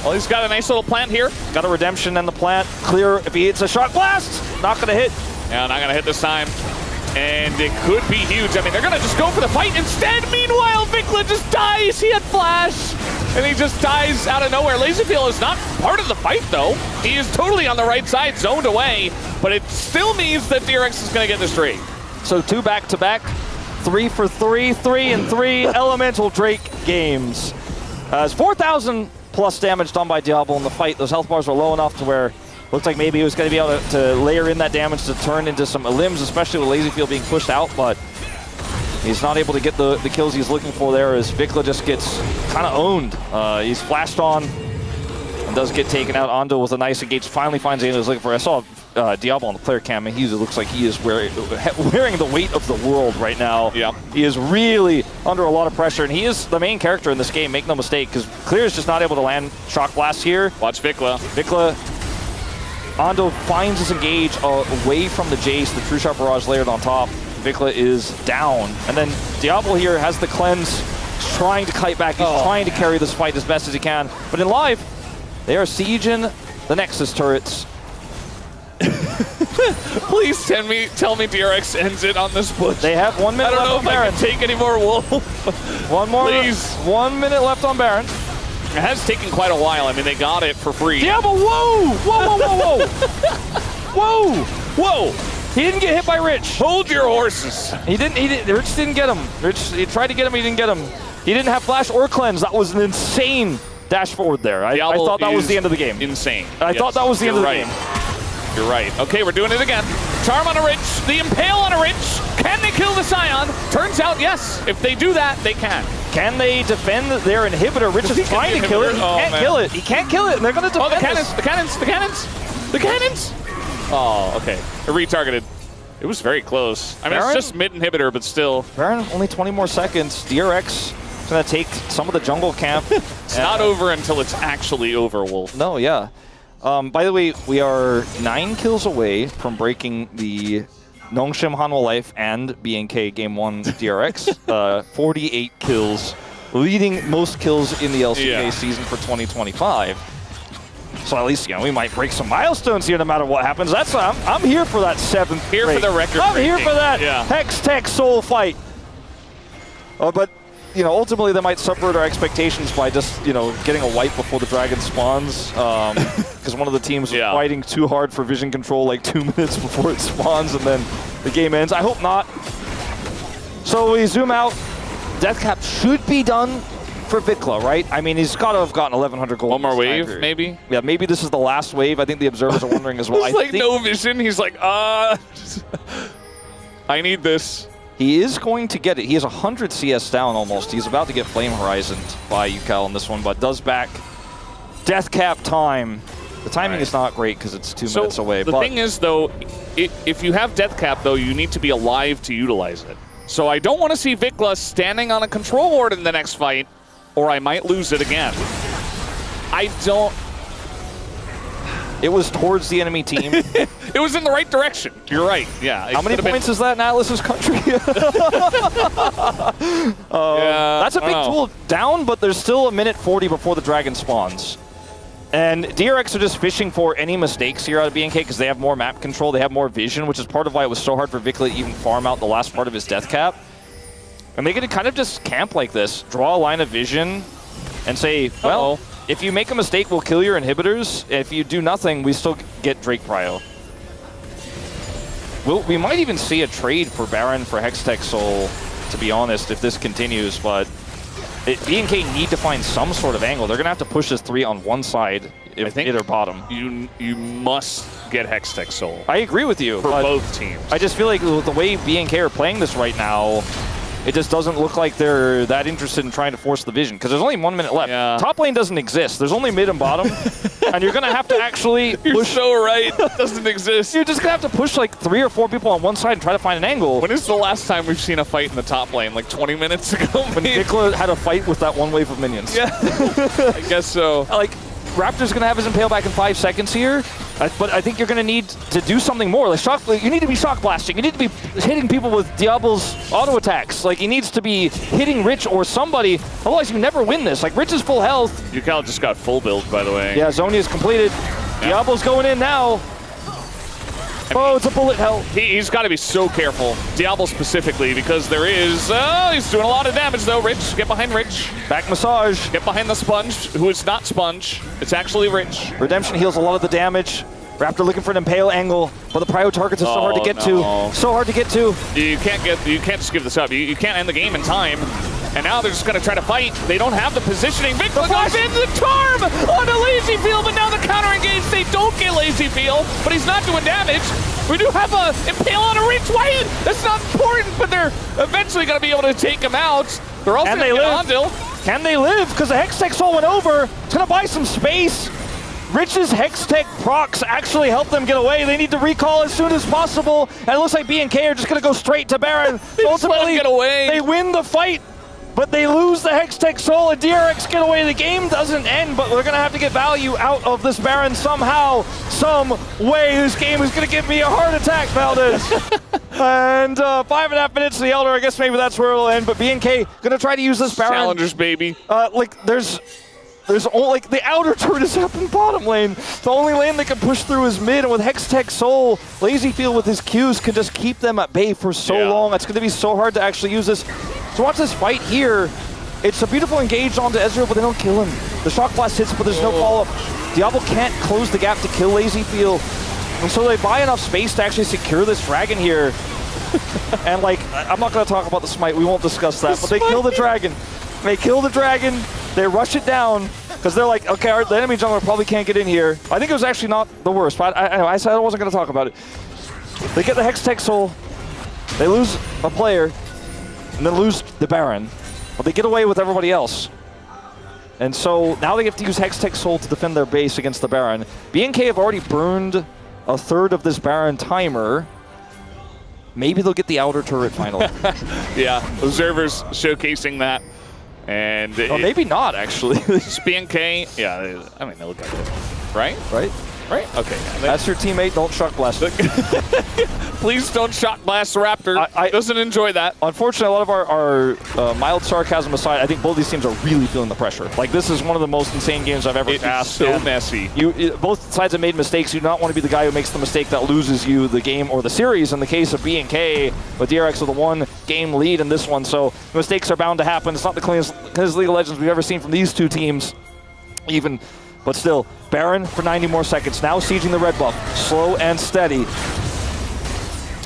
Well, he's got a nice little plant here. Got a redemption and the plant. Clear if he hits a shock blast. Not going to hit. Yeah, not going to hit this time. And it could be huge. I mean, they're gonna just go for the fight instead. Meanwhile, Vikla just dies. He had flash, and he just dies out of nowhere. LazyFeel is not part of the fight, though. He is totally on the right side, zoned away, but it still means that DRX is gonna get this trade. So 2 back-to-back, 3 for 3, 3 and 3 Elemental Drake games. It's 4,000 plus damage done by Diablo in the fight. Those health bars were low enough to where looked like maybe he was going to be able to layer in that damage to turn into some limbs, especially with LazyFeel being pushed out, but he's not able to get the kills he's looking for there as Vikla just gets kind of owned. He's flashed on and does get taken out. Ando with a nice engage, finally finds the end he's looking for. I saw Diablo on the player cam, and he looks like he is wearing the weight of the world right now. Yeah. He is really under a lot of pressure, and he is the main character in this game, make no mistake, because Clear is just not able to land Shock Blast here. Watch Vikla. Ando finds his engage away from the Jace, the True Shot Barrage layered on top. Vikla is down. And then Diablo here has the cleanse, trying to kite back. He's trying to carry this fight as best as he can. But in live, they are sieging the Nexus turrets. Please tell me DRX ends it on this push. They have 1 minute left on Baron. I don't know if I can take any more Wolf. One more. Please. 1 minute left on Baron. It has taken quite a while. I mean, they got it for free. Diablo, whoa! Whoa, whoa, whoa, whoa! Whoa! He didn't get hit by Rich. Hold your horses. Rich didn't get him. He tried to get him, he didn't get him. He didn't have flash or cleanse. That was an insane dash forward there. I thought that was the end of the game. Insane. I thought that was the end of the game. You're right. Okay, we're doing it again. Charm on a Rich, the Impale on a Rich. Can they kill the Scion? Turns out, yes. If they do that, they can. Can they defend their inhibitor? Rich is trying to kill it. He can't kill it. He can't kill it, and they're going to defend the cannons. Oh, okay. They're retargeted. It was very close. I mean, Baron? It's just mid-inhibitor, but still. Baron, only 20 more seconds. DRX is going to take some of the jungle camp. It's not over until it's actually over, Wolf. No, yeah. By the way, we are 9 kills away from breaking the Nongshim Hanwha Life and BNK Game 1 DRX. 48 kills, leading most kills in the LCK season for 2025. So at least, we might break some milestones here no matter what happens. I'm here for that 7th Here for the record. I'm here for that Hex Tech Soul fight. But ultimately they might subvert our expectations by just, getting a wipe before the dragon spawns. Because one of the teams was fighting too hard for vision control like 2 minutes before it spawns, and then the game ends. I hope not. So we zoom out. Deathcap should be done for Vikla, right? I mean, he's got to have gotten 1,100 gold. One more wave, maybe? Yeah, maybe this is the last wave. I think the observers are wondering as well. It's like no vision. He's like, I need this. He is going to get it. He is 100 CS down almost. He's about to get Flame Horizoned by Yukal on this one, but does back. Deathcap time. The timing is not great because it's 2 minutes away. The thing is, though, if you have Deathcap, though, you need to be alive to utilize it. So I don't want to see Vikla standing on a control ward in the next fight, or I might lose it again. I don't... It was towards the enemy team. It was in the right direction. You're right. Yeah. How many points is that in Atlas's country? That's a big tool down, but there's still 1:40 before the dragon spawns. And DRX are just fishing for any mistakes here out of BNK because they have more map control, they have more vision, which is part of why it was so hard for Vikla to even farm out the last part of his death cap. And they can kind of just camp like this, draw a line of vision, and say, well, if you make a mistake, we'll kill your inhibitors. If you do nothing, we still get Drake Prio. We might even see a trade for Baron for Hextech Soul, to be honest, if this continues, but BNK need to find some sort of angle. They're going to have to push this 3 on one side, if either bottom. You must get Hextech Soul. I agree with you. For both teams. I just feel like with the way BNK are playing this right now, it just doesn't look like they're that interested in trying to force the vision, because there's only 1 minute left. Yeah. Top lane doesn't exist. There's only mid and bottom, and you're going to have to actually push. You're so right. It doesn't exist. You're just going to have to push like 3 or 4 people on one side and try to find an angle. When is the last time we've seen a fight in the top lane? Like 20 minutes ago? When Vikla had a fight with that one wave of minions. Yeah, I guess so. Like, Raptor's going to have his Impale back in 5 seconds here, but I think you're going to need to do something more. Like you need to be shock blasting. You need to be hitting people with Diablo's auto attacks. Like, he needs to be hitting Rich or somebody. Otherwise, you never win this. Like, Rich is full health. Yukal just got full build, by the way. Yeah, Zhonya's completed. Yeah. Diablo's going in now. Oh, it's a bullet hell. He's got to be so careful, Diablo specifically, because there is... Oh, he's doing a lot of damage, though. Rich, get behind Rich. Back massage. Get behind the Sponge, who is not Sponge. It's actually Rich. Redemption heals a lot of the damage. Raptor looking for an impale angle, but the prio targets are so hard to get to. So hard to get to. You can't just give this up. You can't end the game in time. And now they're just going to try to fight. They don't have the positioning. Victor goes in the charm on a lazy field, but now the counter engage. They don't get lazy field, but he's not doing damage. We do have a impale on a Rich White. That's not important, but they're eventually going to be able to take him out. They're also going to get Ondil. Can they live? Because the Hextech Soul went over. It's going to buy some space. Rich's Hextech procs actually help them get away. They need to recall as soon as possible. And it looks like BNK are just going to go straight to Baron. Ultimately, get away. They win the fight, but they lose the Hextech Soul and DRX get away. The game doesn't end, but we're going to have to get value out of this Baron somehow, some way. This game is going to give me a heart attack, Valdez. And 5.5 minutes to the Elder. I guess maybe that's where it'll end, but BNK going to try to use this Baron. Challengers, baby. There's only, like, the outer turret is up in bottom lane. The only lane they can push through is mid, and with Hextech Soul, Lazyfield with his Qs can just keep them at bay for so long. It's going to be so hard to actually use this. So watch this fight here. It's a beautiful engage onto Ezreal, but they don't kill him. The Shock Blast hits, but there's no follow-up. Diablo can't close the gap to kill Lazyfield. And so they buy enough space to actually secure this dragon here. And, like, I'm not going to talk about the smite. We won't discuss that. But they kill the dragon. They kill the dragon. They rush it down because they're like, okay, the enemy jungler probably can't get in here. I think it was actually not the worst, but I said I wasn't going to talk about it. They get the Hextech Soul. They lose a player and then lose the Baron. But they get away with everybody else. And so now they have to use Hextech Soul to defend their base against the Baron. BNK have already burned a third of this Baron timer. Maybe they'll get the outer turret finally. Yeah, observers showcasing that. And maybe not, actually. BNK, yeah, I mean, they look like it. Right? Right? Okay. That's your teammate, don't Shock Blast. Please don't Shock Blast Raptor. I doesn't enjoy that. Unfortunately, a lot of our mild sarcasm aside, I think both these teams are really feeling the pressure. Like, this is one of the most insane games I've ever seen. It's so messy. Both sides have made mistakes. You do not want to be the guy who makes the mistake that loses you the game or the series. In the case of BNK, with DRX with a one-game lead in this one, so mistakes are bound to happen. It's not the cleanest League of Legends we've ever seen from these two teams, even. But still, Baron for 90 more seconds. Now sieging the red buff. Slow and steady.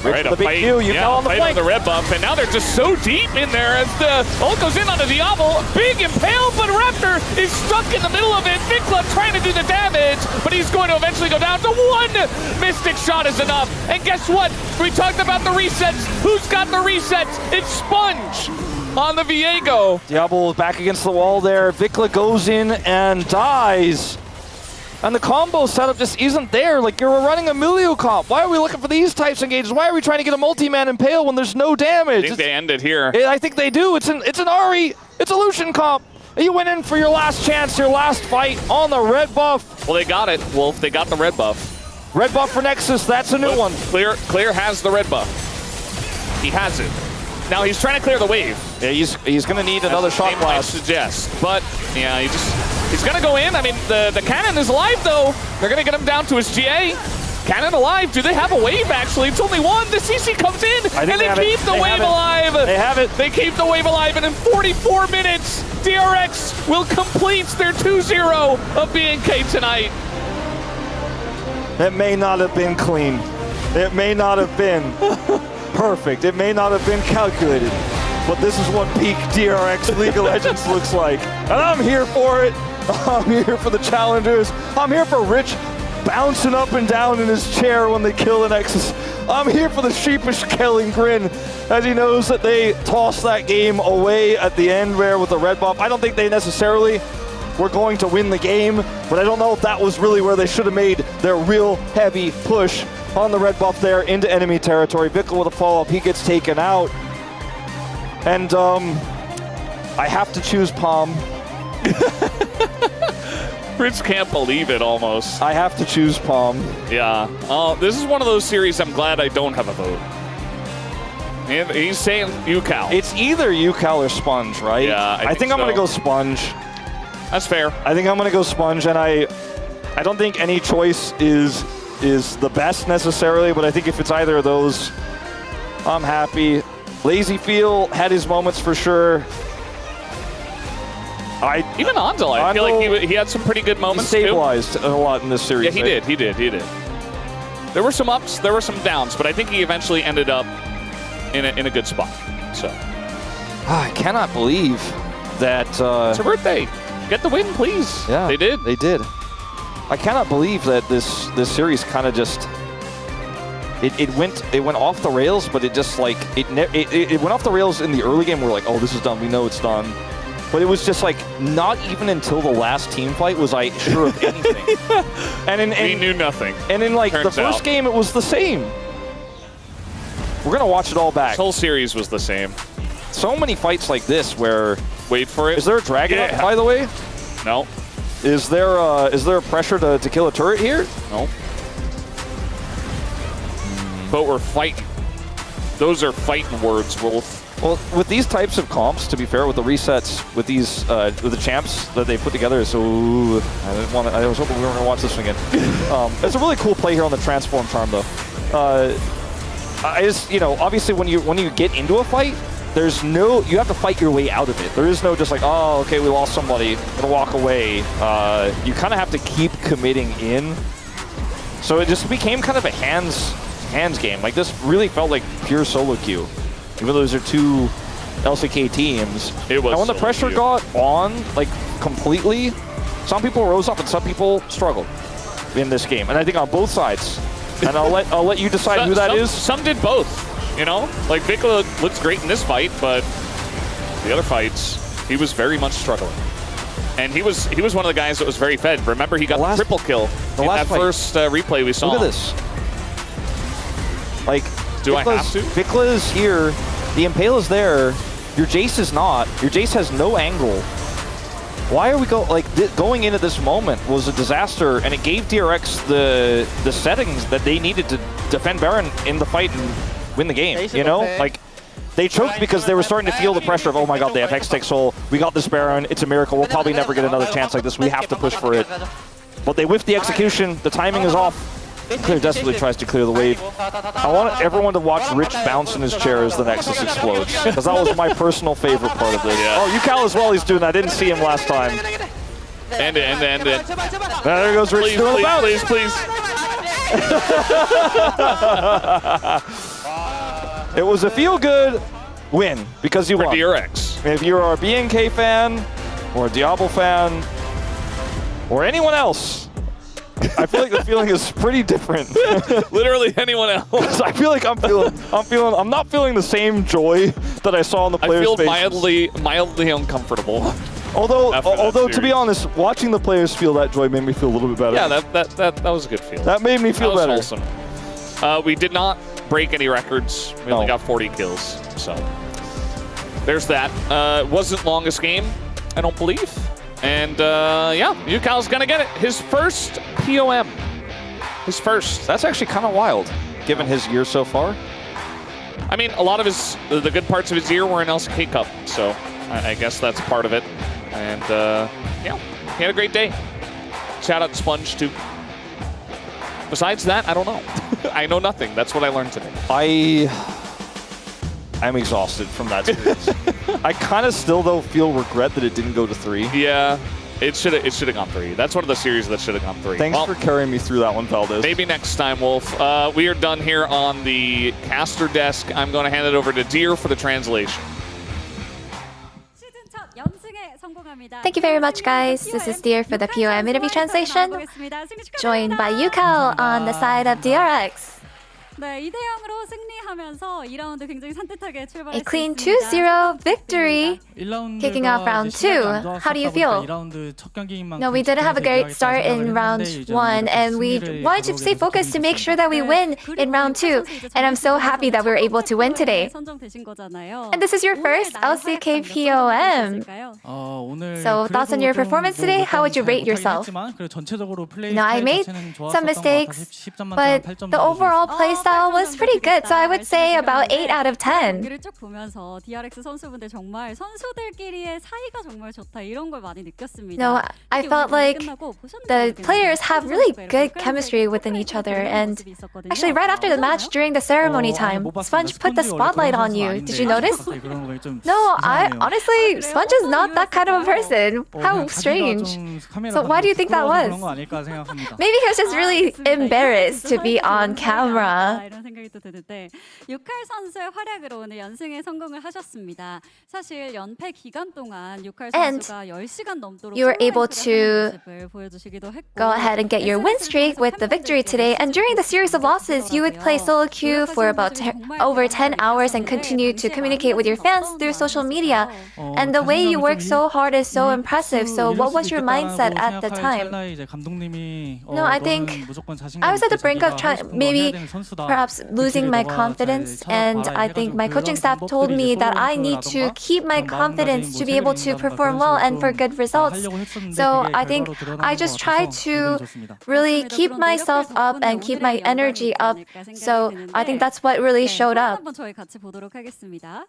Right, a fight, on the red buff, and now they're just so deep in there as the ult goes in onto Diablo. Big impale, but Raptor is stuck in the middle of it. Vikla trying to do the damage, but he's going to eventually go down to one. Mystic shot is enough. And guess what? We talked about the resets. Who's got the resets? It's Sponge on the Viego. Diablo back against the wall there. Vikla goes in and dies. And the combo setup just isn't there. Like, you're running a Milio comp. Why are we looking for these types of engages? Why are we trying to get a multi-man impale when there's no damage? I think they end it here. I think they do. It's an Ari. It's a Lucian comp. You went in for your last chance, your last fight on the red buff. Well, they got it, Wolf. They got the red buff. Red buff for Nexus. That's a new one. Clear has the red buff. He has it. Now he's trying to clear the wave. Yeah, he's going to need another Shock Blast. I suggest. But, yeah, he's going to go in. I mean, the cannon is alive, though. They're going to get him down to his GA. Cannon alive. Do they have a wave, actually? It's only one. The CC comes in, and they keep the wave alive. They have it. They keep the wave alive, and in 44 minutes, DRX will complete their 2-0 of BNK tonight. It may not have been clean. It may not have been perfect. It may not have been calculated. But this is what peak DRX League of Legends looks like. And I'm here for it. I'm here for the challengers. I'm here for Rich bouncing up and down in his chair when they kill the Nexus. I'm here for the sheepish Kelly grin as he knows that they tossed that game away at the end there with the red buff. I don't think they necessarily were going to win the game, but I don't know if that was really where they should have made their real heavy push on the red buff there into enemy territory. Vikla with a follow-up, he gets taken out. And I have to choose Palm. Rich can't believe it almost. I have to choose Palm. Yeah. This is one of those series I'm glad I don't have a vote. And he's saying UCal. It's either UCal or Sponge, right? Yeah, I think I'm going to go Sponge. That's fair. I think I'm going to go Sponge, and I don't think any choice is is the best necessarily, but I think if it's either of those, I'm happy. Lazy Feel had his moments for sure. Even Andal, I feel like he had some pretty good moments. He stabilized a lot in this series. Yeah, he did. There were some ups, there were some downs, but I think he eventually ended up in a good spot. So I cannot believe that. It's her birthday. Get the win, please. Yeah, they did. They did. I cannot believe that this series kind of just it went off the rails, but it just like it went off the rails in the early game. We're like, oh, this is done. We know it's done. But it was just like not even until the last team fight was I sure of anything. and we knew nothing. And in like the first game, it was the same. We're gonna watch it all back. This whole series was the same. So many fights like this where. Wait for it. Is there a dragon up, by the way? No. Is there a pressure to kill a turret here? No. But we're fighting. Those are fighting words, Wolf. Well, with these types of comps, to be fair, with the resets, with these, with the champs that they put together, so I was hoping we weren't gonna watch this one again. It's a really cool play here on the transform charm, though. I just, obviously when you get into a fight, you have to fight your way out of it. There is no just like, oh, okay, we lost somebody, gonna walk away. You kind of have to keep committing in. So it just became kind of a hands game. Like this really felt like pure solo queue. Even though those are two LCK teams. It was. And when the pressure got on, like completely, some people rose up and some people struggled in this game. And I think on both sides. And I'll let you decide who that is. Some did both. Like Vikla looks great in this fight, but the other fights, he was very much struggling. And he was one of the guys that was very fed. Remember, he got the triple kill in that first replay we saw. Look at this. Like, do I have to? Vikla is here. The Impale is there. Your Jace is not. Your Jace has no angle. Why are we going in at this moment was a disaster, and it gave DRX the settings that they needed to defend Baron in the fight and win the game. Like they choked because they were starting to feel the pressure of, oh my god, they have Hextech Soul. We got this Baron. It's a miracle. We'll probably never get another chance like this. We have to push for it. But they whiffed the execution. The timing is off. Clear desperately tries to clear the wave. I want everyone to watch Rich bounce in his chair as the Nexus explodes, because that was my personal favorite part of this. Yeah. Oh, UCal as well, he's doing that. I didn't see him last time. End it. There goes Rich doing the bounce. Please. It was a feel-good win, because you won. DRX. If you are a BNK fan, or a Diablo fan, or anyone else, I feel like the feeling is pretty different. Literally anyone else. I feel like I'm not feeling the same joy that I saw on the players' faces. I feel mildly uncomfortable. Although to be honest, watching the players feel that joy made me feel a little bit better. Yeah, that was a good feeling. That made me feel better. Wholesome. We did not break any records. We only got 40 kills. So there's that. Wasn't longest game, I don't believe. And yeah, UCal's gonna get it. His first POM. His first. That's actually kind of wild, given his year so far. I mean, a lot of the good parts of his year were in LCK Cup, so I guess that's part of it. And yeah, he had a great day. Shout out to Sponge too. Besides that, I don't know. I know nothing. That's what I learned today. I'm exhausted from that series. I kind of still, though, feel regret that it didn't go to 3. Yeah, it should have gone 3. That's one of the series that should have gone 3. Thanks for carrying me through that one, Valdez. Maybe next time, Wolf. We are done here on the caster desk. I'm going to hand it over to Deer for the translation. Thank you very much, guys. This is Deer for the POM interview translation, joined by UCal on the side of DRX. A clean 2-0 victory, kicking off round 2. How do you feel? No, we didn't have a great start in round 1, and we wanted to stay focused to make sure that we win in round 2. And I'm so happy that we were able to win today. And this is your first LCK POM. So thoughts on your performance today? How would you rate yourself? I made some mistakes, but the overall play style style was pretty good, so I would say about 8 out of 10. 경기를 쭉 보면서 DRX 선수분들 정말 선수들끼리의 사이가 정말 좋다 이런 걸 많이 느꼈습니다. No, I felt like the players have really good chemistry within each other, and actually right after the match during the ceremony time, Sponge put the spotlight on you. Did you notice? No, I honestly, Sponge is not that kind of a person. How strange. So why do you think that was? Maybe he was just really embarrassed to be on camera. 이런 생각이 또 드는데 유칼 선수의 활약으로 오늘 연승에 성공을 하셨습니다. 사실 연패 기간 동안 유칼 선수가 10시간 넘도록 You were able to 모습을 보여주시기도 했고 go ahead and get your win streak with the victory today. And during the series of losses, you would play solo queue for about over 10 hours and continue to communicate with your fans through social media. And the way you work so hard is so impressive. So what was your mindset at the time? No, I think I was at the brink of maybe perhaps losing my confidence, and I think my coaching staff told me that I need to keep my confidence to be able to perform well and for good results. So I think I just tried to really keep myself up and keep my energy up. So I think that's what really showed up. 한번 저희 같이 보도록 하겠습니다.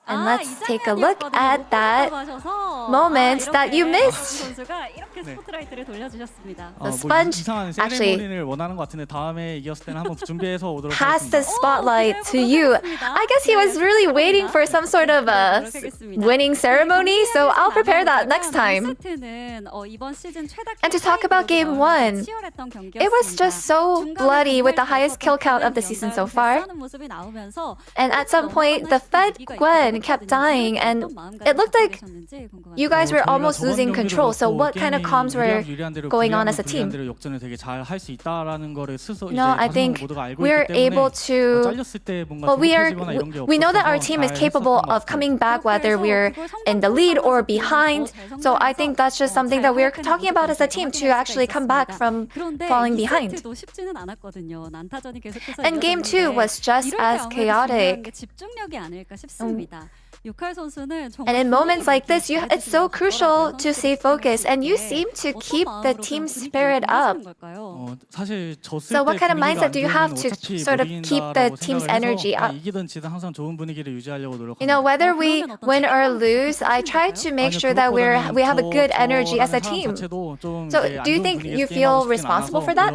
And let's take a look at that moment that you missed. The Sponge actually passed the spotlight to you. I guess he was really waiting for some sort of a winning ceremony, so I'll prepare that next time. And to talk about game 1, it was just so bloody with the highest kill count of the season so far. And at some point, the Fed Gwen kept dying, and it looked like you guys were almost losing control. So what kind of comms were going on as a team? No, I think we're able to, well, we know that our team is capable of coming back whether we're in the lead or behind. So I think that's just something that we're talking about as a team, to actually come back from falling behind. And game 2 was just as chaotic. And in moments like this, it's so crucial to stay focused, and you seem to keep the team spirit up. So what kind of mindset do you have to sort of keep the team's energy up? You know, whether we win or lose, I try to make sure that we have a good energy as a team. So do you think you feel responsible for that?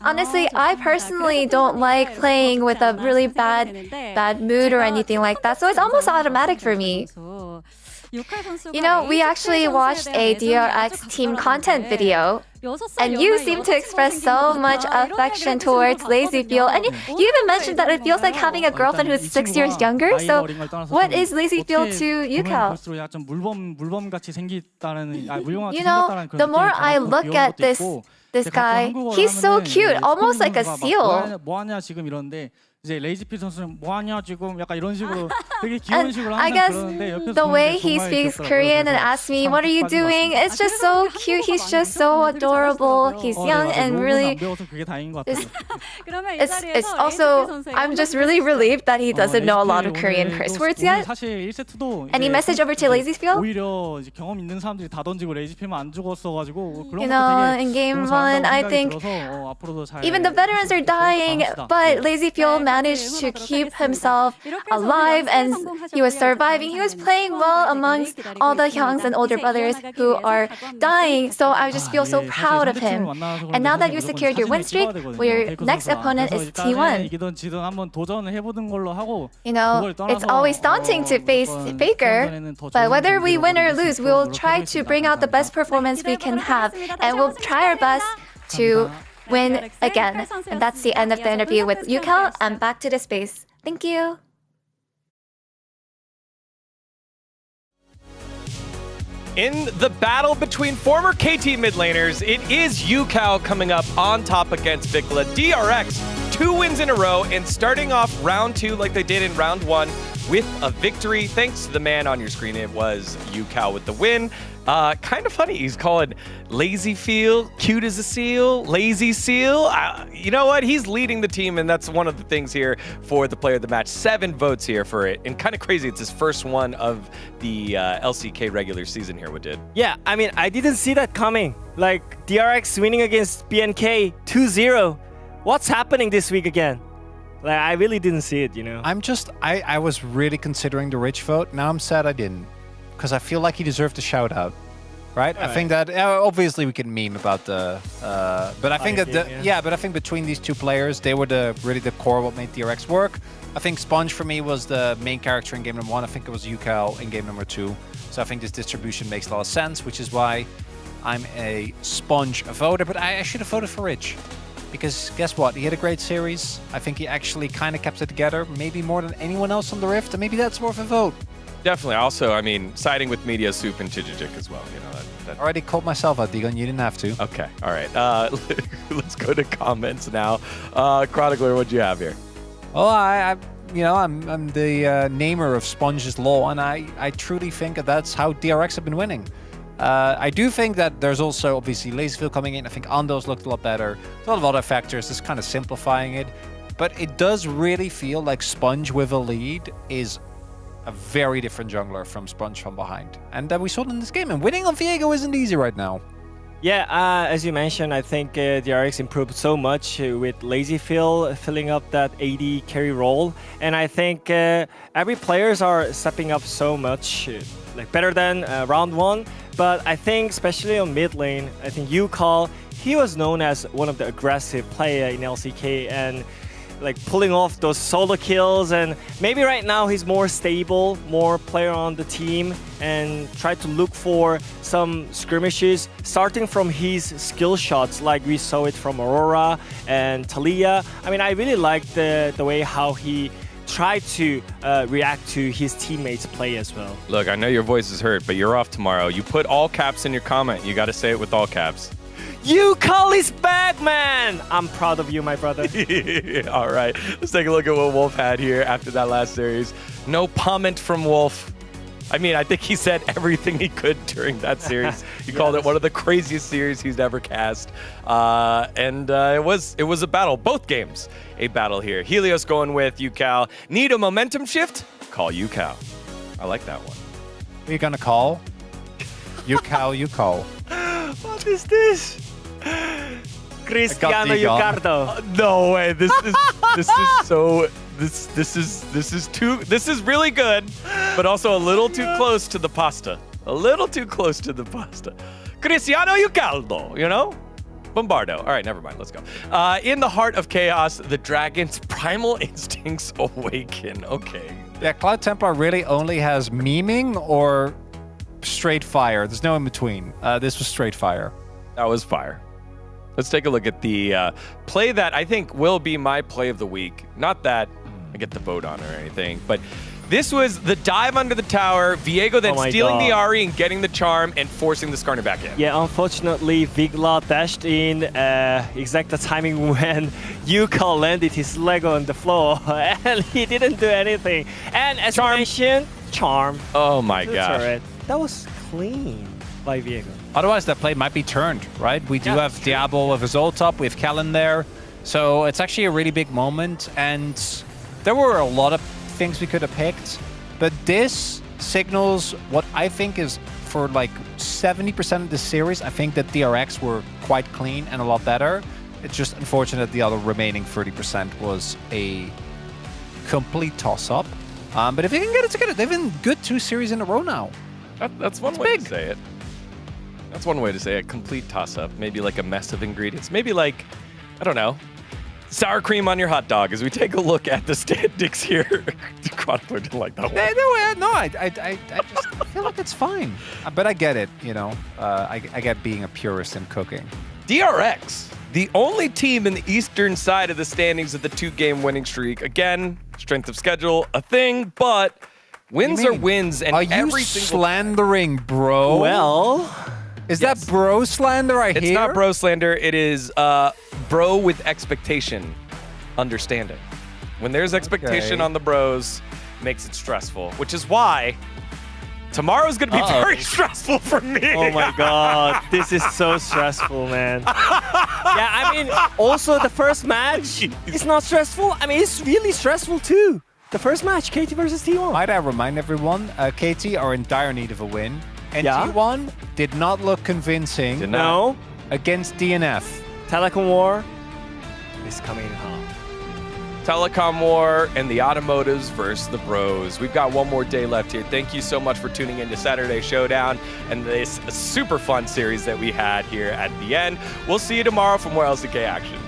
Honestly, I personally don't like playing with a really bad mood or anything like that. So it's almost automatic for me. You know, we actually watched a DRX team content video, and you seem to express so much affection towards LazyFeel, and you even mentioned that it feels like having a girlfriend who's 6 years younger. So what is LazyFeel to Yukao? You know, the more I look at this guy, he's so cute, almost like a seal. And I guess the way he speaks Korean and asks me, what are you doing? It's just so cute. He's just so adorable. He's young and really... It's also, I'm just really relieved that he doesn't know a lot of Korean curse words yet. Any message over to LazyFeel? You know, in game 1, I think even the veterans are dying, but LazyFeel managed to keep himself alive, and he was surviving. He was playing well amongst all the Hyangs and older brothers who are dying, so I just feel so proud of him. And now that you secured your win streak, your next opponent is T1. You know, it's always daunting to face Faker, but whether we win or lose, we'll try to bring out the best performance we can have, and we'll try our best to win again. And that's the end of the interview with Yukao. I'm back to the space. Thank you. In the battle between former KT mid laners, it is Yukao coming up on top against Vikla. DRX, 2 wins in a row, and starting off round 2 like they did in round 1 with a victory. Thanks to the man on your screen, it was Yukao with the win. Kind of funny, he's calling LazyFeel, cute as a seal, lazy seal. You know what? He's leading the team, and that's one of the things here for the player of the match. 7 votes here for it, and kind of crazy. It's his first one of the LCK regular season here, what did? Yeah, I mean, I didn't see that coming. Like, DRX winning against BNK 2-0. what's happening this week again? Like, I really didn't see it, you know? I was really considering the Rich vote. Now I'm sad I didn't. Because I feel like he deserved a shout out. Right? I think that obviously we can meme about the but I think that but I think between these two players, they were really the core of what made DRX work. I think Sponge for me was the main character in game number 1. I think it was Yukal in game number 2. So I think this distribution makes a lot of sense, which is why I'm a Sponge voter, but I should have voted for Rich. Because guess what? He had a great series. I think he actually kind of kept it together, maybe more than anyone else on the Rift, and maybe that's worth a vote. Definitely. Also, I mean, siding with Media Soup and Chijijik as well. You know, that already called myself out, Digon. You didn't have to. Okay. All right. Let's go to comments now. Chronicler, what'd you have here? Oh, I'm the namer of Sponge's Law, and I truly think that's how DRX have been winning. I do think that there's also obviously Lazyfield coming in. I think Ando's looked a lot better. There's a lot of other factors, just kind of simplifying it. But it does really feel like Sponge with a lead is a very different jungler from Sponge from behind. And we saw it in this game. And winning on Viego isn't easy right now. Yeah, as you mentioned, I think DRX improved so much with Lazyfield filling up that AD carry role. And I think every players are stepping up so much, like better than round 1. But I think especially on mid lane, I think Yukal, he was known as one of the aggressive player in LCK and like pulling off those solo kills, and maybe right now he's more stable, more player on the team, and try to look for some skirmishes starting from his skill shots like we saw it from Aurora and Talia. I mean, I really like the way how he tried to react to his teammates' play as well. Look, I know your voice is hurt, but you're off tomorrow. You put all caps in your comment. You got to say it with all caps. Yukal is back, man! I'm proud of you, my brother. All right, let's take a look at what Wolf had here after that last series. No comment from Wolf. I mean, I think he said everything he could during that series. He called it one of the craziest series he's ever cast. It was a battle. Both games, a battle here. Helios going with Yukal. Need a momentum shift? Call Yukal. I like that one. Who are you going to call? Yukal. What is this? Cristiano Yucardo. No way. This is really good, but also a little too close to the pasta. A little too close to the pasta. Cristiano Yucardo, you know? Bombardo. All right, never mind. Let's go. In the heart of chaos, the dragon's primal instincts awaken. Okay. Yeah, Cloud Tempo really only has memeing or straight fire. There's no in between. This was straight fire. That was fire. Let's take a look at the play that I think will be my play of the week. Not that I get the vote on or anything, but this was the dive under the tower, Viego then stealing the Ahri and getting the charm and forcing the Skarner back in. Yeah, unfortunately, Vigla dashed in exact the timing when Yukal landed his leg on the floor and he didn't do anything. And as you mentioned, charm. Oh my gosh. That was clean by Viego. Otherwise, that play might be turned, right? We do have Diablo with his ult up, we have Kellen there. So it's actually a really big moment, and there were a lot of things we could have picked, but this signals what I think is, for like 70% of the series, I think that DRX were quite clean and a lot better. It's just unfortunate that the other remaining 30% was a complete toss-up. But if they can get it together, they've been good 2 series in a row now. That's one way to say it. That's one way to say it. Complete toss-up. Maybe like a mess of ingredients. Maybe like, I don't know, sour cream on your hot dog as we take a look at the standings here. Chronicler didn't like that one. No, I just feel like it's fine. But I get it, you know. I get being a purist in cooking. DRX, the only team in the eastern side of the standings of the 2-game winning streak. Again, strength of schedule, a thing, but wins are wins. And are you slandering, bro? Well, is that bro slander I hear? It's not bro slander. It is bro with expectation, understanding. When there's expectation on the bros, makes it stressful, which is why tomorrow's going to be very stressful for me. Oh my god, this is so stressful, man. Yeah, I mean, also the first match is not stressful. I mean, it's really stressful too. The first match, KT versus T1. Might I remind everyone, KT are in dire need of a win. And T1 did not look convincing No. against DNF. Telecom War. is coming up. Telecom War and the Automotives versus the Bros. We've got one more day left here. Thank you so much for tuning in to Saturday Showdown and this super fun series that we had here at the end. We'll see you tomorrow for more LCK action.